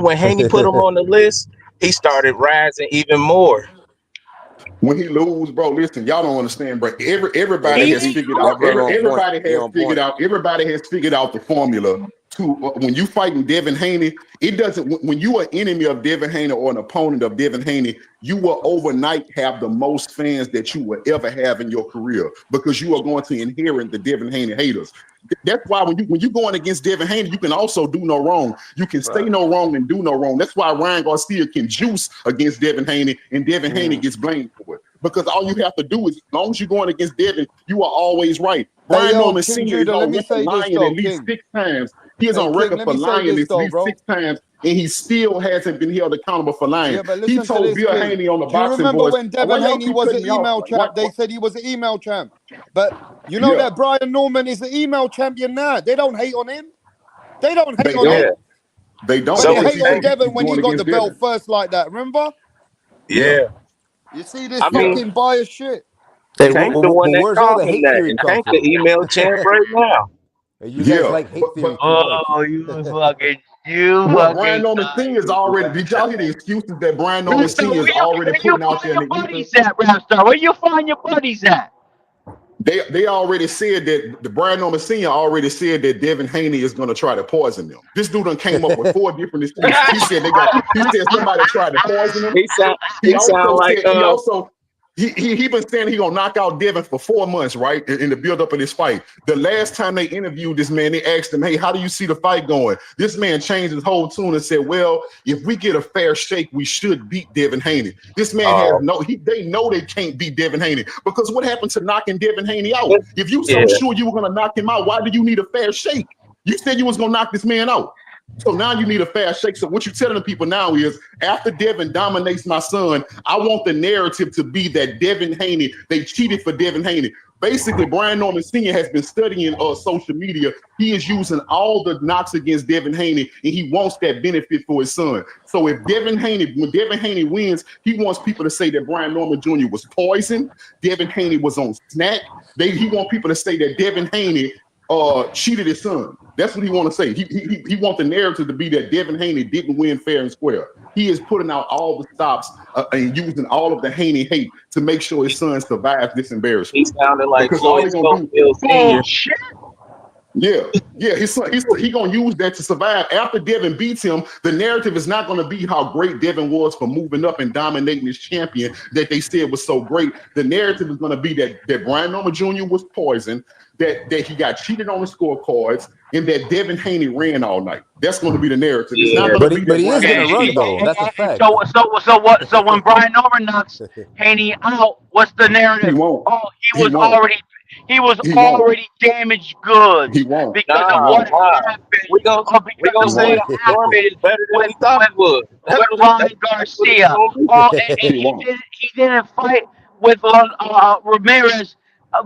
when Haney put him on the list, he started rising even more. When he lose, bro, listen, y'all don't understand, bro. Everybody has figured out. Everybody has figured out the formula to when you fighting Devin Haney. It doesn't. When you are an enemy of Devin Haney or an opponent of Devin Haney, you will overnight have the most fans that you will ever have in your career because you are going to inherit the Devin Haney haters. That's why when you going against Devin Haney, you can also do no wrong. You can say no wrong and do no wrong. That's why Ryan Garcia can juice against Devin Haney, and Devin Haney gets blamed for it. Because all you have to do is, as long as you're going against Devin, you are always right. Brian Norman Sr. is on record for lying at least 6 times. He is on record for lying at least 6 times, and he still hasn't been held accountable for lying. He told Bill Haney on the Boxing Remember Boys. when Devin Haney was an email champ? They said he was an email champ. But you know that Brian Norman is an email champion now. They don't hate on him. They don't hate on him. They don't. But they hate on Devin when he got the belt first like that. Remember? Yeah. You see this fucking biased shit. Tank the one that called him that. Tank the email champ right now. You guys like hate theory. Brian Norman Sr. is already. Did y'all hear the excuses that Brian Norman Sr. is already putting out there? Where you find your buddies at? They already said that the Brian Norman Sr. already said that Devin Haney is going to try to poison them. This dude done came up with 4 different excuses. He said somebody tried to poison him. He been saying he gonna knock out Devin for 4 months, right? In the build up of this fight. The last time they interviewed this man, they asked him, "Hey, how do you see the fight going?" This man changed his whole tune and said, "Well, if we get a fair shake, we should beat Devin Haney." This man has they know they can't beat Devin Haney because what happened to knocking Devin Haney out? If you so sure you were gonna knock him out, why do you need a fair shake? You said you was gonna knock this man out. So now you need a fast shake. So what you're telling the people now is, after Devin dominates my son, I want the narrative to be that Devin Haney, they cheated for Devin Haney. Basically, Brian Norman Sr. has been studying social media. He is using all the knocks against Devin Haney, and he wants that benefit for his son. So if when Devin Haney wins, he wants people to say that Brian Norman Jr. was poisoned, Devin Haney was on snack. He wants people to say that Devin Haney cheated his son. That's what he want to say. He wants the narrative to be that Devin Haney didn't win fair and square. He is putting out all the stops and using all of the Haney hate to make sure his son survives this embarrassment. He sounded like Floyd Schofield Sr. Yeah. He's gonna use that to survive. After Devin beats him, the narrative is not gonna be how great Devin was for moving up and dominating his champion that they said was so great. The narrative is gonna be that Brian Norman Jr. was poisoned, that he got cheated on the scorecards, and that Devin Haney ran all night. That's going to be the narrative. It's not going to be but he is going to run though. That's a fact. So when Brian Norman knocks Haney out, what's the narrative? He won't. He was already damaged goods. He won't. Because of what happened. We gonna say Norman is better than we thought he was. With Ryan Garcia. He didn't fight with Ramirez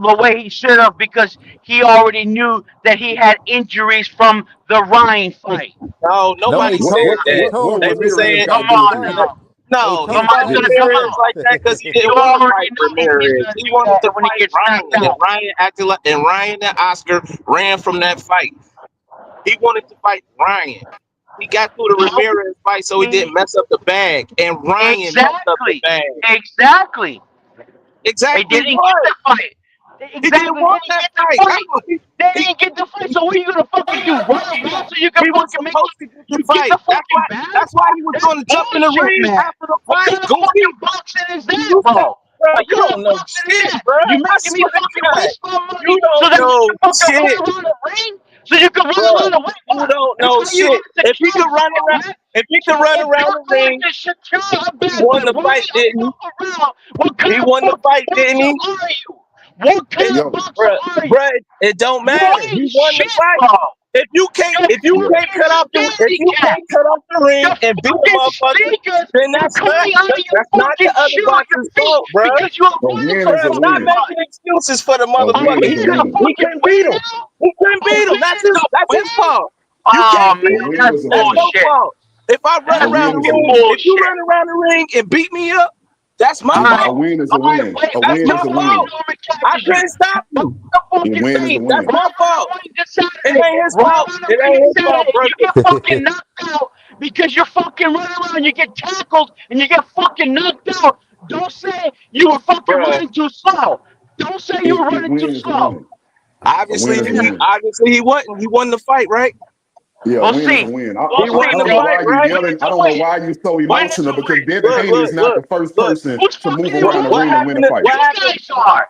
the way he should have, because he already knew that he had injuries from the Ryan fight. No, nobody said that. They been saying, come on now. No, nobody's gonna come out like that because he didn't want to fight Ramirez. He wanted to fight Ryan, and Ryan and Oscar ran from that fight. He wanted to fight Ryan. He got through the Ramirez fight so he didn't mess up the bag, and Ryan messed up the bag. Exactly. He didn't get the fight. He didn't want that fight. They didn't get the fight, so what are you gonna fucking do? Run around so you can fucking make the fight. That's why he was gonna jump in the ring after the fight. What kind of fucking boxing is that, bro? bro. You don't know shit, bro. You making me fucking waste my money You so don't that know you can fucking shit. run around the ring? So you can run Bro, around the ring? you don't know shit. If he could run around, if he could run around the ring, he won the fight, didn't he? What kind He of won the fight, didn't he? boxer are you? What kind of boxer are you? Bruh, it don't matter. He ain't won the shit, fight. bro. If you can't cut off the ring and beat the motherfucker, then that's not the other boxer's fault, bro. Because you're A win is a Stop win. making excuses for the A win motherfucker. is a win. He couldn't beat him. He couldn't beat him. That's his fault. You Oh can't beat man, him. that's That's your bullshit. fault. If I run That's around the fucking ring, if you run around the ring and beat me up, that's my A fault. win is a win. A That's win my is a fault. win. I couldn't stop you. A win is a That's win. my fault. It ain't his fault. It ain't his fault, bro. You get fucking knocked out because you're fucking running around. You get tackled and you get fucking knocked out. Don't say you were fucking running too slow. Don't say you were A running win too is a slow. win. Obviously, A win is a win. he wasn't. He won the fight, right? Yeah, We'll a win see. is a win. He won I the don't know why fight, you right? yelling. I don't know why you so emotional because Devin Haney is not the first person Who's to move fucking around the What ring and win happened? a fight. What happened? You guys are.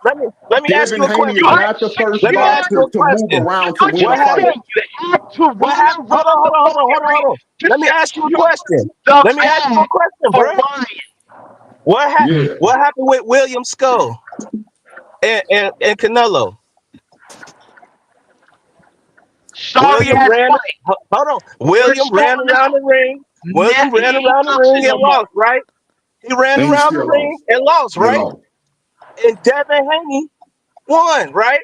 Let me ask Devin you a Haney is question. not the first Let me ask you boxer a to move question. around to win a What fight. happened? You had to What happened? Hold on. Let me ask you a question. Let me ask you a question, bro. What happened? Yeah. What happened with William Skull and Canelo? William ran. Hold on. William ran around the ring. William ran around the ring and lost, right? He ran And he around the still ring lost. and lost, He right? lost. And Devin Haney won, right?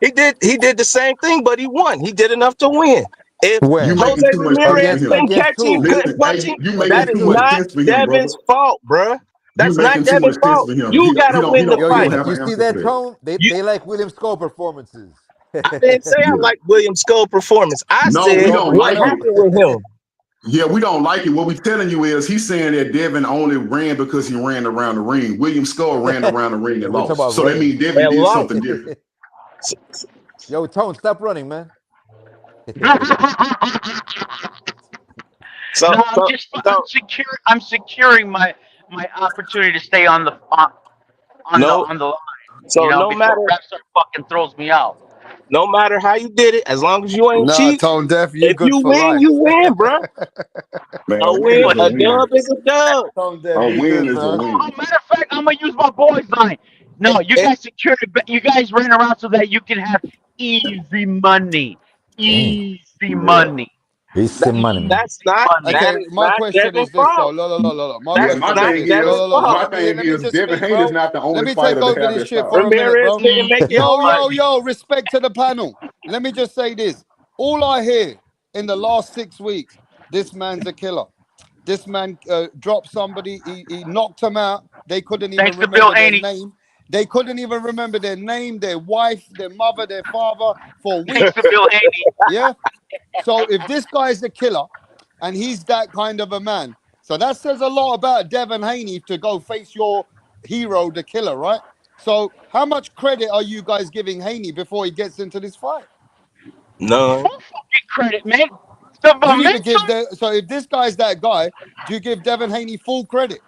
He did the same thing, but he won. He did enough to win. If You When? making Jose too much sense Ramirez for him. couldn't catch him, couldn't Listen, punch hey, him, you making that's too much not sense for him, brother. Devin's fault, bruh. You That's not making too Devin's much sense fault. for him. You He gotta don't win the he don't fight. have you an see answer for that that. tone? They like William Skull performances. I didn't say I Yeah. like William Skull performance. I No, we said don't what like it. happened with him. Yeah, we don't like it. What we telling you is he's saying that Devin only ran because he ran around the ring. William Skull ran around the ring and We're talking about lost. So that running. means Devin And did lost. something different. Yo, Tone, stop running, man. So, No, so, so I'm securing my opportunity to stay on the line. no, so You know, no before matter Rapstar fucking throws me out. no matter how you did it, as long as you ain't Nah, cheat, Tone Deaf, you if good you for win, life. you win, bro. Man, A a win win, is a a win. dub is a dub. Tone Deaf, A you win good, is a man. win. Matter of fact, I'm gonna use my boys' line. No, you guys secured it, but you guys ran around so that you can have easy money. Easy money. Easy money, man. That's not Okay, my question Devin's is this though. fault. Look. My That's Yeah, my question not is thing this. Devin's is, fault. my thing Let me is just Devin speak, Haney is bro. not the Let only me fighter take to over have this that shit power. for a minute, Ramirez bro. didn't make it hard. Yo, respect to the panel. Let me just say this. All I hear in the last 6 weeks, this man's a killer. This man dropped somebody. He knocked him out. They couldn't even Thanks to Bill remember their Haney. name. They couldn't even remember their name, their wife, their mother, their father for Thanks weeks. to Bill Haney. Yeah. So if this guy's a killer and he's that kind of a man, so that says a lot about Devin Haney to go face your hero, the killer, right? So how much credit are you guys giving Haney before he gets into this fight? None. Full fucking credit, man. The You need to give momentum, so if this guy's that guy, do you give Devin Haney full credit?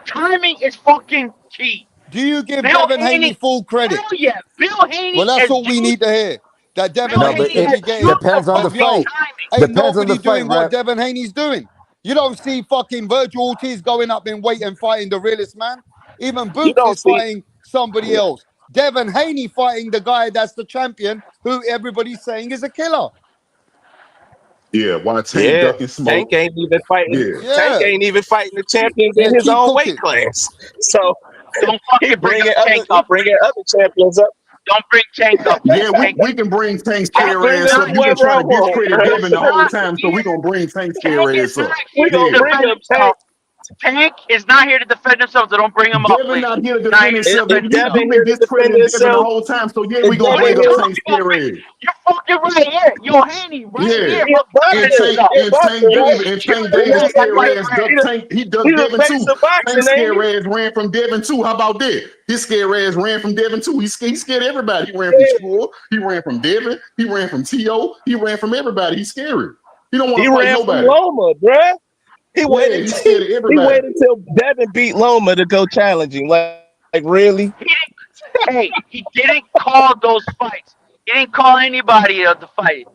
timing is fucking key. Do you give Bill Devin Haney Haney, full credit? hell yeah. Bill Haney Well, that's has all we used need to hear. That Devin Bill No, but Haney Haney should has be it getting. used depends the on the fucking Yo, fight. timing. ain't Depends on nobody the fight, doing what rap. Devin Haney's doing. You don't see fucking Virgil Ortiz going up in weight and fighting the realest man. Even You Boots don't is see. fighting somebody else. Devin Haney fighting the guy that's the champion, who everybody's saying is a killer. Yeah, why Tank Yeah, ducking smoke? Tank ain't even fighting. Yeah. Tank Yeah, ain't even fighting the champions yeah, in his keep own weight cooking. class. So Don't he fucking bring bringing up Tank up. other champions up. Don't bring Tank up. Yeah, Tank we can bring Tank I scare bring ass up up. You've been whoever I trying to want, discredit bro. Devin the whole not time, so here. we gonna bring Tank Tank scare is ass not up. We here to gonna Yeah. bring defend up Tank. himself. Tank is not here to defend himself, so don't bring him up, Devin please. not here to Not defend here to himself. defend Is himself. You've Devin been here to defend discrediting Devin the himself? whole time, so yeah, Is we gonna What are bring you Devin up here? Tank talking about, scare man? ass. You're fucking right here. Yo, Haney, right Yeah. here, He a fucking boxer. And defending Tank himself. He a and boxer, Tank right? Davis and Secure Tank the Davis bag scare like ass right duck here. Tank. He ducked He's a Devin face too. of boxing, Tank ain't scare he? ass ran from Devin too. How about that? His scare ass ran from Devin too. He scared everybody. He ran from Yeah. Shakur. He ran from Devin. He ran from T.O. He ran from everybody. He's scary. He don't want He to fight ran from nobody. Loma, bruh. He waited. He scared of He everybody. waited till Devin beat Loma to go challenge him. Like really? Hey, he didn't call those fights. He didn't call anybody to fight.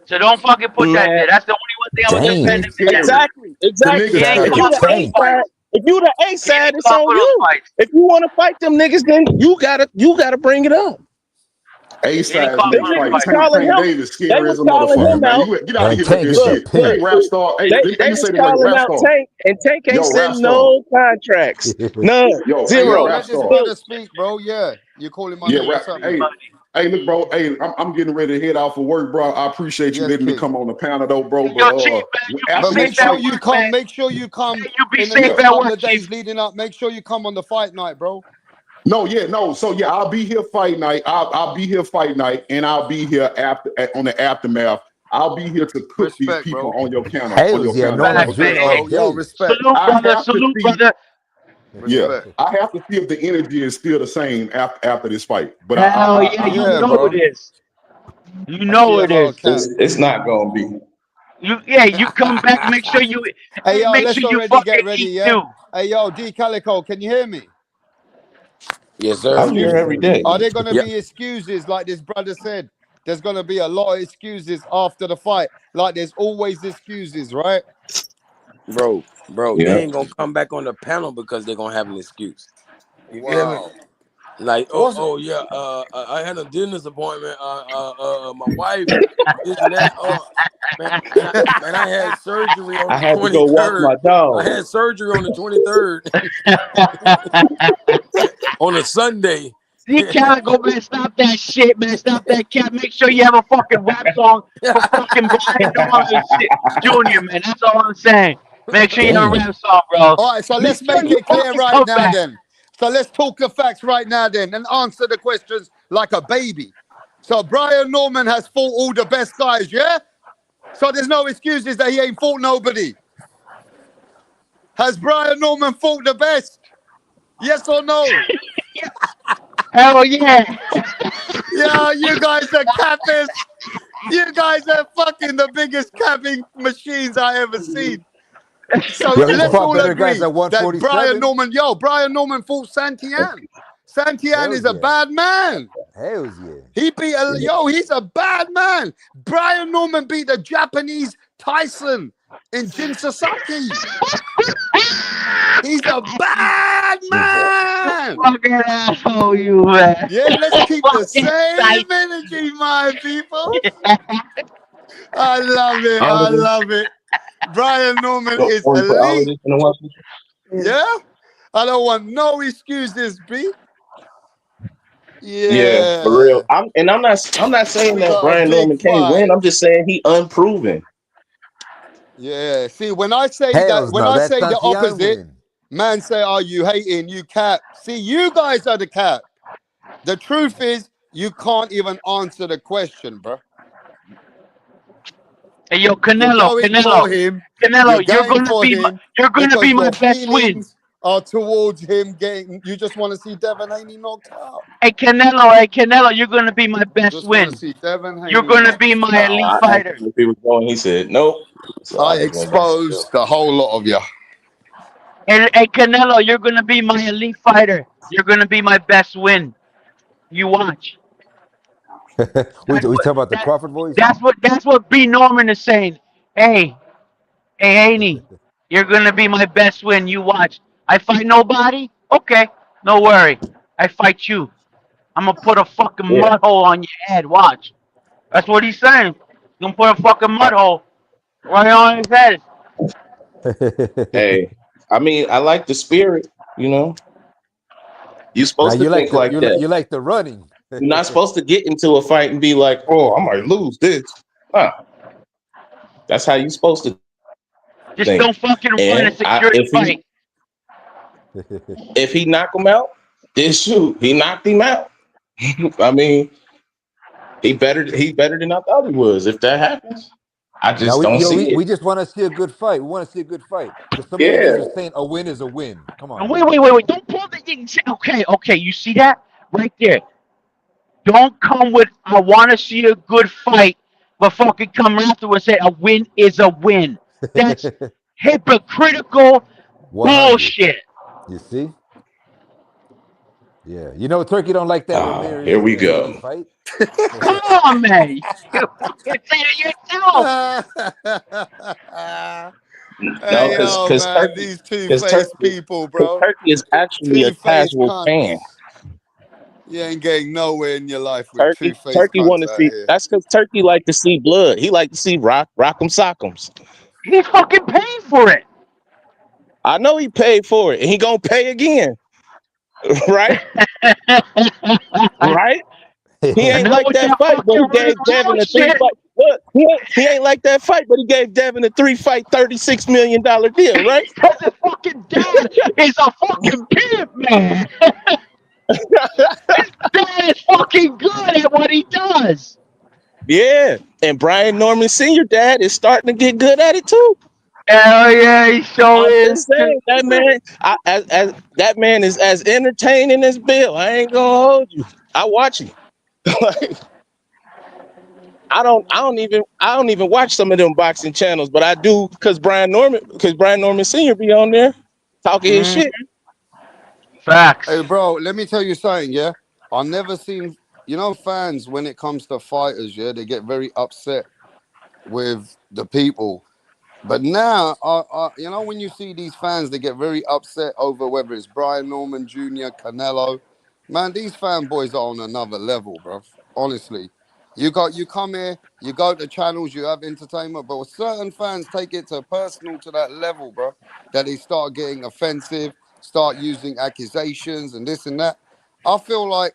So don't fucking put that there. That's the only one thing I was Damn. defending. Exactly. He didn't If call you the for A those fights. side, if you the A side, it's call on for those you. fights. If you want to fight them niggas, then you gotta bring it up. A-Sides call need for to those fight. fights. Tank Davis They scary was as a calling motherfucker, him man. out. You get out of Man, here with Tank that is a shit. pimp. Hey, Rap Star. Hey, They let me was say this right, calling Rap out Star. Tank, and Tank ain't Yo, Rap sent Star. no contracts. None. Yo, Hey, yo, Zero. Rap let this Star. brother speak, bro. Yeah, you call him my Yeah, name or Rap. something. Hey, look, bro. Hey, I'm getting ready to head out for work, bro. I appreciate you Yes, letting me King. come on the panel, though, bro. Yo, But Chief, man, you be after But make this safe sure at fight, you work, come. man. Make sure you come Hey, you be in the safe next at couple work, of days Chief. leading up. Make sure you come on the fight night, bro. no. So yeah, I'll be here fight night. I'll be here fight night, and I'll be here on the aftermath. I'll be here to cook these Respect, people bro. on your counter. Hells yeah, Norman Facts, man. Jr. Okay. all Hey, Yo, day. respect. salute, I brother. have to Salute, see. brother. Yeah, Respect. I have to see if the energy is still the same after this fight. But Hell yeah, I'm you gonna Yeah, let know you bro. it is. You I know see a it lot of is. cap. It's not gonna be. You come back. Make sure you. Hey, yo, Make let's sure you already get fucking ready, eat yeah? too. Hey, yo, D Calico, can you hear me? Yes, sir. I'm here every day. Are there going to Yeah, be excuses like this brother said? There's going to be a lot of excuses after the fight. Like there's always excuses, right? bro. They Yeah. ain't gonna come back on the panel because they're gonna have an excuse. You feel me? Wow. Like, What's yeah, I had a dentist appointment. My wife, this and that. Man, I had surgery on I the had to go walk 23rd. my I dog. had surgery on the 23rd on a Sunday. D Calico, man, stop that shit, man. Stop that cat. Make sure you have a fucking rap song for fucking Brian Norman shit, Jr., man. That's all I'm saying. Make sure you have a Damn. rap song, bro. All right, so Make let's sure make you it clear always right come now back. then. So let's talk the facts right now then and answer the questions like a baby. So Brian Norman has fought all the best guys, yeah? So there's no excuses that he ain't fought nobody. Has Brian Norman fought the best? Yes or no? Hell yeah. Yeah, you guys are cappers. You guys are fucking the biggest capping machines I ever seen. So Yo, he's let's fought all better guys agree at that Brian 147. Norman fought Santian. Santian Hells is a yeah. bad man. Hells yeah. He beat he's a bad man. Brian Norman beat the Japanese Tyson in Jin Sasaki. He's a bad man. Fucking asshole, you, man. Yeah, let's keep the Fucking same energy, my people. I love it. All I of this, love it. Brian Norman is all of elite. this in the watch. Yeah? I don't want no excuses, B. Yeah, for Yeah. real. I'm not saying We that got a Brian big Norman can't fight. win. I'm just saying he unproven. Yeah. See, when I say Hells no, that's the Santian opposite, winning. man say, "Are you hating? You cap." See, you guys are the cap. The truth is, you can't even answer the question, bro. Hey, yo, You're Canelo, going for him. You're going for him you're gonna because be my your best win. feelings are towards him getting. You just want to see Devin Haney knocked out. Hey, Canelo, you're gonna be my best Just want win. to see Devin Haney. You're gonna be my elite I asked fighter. him if he was going. He said nope. So I I just went back. exposed the whole lot of you. Hey, Canelo, you're gonna be my elite fighter. You're gonna be my best win. You watch. we talk about the Crawford voice. That's what B Norman is saying. Hey, Haney, you're gonna be my best win. You watch. I fight nobody? Okay, no worry. I fight you. I'm gonna put a fucking Yeah. mud hole on your head. Watch. That's what he's saying. He's gonna put a fucking mud hole right on his head. Hey, I mean, I like the spirit. You know, you're Now supposed to you like think like that. you like the running. You're not supposed to get into a fight and be like, "Oh, I might lose this." Nah. That's how you're supposed to Just think. don't fucking run a security fight. If he knock him out, then shoot, he knocked him out. I mean, he better than I thought he was. If that happens, I just don't see it. We just want to see a good fight. We want to see a good fight. Because some of you Yeah. guys are saying a win is a win. Come on. Wait. Don't pull the. Okay. You see that right there? Don't come with I want to see a good fight, but fucking come afterwards and say a win is a win. That's hypocritical 100. bullshit. You see? Yeah. You know, Turkey don't like that Ramirez Here we Henry go. fight. Come on, man. You fucking said it yourself. No, Hey, because yo, man, Turkey, these two-faced people, bro. Turkey is actually a Two-faced casual fan. cunts. You ain't getting nowhere in your life with two-faced Turkey want cunts to out see. here. That's because Turkey like to see blood. He like to see rock'em sock'ems. He fucking paid for it. I know he paid for it, and he gonna pay again. Right? Right? He ain't like that fight, but he gave Devin a 3-fight. Look, he ain't like that fight, but he gave Devin a 3-fight, $36 million deal, right? Because his fucking dad is a fucking pimp, man. His dad is fucking good at what he does. Yeah, and Brian Norman Sr. dad is starting to get good at it too. Hell yeah, he sure I'm is. just saying that man, as that man is as entertaining as Bill. I ain't gonna hold you. I watch him. Like, I don't even watch some of them boxing channels, but I do because Brian Norman Sr. be on there talking his shit. Facts. Hey, bro, let me tell you something, yeah? I've never seen, fans, when it comes to fighters, yeah, they get very upset with the people. But now, when you see these fans, they get very upset over whether it's Brian Norman Jr., Canelo. Man, these fanboys are on another level, bro. Honestly. You come here, you go to channels, you have entertainment, but certain fans take it to personal to that level, bro, that they start getting offensive, start using accusations and this and that. I feel like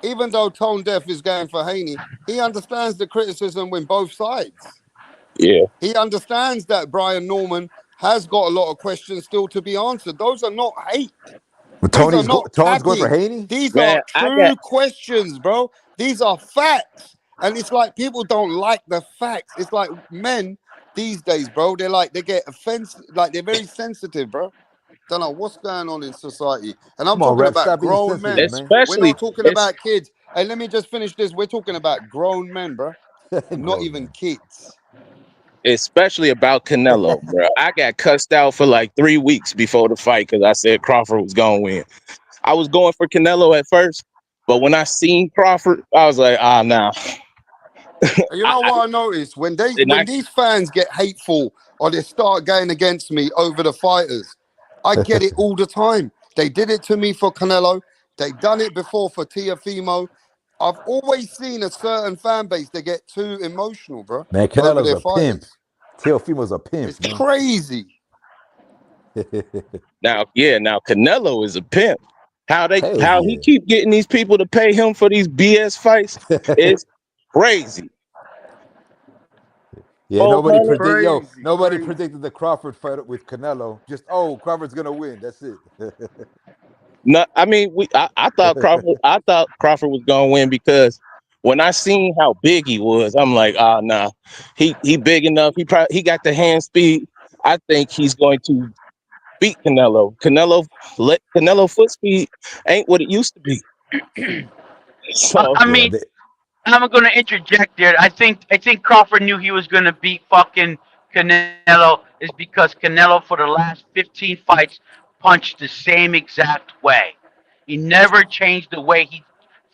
even though Tone Deaf is going for Haney, he understands the criticism with both sides. Yeah. He understands that Brian Norman has got a lot of questions still to be answered. Those are not hate. These are not Tone's going for tapping. Haney? These Man, are true questions, bro. These are facts. And it's like people don't like the facts. It's like men these days, bro. They get offensive, like they're very sensitive, bro. Don't know what's going on in society. And I'm Come on, talking Ref, about stop being grown men. sensitive, man. We're not talking Especially about kids. And let me just finish this. We're talking about grown men, bro. Not even kids. Especially about Canelo, bro. I got cussed out for like 3 weeks before the fight because I said Crawford was gonna win. I was going for Canelo at first, but when I seen Crawford, I was like, nah. You know what I noticed? When these fans get hateful or they start going against me over the fighters, I get it all the time. They did it to me for Canelo. They done it before for Teofimo. I've always seen a certain fan base, they get too emotional, bro, Man, over Canelo's their a pimp. fighters. Teofimo's a pimp, It's man. crazy. Now Canelo is a pimp. How he yeah. keep getting these people to pay him for these BS fights is crazy. Yeah, nobody Crazy. predicted the Crawford fight with Canelo. Just Crawford's gonna win. That's it. No, I mean I thought Crawford was gonna win because when I seen how big he was, I'm like, nah, he big enough. He got the hand speed. I think he's going to beat Canelo. Canelo foot speed ain't what it used to be. So I mean, I'm gonna interject there. I think Crawford knew he was gonna beat fucking Canelo is because Canelo for the last 15 fights punched the same exact way. He never changed the way he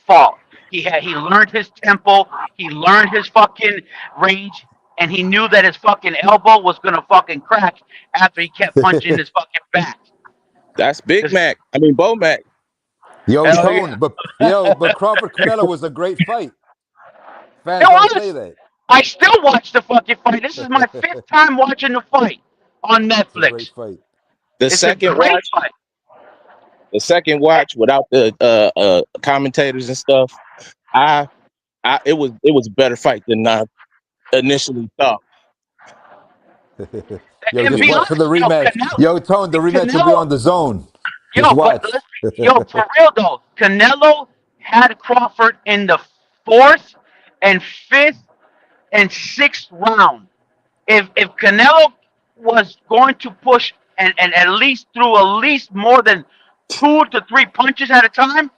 fought. He learned his tempo, he learned his fucking range, and he knew that his fucking elbow was gonna fucking crack after he kept punching his fucking back. that's Big Mac. I mean Bo Mac. Yo, Hell Tone, yeah. but Crawford Canelo was a great fight. Fans It don't say was. that. I still watch the fucking fight. This is my 5th time watching the fight on It's a great Netflix. fight. It's a great fight. The second watch without the commentators and stuff, it was a better fight than I initially thought. Yo, And just be watch for honest, the rematch. Yo, Tone, the rematch will be on the zone. Just watch. For real though, Canelo had Crawford in the 4th and 5th and 6th round. If Canelo was going to push and at least more than 2 to 3 punches at a time,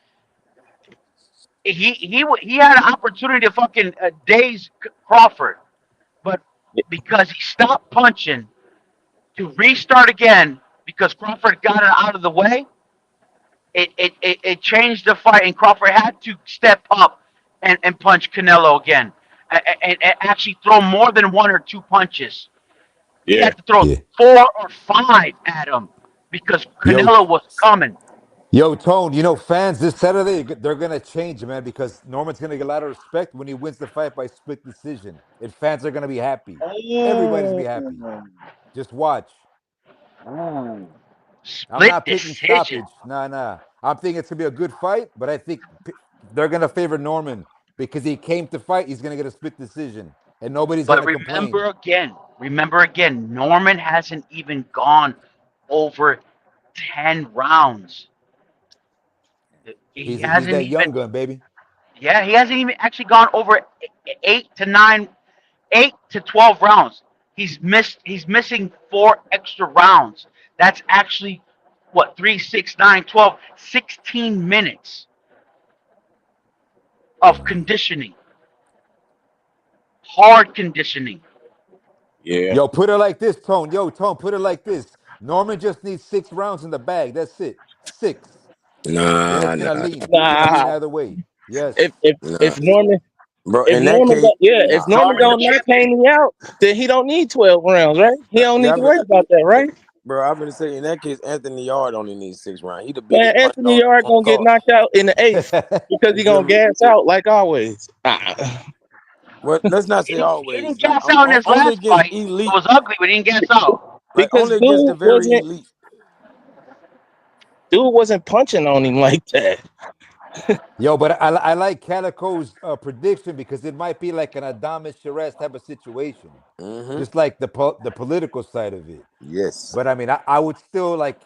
he had an opportunity to fucking daze Crawford, but because he stopped punching, to restart again because Crawford got it out of the way. It changed the fight, and Crawford had to step up and punch Canelo again, and actually throw more than 1 or 2 punches. He had to throw 4 or 5 at him because Canelo was coming. Yo, Tone, you know, fans this Saturday, they're going to change, man, because Norman's going to get a lot of respect when he wins the fight by split decision. And fans are going to be happy. Everybody's going to be happy. Just watch. I'm not picking stoppage. Nah. I'm thinking it's going to be a good fight, but I think they're going to favor Norman because he came to fight. He's going to get a split decision, and nobody's going to complain. Remember again, Norman hasn't even gone over 10 rounds. He's that young gun, baby. Yeah, he hasn't even actually gone over 8 to 12 rounds. He's missing 4 extra rounds. That's actually what 3, 6, 9, 12, 16 minutes of conditioning. Hard conditioning. Yeah. Yo, put it like this, Tone. Tone, put it like this. Norman just needs 6 rounds in the bag. That's it. 6. Nah. It's gonna lean either way. Yes. If Norman, bro, if Norman don't knock Haney out, then he don't need 12 rounds, right? He don't need to worry about that, right? Bro, I'm gonna say in that case, Anthony Yard only needs 6 rounds. He the biggest. Man, Anthony Yard gonna get knocked out in the 8th because he gonna gas out like always. Well, let's not say always. He didn't gas out in his last fight. Elite. It was ugly, but he didn't gas out. Because only against the very elite. Dude wasn't punching on him like that. Yo, but I like Calico's prediction because it might be like an Adames Shiraz type of situation, just like the political side of it. Yes. But I mean, I would still like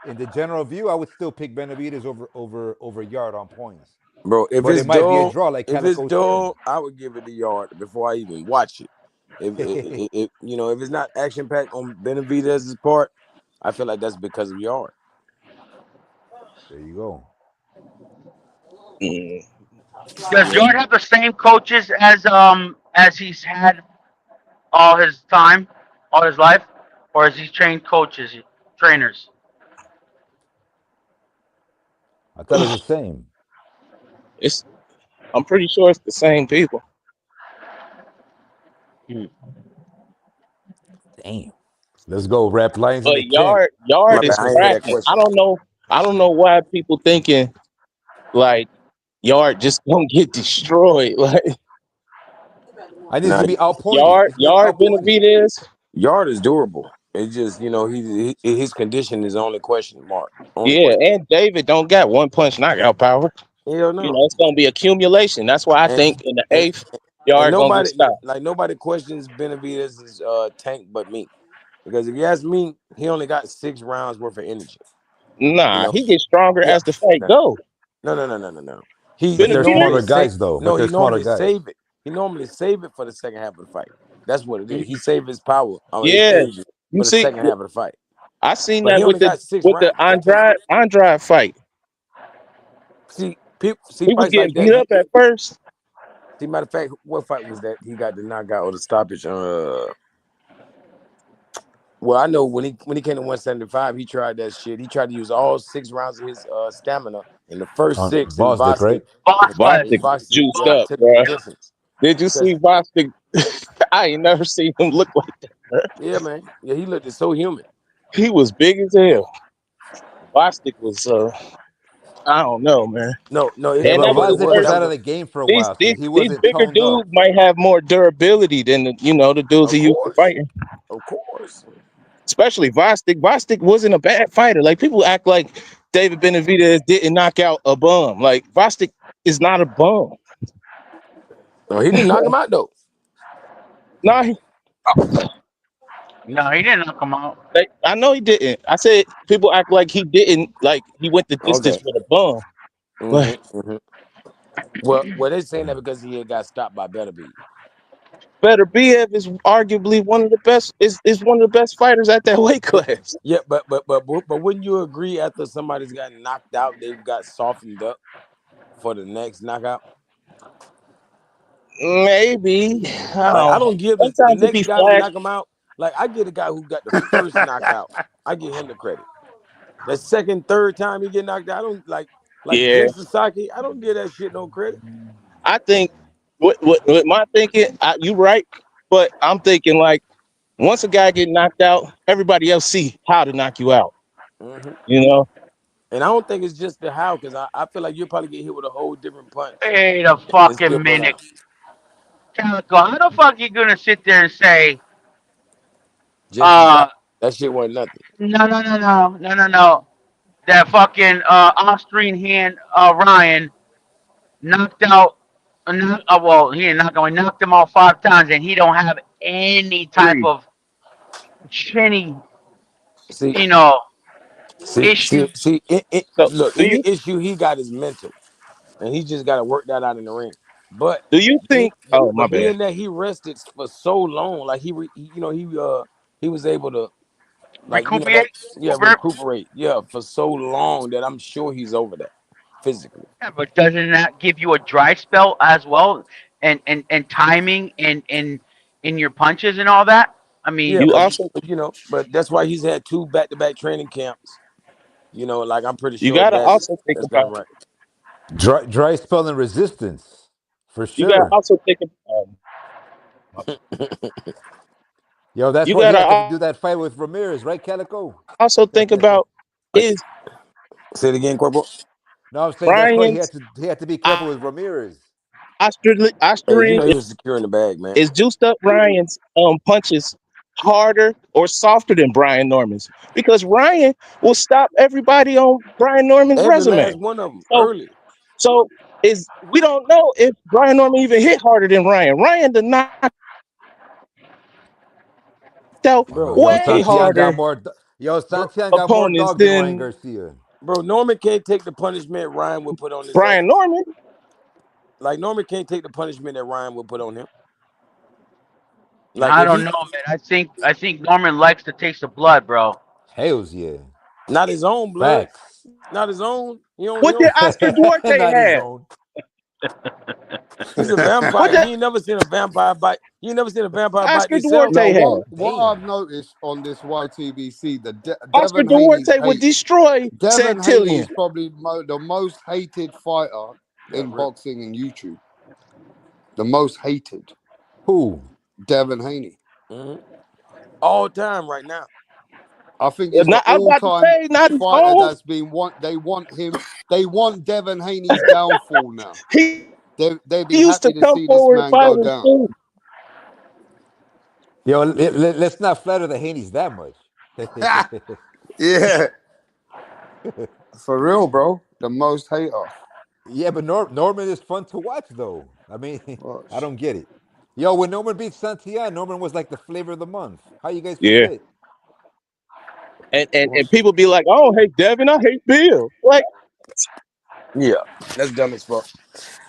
in the general view, I would still pick Benavidez over Yard on points. Bro, if but it's it might dull, be a draw like if Calico it's dull, I would give it a Yard before I even watch it. If if it's not action packed on Benavidez's part, I feel like that's because of Yard. There you go. Does Yard have the same coaches as he's had all his time, all his life, or is he trained trainers? I thought it was the same. I'm pretty sure it's the same people. Damn. Let's go, Rap Lions. But Yard is cracking. I don't know why people thinking like Yard just gonna get destroyed. Like I need to be outpointed. Yard Benavidez. Yard is durable. It's just his condition is only question mark. And David don't got one punch knockout power. Hell no. It's gonna be accumulation. That's why I think in the 8th, Yard gonna get stopped. Like nobody questions Benavidez's tank but me, because if you ask me, he only got 6 rounds worth of energy. Nah, he gets stronger as the fight goes. No. They're smaller guys though. No, he normally save it. He normally save it for the second half of the fight. That's what it is. He saved his power. For the second half of the fight. I seen that with the Andrade fight. See, he was getting beat up at first. See, matter of fact, what fight was that? He got the knockout or the stoppage. Well, I know when he came to 175, he tried that shit. He tried to use all 6 rounds of his stamina in the first 6. Bostic, right? Bostic juiced up, bro. Did you see Bostic? I ain't never seen him look like that, bro. Yeah, man. Yeah, he looked so human. He was big as hell. Bostic was I don't know, man. No. Bostic was out of the game for a while. These bigger dudes might have more durability than the dudes he used to fighting. Of course. Especially Bostic. Bostic wasn't a bad fighter. Like people act like David Benavidez didn't knock out a bum. Like Bostic is not a bum. No, he didn't knock him out though. No, he didn't knock him out. I know he didn't. I said people act like he didn't. Like he went the distance for the bum. Well, they're saying that because he had got stopped by Beterbiev. Beterbiev is arguably one of the best. Is one of the best fighters at that weight class. Yeah, but wouldn't you agree after somebody's got knocked out, they've got softened up for the next knockout? Maybe. I don't give the next guy to knock him out. Like I get a guy who got the first knockout. I give him the credit. The second, third time he get knocked out, I don't like Jay Sasaki. I don't give that shit no credit. I think what my thinking, you right, but I'm thinking like once a guy get knocked out, everybody else see how to knock you out. Mm-hmm. You know. And I don't think it's just the how, because I feel like you'll probably get hit with a whole different punch. Wait a fucking minute. Calico, how the fuck you gonna sit there and say that shit wasn't nothing? No. That fucking Austrian hand Ryan knocked out well, he didn't knock out, he knocked him out 5 times and he don't have any type of chinny issue. Look, any issue he got is mental. And he just gotta work that out in the ring. But do you think being that he rested for so long, like he was able to recuperate? Recuperate for so long that I'm sure he's over that physically. Yeah, but doesn't that give you a dry spell as well, and timing and in your punches and all that? I mean, you also but that's why he's had 2 back-to-back training camps. Like I'm pretty sure you gotta also think about right. Dry spell and resistance for sure. You gotta also think about. Yo, that's why he had to do that fight with Ramirez, right, Calico? Also think about say it again, Corporal. No, I'm saying that's why he had to be careful with Ramirez. Austrian he was securing the bag, man. Is juiced up Ryan's punches harder or softer than Brian Norman's, because Ryan will stop everybody on Brian Norman's resume. Last one of them early. So we don't know if Brian Norman even hit harder than Ryan. Ryan did not way harder. Santiago got more dog than Ryan Garcia. Bro, Norman can't take the punishment Ryan would put on his Brian Norman. Like Norman can't take the punishment that Ryan would put on him. Like I don't know, man. I think Norman likes the taste of blood, bro. Hells yeah. Not his own blood. Facts. Not his own. What did Oscar Duarte have? He's a vampire. You ain't never seen a vampire bite. You ain't never seen a vampire Oscar bite. Duarte had. What I've noticed on this YTBC, Oscar Duarte would destroy Devin Santillan. Haney is probably the most hated fighter in boxing and YouTube. The most hated. Who? Devin Haney. Mm-hmm. All time right now. I think he's the all-time fighter that's been They want Devin Haney's downfall now. They'd be happy to see this man go down. Yo, let's not flatter the Haney's that much. Yeah. For real, bro. The most hater. Yeah, but Norman is fun to watch, though. I mean, I don't get it. Yo, when Norman beat Santiago, Norman was like the flavor of the month. How you guys forget? And people be like, "Oh, hey Devin, I hate Bill." Like, yeah, that's dumb as fuck.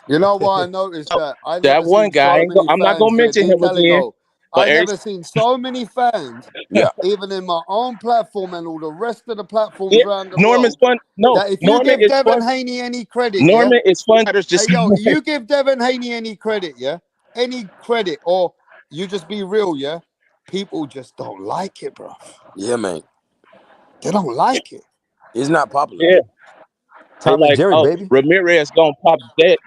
You know why I noticed that? That one guy, I'm not gonna mention him again. I've never seen so many fans, even in my own platform and all the rest of the platforms around the Norman's world. fun. No, that if you give Devin Haney any credit, Norman is fun. Hey, yo, you give Devin Haney any credit, any credit, or you just be real, people just don't like it, bro. Yeah, man. They don't like it. It's not popular. Yeah. Like, Jerry, baby. Ramirez gonna pop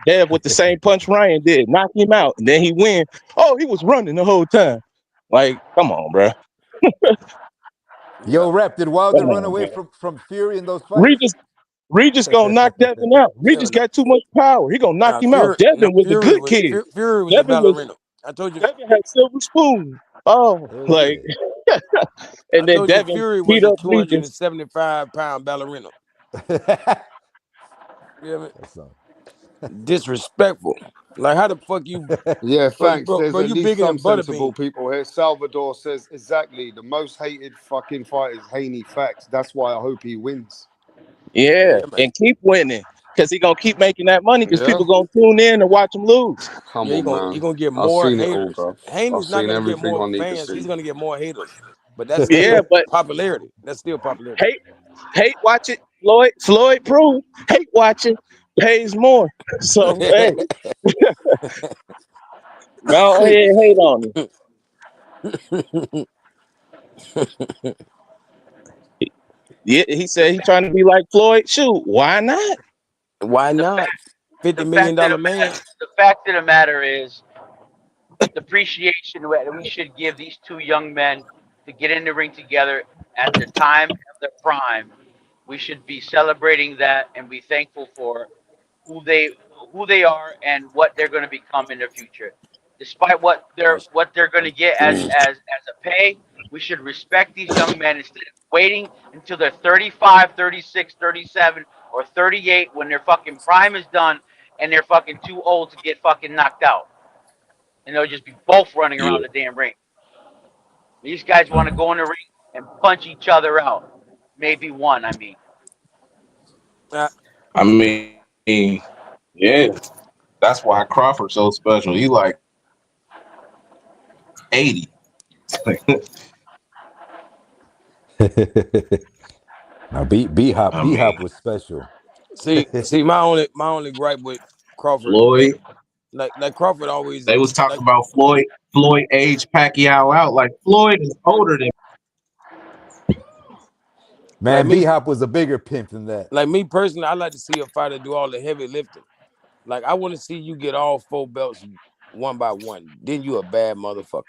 Dev with the same punch Ryan did, knock him out, and then he win. Oh, he was running the whole time. Like, come on, bro. Yo, Rep, did Wilder run away from Fury in those fights? Regis gonna knock Devin out. Regis got too much power. He gonna knock him out. Devin was a good kid. Fury was a ballerina. I told you. Devin had silver spoon. Oh, like, and then Devin Fury was a 275-pound ballerina. Yeah, man. Disrespectful. Like, how the fuck you? Yeah, thanks. Bro, There's you bigger than sensible people here. Salvador says exactly the most hated fucking fight is Haney. Facts. That's why I hope he wins. Yeah, and keep winning, because he gonna keep making that money, because people gonna tune in and watch him lose. Come on, man. He's gonna get more haters. Haney's not gonna get more fans. He's gonna get more haters. But that's but popularity. That's still popularity. Hate watch it. Floyd proved hate watching pays more. So hey, go ahead and hate on him. Yeah, he said he's trying to be like Floyd. Shoot, why not? Why not? $50 million man. The fact of the matter is, the appreciation that we should give these two young men to get in the ring together at the time of their prime. We should be celebrating that and be thankful for who they are and what they're going to become in the future. Despite what they're going to get as a pay, we should respect these young men instead of waiting until they're 35, 36, 37, or 38 when their fucking prime is done and they're fucking too old to get fucking knocked out. And they'll just be both running around the damn ring. These guys want to go in the ring and punch each other out. Maybe one, I mean. Yeah. That's why Crawford's so special. He like 80. Now B-Hop was special. See, my only gripe with Crawford, Floyd. Like Crawford always. They was talking about Floyd age Pacquiao out. Like Floyd is older than. Man, like B-Hop was a bigger pimp than that. Like me personally, I like to see a fighter do all the heavy lifting. Like I want to see you get all 4 belts one by one. Then you a bad motherfucker.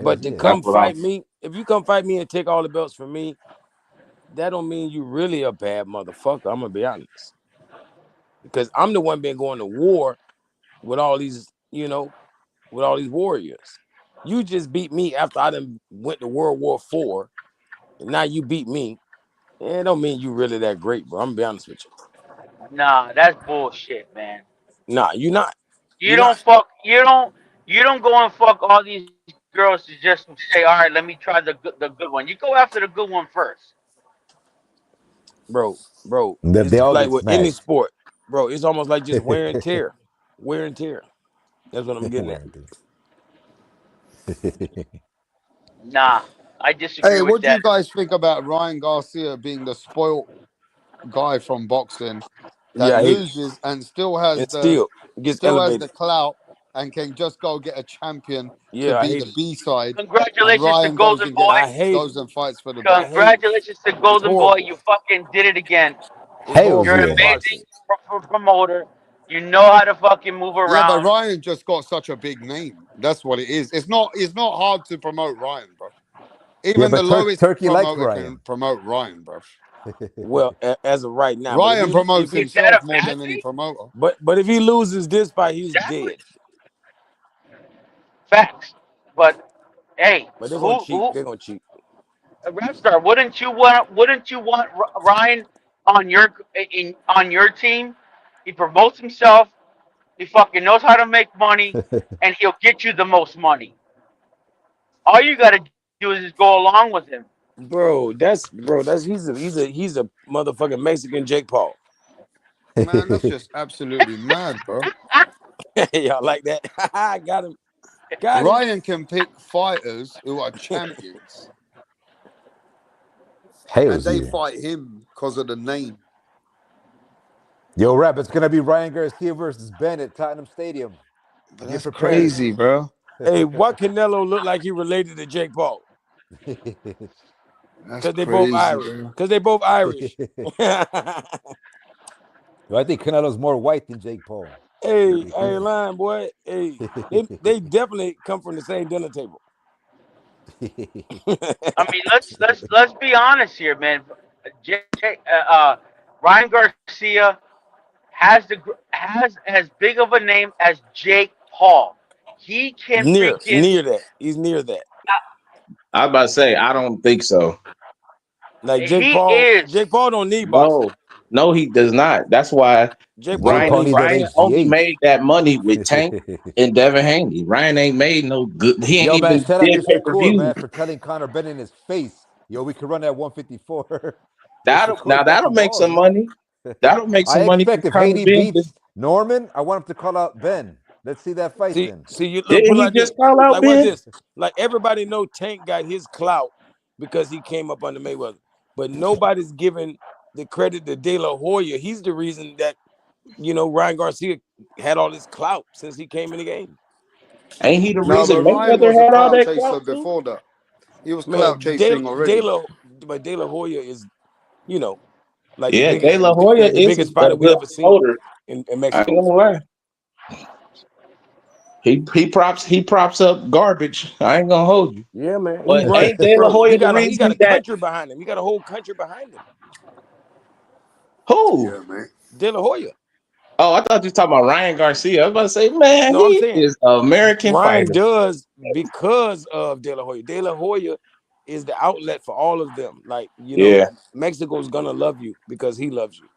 But to come fight me, if you come fight me and take all the belts from me, that don't mean you really a bad motherfucker. I'm gonna be honest, because I'm the one been going to war with all these, with all these warriors. You just beat me after I done went to World War IV, and now you beat me. It don't mean you really that great, bro. I'm gonna be honest with you. Nah, that's bullshit, man. Nah, you not. You don't go and fuck all these girls to just say, all right, let me try the good one. You go after the good one first. Bro. They all like with any sport, bro, it's almost like just wear and tear. Wear and tear. That's what I'm getting at. Nah, I disagree with that. Hey, what do you guys think about Ryan Garcia being the spoiled guy from boxing that loses and still has the clout and can just go get a champion to be the B-side? Congratulations to Golden Boy. Goes and fights for the Congratulations to Golden Boy. You fucking did it again. You're an amazing promoter. You know how to fucking move around. Yeah, but Ryan just got such a big name. That's what it is. It's not hard to promote Ryan, bro. Even the lowest promoter can promote Ryan, bro. Well, as of right now, Ryan promotes himself more than any promoter. But if he loses this fight, he's dead. Facts. But hey, but they're gonna cheat. They're gonna cheat. Rapstar, wouldn't you want Ryan on your team? He promotes himself. He fucking knows how to make money, and he'll get you the most money. All you gotta do is just go along with him. Bro, that's he's a motherfucking Mexican Jake Paul. Man, that's just absolutely mad, bro. Y'all like that? I got him. Ryan can pick fighters who are champions. And they fight him because of the name. Yo, Rap, it's gonna be Ryan Garcia versus Ben at Tottenham Stadium. That's crazy, bro. Hey, what Canelo look like he related to Jake Paul? Because they both Irish. Because they both Irish. I think Canelo's more white than Jake Paul. Hey, line boy. Hey, they definitely come from the same dinner table. I mean, let's be honest here, man. Ryan Garcia has as big of a name as Jake Paul. He can near that. He's near that. I was about to say, I don't think so. Like Jake Paul don't need boxing. No, he does not. That's why Ryan only made that money with Tank and Devin Haney. Ryan ain't made no good. He ain't even did pay-per-view. Man, for telling Conor Ben in his face, yo, we could run that 154. That'll make some money. That'll make some money. If Haney beats Norman, I want him to call out Ben. Let's see that fight then. See, you did he just call out Ben? Like everybody know Tank got his clout because he came up under Mayweather, but nobody's giving the credit to De La Hoya. He's the reason that Ryan Garcia had all this clout since he came in the game. Ain't he the reason Mayweather had all that clout before that? He was clout chasing already. But De La Hoya is, you know, like Yeah, De La Hoya the is biggest a fighter we good ever seen promoter. in I ain't Mexico. gonna lie. He props up garbage. I ain't gonna hold you. Yeah, man. But ain't De La Hoya the He got reason a that country behind him. He got a whole country behind him. who? Yeah, man. De La Hoya. Oh, I thought you were talking about Ryan Garcia. I was about to say, man, No, I'm he saying is an American Ryan fighter. does because of De La Hoya. De La Hoya is the outlet for all of them. Like, you know, Mexico's gonna love you because he loves you.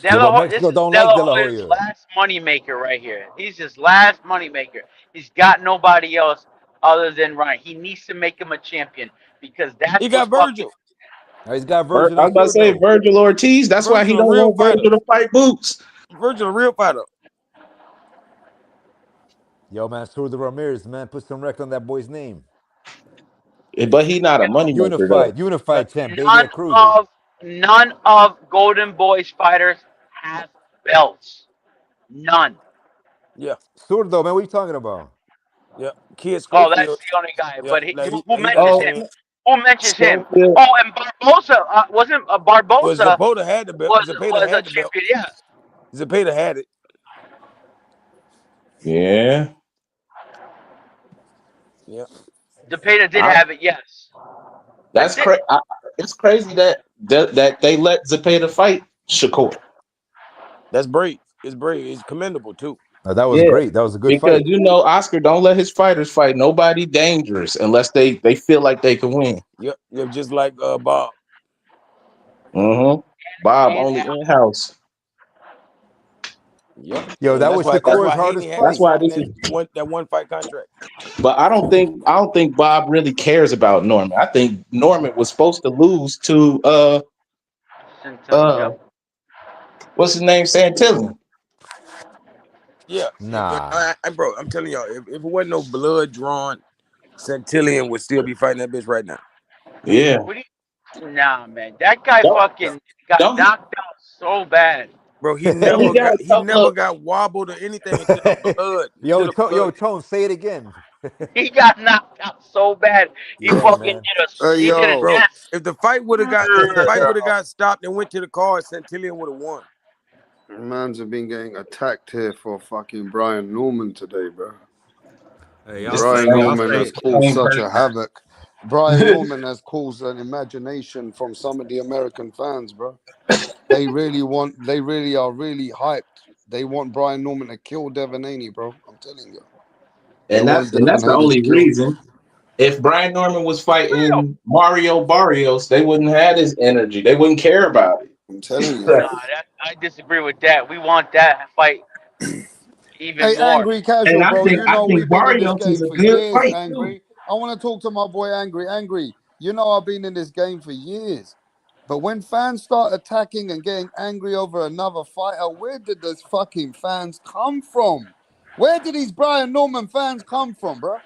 Yeah, but Mexico don't like De La Hoya's Hoya. last moneymaker right here. He's his last moneymaker. He's got nobody else other than Ryan. He needs to make him a champion because that's He got Virgil. He's got I Virgil. was about to say Virgil Ortiz. That's why he Virgil, a don't real want Virgil to fight Boots. Virgil, a real fighter. Yo, man, Surdo Ramirez, man, put some wreck on that boy's name. But he not a moneymaker though. Unified champ, baby, at cruiser. None of Golden Boy's fighters have belts. None. Yeah. Surdo, man, what are you talking about? Yeah. Kid Oh, that's Schofield. the only guy. Yeah, But like who he mentions got him? Who mentions him? Schofield. Oh, and Barbosa wasn't Barbosa Zapata had the belt. was Zapata had a the belt. champion. Yeah. Zapata had it. Yeah. Yeah. Zapata did have it. Yes. That's crazy. It's crazy that they let Zapata fight Shakur. That's brave. It's brave. It's commendable too. Oh, that was great. That was a good because fight. you know Oscar don't let his fighters fight nobody dangerous unless they feel like they can win. Yep. Just like Bob. Mm-hmm. Bob only in house. Yep. Yo, that was Shakur's hardest fight. That's why this is that one fight contract. But I don't think Bob really cares about Norman. I think Norman was supposed to lose to what's his name? Santillan. Yeah. Nah. Bro, I'm telling y'all, if it wasn't no blood drawn, Santillan would still be fighting that bitch right now. Yeah. Nah, man. That guy fucking got knocked out so bad. Bro, he never got wobbled or anything until the blood. Yo, Tone, say it again. He got knocked out so bad. He fucking did a bro. dance. If the fight would have got stopped and went to the car, Santillan would have won. Mans have been getting attacked here for fucking Brian Norman today, bro. Hey, Brian Norman has caused such a havoc. Brian Norman has caused an imagination from some of the American fans, bro. They really are really hyped. They want Brian Norman to kill Devin Haney, bro. I'm telling you. And that's the only reason. If Brian Norman was fighting Mario Barrios, they wouldn't have his energy. They wouldn't care about it. I'm telling you. Nah, I disagree with that. We want that fight even more. Angry Casual, bro. You know we've been in this game for years, Angry. I want to talk to my boy Angry. Angry, you know I've been in this game for years. But when fans start attacking and getting angry over another fighter, where did those fucking fans come from? Where did these Brian Norman fans come from, bro?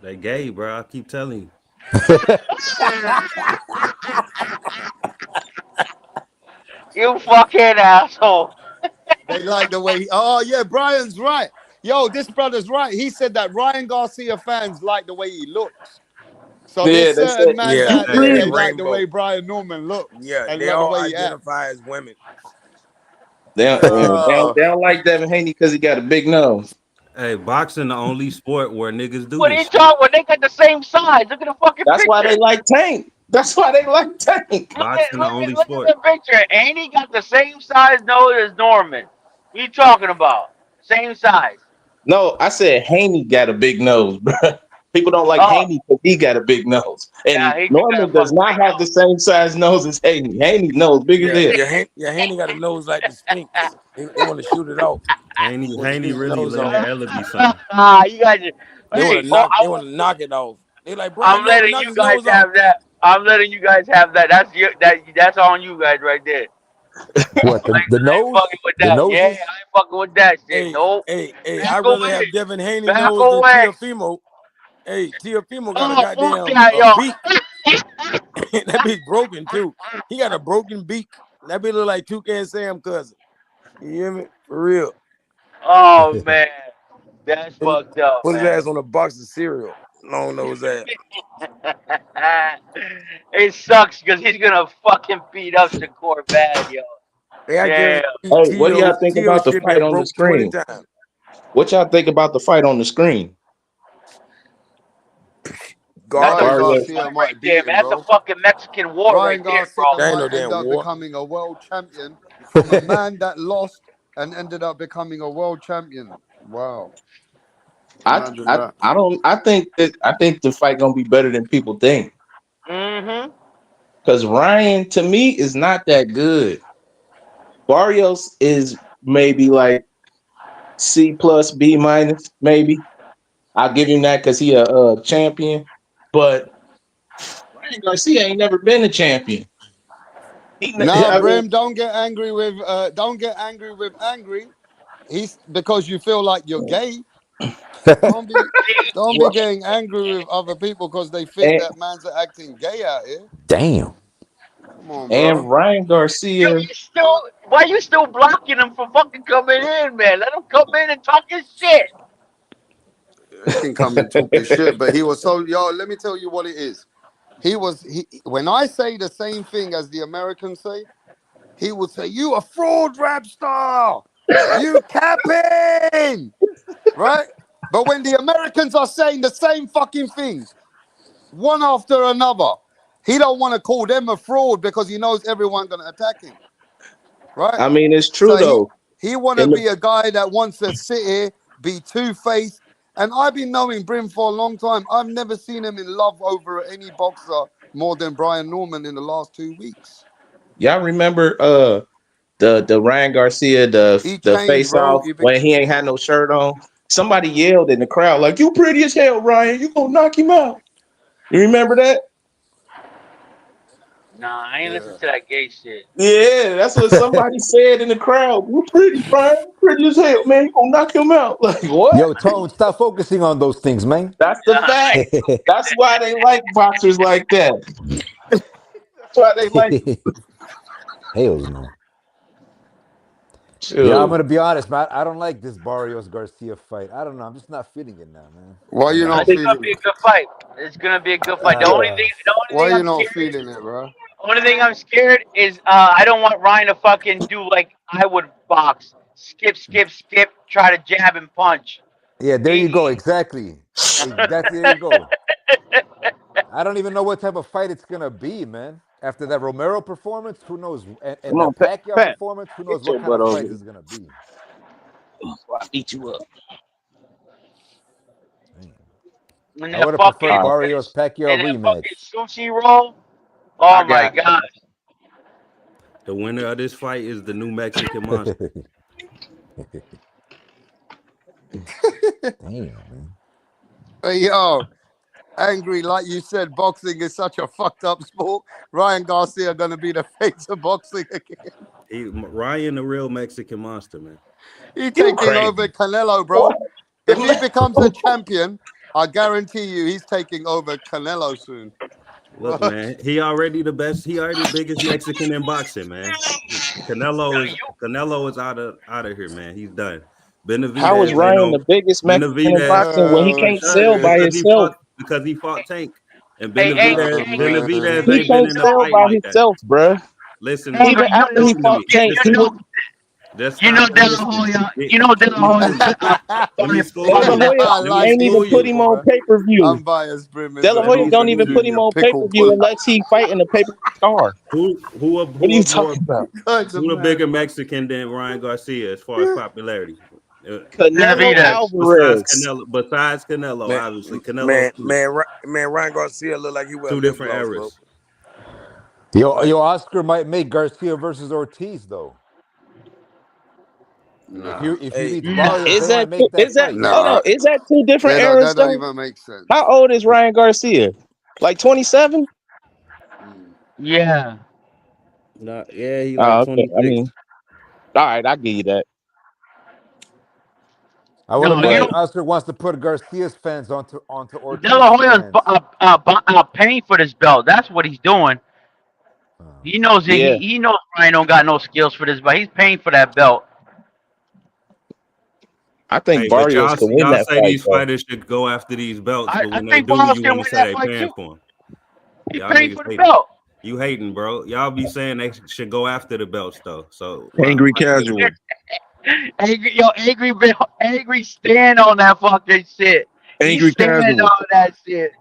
They gay, bro. I keep telling you. You fucking asshole. They like the way oh yeah, Brian's right. Yo, this brother's right. He said that Ryan Garcia fans like the way he looks. So there's certain man out there they like the way Brian Norman looks. Yeah, and they like all the way he identify as women. They don't like Devin Haney because he got a big nose. Hey, boxing the only sport where niggas do What are this. you talking about? They got the same size. Look at the fucking That's picture. why they like Tank. That's why they like Tank. Boxing the only Look sport. at the picture. Ain't he got the same size nose as Norman? What are you talking about? Same size. No, I said Haney got a big nose, bro. People don't like Haney because he got a big nose. And Norman does not have the same size nose as Haney. Haney's nose bigger than Haney got a nose like the Sphinx. They want to shoot it off. Haney really nose letting off. Ella be something. You guys. They want to knock it off. They like, bro, I'm letting you guys have that. I'm letting you guys have that. That's on you guys right there. What the nose? Fucking with that. The Yeah, I ain't fucking with that shit. Nope. Hey, I'd rather have Devin Haney Back nose away. than Teofimo. Hey, Teofimo got a goddamn beak. That bitch broken too. He got a broken beak. That bitch look like Toucan Sam cousin. You hear me? For real. Oh man, that's fucked up. Put his man. ass on a box of cereal. Long nose ass. It sucks because he's gonna fucking beat up Shakur bad, yo. Hey, I Yeah. Hey, what do y'all think Tio about the shit fight been on the broke 20 screen? times. What y'all think about the fight on the screen? Ryan Barrios. Garcia Right might there, beat man. him, That's a bro. fucking Mexican war Ryan right there, Garcia bro. That ain't no might end damn up war. becoming a world champion from a man that lost and ended up becoming a world champion. Wow. Imagine that. I think the fight gonna be better than people think. Mm-hmm. Because Ryan, to me, is not that good. Barrios is maybe like C plus B minus, maybe. I'll give him that because he a champion. But Ryan Garcia ain't never been a champion. Now, I mean, Brim, don't get angry with angry. He's because you feel like you're gay. Don't be getting angry with other people because they think and, that man's acting gay out here. Damn. Come on, bro. and Ryan Garcia. Why you still blocking him from fucking coming in, man? Let him come in and talk his shit. He can come and talk his shit, but he was so let me tell you what it is. When I say the same thing as the Americans say, he would say, "You a fraud rap star, you capping," right? But when the Americans are saying the same fucking things, one after another, he don't want to call them a fraud because he knows everyone gonna attack him, right? I mean, it's true So though. he want to be a guy that wants to sit here, be two-faced. And I've been knowing Brim for a long time. I've never seen him in love over any boxer more than Brian Norman in the last 2 weeks. Y'all remember the Ryan Garcia He the changed, face bro. off when he ain't had no shirt on? Somebody yelled in the crowd like, "You pretty as hell, Ryan. You gonna knock him out." You remember that? Nah, I ain't listen to that gay shit. Yeah, that's what somebody said in the crowd. You pretty, Ryan. Pretty as hell, man. You gonna knock him out? Like what? Yo, Tone, stop focusing on those things, man. That's the fact. That's why they like boxers like that. That's why they like. Hells no. Dude. Yeah, I'm gonna be honest, man. I don't like this Barrios Garcia fight. I don't know. I'm just not feeling it now, man. Why you not It's gonna feeling be a it? good fight. It's gonna be a good fight. The only Why thing you I'm not scared. feeling it, bro? Only thing I'm scared is I don't want Ryan to fucking do like I would box. Skip, try to jab and punch. Yeah, there you go. Exactly. There you go. I don't even know what type of fight it's gonna be, man. After that Romero performance, who knows? And Come that on, Pat. Pacquiao performance, who knows Get what your kind butt of over fight here. this is gonna be. I beat you up. And I would that have preferred fucking Barrios Pacquiao fucking rematch. sushi roll. Oh I my got god. The winner of this fight is the new Mexican monster. Damn, man. Hey, yo, angry, like you said, boxing is such a fucked up sport. Ryan Garcia gonna be the face of boxing again. Ryan, the real Mexican monster, man. He taking over Canelo, bro. If he becomes a champion, I guarantee you he's taking over Canelo soon. Look, What? man, he already the best. He already the biggest Mexican in boxing, man. Canelo is out of here, man. He's done. How is Benavidez, Ryan the biggest Mexican in Benavidez, boxing when he can't sell by himself? because he fought Tank, and Hey, Benavidez He ain't been can't in a sell fight by like that. himself, bruh. Listen, Even after he fought Tank, he was. You know De La Hoya. You know De La Hoya. Let me De school La you. Hoya Let me ain't even school put you. him on pay per view. I'm biased, Brim. De La Hoya don't even put him on pay per view puller. unless he fight in a paper star. What are you talking about? Who a bigger Mexican than Ryan Garcia as far as popularity? Canelo Alvarez. Besides Canelo, Man, obviously. Canelo. Ryan Garcia look like he wear Two lip different gloss, eras. bro. Yo, Oscar might make Garcia versus Ortiz though. Nah. If he beats Barrios, Is they might make that fight. Hold on? Is that two different eras That don't though? even make sense. How old is Ryan Garcia? Like 27? Yeah. Nah, yeah, he like 26. I mean, all right, I give you that. I would imagine Oscar wants to put Garcia's fans onto Ortiz. De La Hoya's paying for this belt. That's what he's doing. He knows it. Yeah. He knows Ryan don't got no skills for this, but he's paying for that belt. I think Hey, but Barrios could win y'all that say fight. these though. fighters should go after these belts, but I when they think do, Barrios you can want win to say that they fight paying too. for them. He Y'all paid niggas for the hating. belt. You hating, bro. Y'all be saying they should go after the belts though. So why Angry you gonna casual. Angry stand on that fucking shit. He Angry stand casual. on that shit.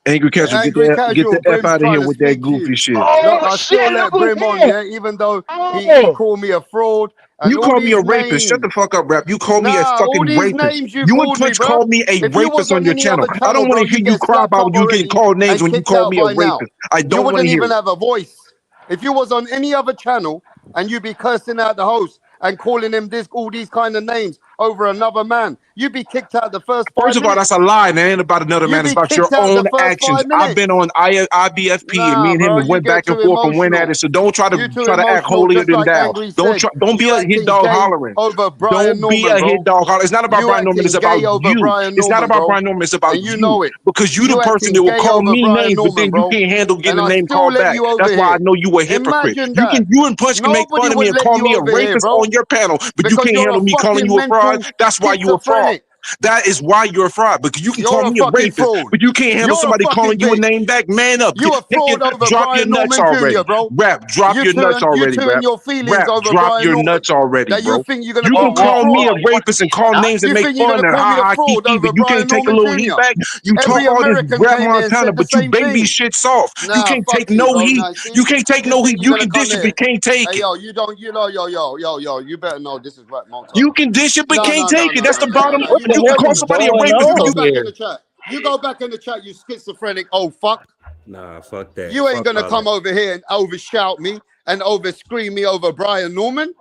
Angry casual. Angry Get Casual, the F Brim's out of trying here to with that speak to goofy you. shit. Look, Oh I still shit! let Look who's Brim on, here. yeah, even though he Oh, called me a fraud and You all called me a these rapist. Shut the names. fuck up, rap. You called me a Nah, all fucking these rapist. names you You and called me, Punch bro. called me a If you was rapist on on your any channel. other I channel, don't want bro, to hear you you get cry slapped about up when you getting already called names and when you kicked call out me a by now. rapist. I You don't want to wouldn't hear even it. have a voice. If you was on any other channel and you be cursing out the host and calling him all these kind of names over another man, you'd be kicked out the first First 5 of all, that's minutes. a lie, man. It ain't about another man. You'd It's be about your kicked out own the first actions. 5 I've been minutes. on IBFP and me Nah, and him bro, and you went get back and too forth and went at emotional. it. So don't try You too to act emotional, holier just than like thou. Angry said. Don't be You a hit acting dog gay hollering. over Brian Don't be Norman, a hit bro. dog hollering. It's not about You Brian Norman. It's acting about gay over you. Brian It's not Norman, about bro. Brian Norman. It's about And you you. know it. Because you the You person acting that will gay call over me Brian names, but Norman, then you bro. can't handle getting And a I name still called let back. you over That's why I here. know you a hypocrite. Imagine that. You and Punch can make Nobody fun of me would and let call you me a over here, rapist bro. on your panel, but you Because can't you're a handle me calling fucking you a fraud. mental That's why you a fraud. schizophrenic. That is why you're a fraud, because you can call You're a me a fucking rapist, fraud. but you can't handle You're a somebody fucking calling you a bitch. name back. Man up. You a fraud over Drop your Brian nuts Norman Jr., already. bro. Rap, drop your nuts You already, two rap. and your feelings Rap, over drop Brian your Norman. nuts already, That you bro. think you're gonna You call can me a call me a fraud. rapist and call names and You make think you're fun gonna and call me a ha ha fraud kiki, over but you can't Brian take a Norman little heat Jr.? back. You talk Every all this American rap came here and Montana, said the but you same baby thing. shit soft. You Nah, can't take fuck you, no bro. heat. Nah, see, You can't take you no heat. think you're You gonna can come dish it, here? but can't take Hey, it. yo, you better know this is Rap Montana. You can dish it, but No, can't no, no, take it. no, That's no, the no, no, bottom. no. You You can go back call in the somebody a chat. rapist, You but go you back in the chat. You go back in the chat, you schizophrenic old fuck. Nah, fuck that. You ain't Fuck gonna all come that. over here and overshout me and over scream me over Brian Norman.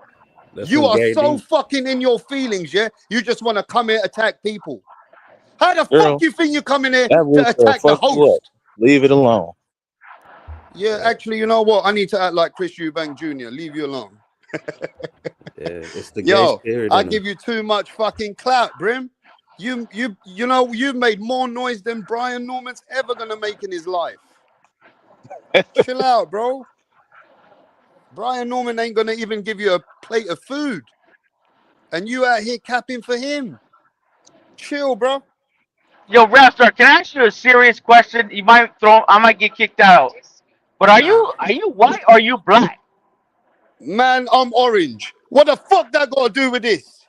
That's You some are gay so dude. fucking in your feelings, yeah? You just want to come here attack people. How the Girl, fuck you think you come in here that to roof will attack the fuck you up. host? Leave it alone. Yeah, actually, you know what? I need to act like Chris Eubank Jr. Leave you alone. Yeah, it's the gay Yo, spirit I in him. give you too much fucking clout, Brim. You know, you've made more noise than Brian Norman's ever gonna make in his life. Chill out, bro. Brian Norman ain't gonna even give you a plate of food. And you out here capping for him. Chill, bro. Yo, Rapstar, can I ask you a serious question? I might get kicked out. But are Nah. you white or are you black? Man, I'm orange. What the fuck that got to do with this?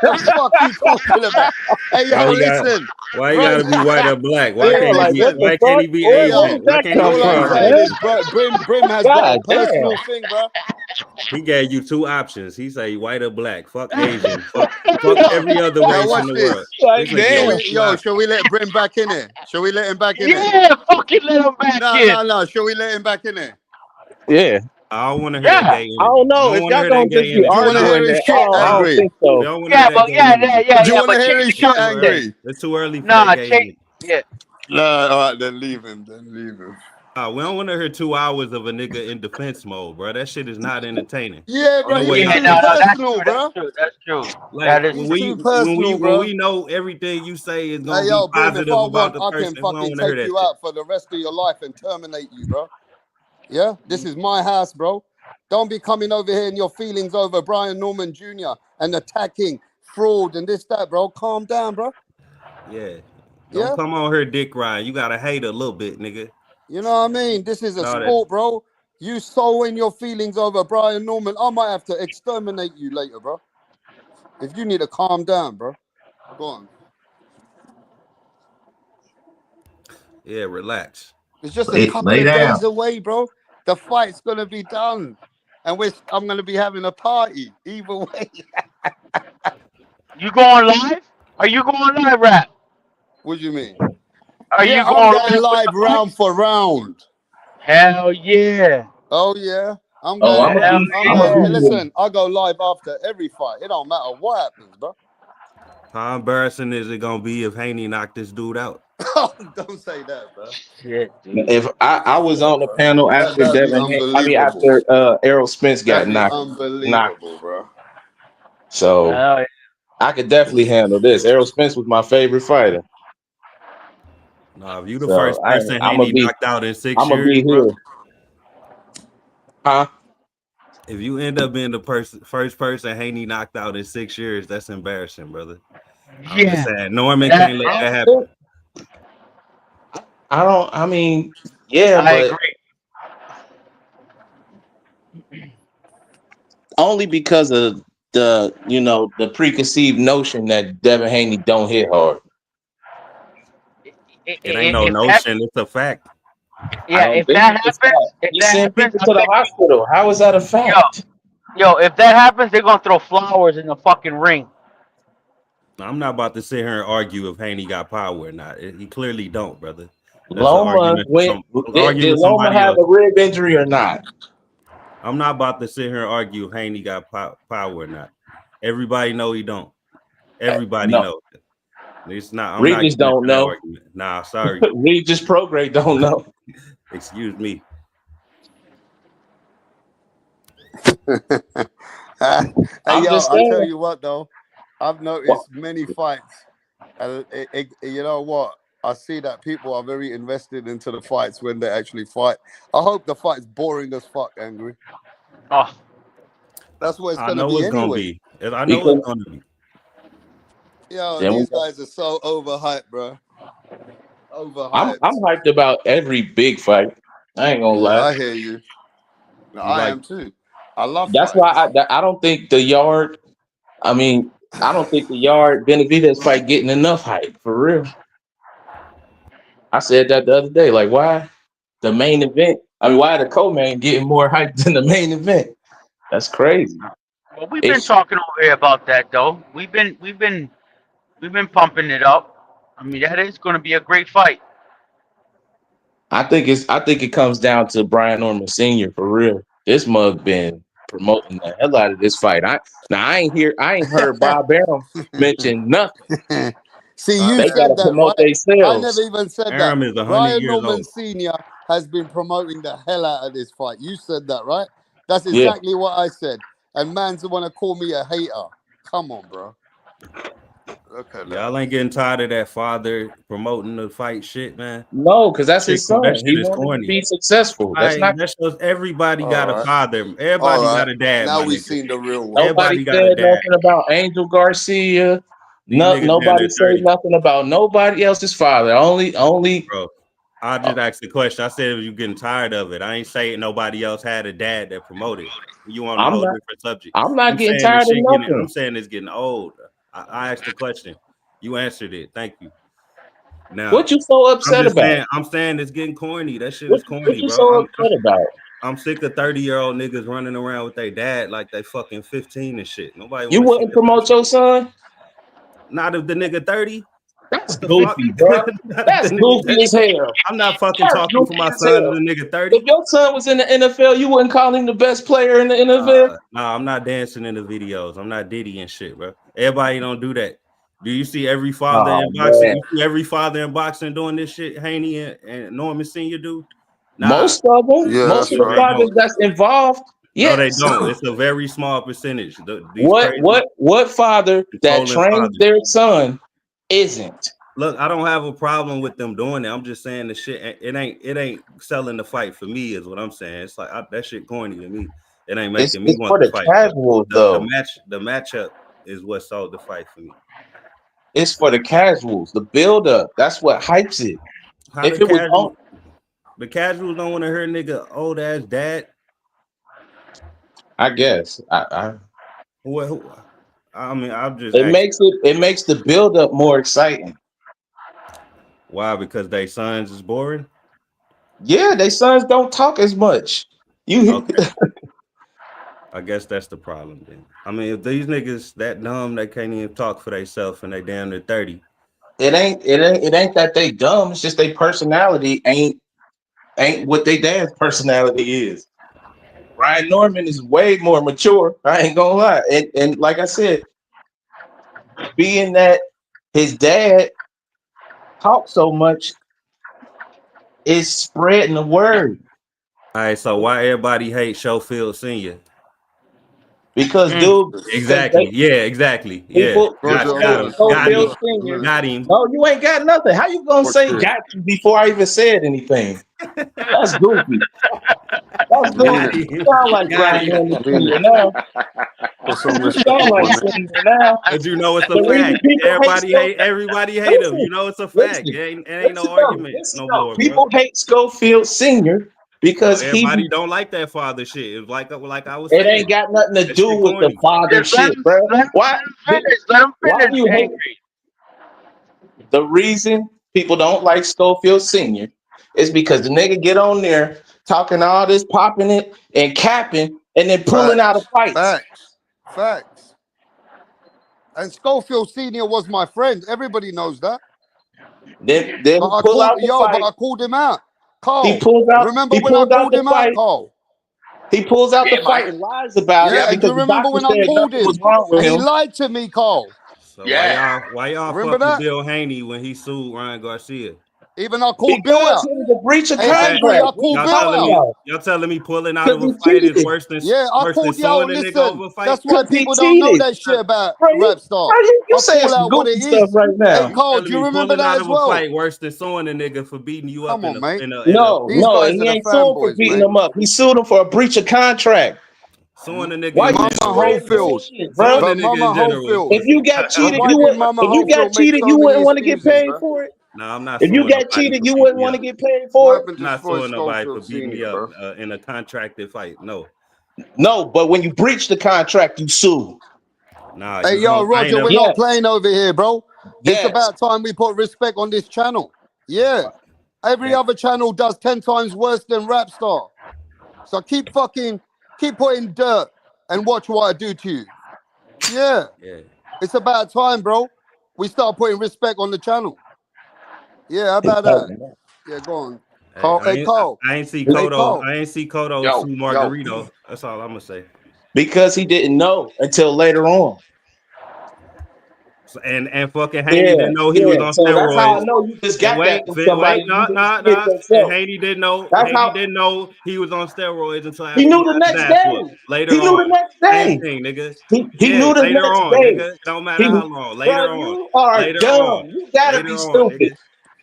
The fuck you talking about? Hey, yo, listen. Why you Bro, gotta be white or black? Why hey, can't yo, he be? listen. Why can't he be Hey, Asian? yo, Why can't he all be I'm Puerto saying Rican? is, bro, Brim has got a personal thing, bro. He gave you two options. He say white or black. Fuck Asian. Fuck every other Yo, race in watch the this. world. This nigga Shall we let Brim back in there? Shall we let him back in there? Yeah, fucking let him back in. No. Shall we let him back in there? Yeah. I don't want to hear that gay energy. I don't know. If y'all gonna just be Do you want to hear arguing his that, shit, I don't Angry? think so. Don't want to hear that gay energy. Do you want to but hear change his the shit, conversation. Angry? It's too early for Nah, that gay change. energy. Yeah. No, all right, then leave him. We don't want to hear 2 hours of a nigga in defense mode, bro. That shit is not entertaining. Yeah, bro, he's too personal, bro. That's true. Like That is too personal, when bro. we know everything you say is gonna Hey, be yo, Brim, if positive I about want, the I person, can we don't fucking want to hear take that you shit. out for the rest of your life and terminate you, bro. Yeah, this is my house, bro. Don't be coming over here in your feelings over Brian Norman Jr. and attacking fraud and this, that, bro. Calm down, bro. Yeah. Don't come on here, Dick Ryan. You gotta hate a little bit, nigga. You know what I mean? This is a sport, bro. You so in your feelings over Brian Norman, I might have to exterminate you later, bro. If you need to calm down, bro. Go on. Yeah, relax. It's just a couple of days away, bro. The fight's gonna be done, and I'm gonna be having a party either way. You going live? Are you going live, Rap? What do you mean? Are you I'm going going live round for round. Hell yeah. Oh yeah. I'm Oh, going. I'm gonna be Listen, I go live after every fight. It don't matter what happens, bro. How embarrassing is it gonna be if Haney knocked this dude out? Don't say that, bro. Shit, If I was on the panel after That'd be after Errol Spence got That'd be knocked, unbelievable, bro. so I could definitely handle this. Errol Spence was my favorite fighter. Nah, if you the first person I'm Haney knocked out in 6 I'm gonna years, be bro. here. Huh? If you end up being the first person Haney knocked out in 6 years, that's embarrassing, brother. I'm just saying, Norman can't let that happen. I mean, yeah, I but agree. only because of the preconceived notion that Devin Haney don't hit hard. It ain't no notion; it's a fact. Yeah, if that happens, you send people to the hospital. How is that a fact? Yo, if that happens, they're gonna throw flowers in the fucking ring. I'm not about to sit here and argue if Haney got power or not. He clearly don't, brother. Loma did Loma have a rib injury or not? I'm not about to sit here and argue if Haney got power or not. Everybody know he don't. Everybody knows. It's not. I'm Regis not don't know. Nah, sorry. Regis Prograde don't know. Excuse me. Hey, yo, I tell you what though, I've noticed many fights, and you know what? I see that people are very invested into the fights when they actually fight. I hope the fight's boring as fuck, Angry. Oh, that's what it's I gonna know be it's anyway. Gonna be. I know it's gonna be. Yo, these guys are so overhyped, bro. Overhyped. I'm hyped about every big fight. I ain't gonna lie. I hear you. No, I am too. I love. That's why I don't think the Yard. I mean, I don't think the Yard Benavidez fight getting enough hype for real. I said that the other day. Like, why the main event? I mean, why the co-main getting more hype than the main event? That's crazy. Well, we've been talking over here about that though. We've been pumping it up. I mean, that is going to be a great fight. I think it comes down to Brian Norman Sr. for real. This mug been promoting the hell out of this fight. I ain't heard Bob Arum mention nothing. See, you they said that, right? I never even said Arum that. is 100 Brian years Norman old. Sr. has been promoting the hell out of this fight. You said that, right? That's exactly what I said. And man's want to call me a hater. Come on, bro. Okay, y'all ain't getting tired of that father promoting the fight shit, man. No, because that's his son. That shit He is wanted corny. to be successful. That's not. That shows everybody got a father. Everybody got a dad. Now we seen the real one. Nobody said nothing about Angel Garcia. Nobody said nothing about nobody else's father. Only. Bro, I just asked the question. I said, "If you getting tired of it?" I ain't saying nobody else had a dad that promoted. You on a whole different subject. I'm not getting tired of nothing. I'm saying it's getting old. I asked the question. You answered it. Thank you. Now, what you so upset about? I'm saying it's getting corny. That shit is corny, what you bro. so upset about? I'm sick of 30-year-old niggas running around with their dad like they fucking 15 and shit. Nobody. You wouldn't promote your son? Not if the nigga 30. That's goofy, bro. That's goofy as hell. I'm not fucking talking for my son to the nigga 30. If your son was in the NFL, you wouldn't call him the best player in the NFL? Nah, I'm not dancing in the videos. I'm not Diddy and shit, bro. Everybody don't do that. Do you see every father in boxing? Man. You see every father in boxing doing this shit Haney and Norman Sr. do? Nah. Most of them. Most of the fathers that's involved. Yes. No, they don't. It's a very small percentage. What father that trains their son isn't? Look, I don't have a problem with them doing it. I'm just saying the shit. It ain't selling the fight for me. Is what I'm saying. It's like that shit corny to me. It ain't making me want to fight. Casuals, though. The matchup is what sold the fight for me. It's for the casuals. The build up. That's what hypes it. The casuals don't want to hear nigga old ass dad. I guess. I mean, I'm just. It makes the build up more exciting. Why? Because they sons is boring. Yeah, they sons don't talk as much. Okay. I guess that's the problem then. I mean, if these niggas that dumb, they can't even talk for themselves and they damn near 30. It ain't that they dumb. It's just their personality ain't what they dad's personality is. Brian Norman is way more mature. I ain't gonna lie. And like I said, being that his dad talks so much, is spreading the word. All right, so why everybody hate Schofield Sr.? Because dude, Exactly. Yeah, exactly. Yeah. people Got him. No, you ain't got nothing. How you gonna say got you before I even said anything? That's goofy. That's goofy. You sound like Brian Anderson now. Put some You respect sound like on it. Senior now. But you know it's a The reason fact. people Everybody hate him. You know it's a fact. It ain't no argument no more, People hate Schofield Senior because everybody don't like that father shit. It's like I was it saying. ain't got nothing to That do shit with the corny. father shit, bro. Why? Let him Why finish, you hate? The reason people don't like Schofield Senior is because the nigga get on there talking all this, popping it and capping, and then pulling out of fights. Facts. And Schofield Senior was my friend. Everybody knows that. Then but I pull out the fight. But I called him out. Carl, He pulls out. remember He when I pulls out called the him fight. out, Carl? He pulls out the fight and lies about it And because you the remember doctor when I said called nothing him? was wrong with And he him. lied to me, Carl. So why y'all Remember fuck with that? Bill Haney when he sued Ryan Garcia? Even I called Bill Because out. it was a breach of Hey, contract. Angry, I called Bill out. Y'all telling me pulling out of a Because he fight is cheated. worse than Yeah, I called suing yo. a nigga Listen, over a fight? that's why people don't know that shit about Rapstar. You I saying call some out what goofy it stuff is. right now. Hey, Carl, Telling do you me remember pulling that out as of a well? fight worse than suing a nigga for beating you up Come on, mate. No, These guys he are the ain't suing for fanboys, beating mate. him up. He sued him for a breach of contract. Suing a nigga Why in you general. Mama spreading Holyfield. bullshit, bro? Suing a nigga in general is If you got pussy. cheated, Why you did would. Mama If you got Holyfield make cheated, so you many wouldn't want to get excuses, paid bro? for it. No, I'm not If you suing got nobody cheated, for you beating wouldn't me want up. to get paid What for it. happened I'm to not Floyd suing nobody for Schofield beating me Sr., up bro? in a contracted fight. No. No, but when you breach the contract, you sue. Nah, Hey, you yo, don't. I ain't Roger, never. we're not playing over here, bro. It's Yes. about time we put respect on this channel. Yeah. Every other channel does 10 times worse than Rapstar. So keep putting dirt and watch what I do to you. Yeah. It's about time, bro. We start putting respect on the channel. Yeah, how about that? Yeah, go on. Carl. Hey, Carl. I ain't see Hey, Kodo. Carl. I ain't see Kodo sue Margarito. That's all I'm gonna say. Because he didn't know until later on. So, and fucking Haney didn't know he was on So that's how I steroids. know you just And got that from somebody. nah. And Haney didn't know. Didn't know he was on steroids until after He knew the got his next ass day. whooped. Later He knew the on. next Same day. thing, nigga. He knew the later next on, day. nigga. Don't matter how long. Later Bro, on. you are Later dumb. on. You gotta Later be on, stupid. nigga.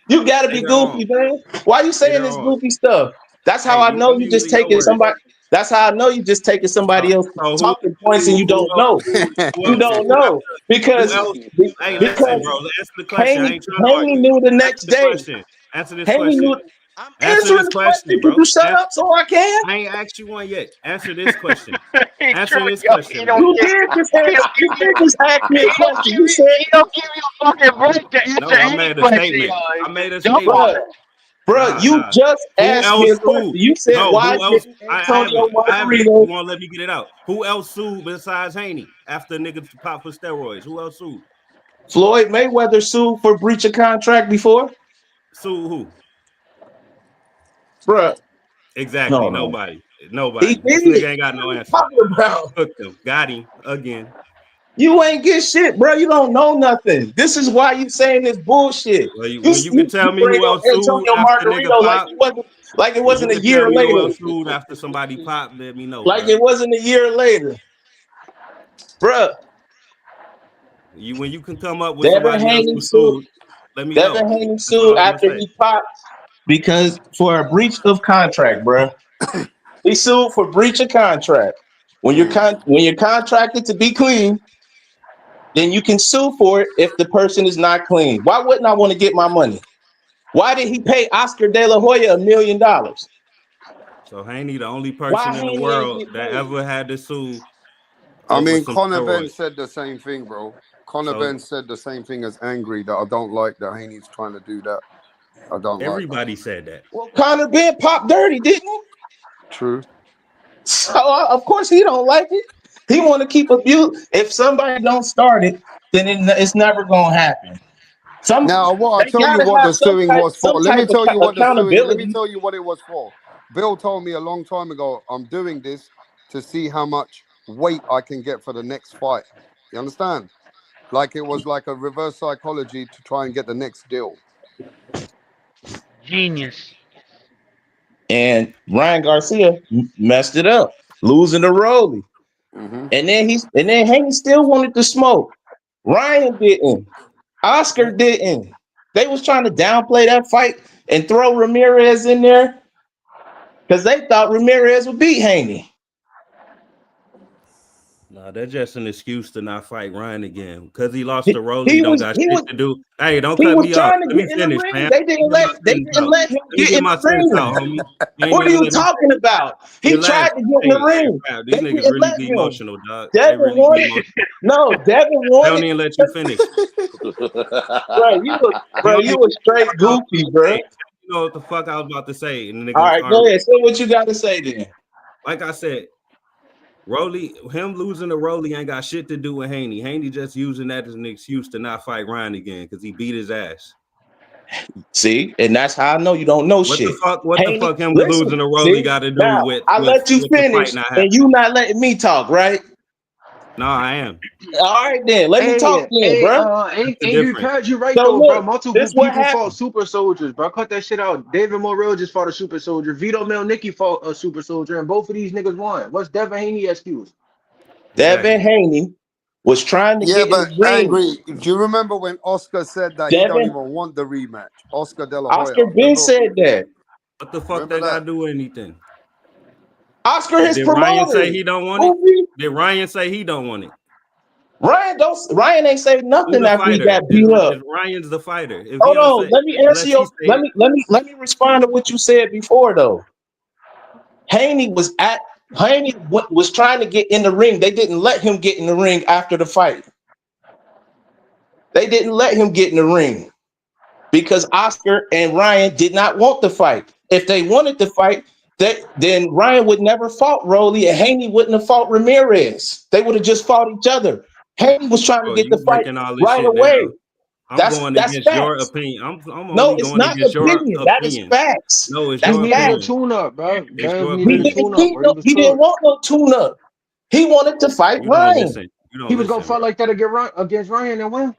You gotta be Later goofy, man. Why you saying Later this on. goofy stuff? That's how I know you just using your taking words. somebody. That's how I know you just taking somebody else's talking points and you don't know. You don't know because Hey, listen, bro. Answer the question. I ain't trying to Haney argue. knew the next day. Answer this Haney question. knew. I'm Answer answering this the question, question. bro. Can you shut up so I can? I ain't asked you one yet. Answer this question. He Answer this yo, question. he don't You give, did just he ask. don't You give did just ask me a question. You said, he don't give you a fucking break to answer No, I any made a question. statement. Yo. I made a Jump statement. on it. bro, you just Who asked else me a question. sued? You said, No, why who else? didn't I Antonio haven't. You Margarito? won't let me get it out. Who else sued besides Haney after niggas pop for steroids? Who else sued? Floyd Mayweather sued for breach of contract before? Sued who? Bruh. Exactly. No. Nobody. Nobody. He This did. nigga ain't got no What are you answer. talking about? Hooked him. Got him again. You ain't get shit, bro. You don't know nothing. This is why you saying this bullshit. Well, when you can tell me bring who up else sued Antonio after nigga Margarito pop, like it when you wasn't a can tell year me who later. else sued after somebody popped, let me know, Like bro. it wasn't a year later. Bruh. When you can come up with Devin somebody else Haney who sued, let me know. Devin Haney That's all sued I'm after gonna say. he popped because for a breach of contract, bruh. He sued for breach of contract. When you're contracted to be clean, then you can sue for it if the person is not clean. Why wouldn't I want to get my money? Why did he pay Oscar De La Hoya $1 million? So Haney, the only person in the world that ever had to sue. I mean, some Conor Ben steroids. said the same thing, bro. Conor Ben said the same thing as Angry, that I don't like that Haney's trying to do that. I don't like Everybody said that. Well, Conor Ben popped dirty, didn't he? True. So of course he don't like it. He want to keep abuse. If somebody don't start it, then it's never gonna happen. Now, what I They tell you gotta what have the suing was for. some Let me type of tell you what the suing. Let me accountability. tell you what it was for. Bill told me a long time ago, I'm doing this to see how much weight I can get for the next fight. You understand? Like it was like a reverse psychology to try and get the next deal. Genius. And Ryan Garcia messed it up, losing the Rolly. And then Haney still wanted to smoke. Ryan didn't. Oscar didn't. They was trying to downplay that fight and throw Ramirez in there because they thought Ramirez would beat Haney. Nah, that's just an excuse to not fight Ryan again because he lost to Rolly. He don't got shit to do. Hey, don't cut me off. Let me finish, man. They didn't let him get in the ring. What are you talking about? He tried to get in the ring. These niggas really be emotional, dog. Devin wanted. No, Devin wanted. They don't even let you finish. Bro, you was straight goofy, bro. You know what the fuck I was about to say. And all right, go ahead. Say what you got to say then. Like I said, Rolly, him losing to Rolly ain't got shit to do with Haney. Haney just using that as an excuse to not fight Ryan again because he beat his ass. See, and that's how I know you don't know shit. What the fuck him losing to Rolly got to do with? I let you finish, and you not letting me talk, right? No, I am. All right, then. Let me talk then, bro. And you heard you right, though, bro. Multiple people fought super soldiers, bro. Cut that shit out. David Morrell just fought a super soldier. Vito Melnicki fought a super soldier, and both of these niggas won. What's Devin Haney excuse? Devin Haney was trying to get in the ring. Angry. Do you remember when Oscar said that he don't even want the rematch? Oscar De La Hoya. Oscar Ben said that. What the fuck that got to do with anything? Oscar his promoter. Did Ryan say he don't want it? Did Ryan say he don't want it? Ryan ain't say nothing after he got beat up. Ryan's the fighter. Hold on, let me answer your. Let me respond to what you said before though. Haney was trying to get in the ring. They didn't let him get in the ring after the fight. They didn't let him get in the ring because Oscar and Ryan did not want the fight. If they wanted to fight, then Ryan would never fought Rolly and Haney wouldn't have fought Ramirez. They would have just fought each other. Haney was trying to get the fight right away. I'm going against your opinion. I'm no, it's not opinion. That is facts. No, it's that's your facts. Tune-up, bro. He didn't want no tune-up. He wanted to fight Ryan. He was gonna fight like that against Ryan and win.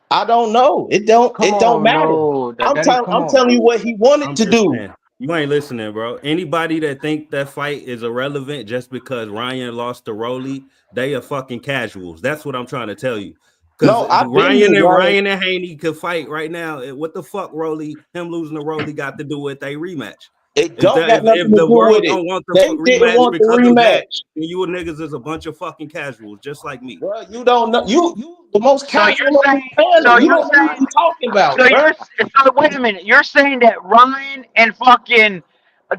I don't know. It don't matter. No, I'm telling you what he wanted to do. You ain't listening, bro. Anybody that think that fight is irrelevant just because Ryan lost to Rolly, they are fucking casuals. That's what I'm trying to tell you. Because Ryan and Haney could fight right now. What the fuck, him losing to Rolly got to do with a rematch? It don't got nothing to do with it. Don't want the rematch because of that, and you niggas is a bunch of fucking casuals, just like me. Well, you don't know. You the most casual. You don't know what you're talking about. So wait a minute. You're saying that Ryan and fucking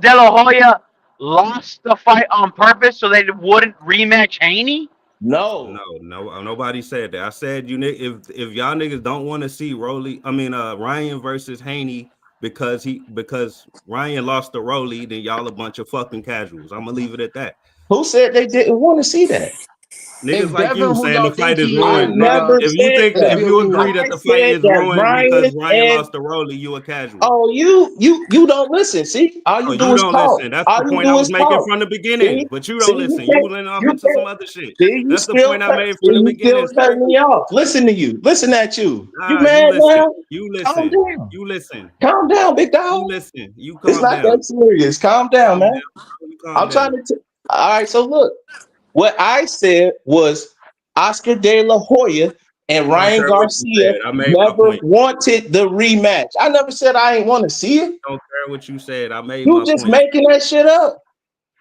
De La Hoya lost the fight on purpose so they wouldn't rematch Haney? No, nobody said that. I said if y'all niggas don't want to see Ryan versus Haney because Ryan lost to Rolly, then y'all a bunch of fucking casuals. I'm gonna leave it at that. Who said they didn't want to see that? Niggas like you saying the fight is ruined. If you agree that the fight is ruined because Ryan lost to Rolly, you a casual. Oh, you don't listen. See, all you do is talk. Listen. That's the point I was making from the beginning. But you don't listen. You went off into some other shit. That's the point I made from the beginning. You still cutting me off. Listen to you. Listen at you. You mad now? You listen. You listen. Calm down, big dog. You listen. You calm down. It's not that serious. Calm down, man. I'm trying to. All right. So look. What I said was Oscar De La Hoya and Ryan Garcia never wanted the rematch. I never said I ain't want to see it. Don't care what you said. I made you just making that shit up.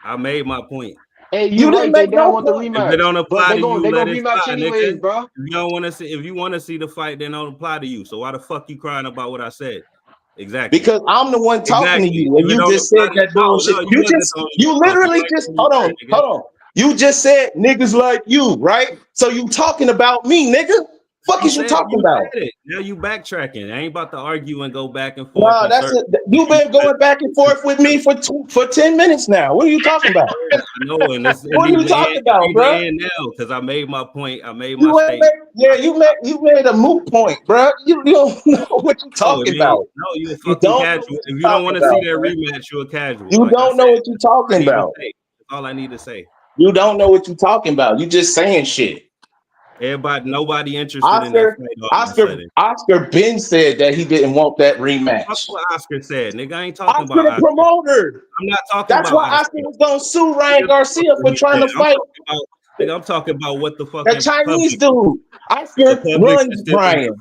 I made my point. Hey, you didn't make no want the rematch. If it don't apply to you, they gonna rematch anyways, bro. If you don't want to see, if you want to see the fight, then don't apply to you. So why the fuck you crying about what I said? Exactly. Because I'm the one talking to you, and you just said that bullshit. You literally just hold on. You just said niggas like you, right? So you talking about me, nigga? Fuck is you talking about? Now you backtracking. I ain't about to argue and go back and forth. No, that's it. You've been going back and forth with me for 10 minutes now. What are you talking about? No, and what are you talking about, bro? Now, because I made my point. I made my statement. You made a moot point, bro. You don't know what you're talking about. No, you a fucking casual. If you don't want to see that rematch, you're a casual. You don't know what you're talking about. That's all I need to say. You don't know what you're talking about. You just saying shit. Nobody interested in that. Oscar Ben said that he didn't want that rematch. That's what Oscar said. Nigga, I ain't talking Oscar about the promoter. I'm not talking That's about why Oscar was gonna sue Ryan Garcia for trying to fight. Nigga, I'm talking about what the The fucking Chinese public, dude, Oscar runs Ryan.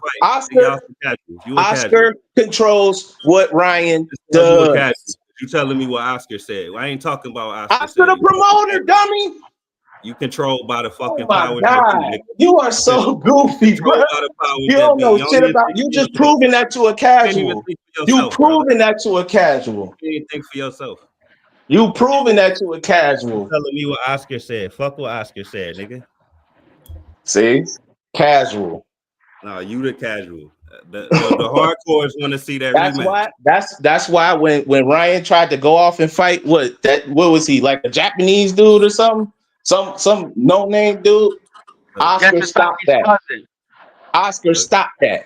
Oscar controls what Ryan You a casual. does. You telling me what Oscar said? I ain't talking about what Oscar Oscar said. the promoter, dummy. You controlled by the fucking Oh my powers God, that be. you are so goofy, bro. You don't know shit about. You just proving that to a casual. You proving that to a casual. You ain't think for yourself. You proving that to a casual. Telling me what Oscar said. Fuck what Oscar said, nigga. See, casual. No, you the casual. The hardcores want to see that. That's rematch. why. That's why when Ryan tried to go off and fight, what was he, like a Japanese dude or something? Some no name dude. Oscar stopped that. Oscar stopped that.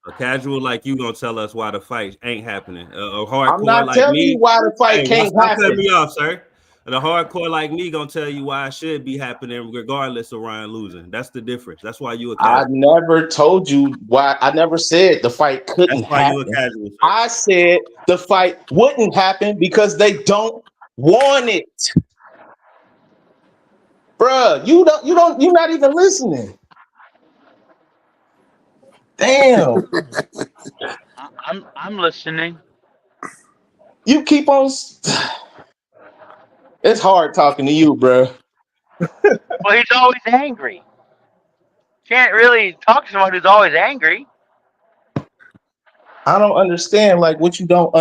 A casual like you gonna tell us why the fight ain't happening. A hardcore I'm not like telling me, you why the fight can't stop happen. cutting me off, sir. The hardcore like me gonna tell you why it should be happening regardless of Ryan losing. That's the difference. That's why you a casual. I never told you why. I never said the fight couldn't That's why happen. you a casual, sir. I said the fight wouldn't happen because they don't want it. Bruh, you're not even listening. Damn. I'm listening. You keep on. It's hard talking to you, bruh. Well, he's always angry. Can't really talk to someone who's always angry. I don't understand like what you don't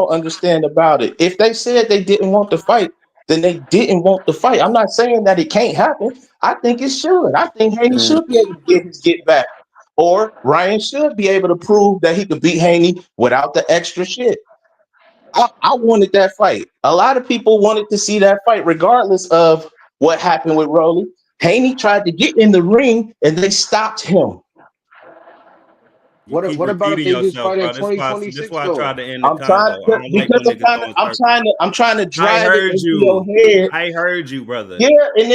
understand about it. If they said they didn't want to fight, then they didn't want to fight. I'm not saying that it can't happen. I think it should. I think Haney should be able to get back. Or Ryan should be able to prove that he could beat Haney without the extra shit. I wanted that fight. A lot of people wanted to see that fight, regardless of what happened with Rolly. Haney tried to get in the ring and they stopped him. What about if they just fight in 2026? That's why I tried to end the I'm trying to drive it into your head. I heard you, brother. Yeah,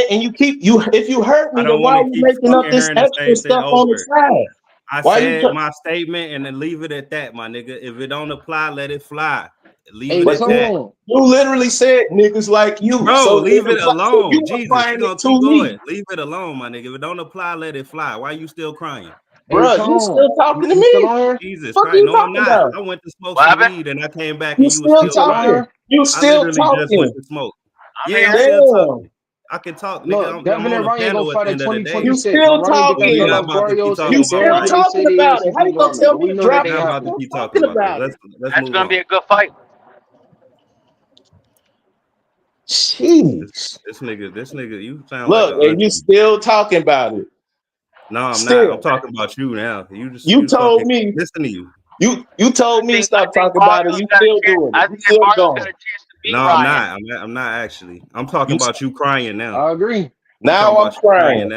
and you keep if you hurt me, then why are you making up this extra stuff on the side? I said my statement and then leave it at that, my nigga. If it don't apply, let it fly. Leave it at that. You literally said niggas like you. Bro, so leave it alone. Jesus, you gonna keep going. Leave it alone, my nigga. If it don't apply, let it fly. Why you still crying? Bro, you still talking to me? Jesus Fuck Christ. you No, I'm talking not. about? I went to smoke some weed and I came back You and you was still talking? crying. You still I literally just talking? went to smoke. I'm Yeah, I'm here. still talking. I can talk, nigga. Look, Devin and Ryan gonna fight in You 2026. still talking. You You still talking about it. How you gonna tell me to drop it? I'm about to keep talking about it. Let's That's move gonna on. be a good fight. Jeez. This nigga, you sound Look, like and you still talking about it. No, I'm Still. not. I'm talking about you now. You told me. Listen to you. You told me stop talking about it. You still doing it. You still going. No, I'm not. I'm not actually. I'm talking about you crying now. I agree. Now I'm crying.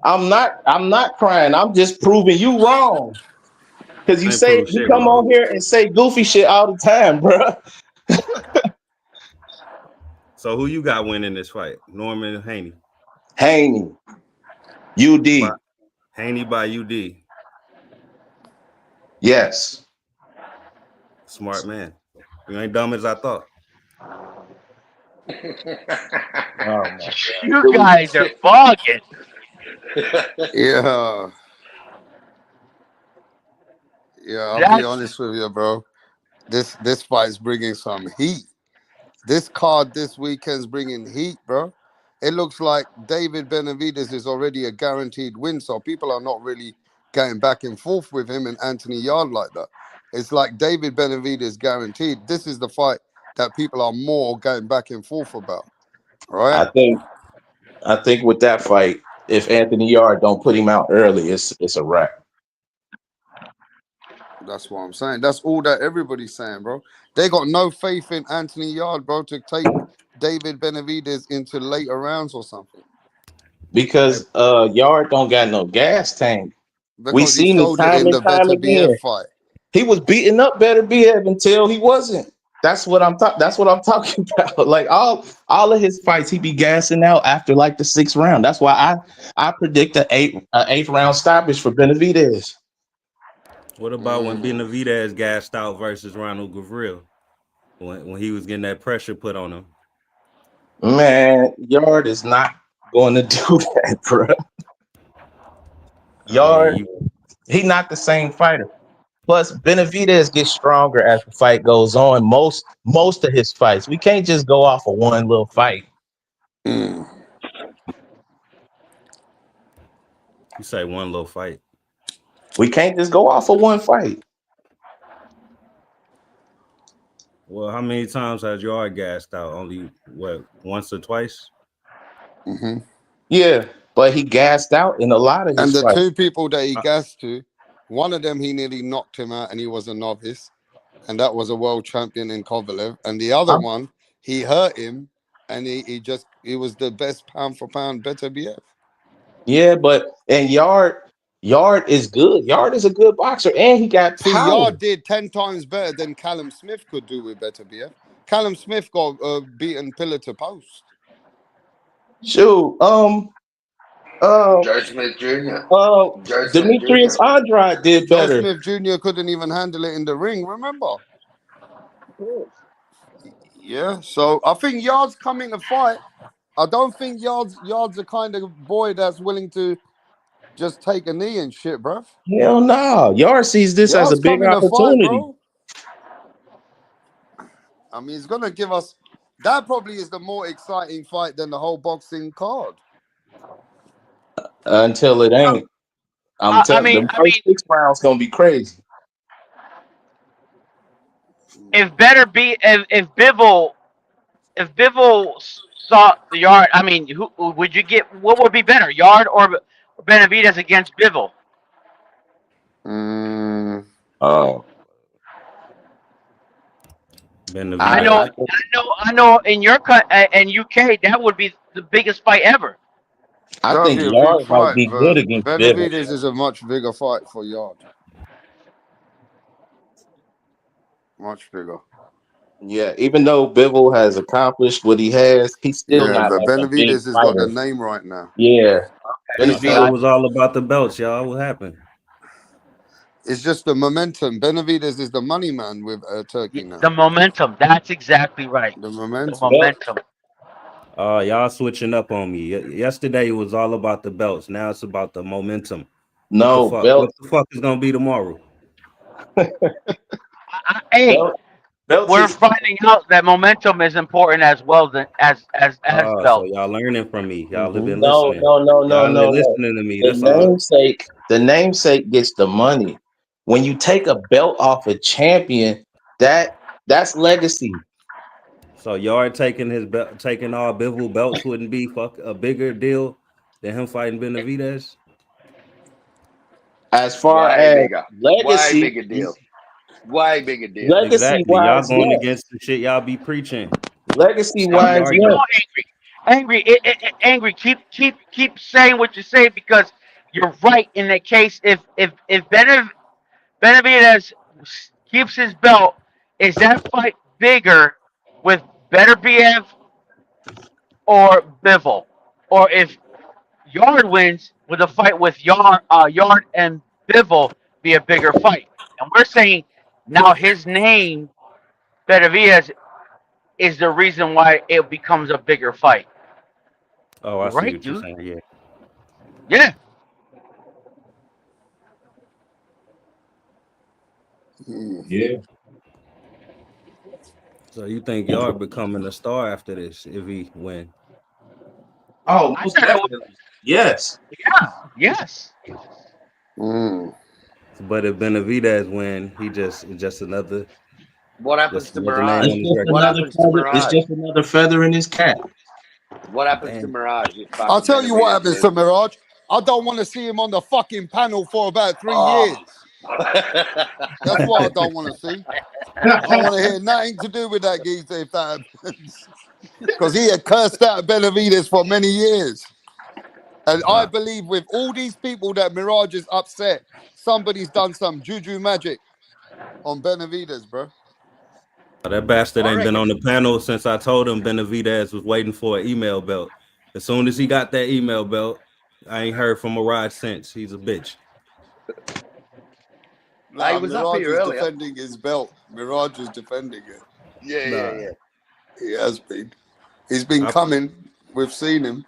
I'm not crying. I'm just proving you wrong. Because you say you come on here and say goofy shit all the time, bro. So who you got winning this fight? Norman and Haney. Haney. UD. Haney by UD. Yes. Smart man. You ain't dumb as I thought. You guys are bugging. Yeah. I'll be honest with you, bro. This fight's bringing some heat. This card this weekend's bringing heat, bro. It looks like David Benavidez is already a guaranteed win, so people are not really going back and forth with him and Anthony Yarde like that. It's like David Benavidez guaranteed. This is the fight that people are more going back and forth about, right? I think with that fight, if Anthony Yarde don't put him out early, it's a wrap. That's what I'm saying. That's all that everybody's saying, bro. They got no faith in Anthony Yarde, bro, to take David Benavidez into later rounds or something. Because Yarde don't got no gas tank. Because we seen it time and time again. Fight. He was beating up Better BF until he wasn't. That's what I'm talking about. Like all of his fights, he be gassing out after like the 6th round. That's why I predict an 8th round stoppage for Benavidez. What about when Benavidez gassed out versus Ronald Gavril? When he was getting that pressure put on him? Man, Yarde is not going to do that, bro. Yard, he not the same fighter. Plus, Benavidez gets stronger as the fight goes on. Most of his fights, we can't just go off of one little fight. Mm. You say one little fight. We can't just go off of one fight. Well, how many times has Yard gassed out? Only what, once or twice? Mm-hmm. Yeah, but he gassed out in a lot of his And the fights. two people that he gassed to, one of them he nearly knocked him out, and he was a novice, and that was a world champion in Kovalev. And the other one, he hurt him, and he was the best pound for pound Beterbiev. Yeah, and Yard is good. Yard is a good boxer, and he got See, power. Yard did 10 times better than Callum Smith could do with Beterbiev. Callum Smith got beaten pillar to post. Shoot, George Smith Jr. Demetrius Andrade did better. George Smith Jr. couldn't even handle it in the ring, remember? Yeah, so I think Yard's coming to fight. I don't think Yard's the kind of boy that's willing to just take a knee and shit, bruv. Hell no. Yard sees this as a big opportunity. Fight, I mean, he's going to give us... That probably is the more exciting fight than the whole boxing card. Until it ain't. I'm telling you, the first 6 rounds going to be crazy. If Bivol saw the Yard, I mean, who would you get? What would be better, Yard or Benavidez against Bivol? Oh, I know. In your in UK, that would be the biggest fight ever. I think Yard might be good against Benavidez Bivol. is a much bigger fight for Yard. Much bigger. Yeah, even though Bivol has accomplished what he has, he's still not. But like Benavidez has got the name right now. Yeah. Benavidez was all about the belts, y'all. What happened? It's just the momentum. Benavidez is the money man with Turkey now. The momentum. That's exactly right. The momentum. The momentum. Y'all switching up on me. Yesterday it was all about the belts. Now it's about the momentum. No, what the fuck is gonna be tomorrow? We're finding out that momentum is important as well as belts. So y'all learning from me. Y'all have been No, listening. no. Listening to me. The namesake gets the money. When you take a belt off a champion, that's legacy. So Yard taking all Bivol belts wouldn't be a bigger deal than him fighting Benavidez? As far as legacy, why bigger deal? Why bigger deal? Legacy Exactly. wise, Y'all going yes. against the shit y'all be preaching. Legacy wise, Angry. Keep saying what you say because you're right in that case. If Benavidez keeps his belt, is that fight bigger with Beterbiev or Bivol? Or if Yard wins, with a fight with Yard and Bivol be a bigger fight? And we're saying now his name, Benavidez, is the reason why it becomes a bigger fight. Oh, I see Right, what you're dude? saying. Yeah. Yeah. So you think Yard becoming a star after this if he win? Oh, most definitely. Yes. Yeah. Yes. But if Benavidez win, it's just another. What happens to another Mirage? name on his record. What happens to Mirage? It's just another feather in his cap. What happens to Mirage? I'll tell you what happens to Mirage. I don't want to see him on the fucking panel for about 3 years. That's what I don't want to see. I don't want to hear nothing to do with that geezer if that happens. Because he had cursed out Benavidez for many years. And I believe with all these people that Mirage is upset, somebody's done some juju magic on Benavidez, bro. That bastard ain't been on the panel since I told him Benavidez was waiting for an email belt. As soon as he got that email belt, I ain't heard from Mirage since. He's a bitch. He was up Mirage here is earlier. defending his belt. Mirage is defending it. Yeah. He has been. He's been coming. We've seen him.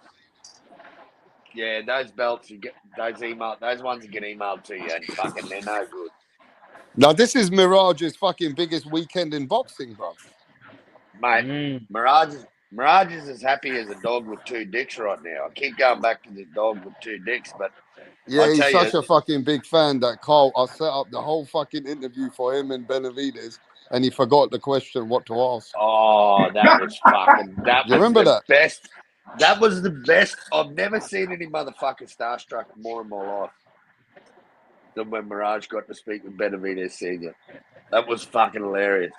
Yeah, those belts you get, those ones you get emailed to you, and fucking they're no good. Now this is Mirage's fucking biggest weekend in boxing, bro. Mate, Mirage is as happy as a dog with two dicks right now. I keep going back to the dog with two dicks, but yeah, he's such a fucking big fan that Carl. I set up the whole fucking interview for him and Benavidez, and he forgot the question what to ask. Oh, that was fucking. That you was remember the that? best. That was the best. I've never seen any motherfucker starstruck more in my life than when Mirage got to speak with Benavidez Senior. That was fucking hilarious.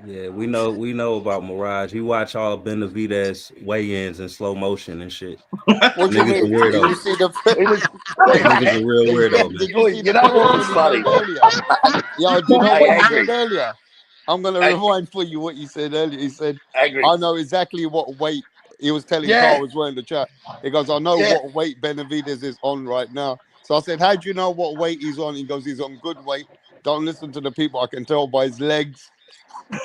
Yeah, we know about Mirage. He watch all Benavidez weigh-ins in slow motion and shit. What you mean? Weirdo. Did you see the? Nigga's a real weirdo, man. You know what was funny? Yo, do you know what he said earlier? I'm gonna rewind for you what you said earlier. He said, "I know exactly what weight." He was telling Carl was wearing the chat. He goes, "I know what weight Benavidez is on right now." So I said, "How do you know what weight he's on?" He goes, "He's on good weight. Don't listen to the people. I can tell by his legs."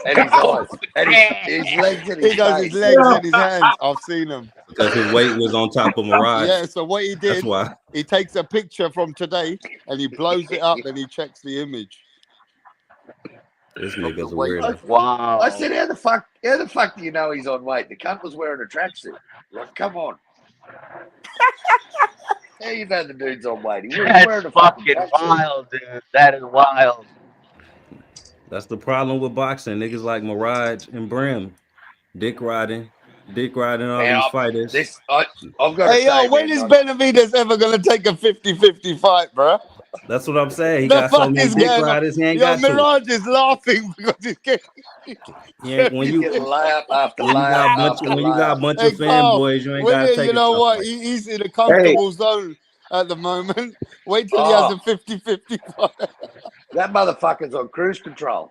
And his eyes, and his legs, and his he goes, face. his legs and his hands. I've seen him. Because his weight was on top of Mirage. Yeah, so what he did, That's why. He takes a picture from today and he blows it up and he checks the image. This nigga's a weirdo. Wow. I said, how the fuck do you know he's on weight? The cunt was wearing a tracksuit. Like, come on. How you know the dude's on weight? He was wearing a fucking wild, dude. That is wild. That's the problem with boxing. Niggas like Mirage and Brim. Dick riding all these fighters. I've got hey, yo, when is Benavidez ever going to take a 50-50 fight, bro? That's what I'm saying. He got so many dick riders, he ain't got Mirage is laughing because he's getting... Yeah, when you got a bunch of fanboys, you ain't got to take you know what? He's in a comfortable zone at the moment. Wait till he has a 50-50 fight. That motherfucker's on cruise control.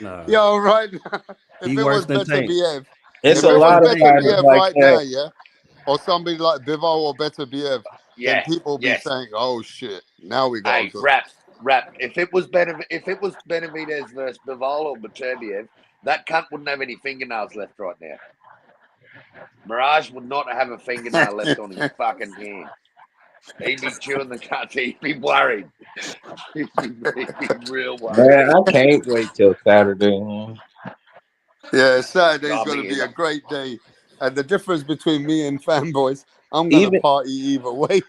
No. Yo, right now, if He it worse was than better Tank. BF, It's if a it lot was of better fighters BF like right that. now, yeah, or somebody like Bivol or better BF, then people be yes. saying, "Oh shit, now we got." Hey, rap. If it was Benavidez versus Bivol or Beterbiev, that cunt wouldn't have any fingernails left right now. Mirage would not have a fingernail left on his fucking hand. He'd be chewing the cunt. He'd be worried. He'd be real worried. Man, I can't wait till Saturday. Man. Yeah, Saturday's going to be a great day. And the difference between me and fanboys, I'm going to party either way.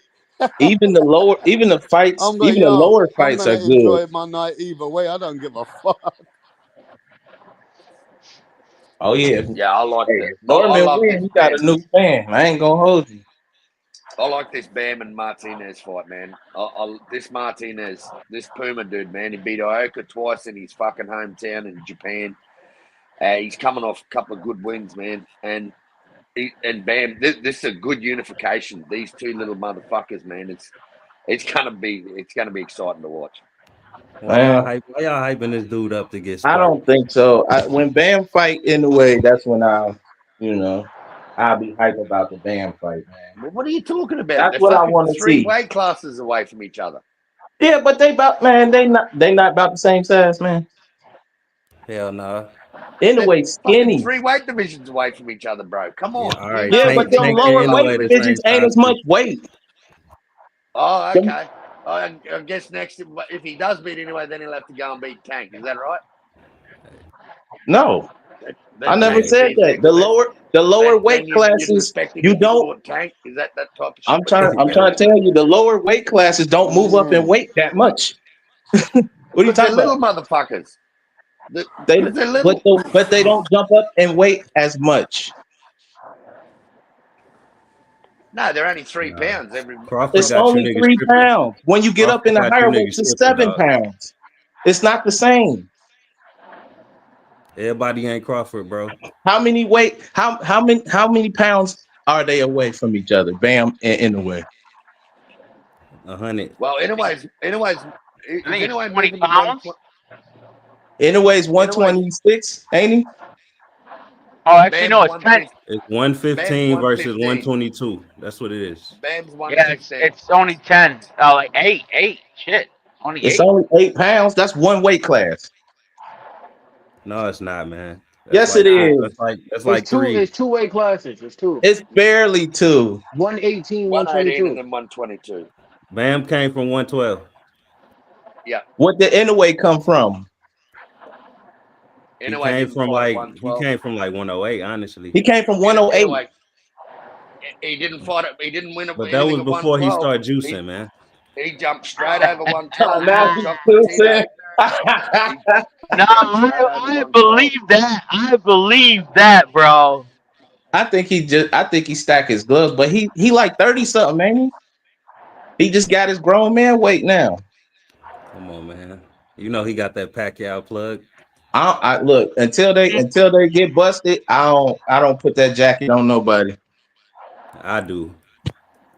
even the lower fights are good. Enjoy my night either way. I don't give a fuck. Oh yeah, I like it. Norman Wynn, he got a new fan. I ain't gonna hold you. I like this Bam and Martinez fight, man. This Martinez, this Puma dude, man, he beat Ioka twice in his fucking hometown in Japan. He's coming off a couple of good wins, man. And Bam, this is a good unification. These two little motherfuckers, man. It's gonna be exciting to watch. Why y'all hyping this dude up to get started? I don't think so. When Bam fight in the way, that's when I'll be hyped about the Bam fight, man. Well, what are you talking about? That's what I want to see. 3 weight classes away from each other. Yeah, but they not about the same size, man. Hell no. Anyway, skinny. 3 weight divisions away from each other, bro. Come on. Yeah, all right. Yeah, but them lower weight divisions ain't as much weight. Oh, okay. I guess next, if he does beat anyway, then he'll have to go and beat Tank. Is that right? No, I never said that. The lower weight classes, you don't. Tank. Is that type of shit? I'm trying to tell you, the lower weight classes don't move up in weight that much. What are you talking little about? Motherfuckers. But they don't jump up in weight as much. No, they're only 3 pounds every. It's only 3 pounds. When you get up in the higher weights, it's 7 pounds. It's not the same. Everybody ain't Crawford, bro. How many pounds are they away from each other? Bam and in the way. 100. Well, anyways, I think it's 20 pounds. Anyways, 126, ain't he? Oh, actually, no, it's 10. It's 115 versus 122. That's what it is. Bam's 115. Yeah, it's only 10. Like 8. Shit. Only 8. It's only 8 pounds. That's one weight class. No, it's not, man. Yes, it is. That's like It's two. 3. It's 2 weight classes. It's 2. It's barely 2. 118, 118 and 122. then 122. Bam came from 112. Yeah. What did Inoue come from? He came from like 108. Honestly, he came from 108. Anyway, he didn't fight it. He didn't win it. But that was before he started juicing, man. He jumped straight over 112. No, I believe that. I believe that, bro. I think he stacked his gloves, but he like 30 something, ain't he? He just got his grown man weight now. Come on, man. You know he got that Pacquiao plug. I look until they get busted. I don't put that jacket on nobody. I do.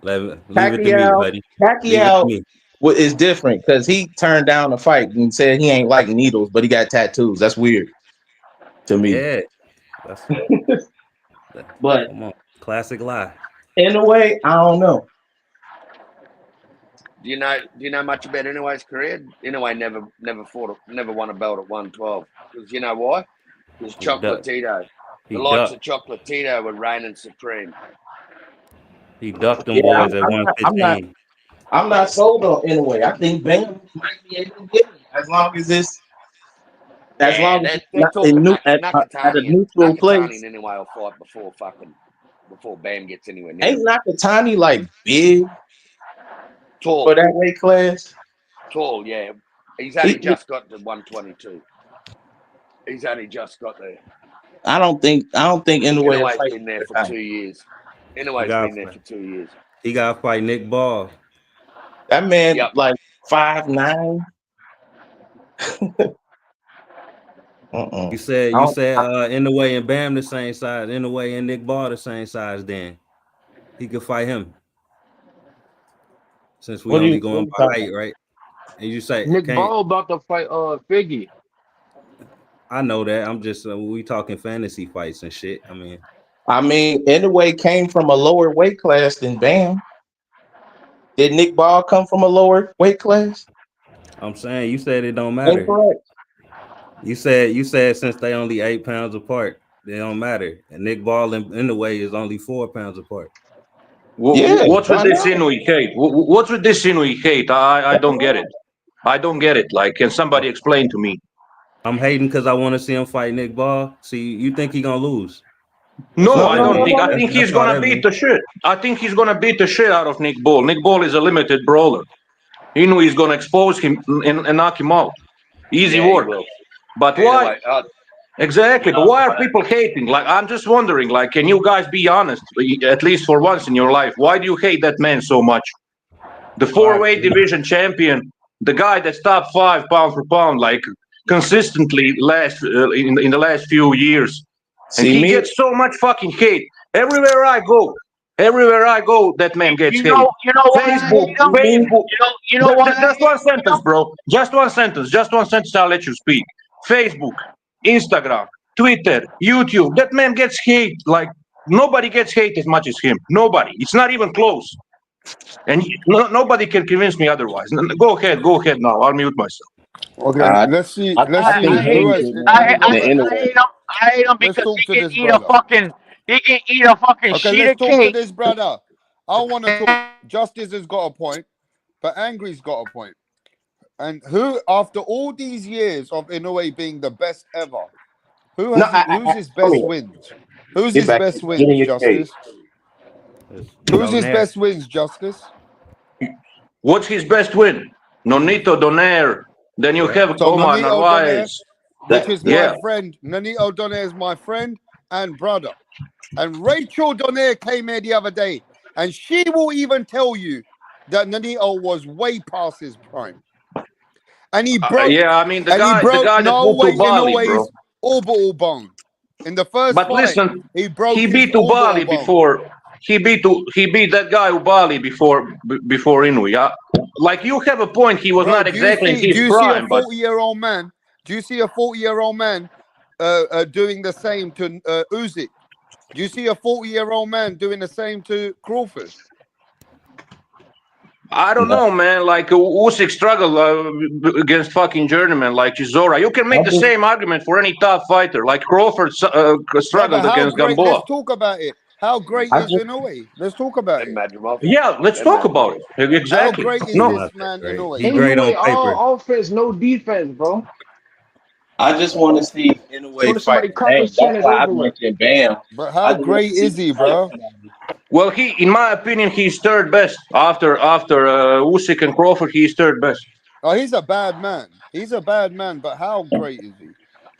Leave it to me, buddy. Pacquiao is different because he turned down the fight and said he ain't like needles, but he got tattoos. That's weird to me. Yeah, but come on, classic lie. In a way, I don't know. Do you know much about Inoue's career? Inoue never won a belt at 112. Because you know why? Because Chocolatito. The likes of Chocolatito were reigning supreme. He ducked them boys at 115. I'm not sold on Inoue. I think Bam might be able to get it as long as it's at a neutral place. And Inoue will fight before Bam gets anywhere near. Ain't Nakatani like big? Tall for that weight class. Tall, yeah. He's only just got to 122. He's only just got there. I don't think Inoue's been there for 2 years. Inoue's been there for 2 years. He got to fight Nick Ball. That man like 5'9". You said Inoue and Bam the same size. Inoue and Nick Ball the same size. Then he could fight him. Since we only going by height, right? And you say Nick Ball about to fight Figgy. I know that. I'm just we talking fantasy fights and shit. I mean, Inoue came from a lower weight class than Bam. Did Nick Ball come from a lower weight class? I'm saying you said it don't matter. Incorrect. You said since they only 8 pounds apart, they don't matter. And Nick Ball and Inoue is only 4 pounds apart. What's with this Inoue hate? What's with this Inoue hate? I don't get it. I don't get it. Like, can somebody explain to me? I'm hating because I want to see him fight Nick Ball. See, you think he gonna lose? No, I don't think. I think he's gonna beat the shit. I think he's gonna beat the shit out of Nick Ball. Nick Ball is a limited brawler. Inoue is gonna expose him and knock him out. Easy work. But why? Exactly. But why are people hating? Like, I'm just wondering. Like, can you guys be honest, at least for once in your life? Why do you hate that man so much? The 4-weight division champion, the guy that's top 5 pound for pound, like consistently in the last few years. And he gets so much fucking hate. Everywhere I go, that man gets hate. Facebook. Just one sentence, bro. Just one sentence. I'll let you speak. Facebook, Instagram, Twitter, YouTube. That man gets hate. Like, nobody gets hate as much as him. Nobody. It's not even close. And nobody can convince me otherwise. Go ahead now. I'll mute myself. Okay, let's see. I hate him because he can eat a fucking sheet of talk cake. To this brother. I want to talk. Justice has got a point, but Angry's got a point. And who, after all these years of Inoue being the best ever, who's his best wins? Who's his best wins, Justice? Who's his best wins, Justice? What's his best win? Nonito Donaire. Then you have Omar Narvaez. Which is my friend. Nonito Donaire is my friend and brother. And Rachel Donaire came here the other day, and she will even tell you that Nonito was way past his prime. And he broke. The guy Norway that Bali, bro. Orbital bone. In the first fight, listen, he beat Ubali before. He beat that guy Ubali before Inoue. Like, you have a point. He was not exactly in his prime. Do you see a 40-year-old man doing the same to Usyk? Do you see a 40-year-old man doing the same to Crawford? I don't know, man. Like Usyk struggled against fucking journeyman like Chisora. You can make the same argument for any top fighter. Like Crawford struggled against Gamboa. Let's talk about it. How great is Inoue? Let's talk about it. Yeah, let's talk about it. Exactly. How great is this man Inoue? He's great on paper. All offense, no defense, bro. I just want to see Inoue fight. That's why I mentioned Bam. But how great is he, bro? Well, in my opinion, he's third best after Usyk and Crawford. He's third best. Oh, he's a bad man. He's a bad man, but how great is he?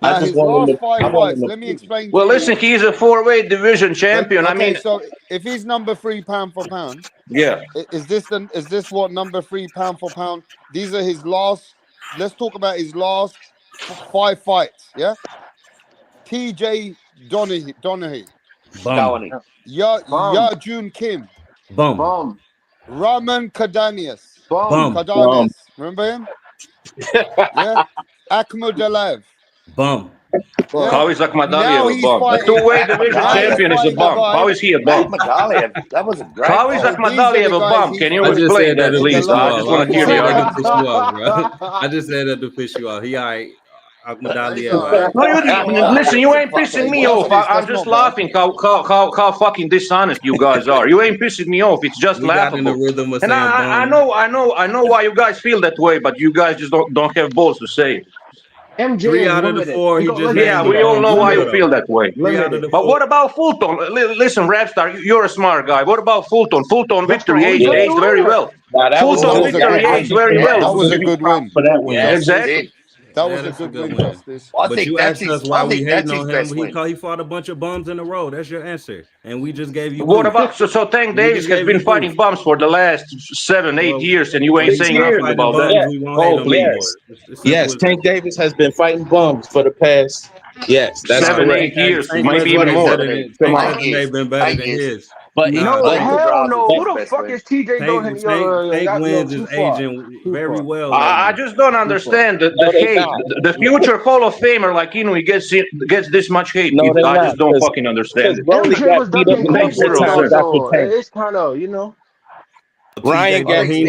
Now, his last 5 fights, let me explain. Well, listen, he's a 4-weight division champion. Okay, I mean, so if he's number 3 pound for pound, yeah, is this what number 3 pound for pound? These are his last. Let's talk about his last 5 fights. Yeah, TJ Donaghy, Jun Kim, Raman Kadanius, remember him? Yeah, Akhmadaliev. Bum. How is Akhmadaliev a bum? A 2-weight division champion is a bum. How is he a bum? That was a great. How is Akhmadaliev a bum? Can you explain that, please? I just want to hear the argument. I just said that to piss you off. He all right. Akhmadaliev. Listen, you ain't pissing me off. I'm just laughing how fucking dishonest you guys are. You ain't pissing me off. It's just laughable. And I know why you guys feel that way, but you guys just don't have balls to say it. MJ 3 out of the 4. He just we all know why you feel that way. But what about Fulton? Listen, Rapstar, you're a smart guy. What about Fulton? Fulton victory aged very well. Fulton victory aged very well. That was a good win. Exactly. That was a good win, Justice. But you asked us why we hating on him. He fought a bunch of bums in a row. That's your answer. And we just gave you. What about so Tank Davis has been fighting bums for the last 7-8 years, and you ain't saying anything about that? Oh, please. Yes, Tank Davis has been fighting bums for the past. Yes, that's 7-8 years, maybe even more. They've been better than his. But hell no. Who the fuck is TJ Donaghy? Tank wins is aging very well. I just don't understand the hate. The future Hall of Famer like Inoue gets this much hate. I just don't fucking understand it. It's kind of, you know. Ryan got beat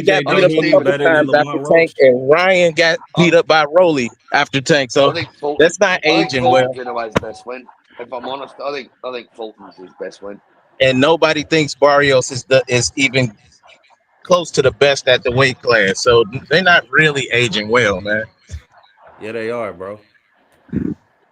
up a couple times after Tank, and Ryan got beat up by Rolly after Tank. So that's not aging well. Inoue's best win. If I'm honest, I think Fulton's his best win. And nobody thinks Barrios is even close to the best at the weight class. So they're not really aging well, man. Yeah, they are, bro.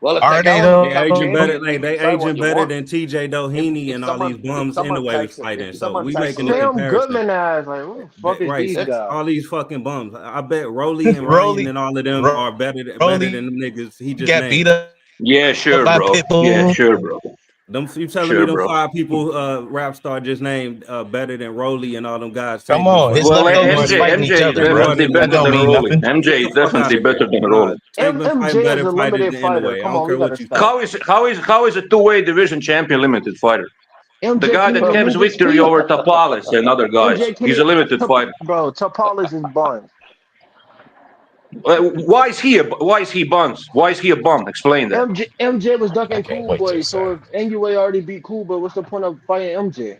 Well, are they though? They aging better. They aging better than TJ Doheny and all these bums in the way fighting. So we making a comparison. Goodman ass, like, who the fuck is these guys? All these fucking bums. I bet Rolly and Ryan and all of them are better than them niggas. He just got beat up. Yeah, sure, bro. Yeah, sure, bro. You telling me them 5 people Rapstar just named better than Rolly and all them guys? Come on, MJ is definitely better than Rolly. MJ is definitely better than Rolly. MJ is a limited fighter. Come on, we gotta stop. How is a 2-weight division champion limited fighter? The guy that comes victory over Tapales and other guys. He's a limited fighter. Bro, Tapales is Barnes. Why is he buns? Why is he a bum? Explain that. MJ was ducking Cool Boy, so if Inoue already beat Cool Boy, what's the point of fighting MJ?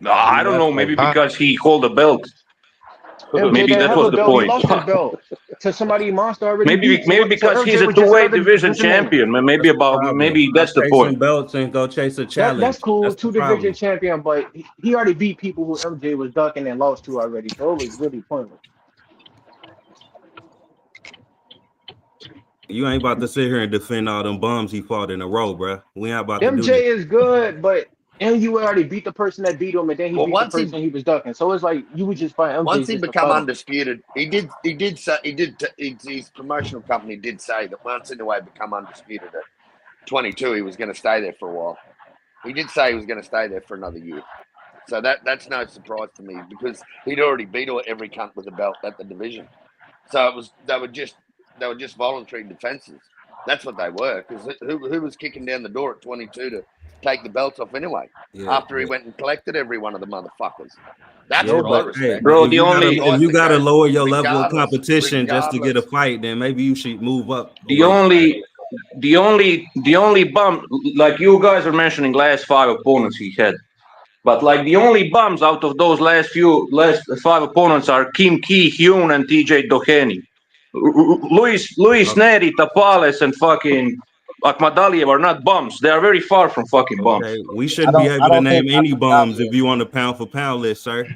No, I don't know. Maybe because he hold a belt. Maybe that was the point. He lost the belt to somebody monster already. Maybe because he's a 2-weight division champion. Maybe that's the point. Belts and go chase a challenge. That's cool. 2-division champion, but he already beat people who MJ was ducking and lost to already. So it was really pointless. You ain't about to sit here and defend all them bums he fought in a row, bro. We ain't about to do MJ is good, but Inoue already beat the person that beat him, and then he beat the person he was ducking. So it's like you would just fight MJ. Once he become undisputed, his promotional company did say that once Inoue become undisputed at 22, he was going to stay there for a while. He did say he was going to stay there for another year. So that's no surprise to me because he'd already beat every cunt with a belt at the division. So they were just voluntary defenses. That's what they were. Because who was kicking down the door at 22 to take the belts off anyway? After he went and collected every one of the motherfuckers. That's what I respect. Bro, if you gotta lower your level of competition just to get a fight, then maybe you should move up. The only bum, like you guys are mentioning, last 5 opponents he had. But like the only bums out of those last 5 opponents are Kim Ki-hyun and TJ Doheny. Luis Neri, Tapales, and fucking Akhmadaliev are not bums. They are very far from fucking bums. Okay, we shouldn't be able to name any bums if you on the pound for pound list, sir.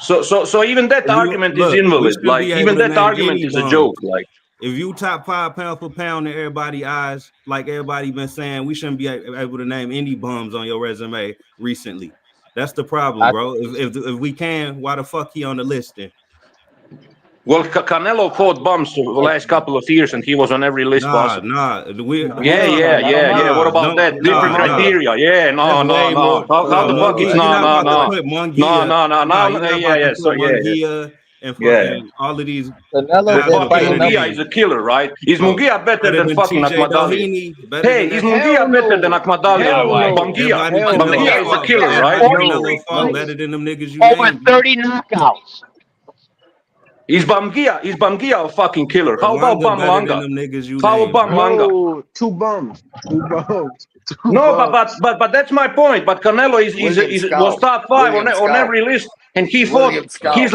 So even that argument is invalid. Like even that argument is a joke. Like if you top 5 pound for pound in everybody's eyes, like everybody been saying, we shouldn't be able to name any bums on your resume recently. That's the problem, bro. If we can, why the fuck he on the list then? Well, Canelo fought bums the last couple of years, and he was on every list possible. Yeah. What about that? Different criteria. Yeah, no. How the fuck is no. And all of these. Munguia is a killer, right? Is Munguia better than fucking Akhmadaliev? Hey, is Munguia better than Akhmadaliev? Munguia is a killer, right? Better than them niggas you over 30 knockouts. Is Bamgia a fucking killer? How about Bamlanga? How about Bamlanga? Two bums. No, but that's my point. But Canelo was top 5 on every list, and he fought. His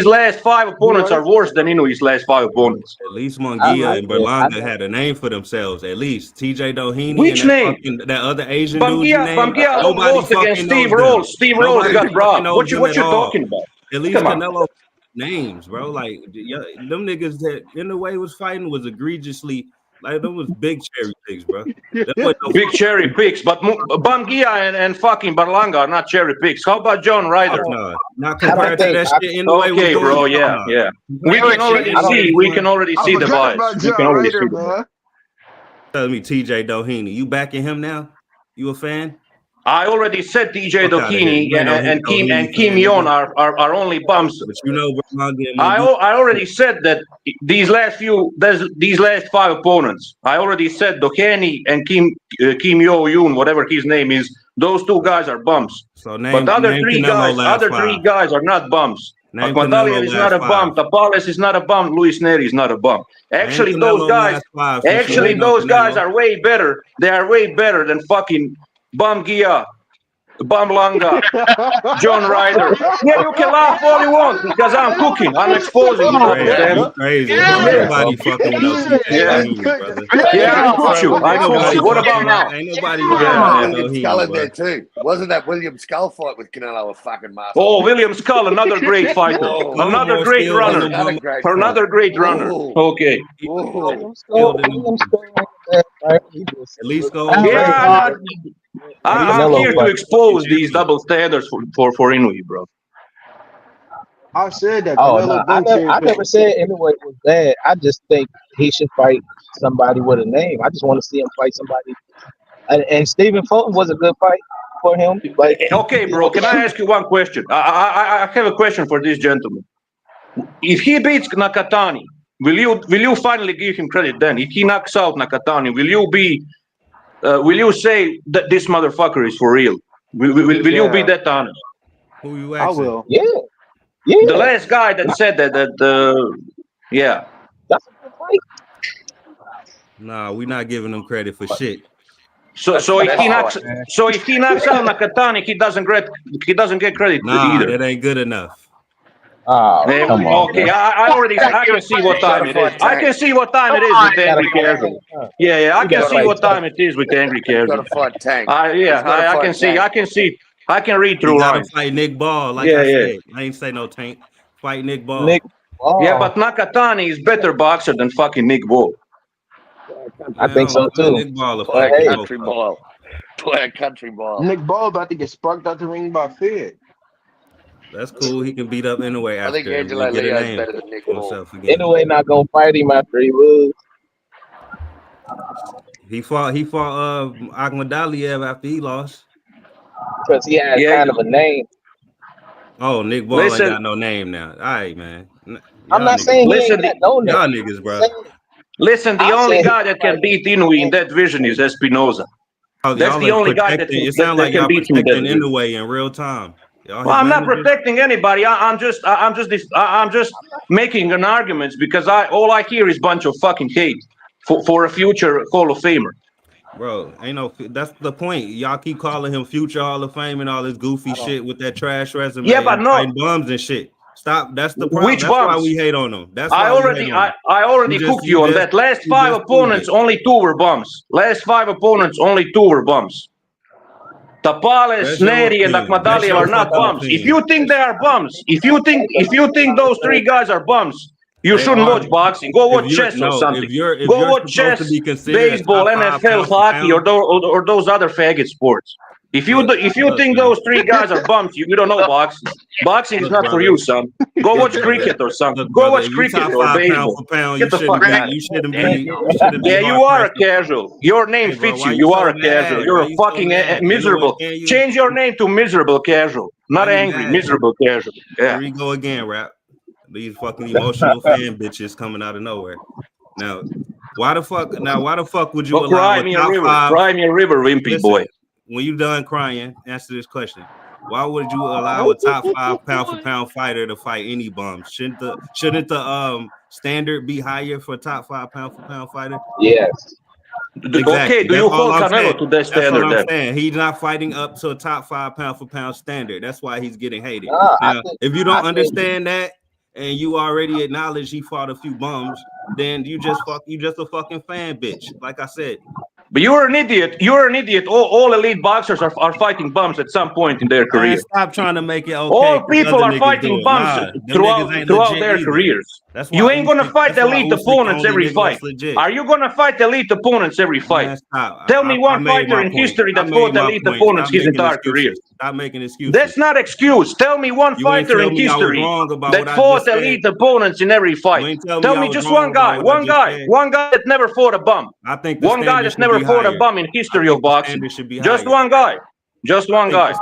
last 5 opponents are worse than Inouye's last 5 opponents. At least Munguia and Berlanga had a name for themselves. At least TJ Doheny. Which name? That other Asian Bamgia lost against Steve Rolls. Steve Rolls got robbed. What you talking about? At least Canelo. Names, bro. Like them niggas that in the way was fighting was egregiously like them was big cherry picks, bro. Big cherry picks, but Bamgia and fucking Berlanga are not cherry picks. How about John Ryder? No, not compared to that shit in the way. Okay, bro. Yeah. We can already see the bias. We can already see the bias. Tell me, TJ Doheny, you backing him now? You a fan? I already said TJ Doheny and Kim Yon are only bums. But you know, I already said that these last 5 opponents. I already said Doheny and Kim Yo-yoon, whatever his name is. Those 2 guys are bums. So but other 3 guys are not bums. Akhmadaliev is not a bum. Tapales is not a bum. Luis Neri is not a bum. Actually, those guys are way better. They are way better than fucking Bamgia, Bamlanga, John Ryder. Yeah, you can laugh all you want because I'm cooking. I'm exposing. You crazy. Nobody fucking knows. Yeah, I put you. What about now? Ain't nobody. William Skull in there too. Wasn't that William Skull fight with Canelo a fucking master? Oh, William Skull, another great fighter, another great runner, another great runner. Okay. At least go. Yeah. I'm here to expose these double standards for Inouye, bro. I said that. I never said Inouye was bad. I just think he should fight somebody with a name. I just want to see him fight somebody. And Stephen Fulton was a good fight for him. Like, okay, bro. Can I ask you one question? I have a question for this gentleman. If he beats Nakatani, will you finally give him credit then? If he knocks out Nakatani, will you say that this motherfucker is for real? Will you be that honest? Who you asking? I will. Yeah. The last guy that said that yeah. That's a good fight. Nah, we're not giving him credit for shit. So if he knocks out Nakatani, he doesn't get credit either. That ain't good enough. Okay, I can see what time it is. I can see what time it is with Angry Kerrigan. Yeah, I can see what time it is with Angry Kerrigan. I can see. I can read through lines. Fight Nick Ball, like I said. I ain't say no tank. Fight Nick Ball. Yeah, but Nakatani is better boxer than fucking Nick Ball. I think so too. Nick Ball, play a country ball. Play a country ball. Nick Ball about to get sparked out the ring by Fed. That's cool. He can beat up Inouye after. I think Angelo Leo is better than Nick Ball. Inouye not gonna fight him after he lose. He fought Akhmadaliev after he lost. Because he had kind of a name. Oh, Nick Ball ain't got no name now. All right, man. I'm not saying he ain't got no name. Y'all niggas, bro. Listen, the only guy that can beat Inouye in that division is Espinoza. That's the only guy that can beat him Inouye in real time. Well, I'm not protecting anybody. I'm just making an argument because all I hear is a bunch of fucking hate for a future Hall of Famer. Bro, ain't no. That's the point. Y'all keep calling him future Hall of Fame and all this goofy shit with that trash resume. Yeah, but no bums and shit. Stop. That's the problem. Which That's bums? why we hate on him. That's I why already cooked you on that. Last 5 opponents, only 2 were bums. Last 5 opponents, only 2 were bums. Tapales, Neri, and Akhmadaliev are not bums. If you think they are bums, if you think those 3 guys are bums, you shouldn't watch boxing. Go watch chess or something. Go watch chess, baseball, NFL, hockey, or those other faggot sports. If you think those 3 guys are bums, you don't know boxing. Boxing is not for you, son. Go watch cricket or something. Go watch cricket or baseball. Get the fuck out. You shouldn't be. Yeah, you are a casual. Your name fits you. You are a casual. You're a fucking miserable. Change your name to miserable casual. Not angry, miserable casual. Yeah. Here we go again, rap. These fucking emotional fan bitches coming out of nowhere. Now, why the fuck would you allow cry me a river? Cry me a river, wimpy boy. When you done crying, answer this question. Why would you allow a top 5 pound for pound fighter to fight any bums? Shouldn't the standard be higher for a top 5 pound for pound fighter? Yes. Exactly. Okay, do you hold Canelo to that standard? That's what I'm saying. He's not fighting up to a top 5 pound for pound standard. That's why he's getting hated. Now, if you don't understand that, and you already acknowledge he fought a few bums, then you just a fucking fan bitch. Like I said. But you're an idiot. You're an idiot. All elite boxers are fighting bums at some point in their career. Man, stop trying to make it okay. All people are fighting bums throughout their careers. You ain't gonna fight elite opponents every fight. Are you gonna fight elite opponents every fight? Tell me one fighter in history that fought elite opponents his entire career. Stop making excuses. That's not excuse. Tell me one fighter in history that fought elite opponents in every fight. Tell me just one guy that never fought a bum. I think one guy that's never fought a bum in history of boxing. Just one guy. Just one guy.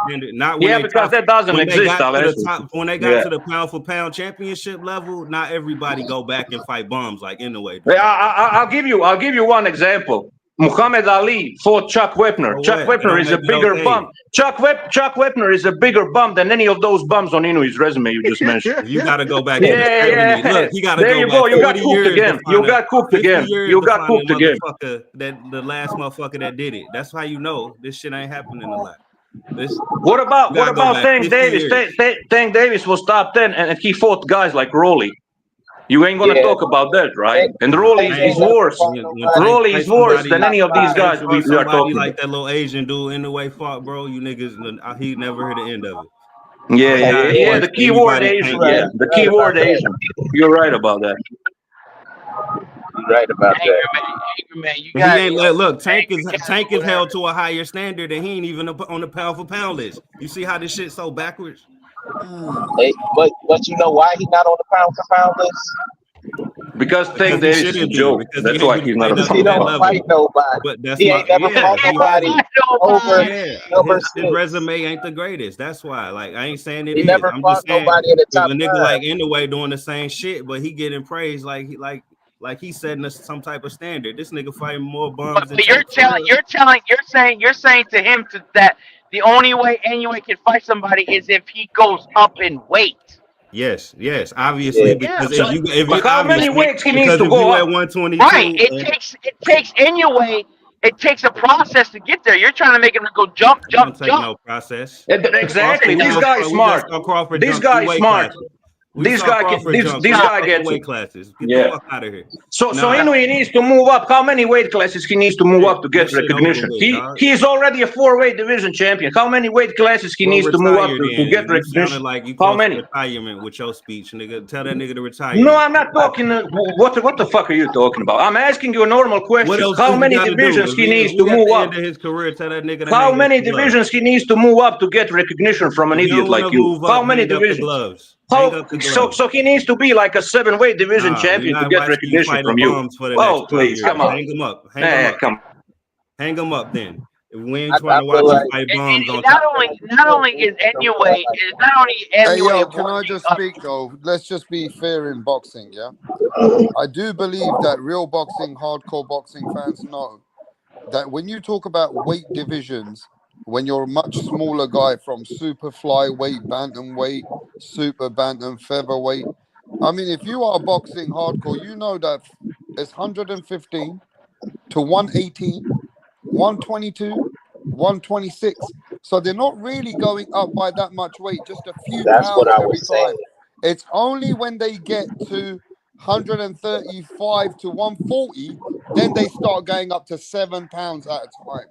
Yeah, because that doesn't exist. When they got to the pound for pound championship level, not everybody go back and fight bums like in the way. I'll give you one example. Muhammad Ali fought Chuck Wepner. Chuck Wepner is a bigger bum. Chuck Wepner is a bigger bum than any of those bums on Inouye's resume you just mentioned. You got to go back. Yeah. Look, he got to there you go. You got cooked again. You got cooked again. You got cooked again. That the last motherfucker that did it. That's how you know this shit ain't happening a lot. What about Tank Davis? Tank Davis was top 10 and he fought guys like Rolly. You ain't gonna talk about that, right? And Rolly is worse. Rolly is worse than any of these guys we are talking. Like that little Asian dude in the way fought, bro. You niggas, he never heard the end of it. Yeah. The keyword Asian. Yeah, the keyword Asian. You're right about that. You're right about that. Look, Tank is held to a higher standard, and he ain't even on the pound for pound list. You see how this shit's so backwards? Hey, but you know why he's not on the pound for pound list? Because Tank Davis is a joke. That's why he's not on the pound. He don't fight nobody. He ain't never fought nobody over. His resume ain't the greatest. That's why. Like, I ain't saying it. He never fought nobody in the top 5. A nigga like Inoue doing the same shit, but he getting praised like he's setting us some type of standard. This nigga fighting more bums. But you're saying to him that the only way Inoue can fight somebody is if he goes up in weight. Yes, obviously. Because if how many weights he needs to go up? At 122, right. It takes Inoue. It takes a process to get there. You're trying to make him go jump. No process. Exactly. This guy is smart. This guy is smart. This guy gets weight classes. Get the fuck out of here. So Inoue needs to move up. How many weight classes he needs to move up to get recognition? He is already a 4-weight division champion. How many weight classes he needs to move up to get recognition? How many? Retirement with your speech, nigga. Tell that nigga to retire. No, I'm not talking. What the fuck are you talking about? I'm asking you a normal question. How many divisions he needs to move up? His career, tell that nigga. How many divisions he needs to move up to get recognition from an idiot like you? How many divisions? So he needs to be like a 7-weight division champion to get recognition from you. Oh, please, come on. Hang him up. Hang him up then. If we ain't I trying to watch him fight bombs on not only is Inoue, Hey, yo, can I just speak though? Let's just be fair in boxing, yeah? I do believe that real boxing, hardcore boxing fans know that when you talk about weight divisions, when you're a much smaller guy from super flyweight, bantamweight, super bantam, featherweight. I mean, if you are boxing hardcore, you know that it's 115 to 118, 122, 126. So they're not really going up by that much weight, just a few That's pounds what I every was saying. time. It's only when they get to 135 to 140, then they start going up to 7 pounds at a time.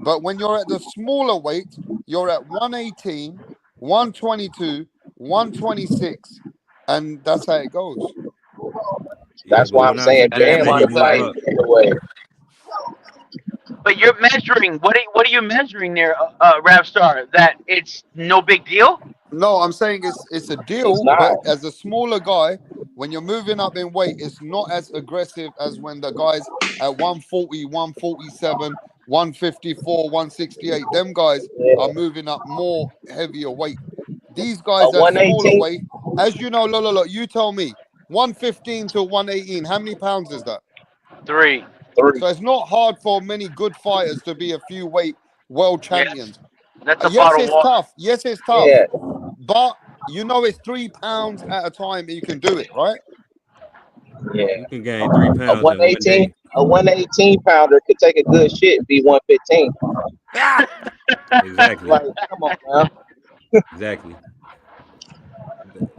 But when you're at the smaller weight, you're at 118, 122, 126, and that's how it goes. That's why I'm saying Bam would fight in a way. But you're measuring. What are you measuring there, Rapstar? That it's no big deal? No, I'm saying it's a deal, but as a smaller guy, when you're moving up in weight, it's not as aggressive as when the guys at 140, 147, 154, 168, them guys are moving up more heavier weight. These guys at smaller weight, as you know, look, you tell me, 115 to 118, how many pounds is that? 3. So it's not hard for many good fighters to be a few weight world champions. That's a Yes, bottle it's of water. tough. Yes, it's tough. Yeah. But you know it's 3 pounds at a time you can do it, right? Yeah. You can gain 3 pounds. A 118, a 118 pounder could take a good shit and be 115. Exactly. Like, come on, man. Exactly.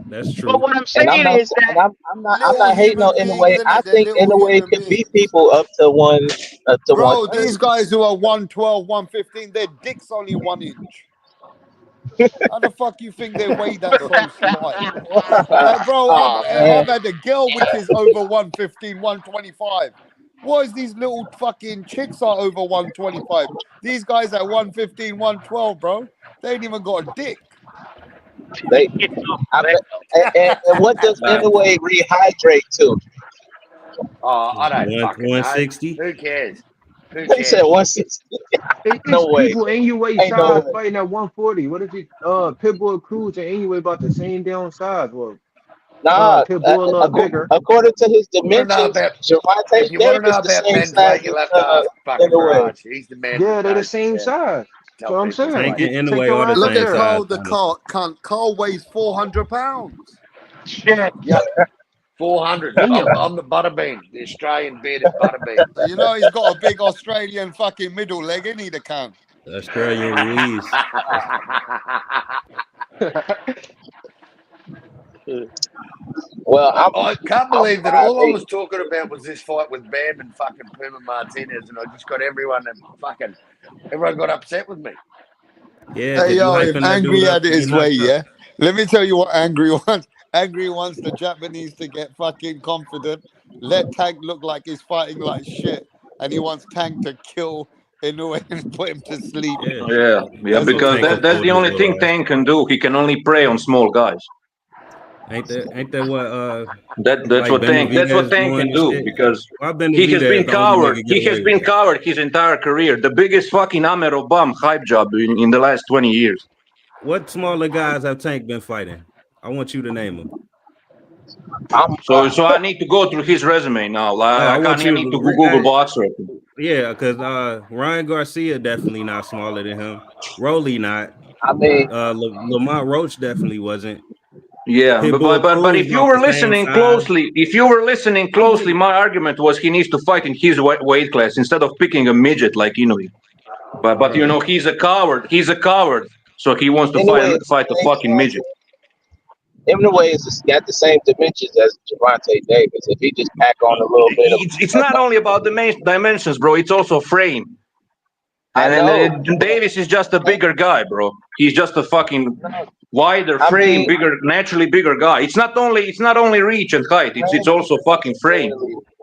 That's true. But what I'm saying is that I'm not hating on Inoue. I think Inoue could beat people up to one. Bro, these guys who are 112, 115, their dick's only 1 inch. How the fuck you think they weigh that so slight? Like, bro, I've had a girl which is over 115, 125. What is these little fucking chicks are over 125? These guys at 115, 112, bro. They ain't even got a dick. And what does Inoue rehydrate to? Oh, I don't fucking know. 160? Who cares? Who He cares? said 160. No way. People Inoue Ain't size no way. fighting at 140. What is it? Pitbull Cruz and Inoue about the same damn size. Well, Nah, Pitbull a little bigger. according to his dimensions, If you want Gervonta to know Davis about the same men's size weight, you'll have to ask fucking Inoue. Raj. He's the man. Yeah, they're the knows, same size. tell So I'm people saying. Tank and Take Inoue your are the ass Look same at size. Carl the cunt. Carl weighs 400 pounds. shit. Yeah. 400. I'm the butterbean, the Australian bearded butterbean. You know he's got a big Australian fucking middle leg, isn't he, the cunt? Australian Ruiz. Well, I can't believe that all I was talking about was this fight with Bam and fucking Puma Martinez, and I just got everyone got upset with me. Yeah, Hey, yo, if hyping that Angry dude up had it to his be way, knocked out. yeah? Let me tell you what Angry wants. Angry wants the Japanese to get fucking confident. Let Tank look like he's fighting like shit. And he wants Tank to kill Inoue and put him to sleep. Yeah, because that's the only thing Tank can do. He can only prey on small guys. Ain't that what that's like what Tank Benavidez can doing and do shit? because Why he has Benavidez been the only coward. nigga get He has away been with that? coward his entire career. The biggest fucking Amero bomb hype job in the last 20 years. What smaller guys have Tank been fighting? I want you to name them. So I need to go through his resume now. Like No, I need to Google Boxer. Yeah, because Ryan Garcia definitely not smaller than him. Rolly not. I mean, Lamont Roach definitely wasn't. Yeah, Pitbull but if Cruz you not were the same listening closely, my argument was he needs to fight in his weight class instead of picking a midget like Inoue. But you know he's a coward. He's a coward, so he wants to fight a fucking midget. Inoue has got the same dimensions as Gervonta Davis. If he just pack on a little bit of, It's not only about the dimensions, bro. It's also frame. And Davis is just a bigger guy, bro. He's just a fucking wider frame, naturally bigger guy. It's not only reach and height. It's also fucking frame.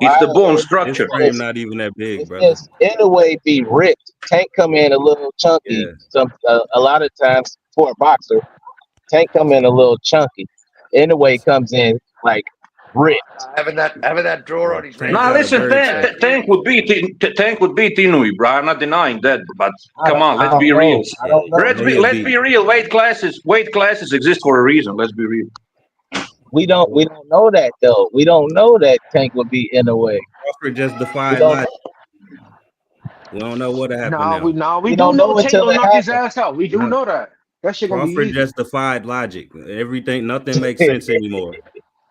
It's the bone structure. His frame not even that big, bro. Inoue be ripped. Tank come in a little chunky. Yeah. A lot of times for a boxer, Tank come in a little chunky. Inoue comes in like ripped. Having that draw on his neck. Now listen, Tank would beat Inoue, bro. I'm not denying that, but come on, let's be real. Let's be real. Weight classes exist for a reason. Let's be real. We don't know that though. We don't know that Tank would be Inoue. Crawford just defied logic. We don't know what happened now. We do know Tank will knock his ass out. We do know that. That shit gonna be Crawford easy. just defied logic. Nothing makes sense anymore.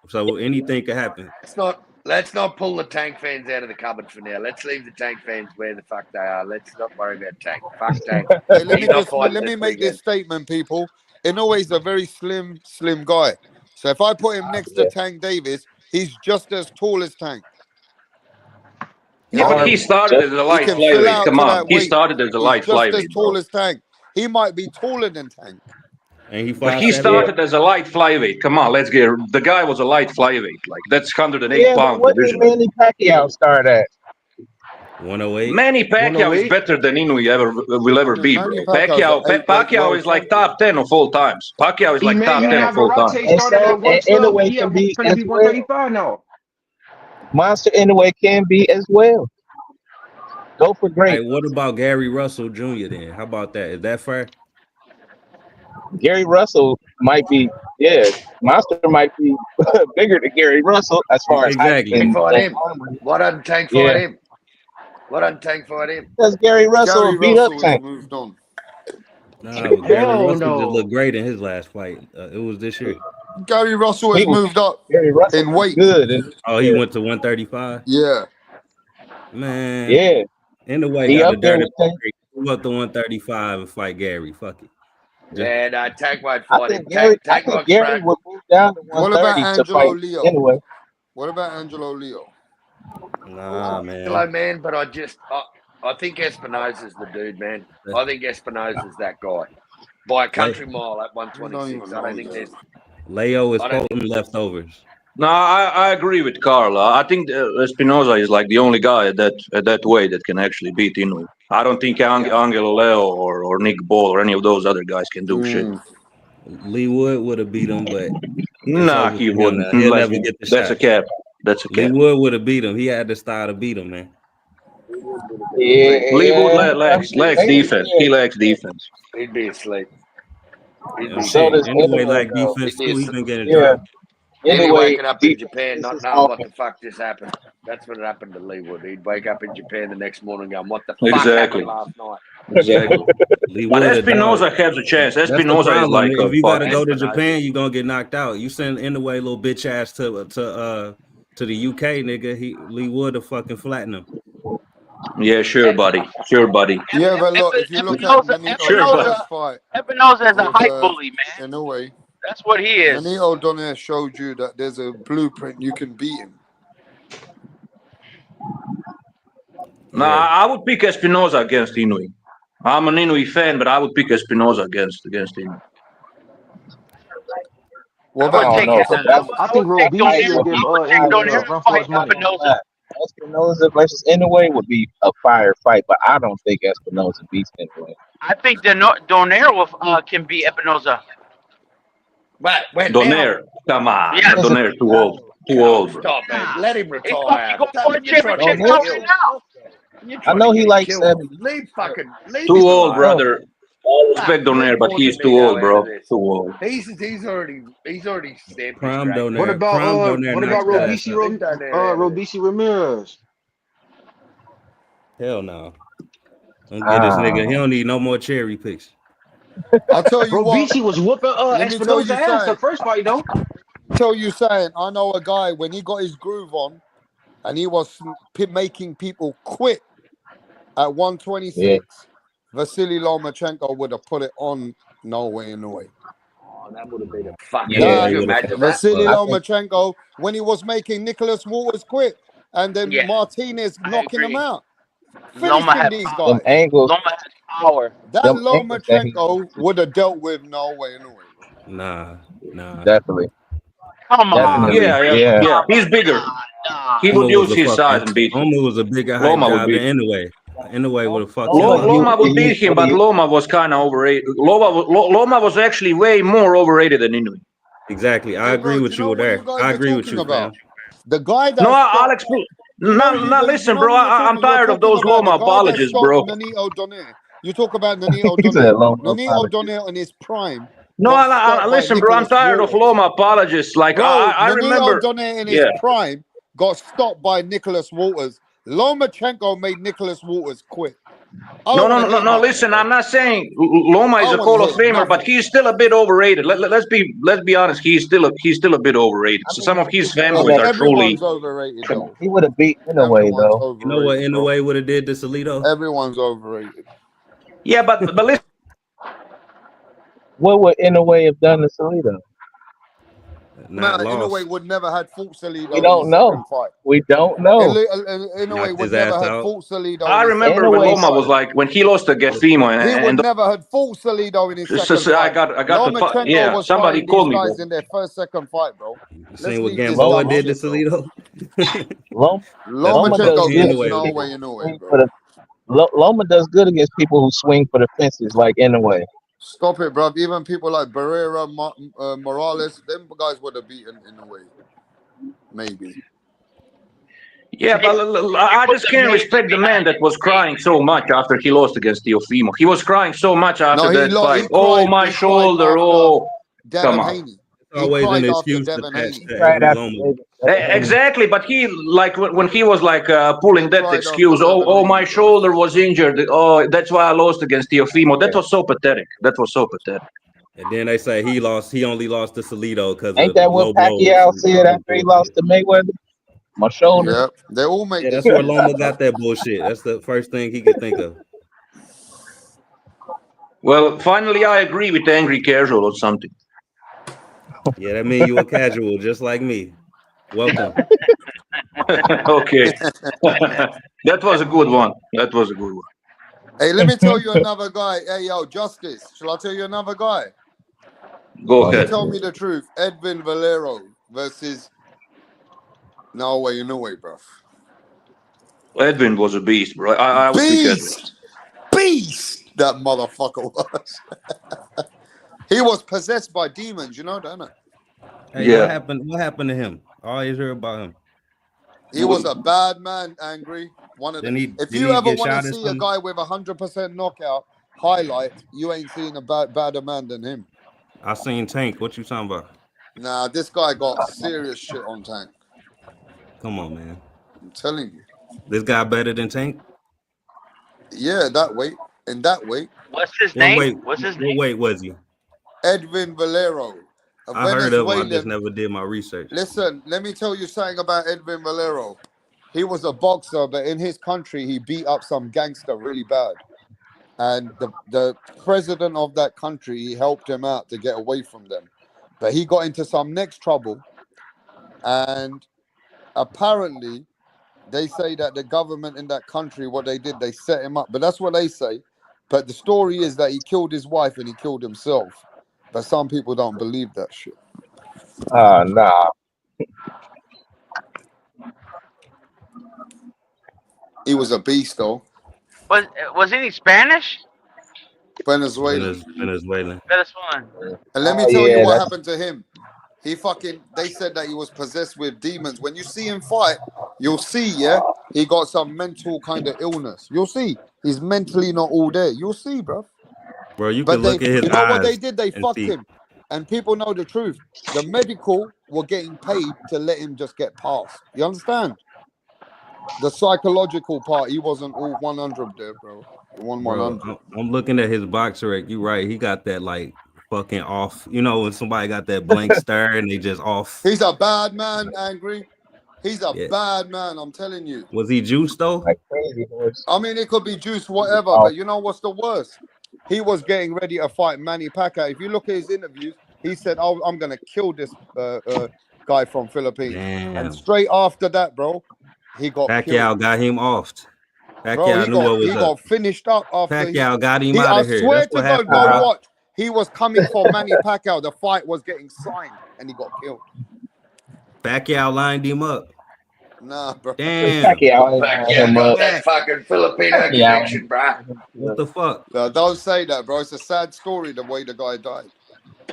So anything could happen. Let's not pull the Tank fans out of the cupboard for now. Let's leave the Tank fans where the fuck they are. Let's not worry about Tank. Fuck Tank. Hey, let me make this statement, people. Inouye's a very slim guy. So if I put him next to Tank Davis, he's just as tall as Tank. Yeah, but he started as a light flyweight. Come on, he started as a light flyweight. Just as tall as Tank. He might be taller than Tank. And he started as a light flyweight. Come on, let's get. The guy was a light flyweight. Like that's 108 pound what division. Did Manny Pacquiao start at? 108. Manny Pacquiao is better than Inoue will ever be, bro. Pacquiao is like top 10 of all times. Pacquiao is like top 10 of all time. Inoue can be as well. Now. Monster Inoue can be as well. Go for great. Hey, what about Gary Russell Jr. then? How about that? Is that fair? Gary Russell might be, Monster might be bigger than Gary Russell as far as exactly. Why doesn't Tank fight him? Why doesn't Tank fight him? Because Gary Russell beat up Tank. Moved on. No, Gary Russell just looked great in his last fight. It was this year. Gary Russell has moved up in weight. Good. Oh, he went to 135. Yeah. Man. Yeah. In the way, he got up there with Tank. Go up to 135 and fight Gary. Fuck it. Yeah, no, Tank won't fight him. I think Gary would move down to 130 What about Angelo Leo? Anyway. What about Angelo Leo? Nah, man. Angelo, man, but I think Espinosa's the dude, man. I think Espinosa's that guy. By a country mile at 126. I don't think there's... Leo is holding leftovers. No, I agree with Carl. I think Espinosa is like the only guy at that weight that can actually beat Inoue. I don't think Angelo Leo or Nick Ball or any of those other guys can do shit. Lee Wood would have beat him, but nah, he wouldn't. He'll never get the That's shot. a cap. That's a cap. Lee Wood would have beat him. He had the style to beat him, man. Yeah, Lee Wood lacks defense. He lacks defense. He'd be asleep. Anyway, like defense too, he's been getting dropped. He'd waking up in Japan not knowing what the fuck just happened. That's what happened to Lee Wood. He'd wake up in Japan the next morning going, what the fuck happened last night? Exactly. But Espinosa has a chance. Espinosa is like if you gotta go to Japan, you're gonna get knocked out. You send Inoue little bitch ass to the UK, nigga. Lee Wood will fucking flatten him. Yeah, sure, buddy. Sure, buddy. Yeah, but look, if you look at Benito's fight, Espinosa is a hype bully, man. In a way, that's what he is. Benito Donaire showed you that there's a blueprint you can beat him. Nah, I would pick Espinosa against Inoue. I'm an Inoue fan, but I would pick Espinosa against Inoue. What about I think Robici will give Inoue a run for his money. Espinosa versus Inoue would be a fire fight, but I don't think Espinosa beats Inoue. I think Donaire can beat Espinosa. Donaire, come on. Yeah. Donaire too old. Too old, bro. Stop, man. Let him retire. I know he likes 70. Leave too old, brother. Respect Donaire, but he's too old, bro. Too old. He's already stamped. Prime Donaire. What about Robici Ramirez? Hell no. Don't get this nigga. He don't need no more cherry picks. I'll tell you Robici was whooping Espinosa's ass the first fight, though. Tell you saying, I know a guy when he got his groove on, and he was making people quit at 126. Yeah. Vasily Lomachenko would have put it on. No way, in the way. Oh, that would have been a fucking. Vasily Lomachenko when he was making Nicholas Walters quit, and then Martinez knocking him out. Finishing these guys. Loma has power. That Lomachenko would have dealt with no way, in the way. Nah. Definitely. Come on. Yeah. He's bigger. He would use his size and beat him. Loma was a bigger height guy than Inoue. Inoue would have fucked him. Loma would beat him, but Loma was kind of overrated. Loma was actually way more overrated than Inoue. Exactly. I agree with you there. I agree with you about the guy that. No, Alex. No, listen, bro. I'm tired of those Loma apologies, bro. You talk about Nonito Donaire. Nonito Donaire in his prime. No, listen, bro. I'm tired of Loma apologists. Like I remember. Nonito Donaire in his prime got stopped by Nicholas Walters. Lomachenko made Nicholas Walters quit. No. Listen, I'm not saying Loma is a Hall of Famer, but he's still a bit overrated. Let's be honest. He's still a bit overrated. So some of his fanboys are truly. Everyone's overrated though. He would have beat Inoue though. You know what Inoue would have did to Salido? Everyone's overrated. Yeah, but listen. What would Inoue have done to Salido? Inoue would never had fought Salido. We don't know. We don't know. Inoue would never had fought Salido. I remember when Loma was like when he lost to Gefimo, he would never had fought Salido in his second fight. I got the yeah. Somebody called me. Guys in their second fight, bro. Same what Gamboa did to Salido. Lomachenko against Inoue, bro. Loma does good against people who swing for the fences like Inoue. Stop it, bro. Even people like Barrera, Morales, them guys would have beaten Inoue. Maybe. Yeah, but I just can't respect the man that was crying so much after he lost against Teofimo. He was crying so much after that fight. Oh, my shoulder. Oh, come on. Always an excuse Exactly, but he like when he was like pulling that excuse. Oh, my shoulder was injured. Oh, that's why I lost against Teofimo. That was so pathetic. And then they say he only lost to Salido because ain't that what Pacquiao said after he lost to Mayweather? My shoulder. Yeah, they all make. Yeah, that's where Loma got that bullshit. That's the first thing he could think of. Well, finally, I agree with the angry casual or something. Yeah, that means you a casual, just like me. Welcome. Okay. That was a good one. Hey, let me tell you another guy. Hey, yo, Justice. Shall I tell you another guy? Go ahead. Tell me the truth. Edwin Valero versus Naoya Inoue, bro. Edwin was a beast, bro. I was Beast! That motherfucker was. He was possessed by demons, you know, don't it? Hey, yeah. What happened to him? I always hear about him. He was a bad man, Angry. If you ever want to see a guy with 100% knockout highlight, you ain't seen a badder man than him. I seen Tank. What you talking about? Nah, this guy got serious shit on Tank. Come on, man. I'm telling you. This guy better than Tank? Yeah, that weight. In that weight. What's his name? What weight was he? Edwin Valero. I heard of him. I just never did my research. Listen, let me tell you something about Edwin Valero. He was a boxer, but in his country, he beat up some gangster really bad. And the president of that country, he helped him out to get away from them. But he got into some next trouble. And apparently, they say that the government in that country, what they did, they set him up. But that's what they say. But the story is that he killed his wife and he killed himself. But some people don't believe that shit. Nah. He was a beast, though. Wasn't he Spanish? Venezuelan. Venezuelan. And let me tell you what happened to him. They said that he was possessed with demons. When you see him fight, you'll see, he got some mental kind of illness. You'll see. He's mentally not all there. You'll see, bro. Bro, you can look at his eyes. You know what they did? They fucked him. And people know the truth. The medical were getting paid to let him just get past. You understand? The psychological part, he wasn't all 100 there, bro. 100. I'm looking at his boxer. You're right. He got that like fucking off. You know when somebody got that blank stare and they just off. He's a bad man, Angry. He's a bad man, I'm telling you. Was he juiced though? I mean, it could be juice, whatever. But you know what's the worst? He was getting ready to fight Manny Pacquiao. If you look at his interviews, he said, "Oh, I'm gonna kill this guy from Philippines." Damn. And straight after that, bro, he got Pacquiao killed. got him off. Pacquiao knew what was up. He got finished up after Pacquiao got him out of here. I swear to God, bro, watch. He was coming for Manny Pacquiao. The fight was getting signed, and he got killed. Pacquiao lined him up. Nah, bro. Damn. Pacquiao got that fucking Filipino connection, bro. What the fuck? No, don't say that, bro. It's a sad story the way the guy died.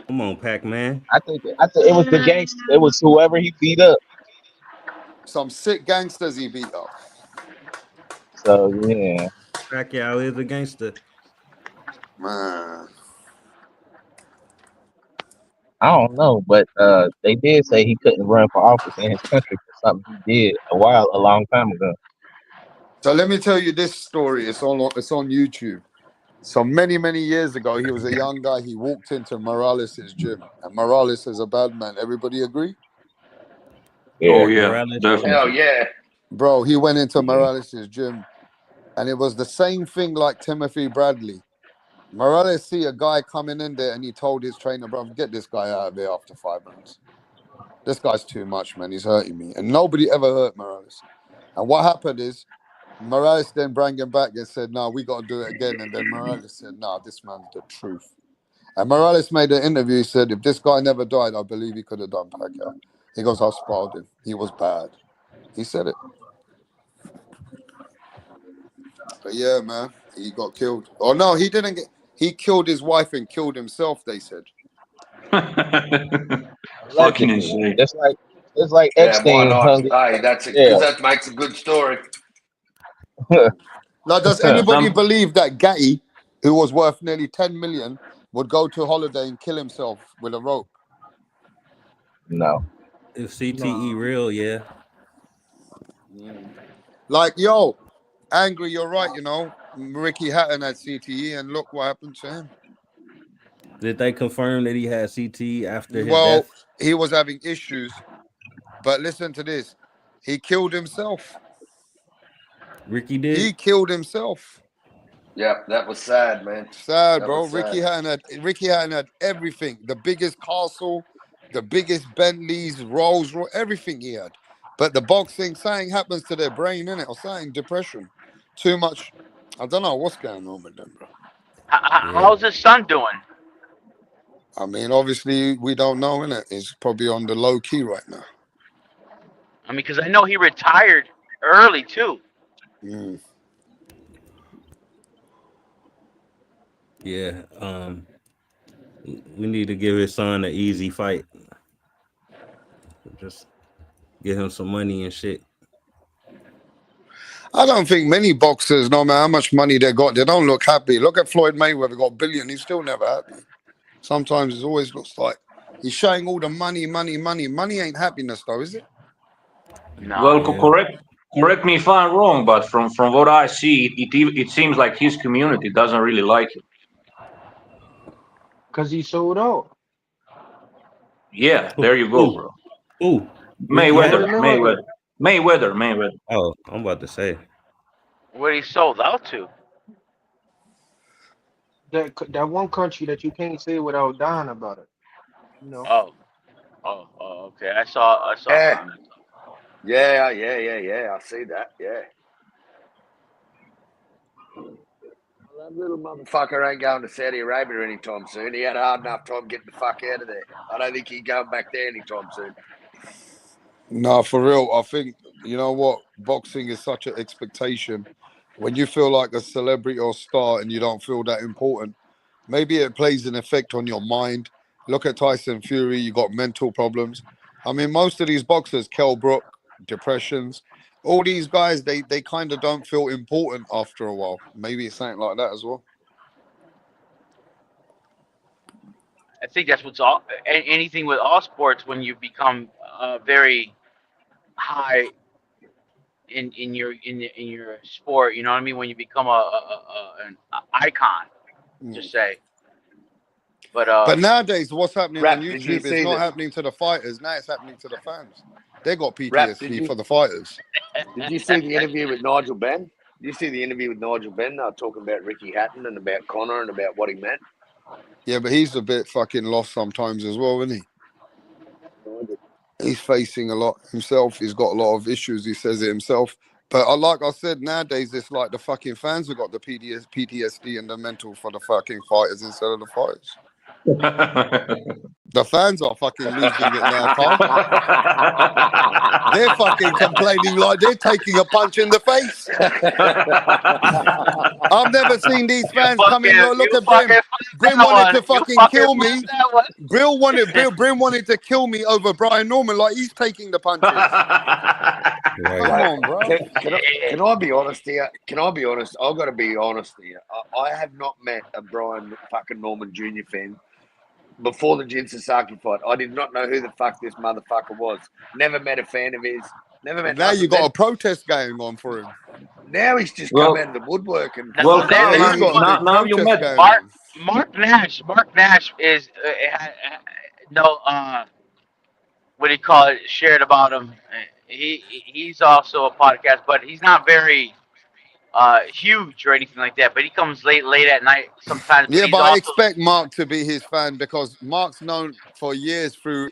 Come on, Pac-Man. I think it was the gangster. It was whoever he beat up. Some sick gangsters he beat up. So yeah. Pacquiao is a gangster. Man. I don't know, but they did say he couldn't run for office in his country for something he did a long time ago. So let me tell you this story. It's on YouTube. So many years ago, he was a young guy. He walked into Morales' gym, and Morales is a bad man. Everybody agree? Oh yeah, Hell definitely. yeah. Bro, he went into Morales' gym, and it was the same thing like Timothy Bradley. Morales see a guy coming in there, and he told his trainer, bro, get this guy out of there after 5 rounds. This guy's too much, man. He's hurting me. And nobody ever hurt Morales. And what happened is, Morales then brought him back and said, no, we got to do it again. And then Morales said, no, this man's the truth. And Morales made an interview. He said, if this guy never died, I believe he could have done Pacquiao. He goes, I sparred him. He was bad. He said it. But yeah, man, he got killed. Oh, no, he didn't get... He killed his wife and killed himself, they said. Fucking insane. It's like Yeah, why Epstein not? hung. Hey, because that makes a good story. Now, does anybody believe that Gatti, who was worth nearly 10 million, would go to holiday and kill himself with a rope? No. If CTE real, yeah. Like, yo, Angry, you're right, you know. Ricky Hatton had CTE, and look what happened to him. Did they confirm that he had CTE after his Well, death? he was having issues, but listen to this. He killed himself. Ricky did? He killed himself. Yeah, that was sad, man. Sad, That bro. was Ricky Hatton had everything. The biggest castle, the biggest Bentleys, Rolls Royce, everything he had. But the boxing, something happens to their brain, innit? Or something, depression. Too much. I don't know what's going on with them, bro. How's his son doing? I mean, obviously, we don't know, innit? It's probably on the low key right now. I mean, because I know he retired early, too. Yeah. We need to give his son an easy fight. Just get him some money and shit. I don't think many boxers, no matter how much money they got, they don't look happy. Look at Floyd Mayweather, got $1 billion. He's still never happy. Sometimes it always looks like he's showing all the money. Money ain't happiness, though, is it? No. Well, correct me if I'm wrong, but from what I see, it seems like his community doesn't really like him. Because he sold out. Yeah, there you go, bro. Ooh. Mayweather. Oh, I'm about to say. What he sold out to? That one country that you can't say without dying about it. You know. Oh, okay. I saw Yeah. something. Yeah. I see that. Yeah. Well, that little motherfucker ain't going to Saudi Arabia anytime soon. He had a hard enough time getting the fuck out of there. I don't think he's going back there anytime soon. No, for real. I think, you know what? Boxing is such an expectation. When you feel like a celebrity or star and you don't feel that important, maybe it plays an effect on your mind. Look at Tyson Fury. You got mental problems. I mean, most of these boxers, Kell Brook, depressions, all these guys, they kind of don't feel important after a while. Maybe it's something like that as well. I think that's what's all. Anything with all sports, when you become very high in your sport, you know what I mean? When you become an icon, just say. But nowadays, what's happening on Did YouTube you is see not that- happening to the fighters. Now it's happening to the fans. They got Rap, PTSD for the fighters. Did you see the interview with Nigel Benn? Did you see the interview with Nigel Benn? They were talking about Ricky Hatton and about Conor and about what he meant. Yeah, but he's a bit fucking lost sometimes as well, isn't he? He's facing a lot himself. He's got a lot of issues. He says it himself. But like I said, nowadays it's like the fucking fans who got the PTSD and the mental for the fucking fighters instead of the fighters. The fans are fucking losing it now, Carl. They're fucking complaining like they're taking a punch in the face. I've never seen these fans come in. Look at Brim. Brim wanted to fucking kill me. Brim wanted to kill me over Brian Norman. Like he's taking the punches. Come on, bro. Can I be honest here? Can I be honest? I've got to be honest here. I have not met a Brian fucking Norman Jr. fan before the Jin Sasaki fight. I did not know who the fuck this motherfucker was. Never met a fan of his. Never meant now nothing. you got a protest going on for him. Now he's just come out of the woodwork and. Well, now you met Mark Nash. Mark Nash is what do you call it? Shared about him. He's also a podcast, but he's not very huge or anything like that. But he comes late at night sometimes. Yeah, he's but I also, expect Mark to be his fan because Mark's known for years through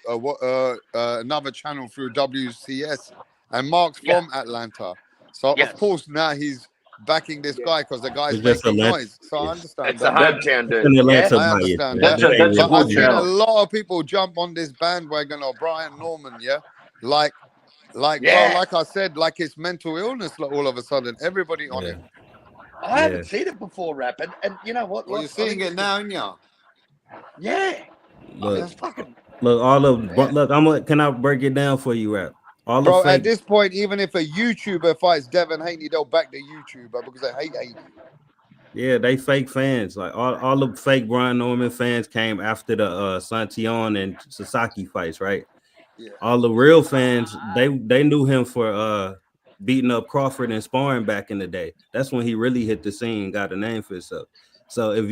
another channel through WCS, and Mark's from Atlanta. So of course now he's backing this guy because the guy's making noise. So I understand it's that. A hometown dude. I understand that. But I've seen a lot of people jump on this bandwagon of Brian Norman. Yeah, like bro, like I said, like it's mental illness. Like all of a sudden, everybody on it. I haven't seen it before, Rap, and you know what? Well, you're seeing it now, yeah. Yeah. Look, can I break it down for you, Rap? Bro, at this point, even if a YouTuber fights Devin Haney, they'll back the YouTuber because they hate Haney. Yeah, they fake fans. Like all the fake Brian Norman fans came after the Santion and Sasaki fights, right? Yeah. All the real fans, they knew him for beating up Crawford and sparring back in the day. That's when he really hit the scene and got a name for himself. So if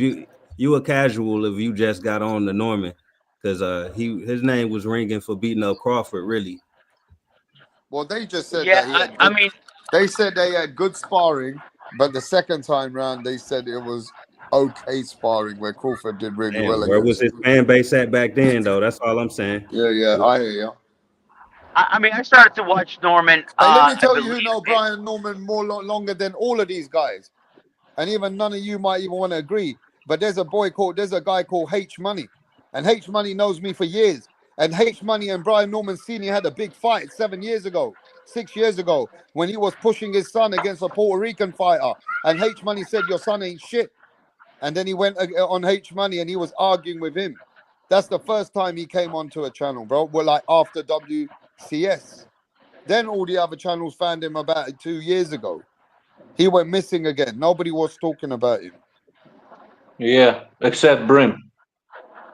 you a casual if you just got on the Norman, because his name was ringing for beating up Crawford, really. Well, they just said that they said they had good sparring, but the second time round they said it was okay sparring where Crawford did really well. Where was his fan base at back then, though? That's all I'm saying. Yeah, I hear you. I mean, I started to watch Norman. Let me tell you who know Brian Norman longer than all of these guys, and even none of you might even want to agree. But there's a guy called H Money, and H Money knows me for years. And H Money and Brian Norman Sr. had a big fight 6 years ago, when he was pushing his son against a Puerto Rican fighter. And H Money said, "Your son ain't shit." And then he went on H Money and he was arguing with him. That's the first time he came onto a channel, bro. We're like after WCS. Then all the other channels found him about 2 years ago. He went missing again. Nobody was talking about him. Yeah, except Brim.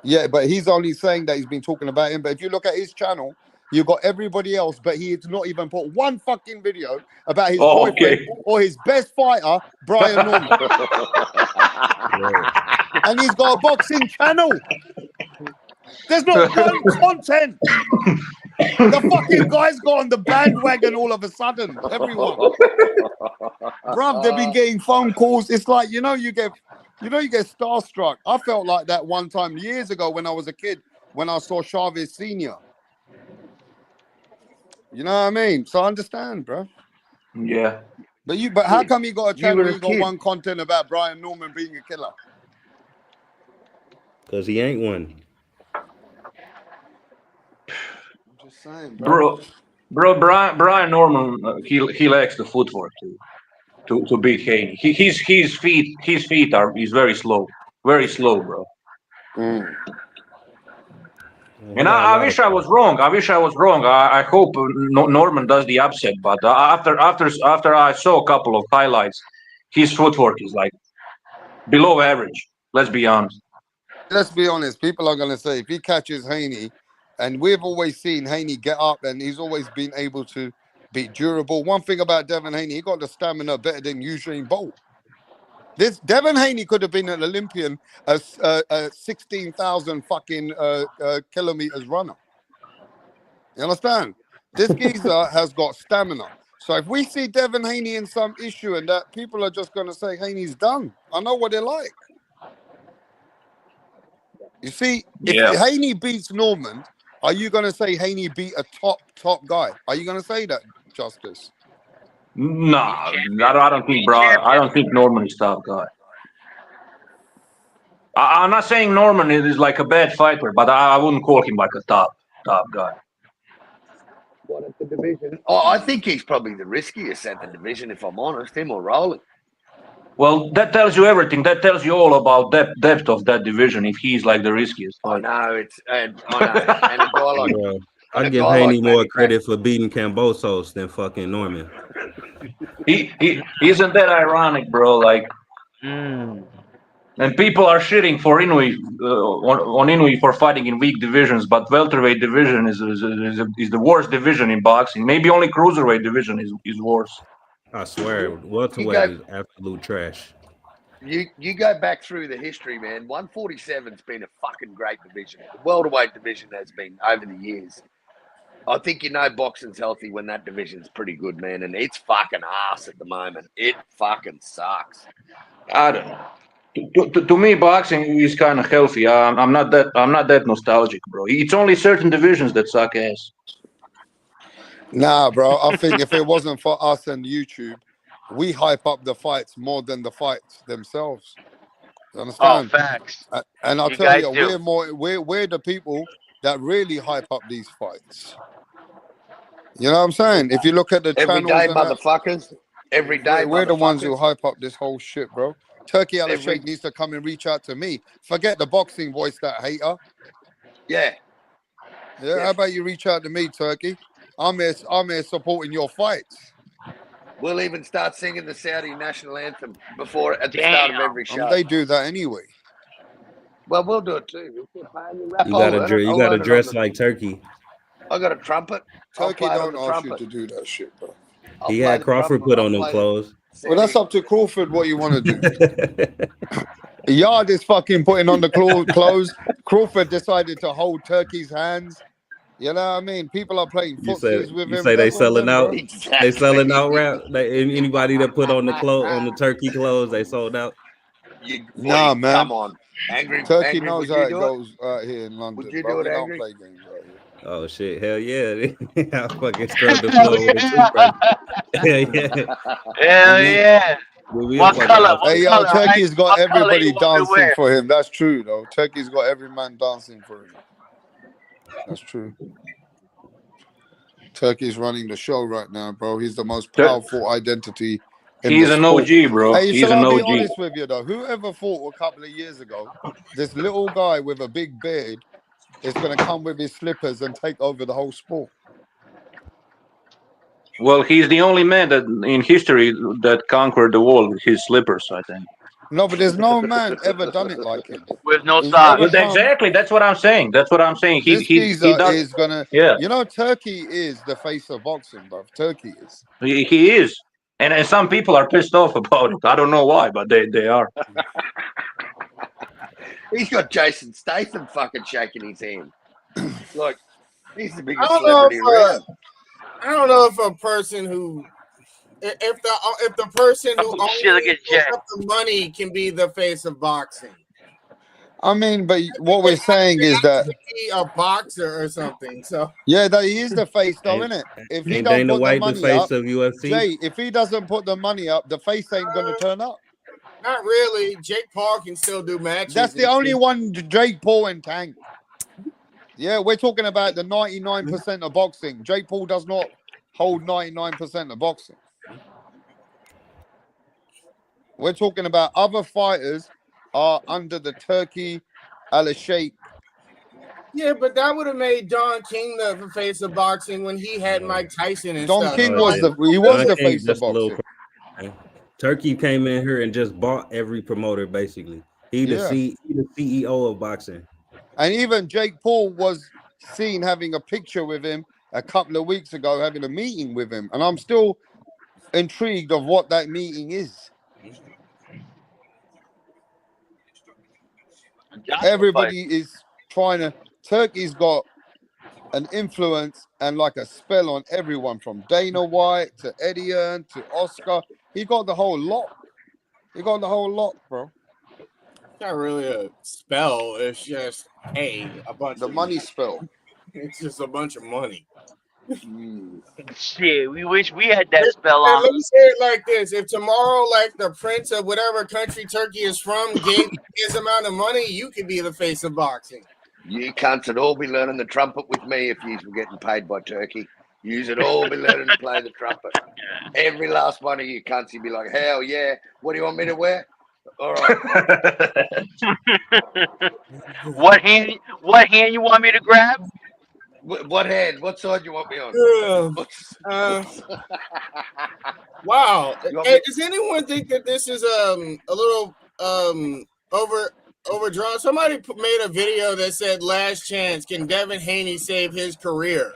Yeah, but he's only saying that he's been talking about him. But if you look at his channel, you got everybody else, but he's not even put one fucking video about his boyfriend or his best fighter, Brian Norman. And he's got a boxing channel. There's no content. The fucking guy's got on the bandwagon all of a sudden. Everyone. Bruv, they've been getting phone calls. It's like, you get starstruck. I felt like that one time years ago when I was a kid, when I saw Chavez Sr. You know what I mean? So I understand, bro. Yeah. But how come you got a channel you got one content about Brian Norman being a killer? Because he ain't one. I'm just saying, bro. Brian Norman, he lacks the footwork to beat Haney. His feet is very slow, bro. And I wish I was wrong. I hope Norman does the upset. But after I saw a couple of highlights, his footwork is like below average. Let's be honest. Let's be honest. People are gonna say if he catches Haney, and we've always seen Haney get up, and he's always been able to be durable. One thing about Devin Haney, he got the stamina better than Usain Bolt. This Devin Haney could have been an Olympian, a 16,000 fucking kilometers runner. You understand? This geezer has got stamina. So if we see Devin Haney in some issue and that, people are just going to say Haney's done. I know what they're like. You see, if Haney beats Norman, are you going to say Haney beat a top guy? Are you going to say that, Justice? No, I don't think, bro. I don't think Norman is top guy. I'm not saying Norman is like a bad fighter, but I wouldn't call him like a top guy. What at the division? Oh, I think he's probably the riskiest at the division, if I'm honest. Him or Rowley. Well, that tells you everything. That tells you all about depth of that division. If he's like the riskiest. I know it's. I know. And a guy like. I give Haney more credit for beating Cambosos than fucking Norman. He isn't that ironic, bro? Like, And people are shitting for Inoue on Inoue for fighting in weak divisions, but welterweight division is the worst division in boxing. Maybe only cruiserweight division is worse. I swear, welterweight is absolute trash. You go back through the history, man. 147's been a fucking great division. The welterweight division has been over the years. I think boxing's healthy when that division's pretty good, man, and it's fucking ass at the moment. It fucking sucks. I don't know. To me, boxing is kind of healthy. I'm not that nostalgic, bro. It's only certain divisions that suck ass. Nah, bro. I think if it wasn't for us and YouTube, we hype up the fights more than the fights themselves. You understand? Oh, facts. And I'll tell you, we're the people that really hype up these fights. You know what I'm saying? If you look at the every channels, day, motherfuckers. Every day, we're the ones who hype up this whole shit, bro. Turkey Al-Sheikh needs to come and reach out to me. Forget the boxing voice, that hater. Yeah. How about you reach out to me, Turkey? I'm here supporting your fights. We'll even start singing the Saudi national anthem at the start of every show. They do that anyway. Well, we'll do it too. You gotta dress like Turkey. I got a trumpet. Turkey don't ask you to do that shit, bro. He had Crawford put on them clothes. Well, that's up to Crawford what you want to do. Yard is fucking putting on the clothes. Crawford decided to hold Turkey's hands. You know what I mean? People are playing footsies with him. You say they selling out? They selling out rap? Anybody that put on the Turkey clothes, they sold out? Nah, man. Come on. Turkey knows how it goes out here in London. Would you do it, don't Angry? play games out here. Oh shit! Hell yeah! I fucking scrubbed the floor with a toothbrush. Hell yeah! What color? Hey, yo, Turkey's got everybody dancing for him. That's true, though. Turkey's got every man dancing for him. That's true. Turkey's running the show right now, bro. He's the most powerful identity. He's an OG, bro. Hey, He's an I'll OG. be honest with you, though. Whoever thought a couple of years ago, this little guy with a big beard is going to come with his slippers and take over the whole sport? Well, he's the only man that in history that conquered the world with his slippers, I think. No, but there's no man ever done it like him. With no socks. Exactly. That's what I'm saying. He does. is gonna. Yeah. You know, Turkey is the face of boxing, bro. Turkey is. He is, and some people are pissed off about it. I don't know why, but they are. He's got Jason Statham fucking shaking his hand. Like, he's the biggest celebrity around. I don't know if a person who, if the person who only picks up the money can be the face of boxing. I mean, but what we're saying is that be a boxer or something. So yeah, that he is the face, though, isn't it? If he don't put the money up, Jay, if he doesn't put the money up, the face ain't gonna turn up. Not really. Jake Paul can still do matches. That's the only one, Jake Paul and Tank. Yeah, we're talking about the 99% of boxing. Jake Paul does not hold 99% of boxing. We're talking about other fighters are under the Turkey Al-Sheikh. Yeah, but that would have made Don King the face of boxing when he had Mike Tyson and Don stuff. King was the face of boxing. Turkey came in here and just bought every promoter, basically. He the CEO of boxing. And even Jake Paul was seen having a picture with him a couple of weeks ago, having a meeting with him. And I'm still intrigued of what that meeting is. Everybody is trying to... Turkey's got an influence and like a spell on everyone from Dana White to Eddie Earn to Oscar. He got the whole lot. Bro. It's not really a spell. It's just a bunch of money spell. It's just a bunch of money. Shit, we wish we had that spell on. Let me say it like this: if tomorrow, like the prince of whatever country Turkey is from, gave his amount of money, you could be the face of boxing. You cunts would all be learning the trumpet with me if you were getting paid by Turkey. You would all be learning to play the trumpet. Every last one of you cunts, you'd be like, hell yeah, what do you want me to wear? All right. What hand you want me to grab? What hand? What side you want me on? Wow. Does anyone think that this is a little Overdrawn. Somebody made a video that said, "Last chance. Can Devin Haney save his career?"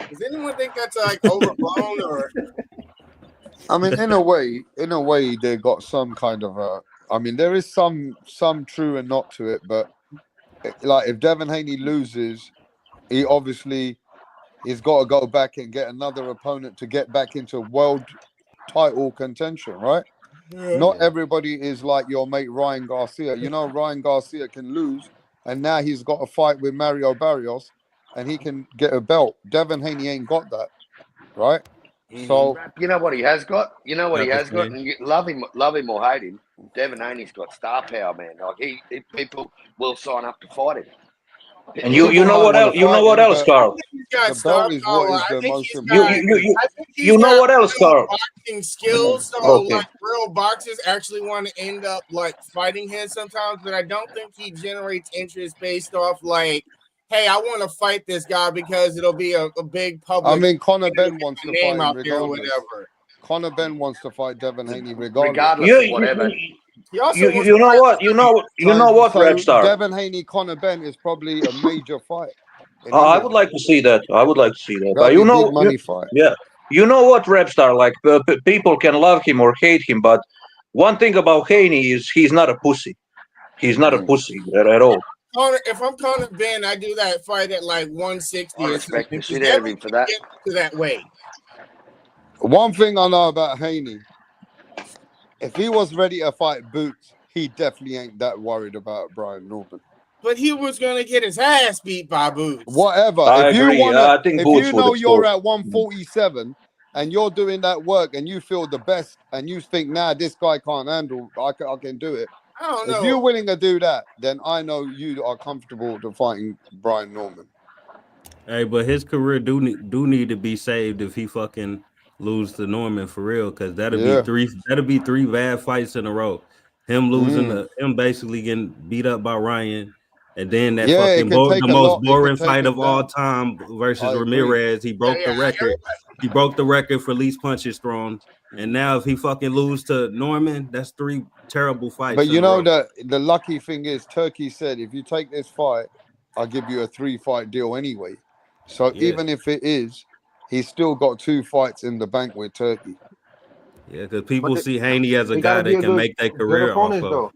Does anyone think that's like overblown or? I mean, in a way, they got some kind of a. I mean, there is some true and not to it, but like if Devin Haney loses, he obviously he's got to go back and get another opponent to get back into world title contention, right? Yeah. Not everybody is like your mate Ryan Garcia. You know, Ryan Garcia can lose, and now he's got a fight with Mario Barrios, and he can get a belt. Devin Haney ain't got that, right? So you know what he has got. You know what he has got, and you love him or hate him. Devin Haney's got star power, man. Like he people will sign up to fight him. And you know what else? You know what else, Carl? The belt is what is the most You know what else, Carl? Boxing skills, so like real boxers actually want to end up like fighting him sometimes, but I don't think he generates interest based off like, hey, I want to fight this guy because it'll be a big public. I mean, Conor Ben wants to fight him out there, regardless. whatever. Conor Ben wants to fight Devin Haney regardless. Of whatever. You know what? You know what, Repstar? Devin Haney, Conor Ben is probably a major fight. I would like to see that. But you know, money fight. Yeah. You know what, Repstar? Like people can love him or hate him, but one thing about Haney is he's not a pussy. He's not a pussy at all. If I'm Conor Ben, I do that fight at like 160. I respect the shit out of him for that. To that weight. One thing I know about Haney, if he was ready to fight Boots, he definitely ain't that worried about Brian Norman. But he was gonna get his ass beat by Boots. Whatever. I agree. If think you know you're at 147 and you're doing that work and you feel the best and you think, nah, this guy can't handle, I can do it. I don't know. If you're willing to do that, then I know you are comfortable to fighting Brian Norman. Hey, but his career do need to be saved if he fucking lose to Norman for real, because that'll be three bad fights in a row. Him losing him basically getting beat up by Ryan, and then that fucking the most boring fight of all time versus Ramirez. He broke the record. He broke the record for least punches thrown. And now if he fucking lose to Norman, that's three terrible fights. But you know that the lucky thing is Turkey said, if you take this fight, I'll give you a 3-fight deal anyway. So even if it is, he's still got 2 fights in the bank with Turkey. Yeah, because people see Haney as a guy that can make their career off of.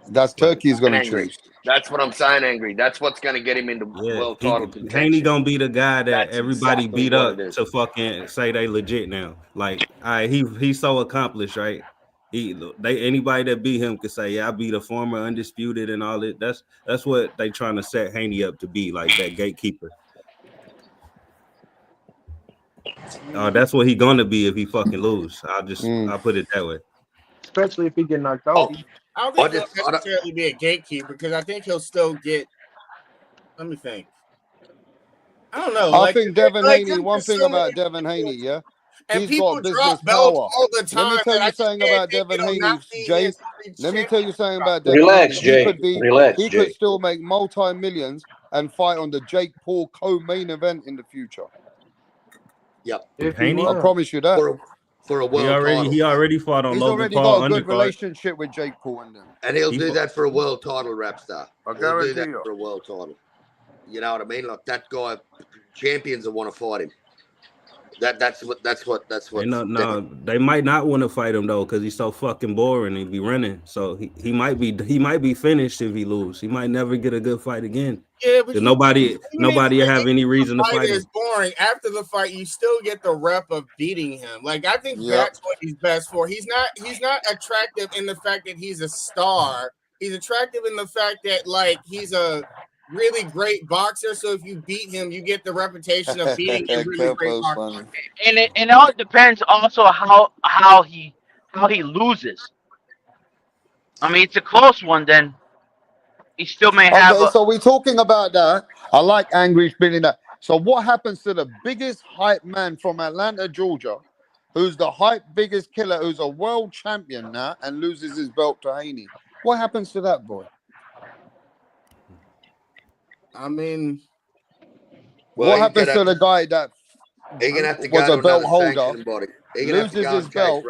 That's Turkey's going to choose. That's what I'm saying, Angry. That's what's going to get him into world title contention. Haney going to be the guy that everybody beat up to fucking say they legit now. Like, he's so accomplished, right? Anybody that beat him could say, yeah, I beat a former undisputed and all that. That's what they trying to set Haney up to be, like that gatekeeper. That's what he gonna be if he fucking lose. I'll put it that way. Especially if he get knocked out. I don't think he'll necessarily be a gatekeeper because I think he'll still get. Let me think. I don't know. I think Devin Haney. One thing about Devin Haney, and people drop belts all the time. Let me tell you something about Devin Haney, Jay. Let me tell you something about Devin Relax, Haney. Jay. He could still make multi-millions and fight on the Jake Paul co-main event in the future. Yep. Haney, I promise you that. For a world title. He already fought on He's Logan already Paul got a good undercard. relationship with Jake Paul and them. And he'll do that for a world title, Rapstar. I He'll do guarantee that you. for a world title. You know what I mean? Like that guy, champions will want to fight him. That's what. No, they might not want to fight him though because he's so fucking boring. He be running, so he might be finished if he lose. He might never get a good fight again. Yeah, but nobody have any reason to fight him. Is boring. After the fight, you still get the rep of beating him. Like I think that's what he's best for. He's not attractive in the fact that he's a star. He's attractive in the fact that like he's a really great boxer. So if you beat him, you get the reputation of being a really great boxer. And it all depends also how he loses. I mean, it's a close one. Then he still may have. Okay, so we're talking about that. I like Angry spinning that. So what happens to the biggest hype man from Atlanta, Georgia, who's the hype biggest killer, who's a world champion now and loses his belt to Haney? What happens to that boy? I mean, what happens to the guy that You're gonna have to was go a to belt another holder sanctioning body. loses his belt.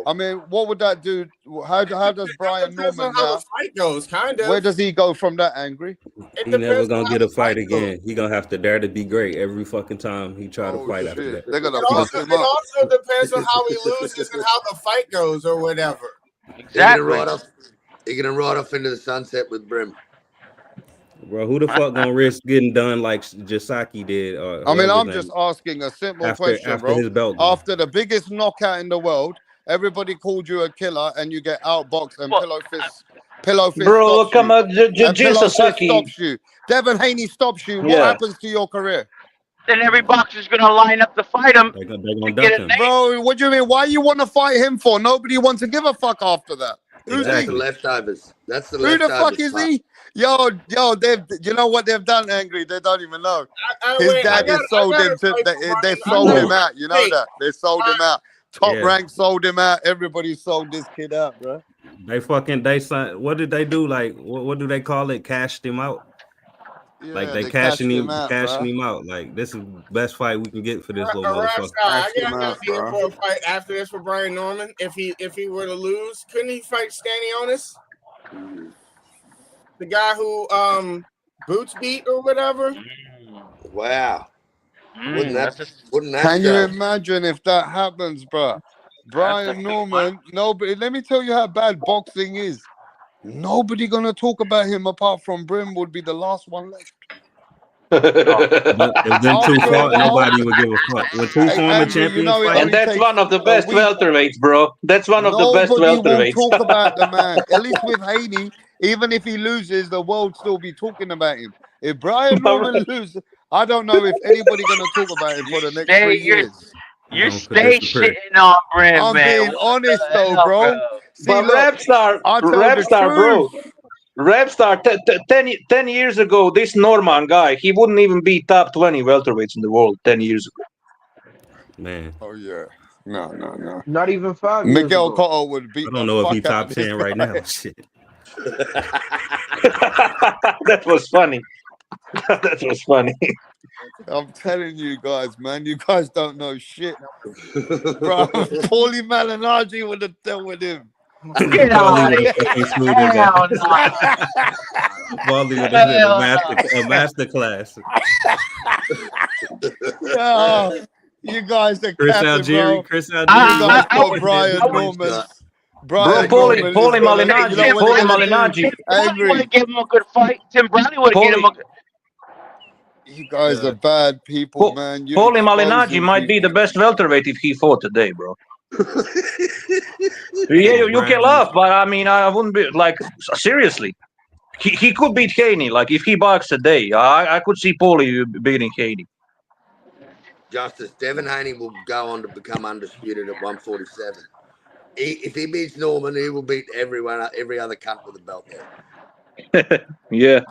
I mean, what would that do? How does Brian Norman how now? the fight goes, kind of. Where does he go from that, Angry? He never gonna get a fight again. He gonna have to dare to be great every fucking time he try to fight after that. They're gonna It also depends on how he loses and how the fight goes or whatever. Exactly. You're gonna ride off into the sunset with Brim. Bro, who the fuck gonna risk getting done like Jasaki did? I mean, I'm just asking a simple question, bro. His belt after the biggest knockout in the world, everybody called you a killer, and you get outboxed and pillow fist. Bro, look, come on, Jasaki stops you. Devin Haney stops you. What happens to your career? Then every boxer's gonna line up to fight him. They're gonna duck him. Bro, what do you mean? Why you want to fight him for? Nobody wants to give a fuck after that. Who's That's he? the leftovers. That's the Who leftovers. the fuck is he? Yo, you know what they've done, Angry? They don't even know. His dad has sold him to. They sold him out. You know that they sold him out. Top rank sold him out. Everybody sold this kid out, bro. They signed. What did they do? Like, what do they call it? Cashed him out. Yeah, like they cashing him out. Like, this is the best fight we can get for this little motherfucker. I got an idea for a fight after this for Brian Norman. If he were to lose, couldn't he fight Stanionis? The guy who boots beat or whatever. Wow. Wouldn't that Can you imagine if that happens, bro? Brian Norman, nobody. Let me tell you how bad boxing is. Nobody gonna talk about him apart from Brim. Would be the last one left. If them two fought, nobody would give a fuck. When two former champions fight, and that's one of the best welterweights, bro. That's one of the best welterweights. Nobody will talk about the man. At least with Haney, even if he loses, the world still be talking about him. If Brian Norman loses, I don't know if anybody gonna talk about him for the next 3 years. You stay shitting on Brim, I'm man. being honest though, bro. See, But look, Rapstar, 10 years ago, this Norman guy, he wouldn't even be top 20 welterweights in the world 10 years ago. Man. Oh yeah. No. Not even 5 Miguel years ago. Cotto would beat. I don't know if he top 10 right now. Shit. That was funny. That was funny. I'm telling you guys, man, you guys don't know shit. Bro, Paulie Malignaggi would have dealt with him. Get out of here. Wally would have been a master class. Yo, you guys are Chris capping, Algieri. bro. Chris You guys got Algieri. Brian Norman. Bro, Paulie Malignaggi. Brownie would have given him a good fight. Tim Brownie would have given him a good. You guys are bad people, man. Paulie Malignaggi might be the best welterweight if he fought today, bro. Yeah, you can laugh, but I mean, I wouldn't be like seriously. He could beat Haney. Like if he boxed today, I could see Paulie beating Haney. Justice, Devin Haney will go on to become undisputed at 147. If he beats Norman, he will beat every other cunt with a belt there. Yeah.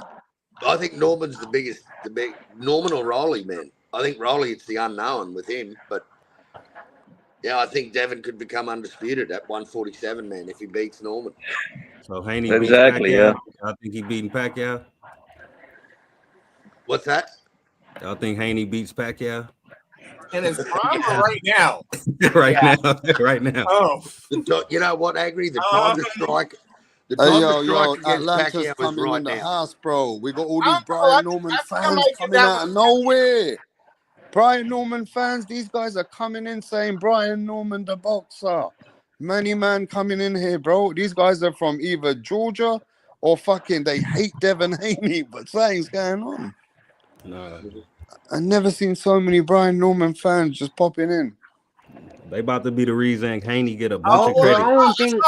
I think Norman's the big Norman or Rolly, man. I think Rolly, it's the unknown with him, but yeah, I think Devin could become undisputed at 147, man, if he beats Norman. So Haney exactly, beats Pacquiao. I think he beating Pacquiao. What's that? Y'all think Haney beats Pacquiao? And it's prime right now. Right now. Oh, you know what, Agri? The time to strike. The Hey, time yo, to strike against Atlanta's Pacquiao is coming right in the now. house, bro. We got all these Brian Norman fans coming out of nowhere. Brian Norman fans, these guys are coming in saying Brian Norman the boxer. Many man coming in here, bro. These guys are from either Georgia or fucking they hate Devin Haney, but something's going on. No. I've never seen so many Brian Norman fans just popping in. They about to be the reason Haney get a bunch of credit. I don't think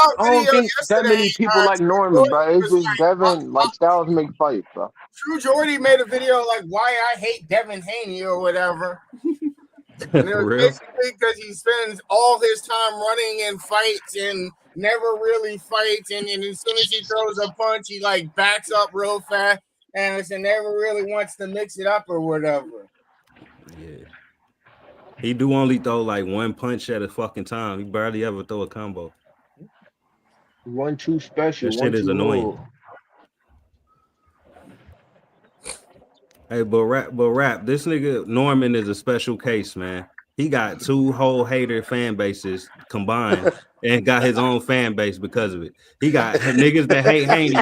that many people like Norman, bro. It's just Devin, like, styles make fights, bro. True Jordy made a video like why I hate Devin Haney or whatever. And it was basically because he spends all his time running in fights and never really fights, and as soon as he throws a punch, he like backs up real fast, and never really wants to mix it up or whatever. Yeah. He do only throw like one punch at a fucking time. He barely ever throw a combo. 1-2 special. That shit is annoying. Hey, but rap, this nigga Norman is a special case, man. He got 2 whole hater fan bases combined and got his own fan base because of it. He got niggas that hate Haney.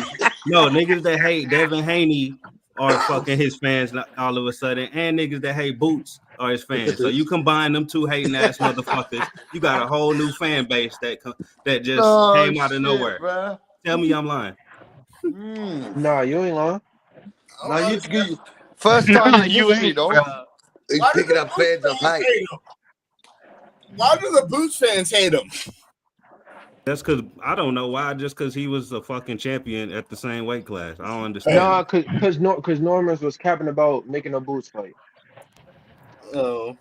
No, niggas that hate Devin Haney are fucking his fans all of a sudden, and niggas that hate Boots are his fans. So you combine them 2 hating ass motherfuckers, you got a whole new fan base that just came out of nowhere. Bro. Tell me I'm lying. Nah, you ain't lying. No, you first time in history, though. He's picking up fans of hate. Why do the Boots fans hate him? That's because I don't know why. Just because he was a fucking champion at the same weight class. I don't understand. Nah, because Norman's was capping about making a Boots fight. Oh.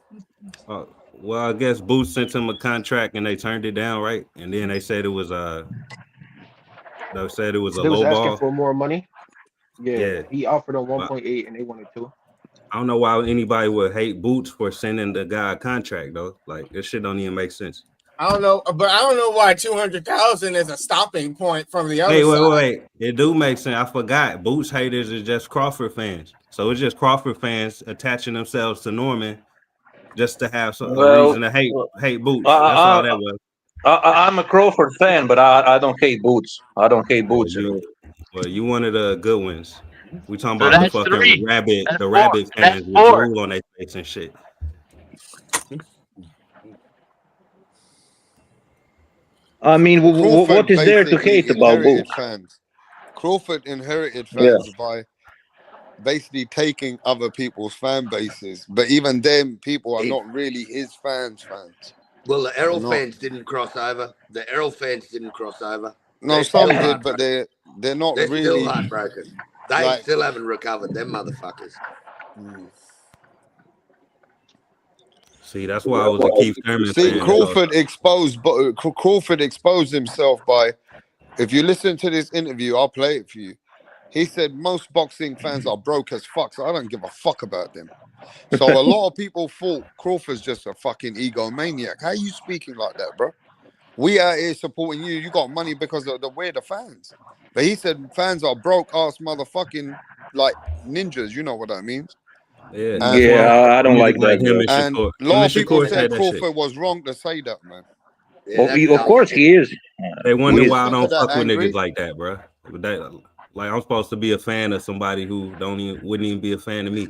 Well, I guess Boots sent him a contract and they turned it down, right? And then they said it was a low asking ball for more money. Yeah. He offered on 1.8 and they wanted 2. I don't know why anybody would hate Boots for sending the guy a contract though. Like this shit don't even make sense. I don't know, but I don't know why 200,000 is a stopping point from the other side. Wait. It do make sense. I forgot. Boots haters is just Crawford fans. So it's just Crawford fans attaching themselves to Norman just to have some reason to hate Boots. That's all that was. I'm a Crawford fan, but I don't hate Boots. I don't hate Boots. Well, you one of the good ones. We talking about the fucking rabbit fans with drool on their face and shit. I mean, what is there to hate about Boots? Crawford inherited fans by basically taking other people's fan bases, but even them people are not really his fans. Well, the Errol fans didn't cross over. No, some did, but they're not they're really. Still heartbroken. They still haven't recovered. Them motherfuckers. See, that's why I was a Keith Thurman fan. Crawford exposed himself by. If you listen to this interview, I'll play it for you. He said most boxing fans are broke as fuck, so I don't give a fuck about them. So a lot of people thought Crawford's just a fucking egomaniac. How are you speaking like that, bro? We out here supporting you. You got money because of we're the fans. But he said fans are broke ass motherfucking like ninjas. You know what that means? Yeah, I don't like that. And a lot of people said Crawford was wrong to say that, man. Yeah, of course he is. They wonder why I don't fuck with niggas like that, bro. Like I'm supposed to be a fan of somebody who wouldn't even be a fan of me.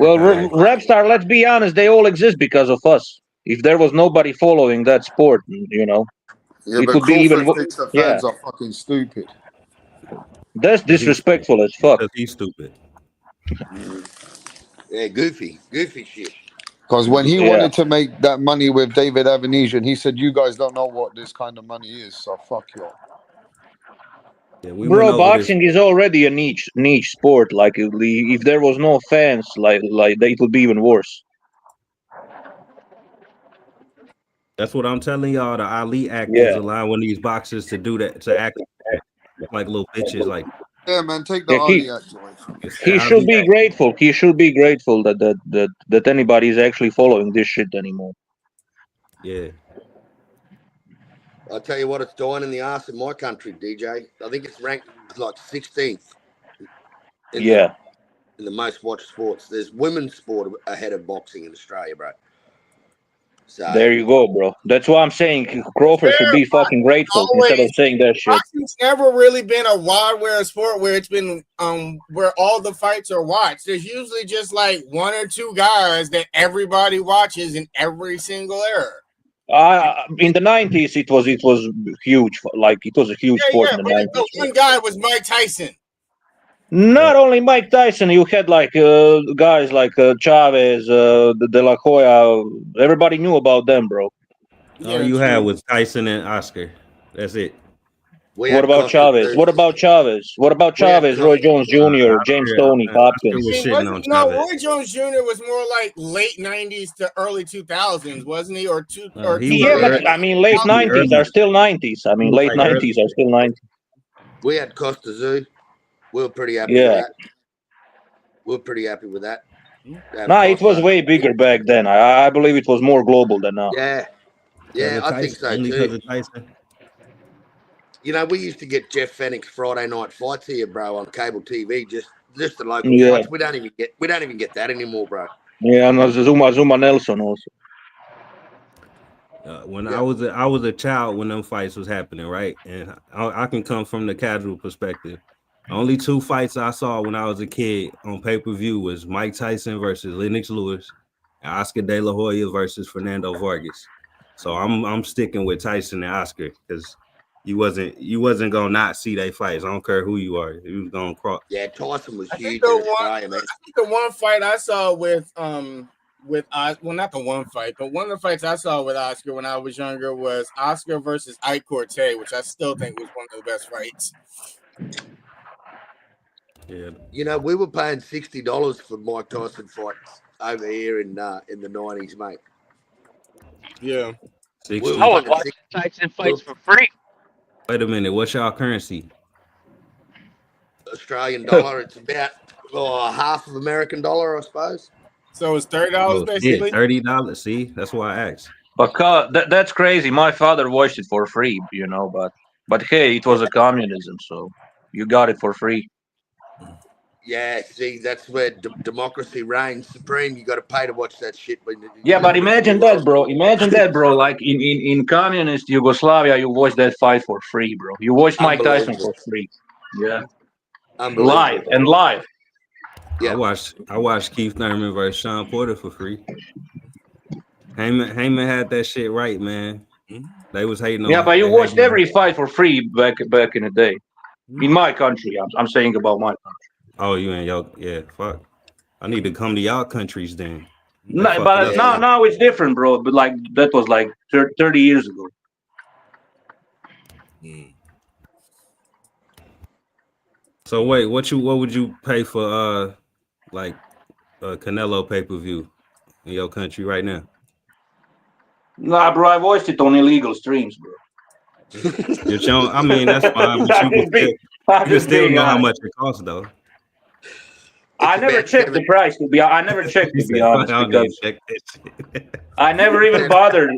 Well, Rapstar, let's be honest, they all exist because of us. If there was nobody following that sport, it would be even. The fans are fucking stupid. That's disrespectful as fuck. He's stupid. Yeah, goofy shit. Because when he wanted to make that money with David Avanesian, he said, "You guys don't know what this kind of money is, so fuck you." Yeah, bro, boxing is already a niche sport. Like if there was no fans, like it would be even worse. That's what I'm telling y'all. The Ali Act is allowing these boxers to do that, to act like little bitches. Like, yeah, man, take the Ali Act away from him. He should be grateful. He should be grateful that anybody is actually following this shit anymore. Yeah. I'll tell you what, it's dying in the ass in my country, DJ. I think it's ranked like 16th. In the most watched sports. There's women's sport ahead of boxing in Australia, bro. So there you go, bro. That's why I'm saying Crawford should be fucking grateful instead of saying that shit. Boxing's never really been a wide sport where it's been where all the fights are watched. There's usually just like 1 or 2 guys that everybody watches in every single era. In the 90s, it was huge. Like it was a huge sport in the 90s. The one guy was Mike Tyson. Not only Mike Tyson, you had like guys like Chavez, De La Hoya. Everybody knew about them, bro. All you had was Tyson and Oscar. That's it. What about Chavez? What about Chavez? Roy Jones Jr., James Stoney, Hopkins. Roy Jones Jr. was more like late 90s to early 2000s, wasn't he? But I mean, late 90s are still 90s. I mean, late 90s are still 90s. We had Costa Zoo. We were pretty happy with that. Nah, it was way bigger back then. I believe it was more global than now. Yeah, I think so too. You know, we used to get Jeff Fennick's Friday night fights here, bro, on cable TV. Just the local fights. We don't even get that anymore, bro. Yeah, and Zuma Nelson also. When I was a child when them fights was happening, right? And I can come from the casual perspective. Only 2 fights I saw when I was a kid on pay-per-view was Mike Tyson versus Lennox Lewis, and Oscar De La Hoya versus Fernando Vargas. So I'm sticking with Tyson and Oscar because you wasn't gonna not see they fights. I don't care who you are. You was gonna cross. Yeah, Tyson was huge in in Australia, man. I think the one fight I saw with not the one fight, but one of the fights I saw with Oscar when I was younger was Oscar versus Ike Cortez, which I still think was one of the best fights. Yeah, you know, we were paying $60 for Mike Tyson fights over here in the 90s, mate. Yeah, I was watching Tyson fights for free. Wait a minute, what's y'all currency? Australian dollar. It's about half of American dollar, I suppose. So it's $30 basically. $30. See, that's why I asked. But that's crazy. My father watched it for free, you know. But hey, it was a communism, so you got it for free. Yeah, see, that's where democracy reigns supreme. You got to pay to watch that shit. Yeah, but imagine that, bro. Imagine that, bro. Like in communist Yugoslavia, you watch that fight for free, bro. You watch Mike Tyson for free. Yeah, live. Yeah. I watched Keith Thurman versus Sean Porter for free. Heyman had that shit right, man. They was hating on. Yeah, but you watched every fight for free back in the day. In my country, I'm saying about my country. Oh, you and y'all, yeah, fuck. I need to come to y'all countries then. No, but now it's different, bro. But like that was like 30 years ago. So wait, what would you pay for like a Canelo pay-per-view in your country right now? Nah, bro, I watched it on illegal streams, bro. I mean, that's fine, but you still know how much it costs, though. I never checked the price to be honest, because I never even bothered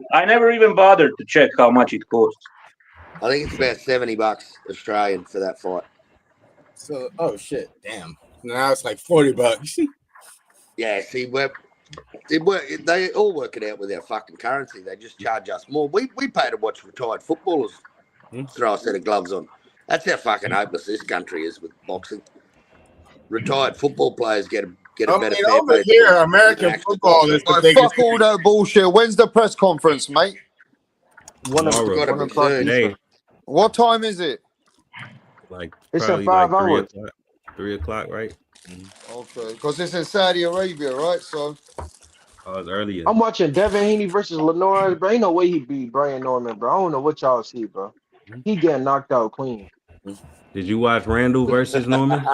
to check how much it costs. I think it's about $70 Australian for that fight. So, oh shit, damn! Now it's like $40. Yeah, see, they all work it out with our fucking currency. They just charge us more. We pay to watch retired footballers throw a set of gloves on. That's how fucking hopeless this country is with boxing. Retired football players get a better pay. Over here, American football is the biggest. Fuck all that bullshit. When's the press conference, mate? What time is it? Like it's at 5 hours. 3 o'clock, right? Okay, because it's in Saudi Arabia, right? So it's earlier. I'm watching Devin Haney versus Lenore, bro. Ain't no way he beat Brian Norman, bro. I don't know what y'all see, bro. He getting knocked out clean. Did you watch Randall versus Norman?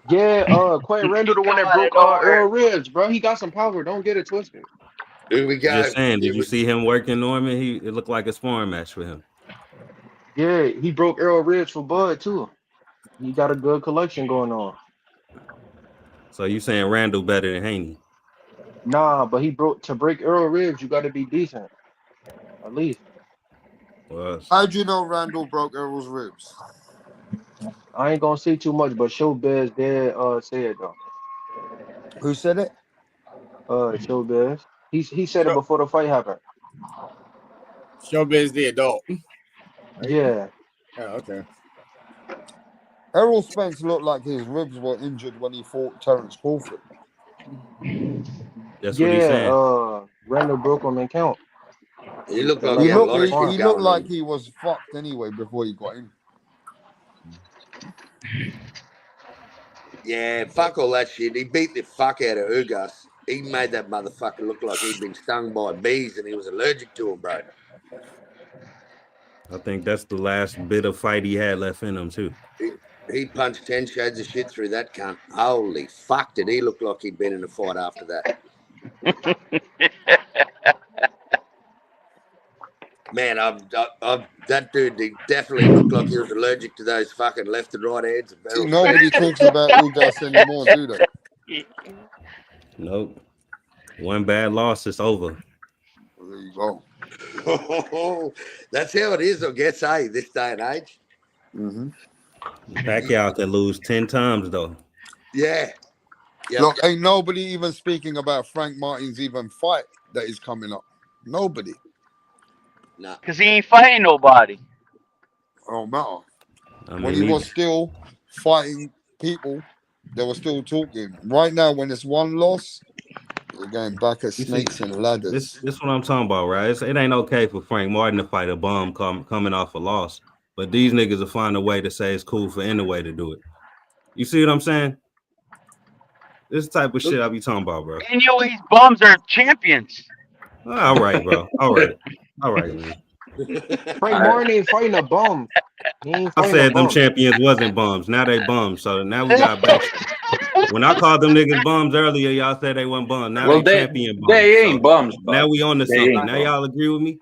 Yeah, Quentin Randall, the one that broke Earl Ridge, bro. He got some power. Don't get it twisted. Here we go. Just saying, did you see him working Norman? It looked like a sparring match for him. Yeah, he broke Earl Ridge for Bud too. He got a good collection going on. So you saying Randall better than Haney? Nah, but to break Earl Ridge, you got to be decent, at least. Well, how'd you know Randall broke Earl's ribs? I ain't gonna say too much, but Showbiz did say it though. Who said it? Showbiz. He said it before the fight happened. Showbiz the adult. Yeah. Oh, okay. Errol Spence looked like his ribs were injured when he fought Terrence Crawford. That's what he's saying. Randall broke him in count. He looked like he was fucked anyway before he got in. Yeah, fuck all that shit. He beat the fuck out of Ugas. He made that motherfucker look like he'd been stung by bees and he was allergic to them, bro. I think that's the last bit of fight he had left in him, too. He punched 10 shades of shit through that cunt. Holy fuck, did he look like he'd been in a fight after that. Man, that dude, he definitely looked like he was allergic to those fucking left and right hands. Nobody talks about Ugas anymore, do they? Nope. One bad loss, it's over. Well, there you go. That's how it is, I guess, this day and age. Mm-hmm. Pacquiao can lose 10 times, though. Yeah. Yep. Look, ain't nobody even speaking about Frank Martin's even fight that is coming up. Nobody. Nah. Because he ain't fighting nobody. Oh no. I mean, When he was still fighting people, they were still talking. Right now, when it's one loss, they're going back at snakes and ladders. This what I'm talking about, right? It ain't okay for Frank Martin to fight a bum coming off a loss, but these niggas will find a way to say it's cool for Anyway to do it. You see what I'm saying? This type of shit I be talking about, bro. Anyway's bums are champions. All right, bro. All right, man. Frank Martin ain't fighting a bum. I said them champions wasn't bums. Now they bums. So now we got back. When I called them niggas bums earlier, y'all said they wasn't bums. Now they champion bums. They ain't bums. Now we on to something. Now y'all agree with me?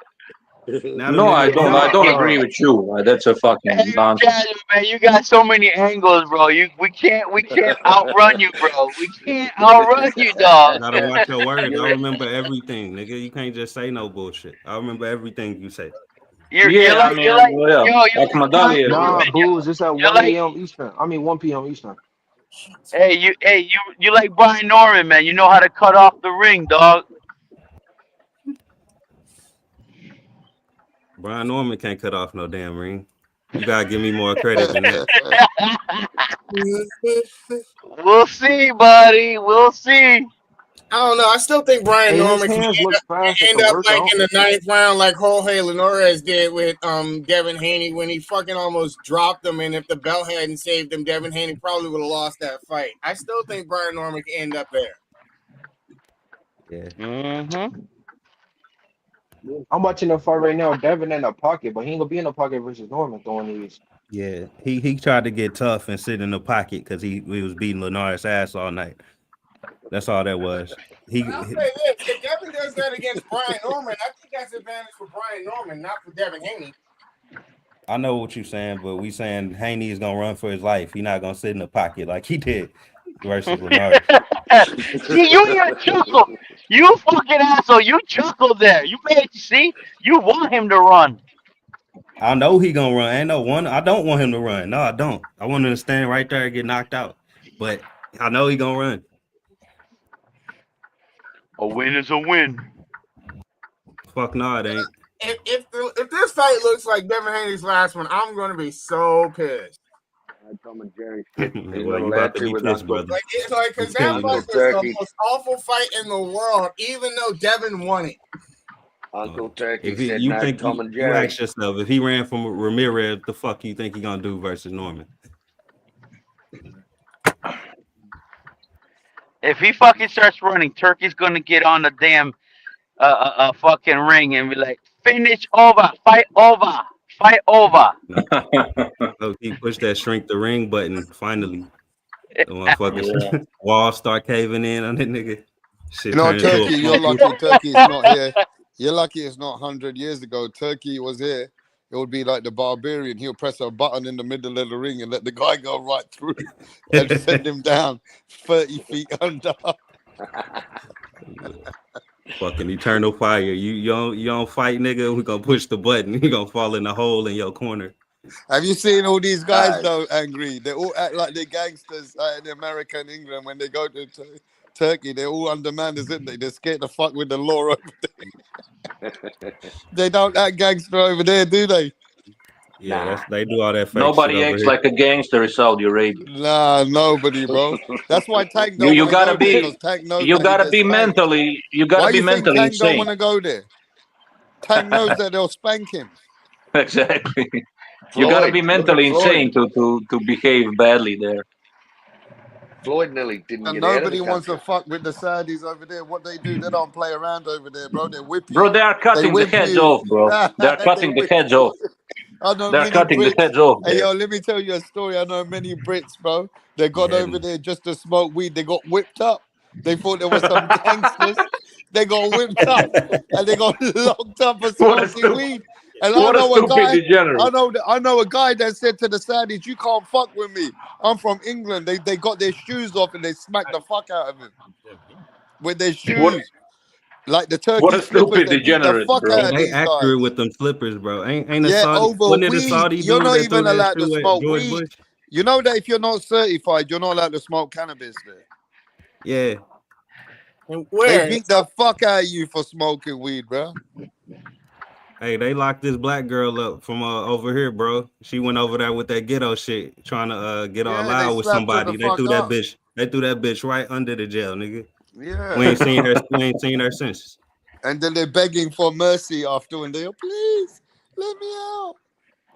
No, I don't. I don't agree with you. That's a fucking nonsense. Man, you got so many angles, bro. We can't outrun you, bro. We can't outrun you, dog. Gotta watch your words. I remember everything, nigga. You can't just say no bullshit. I remember everything you say. You're like, nah, Booze. It's at 1 a.m. Eastern. I mean 1 p.m. Eastern. Hey, you like Brian Norman, man. You know how to cut off the ring, dog. Brian Norman can't cut off no damn ring. You gotta give me more credit than that. We'll see, buddy. We'll see. I don't know. I still think Brian Norman can end up like in the 9th round, like Jorge Linares did with Devin Haney when he fucking almost dropped him. And if the belt hadn't saved him, Devin Haney probably would have lost that fight. I still think Brian Norman can end up there. Yeah. Mm-hmm. I'm watching the fight right now. Devin in the pocket, but he ain't gonna be in the pocket versus Norman throwing these. Yeah, he tried to get tough and sit in the pocket because he was beating Linares' ass all night. That's all that was. I'll say this: if Devin does that against Brian Norman, I think that's advantage for Brian Norman, not for Devin Haney. I know what you're saying, but we saying Haney is gonna run for his life. He's not gonna sit in the pocket like he did versus Linares. See, you chuckle. You fucking asshole. You chuckled there. You want him to run. I know he gonna run. Ain't no one. I don't want him to run. No, I don't. I want him to stand right there and get knocked out. But I know he gonna run. A win is a win. Fuck no, it ain't. If this fight looks like Devin Haney's last one, I'm gonna be so pissed. Tom and Jerry. Well, you about to be pissed, brother. Because that fight was the most awful fight in the world, even though Devin won it. Uncle Turkey If said you not think Tom and you Jerry. ask yourself, if he ran from Ramirez, the fuck you think he gonna do versus Norman? If he fucking starts running, Turkey's gonna get on the damn fucking ring and be like, finish over, fight over, fight over. So he pushed that shrink the ring button finally. The motherfuckers walls start caving in on that nigga. Shit, you know, Turkey, you're lucky Turkey's not here. You're lucky it's not 100 years ago. Turkey was here. It would be like the Barbarian. He'll press a button in the middle of the ring and let the guy go right through and send him down 30 feet under. Fucking eternal fire. You don't fight, nigga. We gonna push the button. You gonna fall in the hole in your corner. Have you seen all these guys though, Angry? They all act like they're gangsters in America and England. When they go to Turkey, they're all undermanned, isn't they? They're scared to fuck with the law over there. They don't act gangster over there, do they? Yeah, they do all that fake Nobody shit over acts here. like a gangster in Saudi Arabia. Nah, nobody, bro. That's why Tank don't You wanna gotta go be there, 'cause Tank knows you that gotta he be gets spanked. mentally you gotta Why be you think mentally Tank don't insane. want to go there? Tank knows that they'll spank him. Exactly. You gotta be mentally insane to behave badly there. Floyd nearly didn't And get out of nobody the wants country. to fuck with the Saudis over there. What they do, they don't play around over there, bro. They whip you. Bro, they are cutting the whip heads you. off, bro. They're They cutting the whip heads you. off. I know They're many cutting the Brits. heads off Hey, there. yo, let me tell you a story. I know many Brits, bro. They got over there just to smoke weed. They got whipped up. They thought there were some gangsters. They got whipped up and they got locked up for smoking weed. And I know a guy. I know a guy that said to the Saudis, "You can't fuck with me. I'm from England." They got their shoes off and they smacked the fuck out of him with their shoes. Like the What Turkey a slippers, stupid they beat the degenerate, fuck bro. out of They these accurate guys. with them slippers, bro. Ain't a Yeah, Saudi? over Wasn't it a weed. Saudi You're dude not that even threw that allowed to shoe at smoke George weed. Bush? You know that if you're not certified, you're not allowed to smoke cannabis there. Yeah. And They where? beat the fuck out of you for smoking weed, bro. Hey, they locked this black girl up from over here, bro. She went over there with that ghetto shit, trying to get all loud with somebody. They threw that bitch. They threw that bitch right under the jail, nigga. Yeah. We ain't seen her. We ain't seen her since. And then they're begging for mercy after, and they're please let me out.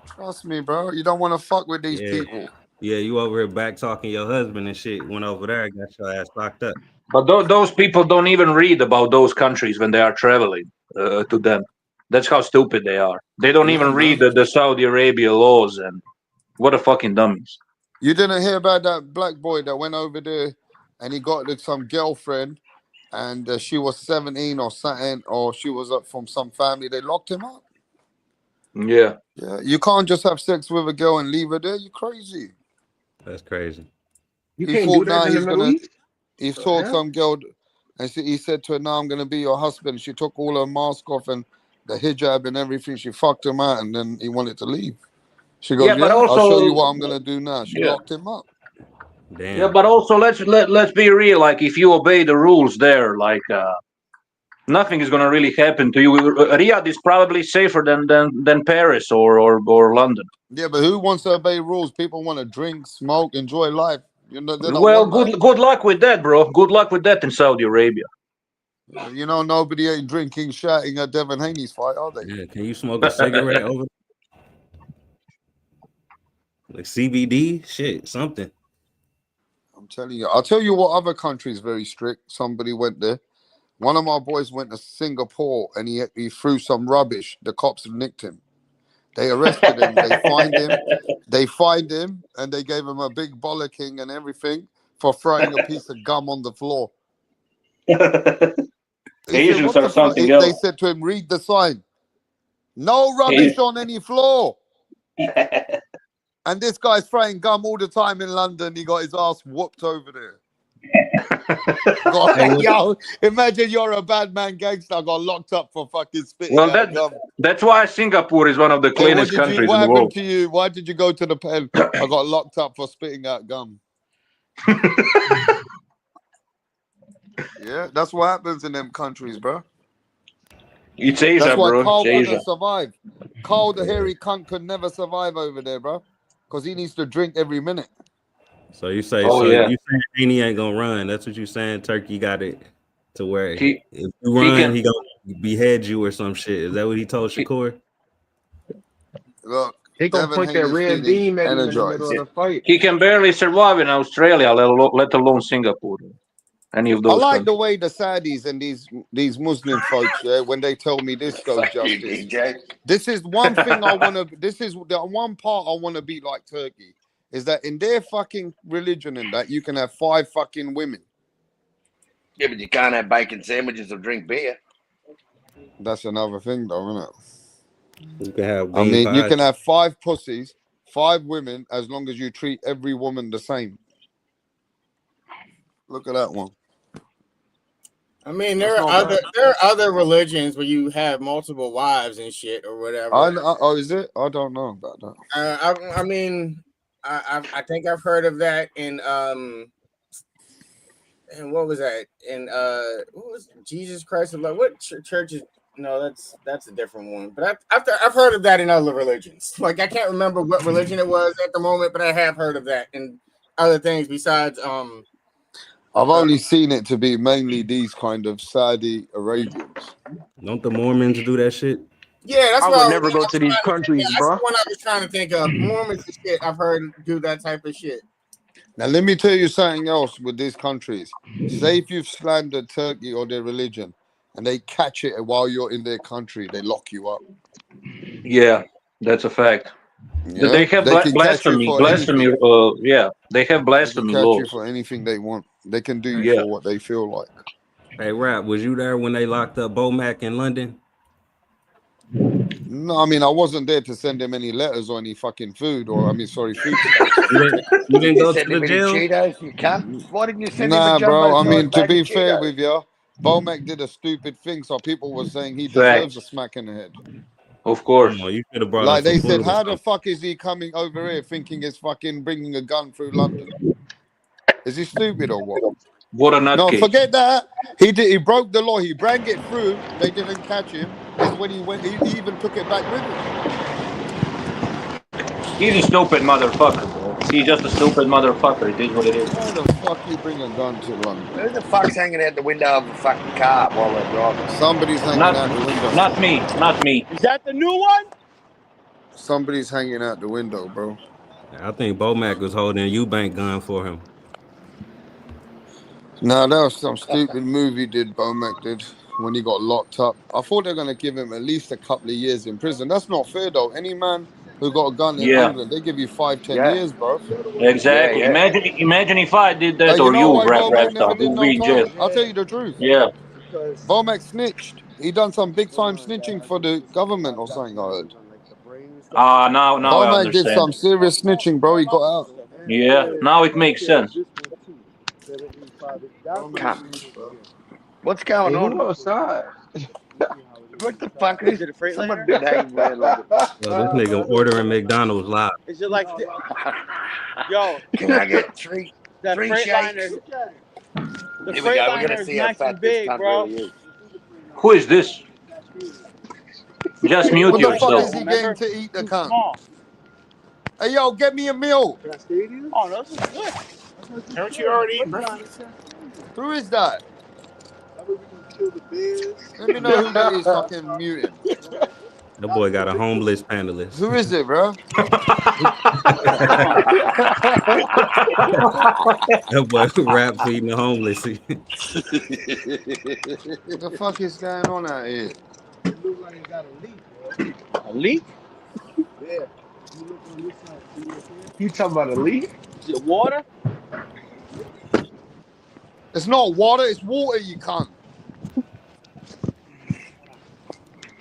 Trust me, bro. You don't want to fuck with these people. Yeah, you over here back talking your husband and shit. Went over there and got your ass locked up. But those people don't even read about those countries when they are traveling to them. That's how stupid they are. They don't even read the Saudi Arabia laws, and what a fucking dummies. You didn't hear about that black boy that went over there and he got some girlfriend, and she was 17 or something, or she was up from some family. They locked him up. Yeah. Yeah. You can't just have sex with a girl and leave her there. You're crazy. That's crazy. You can't do that in the Middle East? He saw some girl, and he said to her, "Now I'm gonna be your husband." She took all her mask off and the hijab and everything. She fucked him out, and then he wanted to leave. She goes, but also, I'll show you what I'm gonna do now. She locked him up. Damn. Yeah, but also let's be real. Like, if you obey the rules there, like nothing is gonna really happen to you. Riyadh is probably safer than Paris or London. Yeah, but who wants to obey rules? People want to drink, smoke, enjoy life. You know, well, good luck with that, bro. Good luck with that in Saudi Arabia. You know, nobody ain't drinking, shouting at Devin Haney's fight, are they? Yeah, can you smoke a cigarette over? Like CBD? Shit, something. I'm telling you. I'll tell you what other country is very strict. Somebody went there. One of my boys went to Singapore and he threw some rubbish. The cops nicked him. They arrested him. They fined him, and they gave him a big bollocking and everything for throwing a piece of gum on the floor. Asians are something else. They said to him, read the sign. No rubbish on any floor. And this guy's throwing gum all the time in London. He got his ass whooped over there. Yo, imagine you're a bad man gangster, got locked up for fucking spitting out gum. That's why Singapore is one of the cleanest countries in the world. What happened to you? Why did you go to the pen? I got locked up for spitting out gum. Yeah, that's what happens in them countries, bro. It's Asia, that's why bro. Carl It's couldn't Asia. survive. Carl, the hairy cunt, could never survive over there, bro, because he needs to drink every minute. So you say, you saying Haney ain't gonna run? That's what you saying? Turkey got it to where if you run, he gonna behead you or some shit. Is that what he told Shakur? Look, he gonna point that red beam at him in the middle of the fight. He can barely survive in Australia, let alone Singapore. Any of those. I like countries. the way the Saudis and these Muslim folks, when they tell me this goes justice. This is one thing I want to. This is the one part I want to be like Turkey. Is that in their fucking religion and that you can have 5 fucking women. Yeah, but you can't have bacon sandwiches or drink beer. That's another thing, though, isn't it? You can have. You can have 5 pussies, 5 women, as long as you treat every woman the same. Look at that one. I mean, there are other religions where you have multiple wives and shit or whatever. Oh, is it? I don't know about that. I mean. I think I've heard of that in and what was that in what was Jesus Christ of Love? What church is? No, that's a different one. But I've heard of that in other religions. Like, I can't remember what religion it was at the moment, but I have heard of that in other things besides I've only seen it to be mainly these kind of Saudi Arabians. Don't the Mormons do that shit? Yeah, that's I why would never go to these countries, bro. That's the one I was trying to think of. Mormons and shit. I've heard do that type of shit. Now, let me tell you something else with these countries. Say if you've slandered Turkey or their religion, and they catch it while you're in their country, they lock you up. Yeah, that's a fact. Yeah? They have blasphemy. Yeah, they have blasphemy they can catch laws. you for anything they want. They can do you for what they feel like. Hey, Rap, was you there when they locked up Bomac in London? No, I mean, I wasn't there to send him any letters or any fucking food, or food. You didn't go to the jail? Cheetos, you can't. Why didn't you send him Nah, a bro. jumbo I mean, to bag be of fair Cheetos? with you, Bomac did a stupid thing, so people were saying he deserves a smack in the head. Of course. You could have brought Like up some they said, food or how the something. fuck is he coming over here thinking it's fucking bringing a gun through London? Is he stupid or what? What a nutcase. No, forget that. He did. He broke the law. He brought it through. They didn't catch him. This is when he went. He even took it back with him. He's a stupid motherfucker, bro. He's just a stupid motherfucker. It is what it is. Why the fuck you bring a gun to London? Who the fuck's hanging out the window of a fucking car while they're driving? Somebody's hanging out the window. Not me. Not me. Is that the new one? Somebody's hanging out the window, bro. I think Bomac was holding a Eubank gun for him. Nah, that was some stupid move he did, Bomac did, when he got locked up. I thought they were going to give him at least a couple of years in prison. That's not fair, though. Any man who got a gun in England, they give you 5-10 years, bro. Exactly. Imagine if I did that or you, Rapstar. We'll be in jail. I'll tell you the truth. Yeah. Bomac snitched. He done some big time snitching for the government or something, I heard. Now I Bomac understand. did some serious snitching, bro. He got out. Yeah, now it makes sense. What's going on? outside? What the fuck is it? Someone been hanging there like Yo, this nigga ordering McDonald's live. Is it like, yo? Can I get three Freightliner? shakes? The Here we go. We're Freightliner gonna is see how nice fat and this big, cunt bro. really is. Who is this? Just mute What the fuck yourself. is he getting to eat the cunt? Hey, yo, get me a meal. Oh, no, this is good. Haven't you already eaten, bro? Who is that? Let me know who that is fucking muting. That boy got a homeless panelist. Who is it, bro? That boy rap feeding the homeless. What the fuck is going on out here? A leak? Yeah. You talking about a leak? Is it water? It's not water, it's water, you cunt.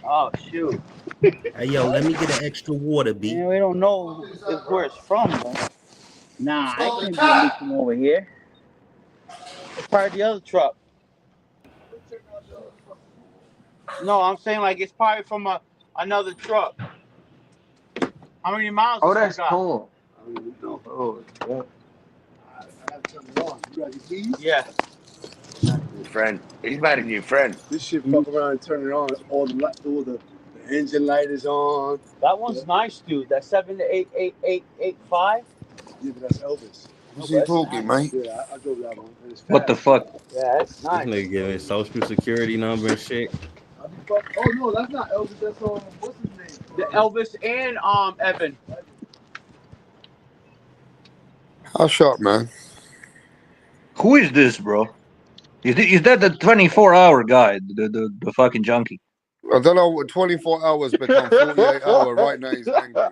Oh, shoot. Hey, yo, let me get an extra water, B. Man, we don't know where it's from, bro. Nah, I can't be a leak from over here. It's part of the other truck. No, I'm saying like it's probably from another truck. How many miles? Oh, does that's it got? cool. Oh, yeah. Yeah. New friend. He's made a new friend. This shit fuck around and turn it on. All the engine light is on. That one's nice, dude. That's 7888885. Yeah, but that's Elvis. Who's he talking, mate? Yeah, I drove that one. What the fuck? Yeah, that's This nice. nigga giving social security number and shit. Oh no, that's not Elvis. That's what's his name? The Elvis and Evan. How sharp, man? Who is this, bro? Is that the 24-hour guy, the fucking junkie? I don't know. 24 hours become 48 hour. Right now he's angry.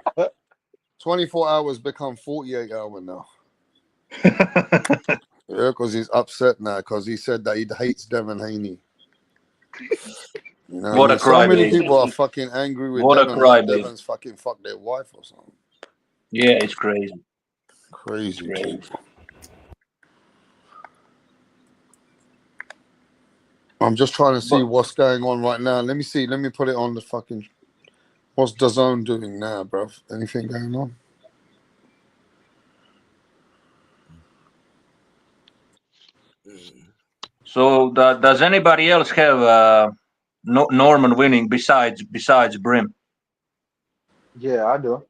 24 hours become 48 hour now. Yeah, because he's upset now because he said that he hates Devin Haney. You know, What a so many crybaby. people are fucking angry with What a Devin. Like crybaby. Devin's fucking fucked their wife or something. Yeah, it's crazy. Crazy. People. I'm just trying to see what's going on right now. Let me see. Let me put it on the fucking. What's DAZN doing now, bro? Anything going on? So does anybody else have Norman winning besides Brim? Yeah, I do.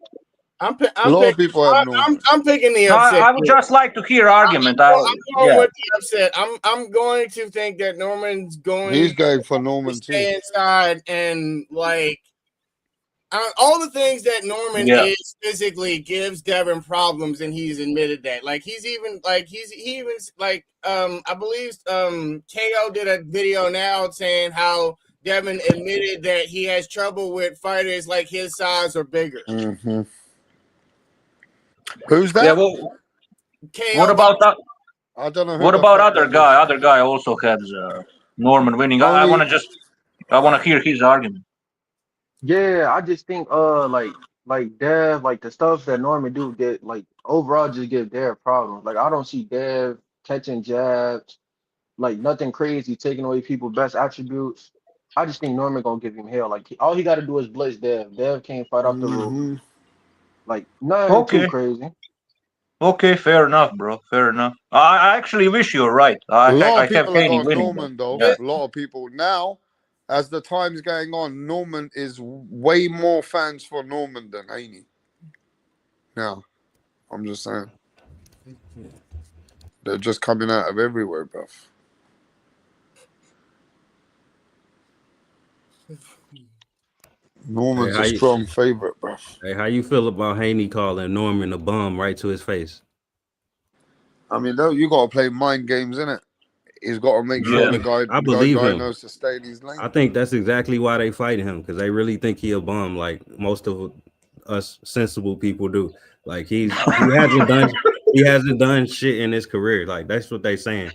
A lot of people have Norman. I'm picking the No, upset. I would just like to hear argument. I'm going Yeah. with the upset. I'm going to think that Norman's going. He's going for Norman to stay too. inside and like all the things that Norman is physically gives Devin problems, and he's admitted that. Like he even I believe KO did a video now saying how Devin admitted that he has trouble with fighters like his size or bigger. Mm-hmm. Who's that? Yeah, well, KO what about that? I don't know. What about other guy? Other guy also has Norman winning. I want to hear his argument. Yeah, I just think like Dev, like the stuff that Norman do get like overall just give Dev problems. Like I don't see Dev catching jabs, like nothing crazy, taking away people's best attributes. I just think Norman gonna give him hell. Like all he got to do is blitz Dev. Dev can't fight off the roof. Like nothing too crazy. Okay, fair enough, bro. Fair enough. I actually wish you were right. A lot I of have people have Haney got winning. Norman, though. Yeah. A lot of people. Now, as the time's going on, Norman is way more fans for Norman than Haney. Now, I'm just saying. They're just coming out of everywhere, bruv. Norman's a strong favorite, bruv. Hey, how you feel about Haney calling Norman a bum right to his face? I mean, though, you got to play mind games, innit? He's got to make sure the guy knows to stay in his lane. I think that's exactly why they fighting him, because they really think he a bum, like most of us sensible people do. Like he hasn't done shit in his career. Like that's what they saying.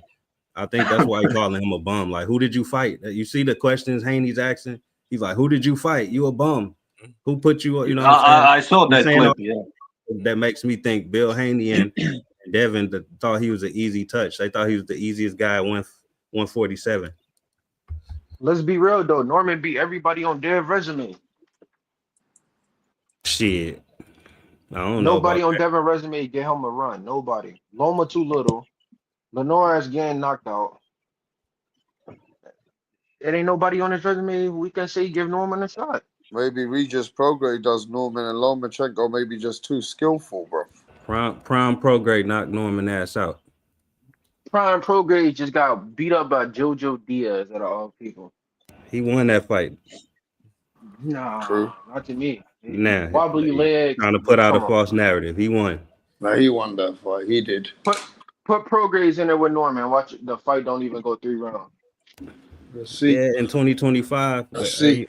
I think that's why he calling him a bum. Like, who did you fight? You see the questions Haney's asking. He's like, who did you fight? You a bum. Who put you? You know what I'm saying? I saw that clip. Yeah. That makes me think Bill Haney and Devin thought he was an easy touch. They thought he was the easiest guy at 147. Let's be real though. Norman beat everybody on their resume. Shit. I don't know. Nobody on Devin resume get him a run. Nobody. Loma too little. Lenore is getting knocked out. It ain't nobody on his resume we can say give Norman a shot. Maybe Regis Prograde does Norman, and Lomachenko maybe just too skillful, bro. Prime Prograde knocked Norman ass out. Prime Prograde just got beat up by Jojo Diaz out of all people. He won that fight. Nah, True. not to me. Nah, Wobbly leg. Trying to put out a false narrative. He won. Nah, he won that fight. He did. Put Progrades in there with Norman. Watch the fight don't even go 3 rounds. Let's see. Yeah, in 2025. Let's see.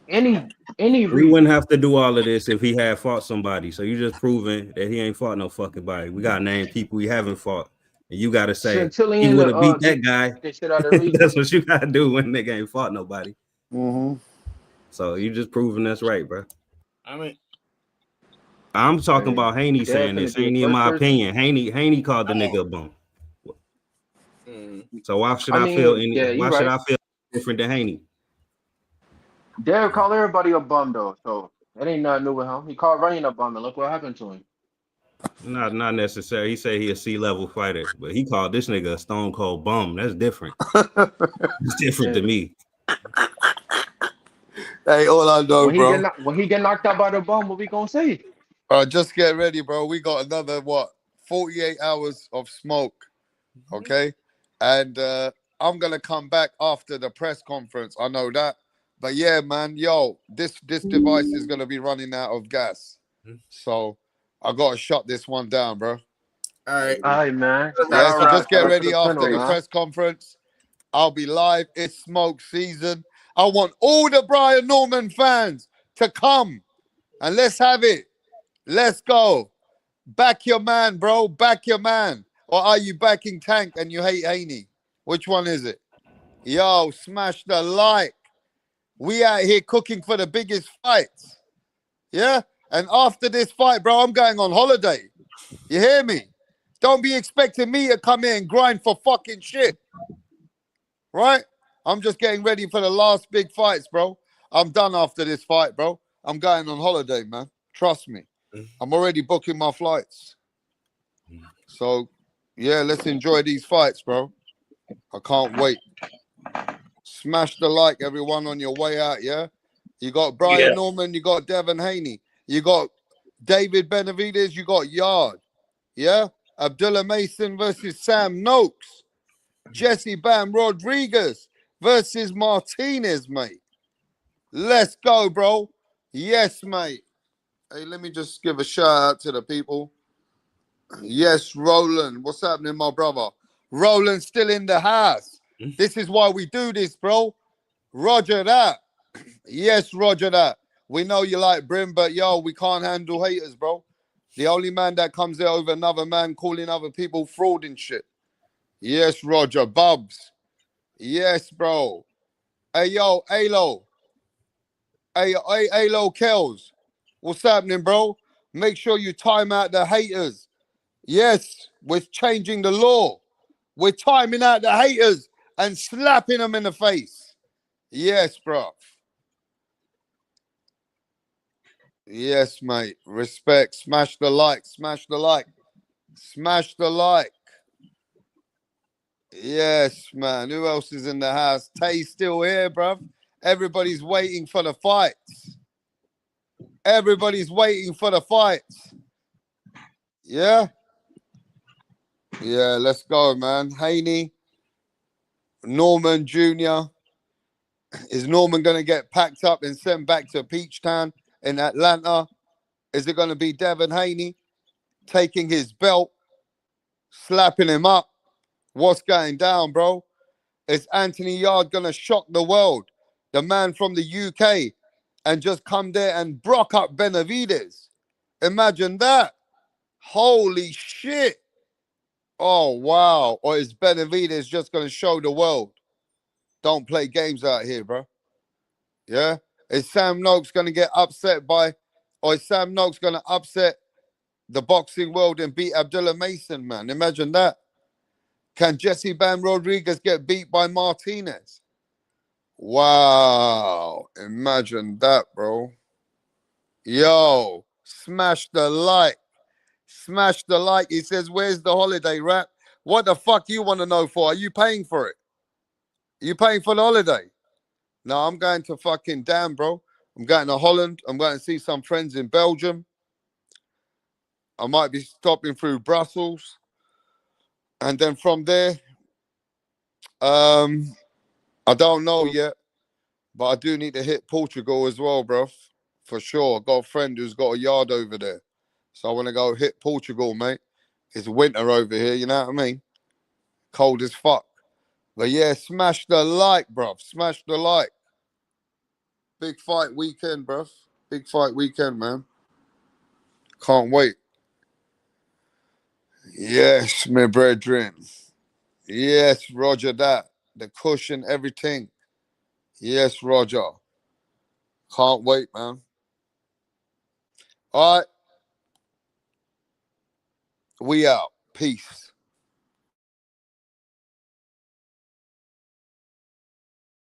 We wouldn't have to do all of this if he had fought somebody. So you just proving that he ain't fought no fucking body. We gotta name people he haven't fought. And you gotta say he would have beat that guy. That's what you gotta do when nigga ain't fought nobody. Mm-hmm. So you just proving that's right, bro. I mean, I'm talking about Haney saying this. Haney, in my opinion, Haney called the nigga a bum. So why should I feel different than Haney? Derek called everybody a bum though, so that ain't nothing new with him. He called Ryan a bum, and look what happened to him. Not necessarily. He said he a C-level fighter, but he called this nigga a stone cold bum. That's different. It's different to me. Hey, all I know, bro. When he get knocked out by the bum, what we gonna say? Just get ready, bro. We got another 48 hours of smoke, okay? And I'm gonna come back after the press conference. I know that. But yeah, man, this device is gonna be running out of gas, so I gotta shut this one down, bro. All right, man. Yeah, so just get ready after the press conference. I'll be live. It's smoke season. I want all the Brian Norman fans to come and let's have it. Let's go. Back your man, bro. Back your man. Or are you backing Tank and you hate Haney? Which one is it? Yo, smash the like. We out here cooking for the biggest fights. Yeah? And after this fight, bro, I'm going on holiday. You hear me? Don't be expecting me to come here and grind for fucking shit. Right? I'm just getting ready for the last big fights, bro. I'm done after this fight, bro. I'm going on holiday, man. Trust me. I'm already booking my flights. So, yeah, let's enjoy these fights, bro. I can't wait. Smash the like, everyone, on your way out, yeah? You got Brian Norman, you got Devin Haney, you got David Benavidez, you got Yard, yeah? Abdullah Mason versus Sam Noakes. Jesse Bam Rodriguez versus Martinez, mate. Let's go, bro. Yes, mate. Hey, let me just give a shout out to the people. Yes, Roland. What's happening, my brother? Roland still in the house. This is why we do this, bro. Roger that. Yes, Roger that. We know you like Brim, but yo, we can't handle haters, bro. The only man that comes there over another man calling other people fraud and shit. Yes, Roger. Bubs. Yes, bro. Hey, yo, Alo. Hey, Alo Kells. What's happening, bro? Make sure you time out the haters. Yes, we're changing the law. We're timing out the haters and slapping them in the face. Yes, bro. Yes, mate. Respect. Smash the like. Smash the like. Smash the like. Yes, man. Who else is in the house? Tay's still here, bruv. Everybody's waiting for the fights. Everybody's waiting for the fights. Yeah? Yeah, let's go, man. Haney, Norman Jr. Is Norman going to get packed up and sent back to Peachtown in Atlanta? Is it going to be Devin Haney taking his belt, slapping him up? What's going down, bro? Is Anthony Yard going to shock the world? The man from the UK and just come there and brock up Benavidez. Imagine that. Holy shit. Oh, wow. Or is Benavidez just going to show the world? Don't play games out here, bro. Yeah? Is Sam Noakes going to get upset by, or is Sam Noakes going to upset the boxing world and beat Abdullah Mason, man? Imagine that. Can Jesse Bam Rodriguez get beat by Martinez? Wow. Imagine that, bro. Yo, smash the like. Smash the like. He says, where's the holiday rap? What the fuck you want to know for? Are you paying for it? Are you paying for the holiday? No, I'm going to fucking damn, bro. I'm going to Holland. I'm going to see some friends in Belgium. I might be stopping through Brussels. And then from there, I don't know yet. But I do need to hit Portugal as well, bro. For sure. I got a friend who's got a yard over there. So I want to go hit Portugal, mate. It's winter over here, you know what I mean? Cold as fuck. But yeah, smash the like, bro. Smash the like. Big fight weekend, bro. Big fight weekend, man. Can't wait. Yes, my brethren. Yes, Roger that. The cushion, everything. Yes, Roger. Can't wait, man. All right. We out. Peace.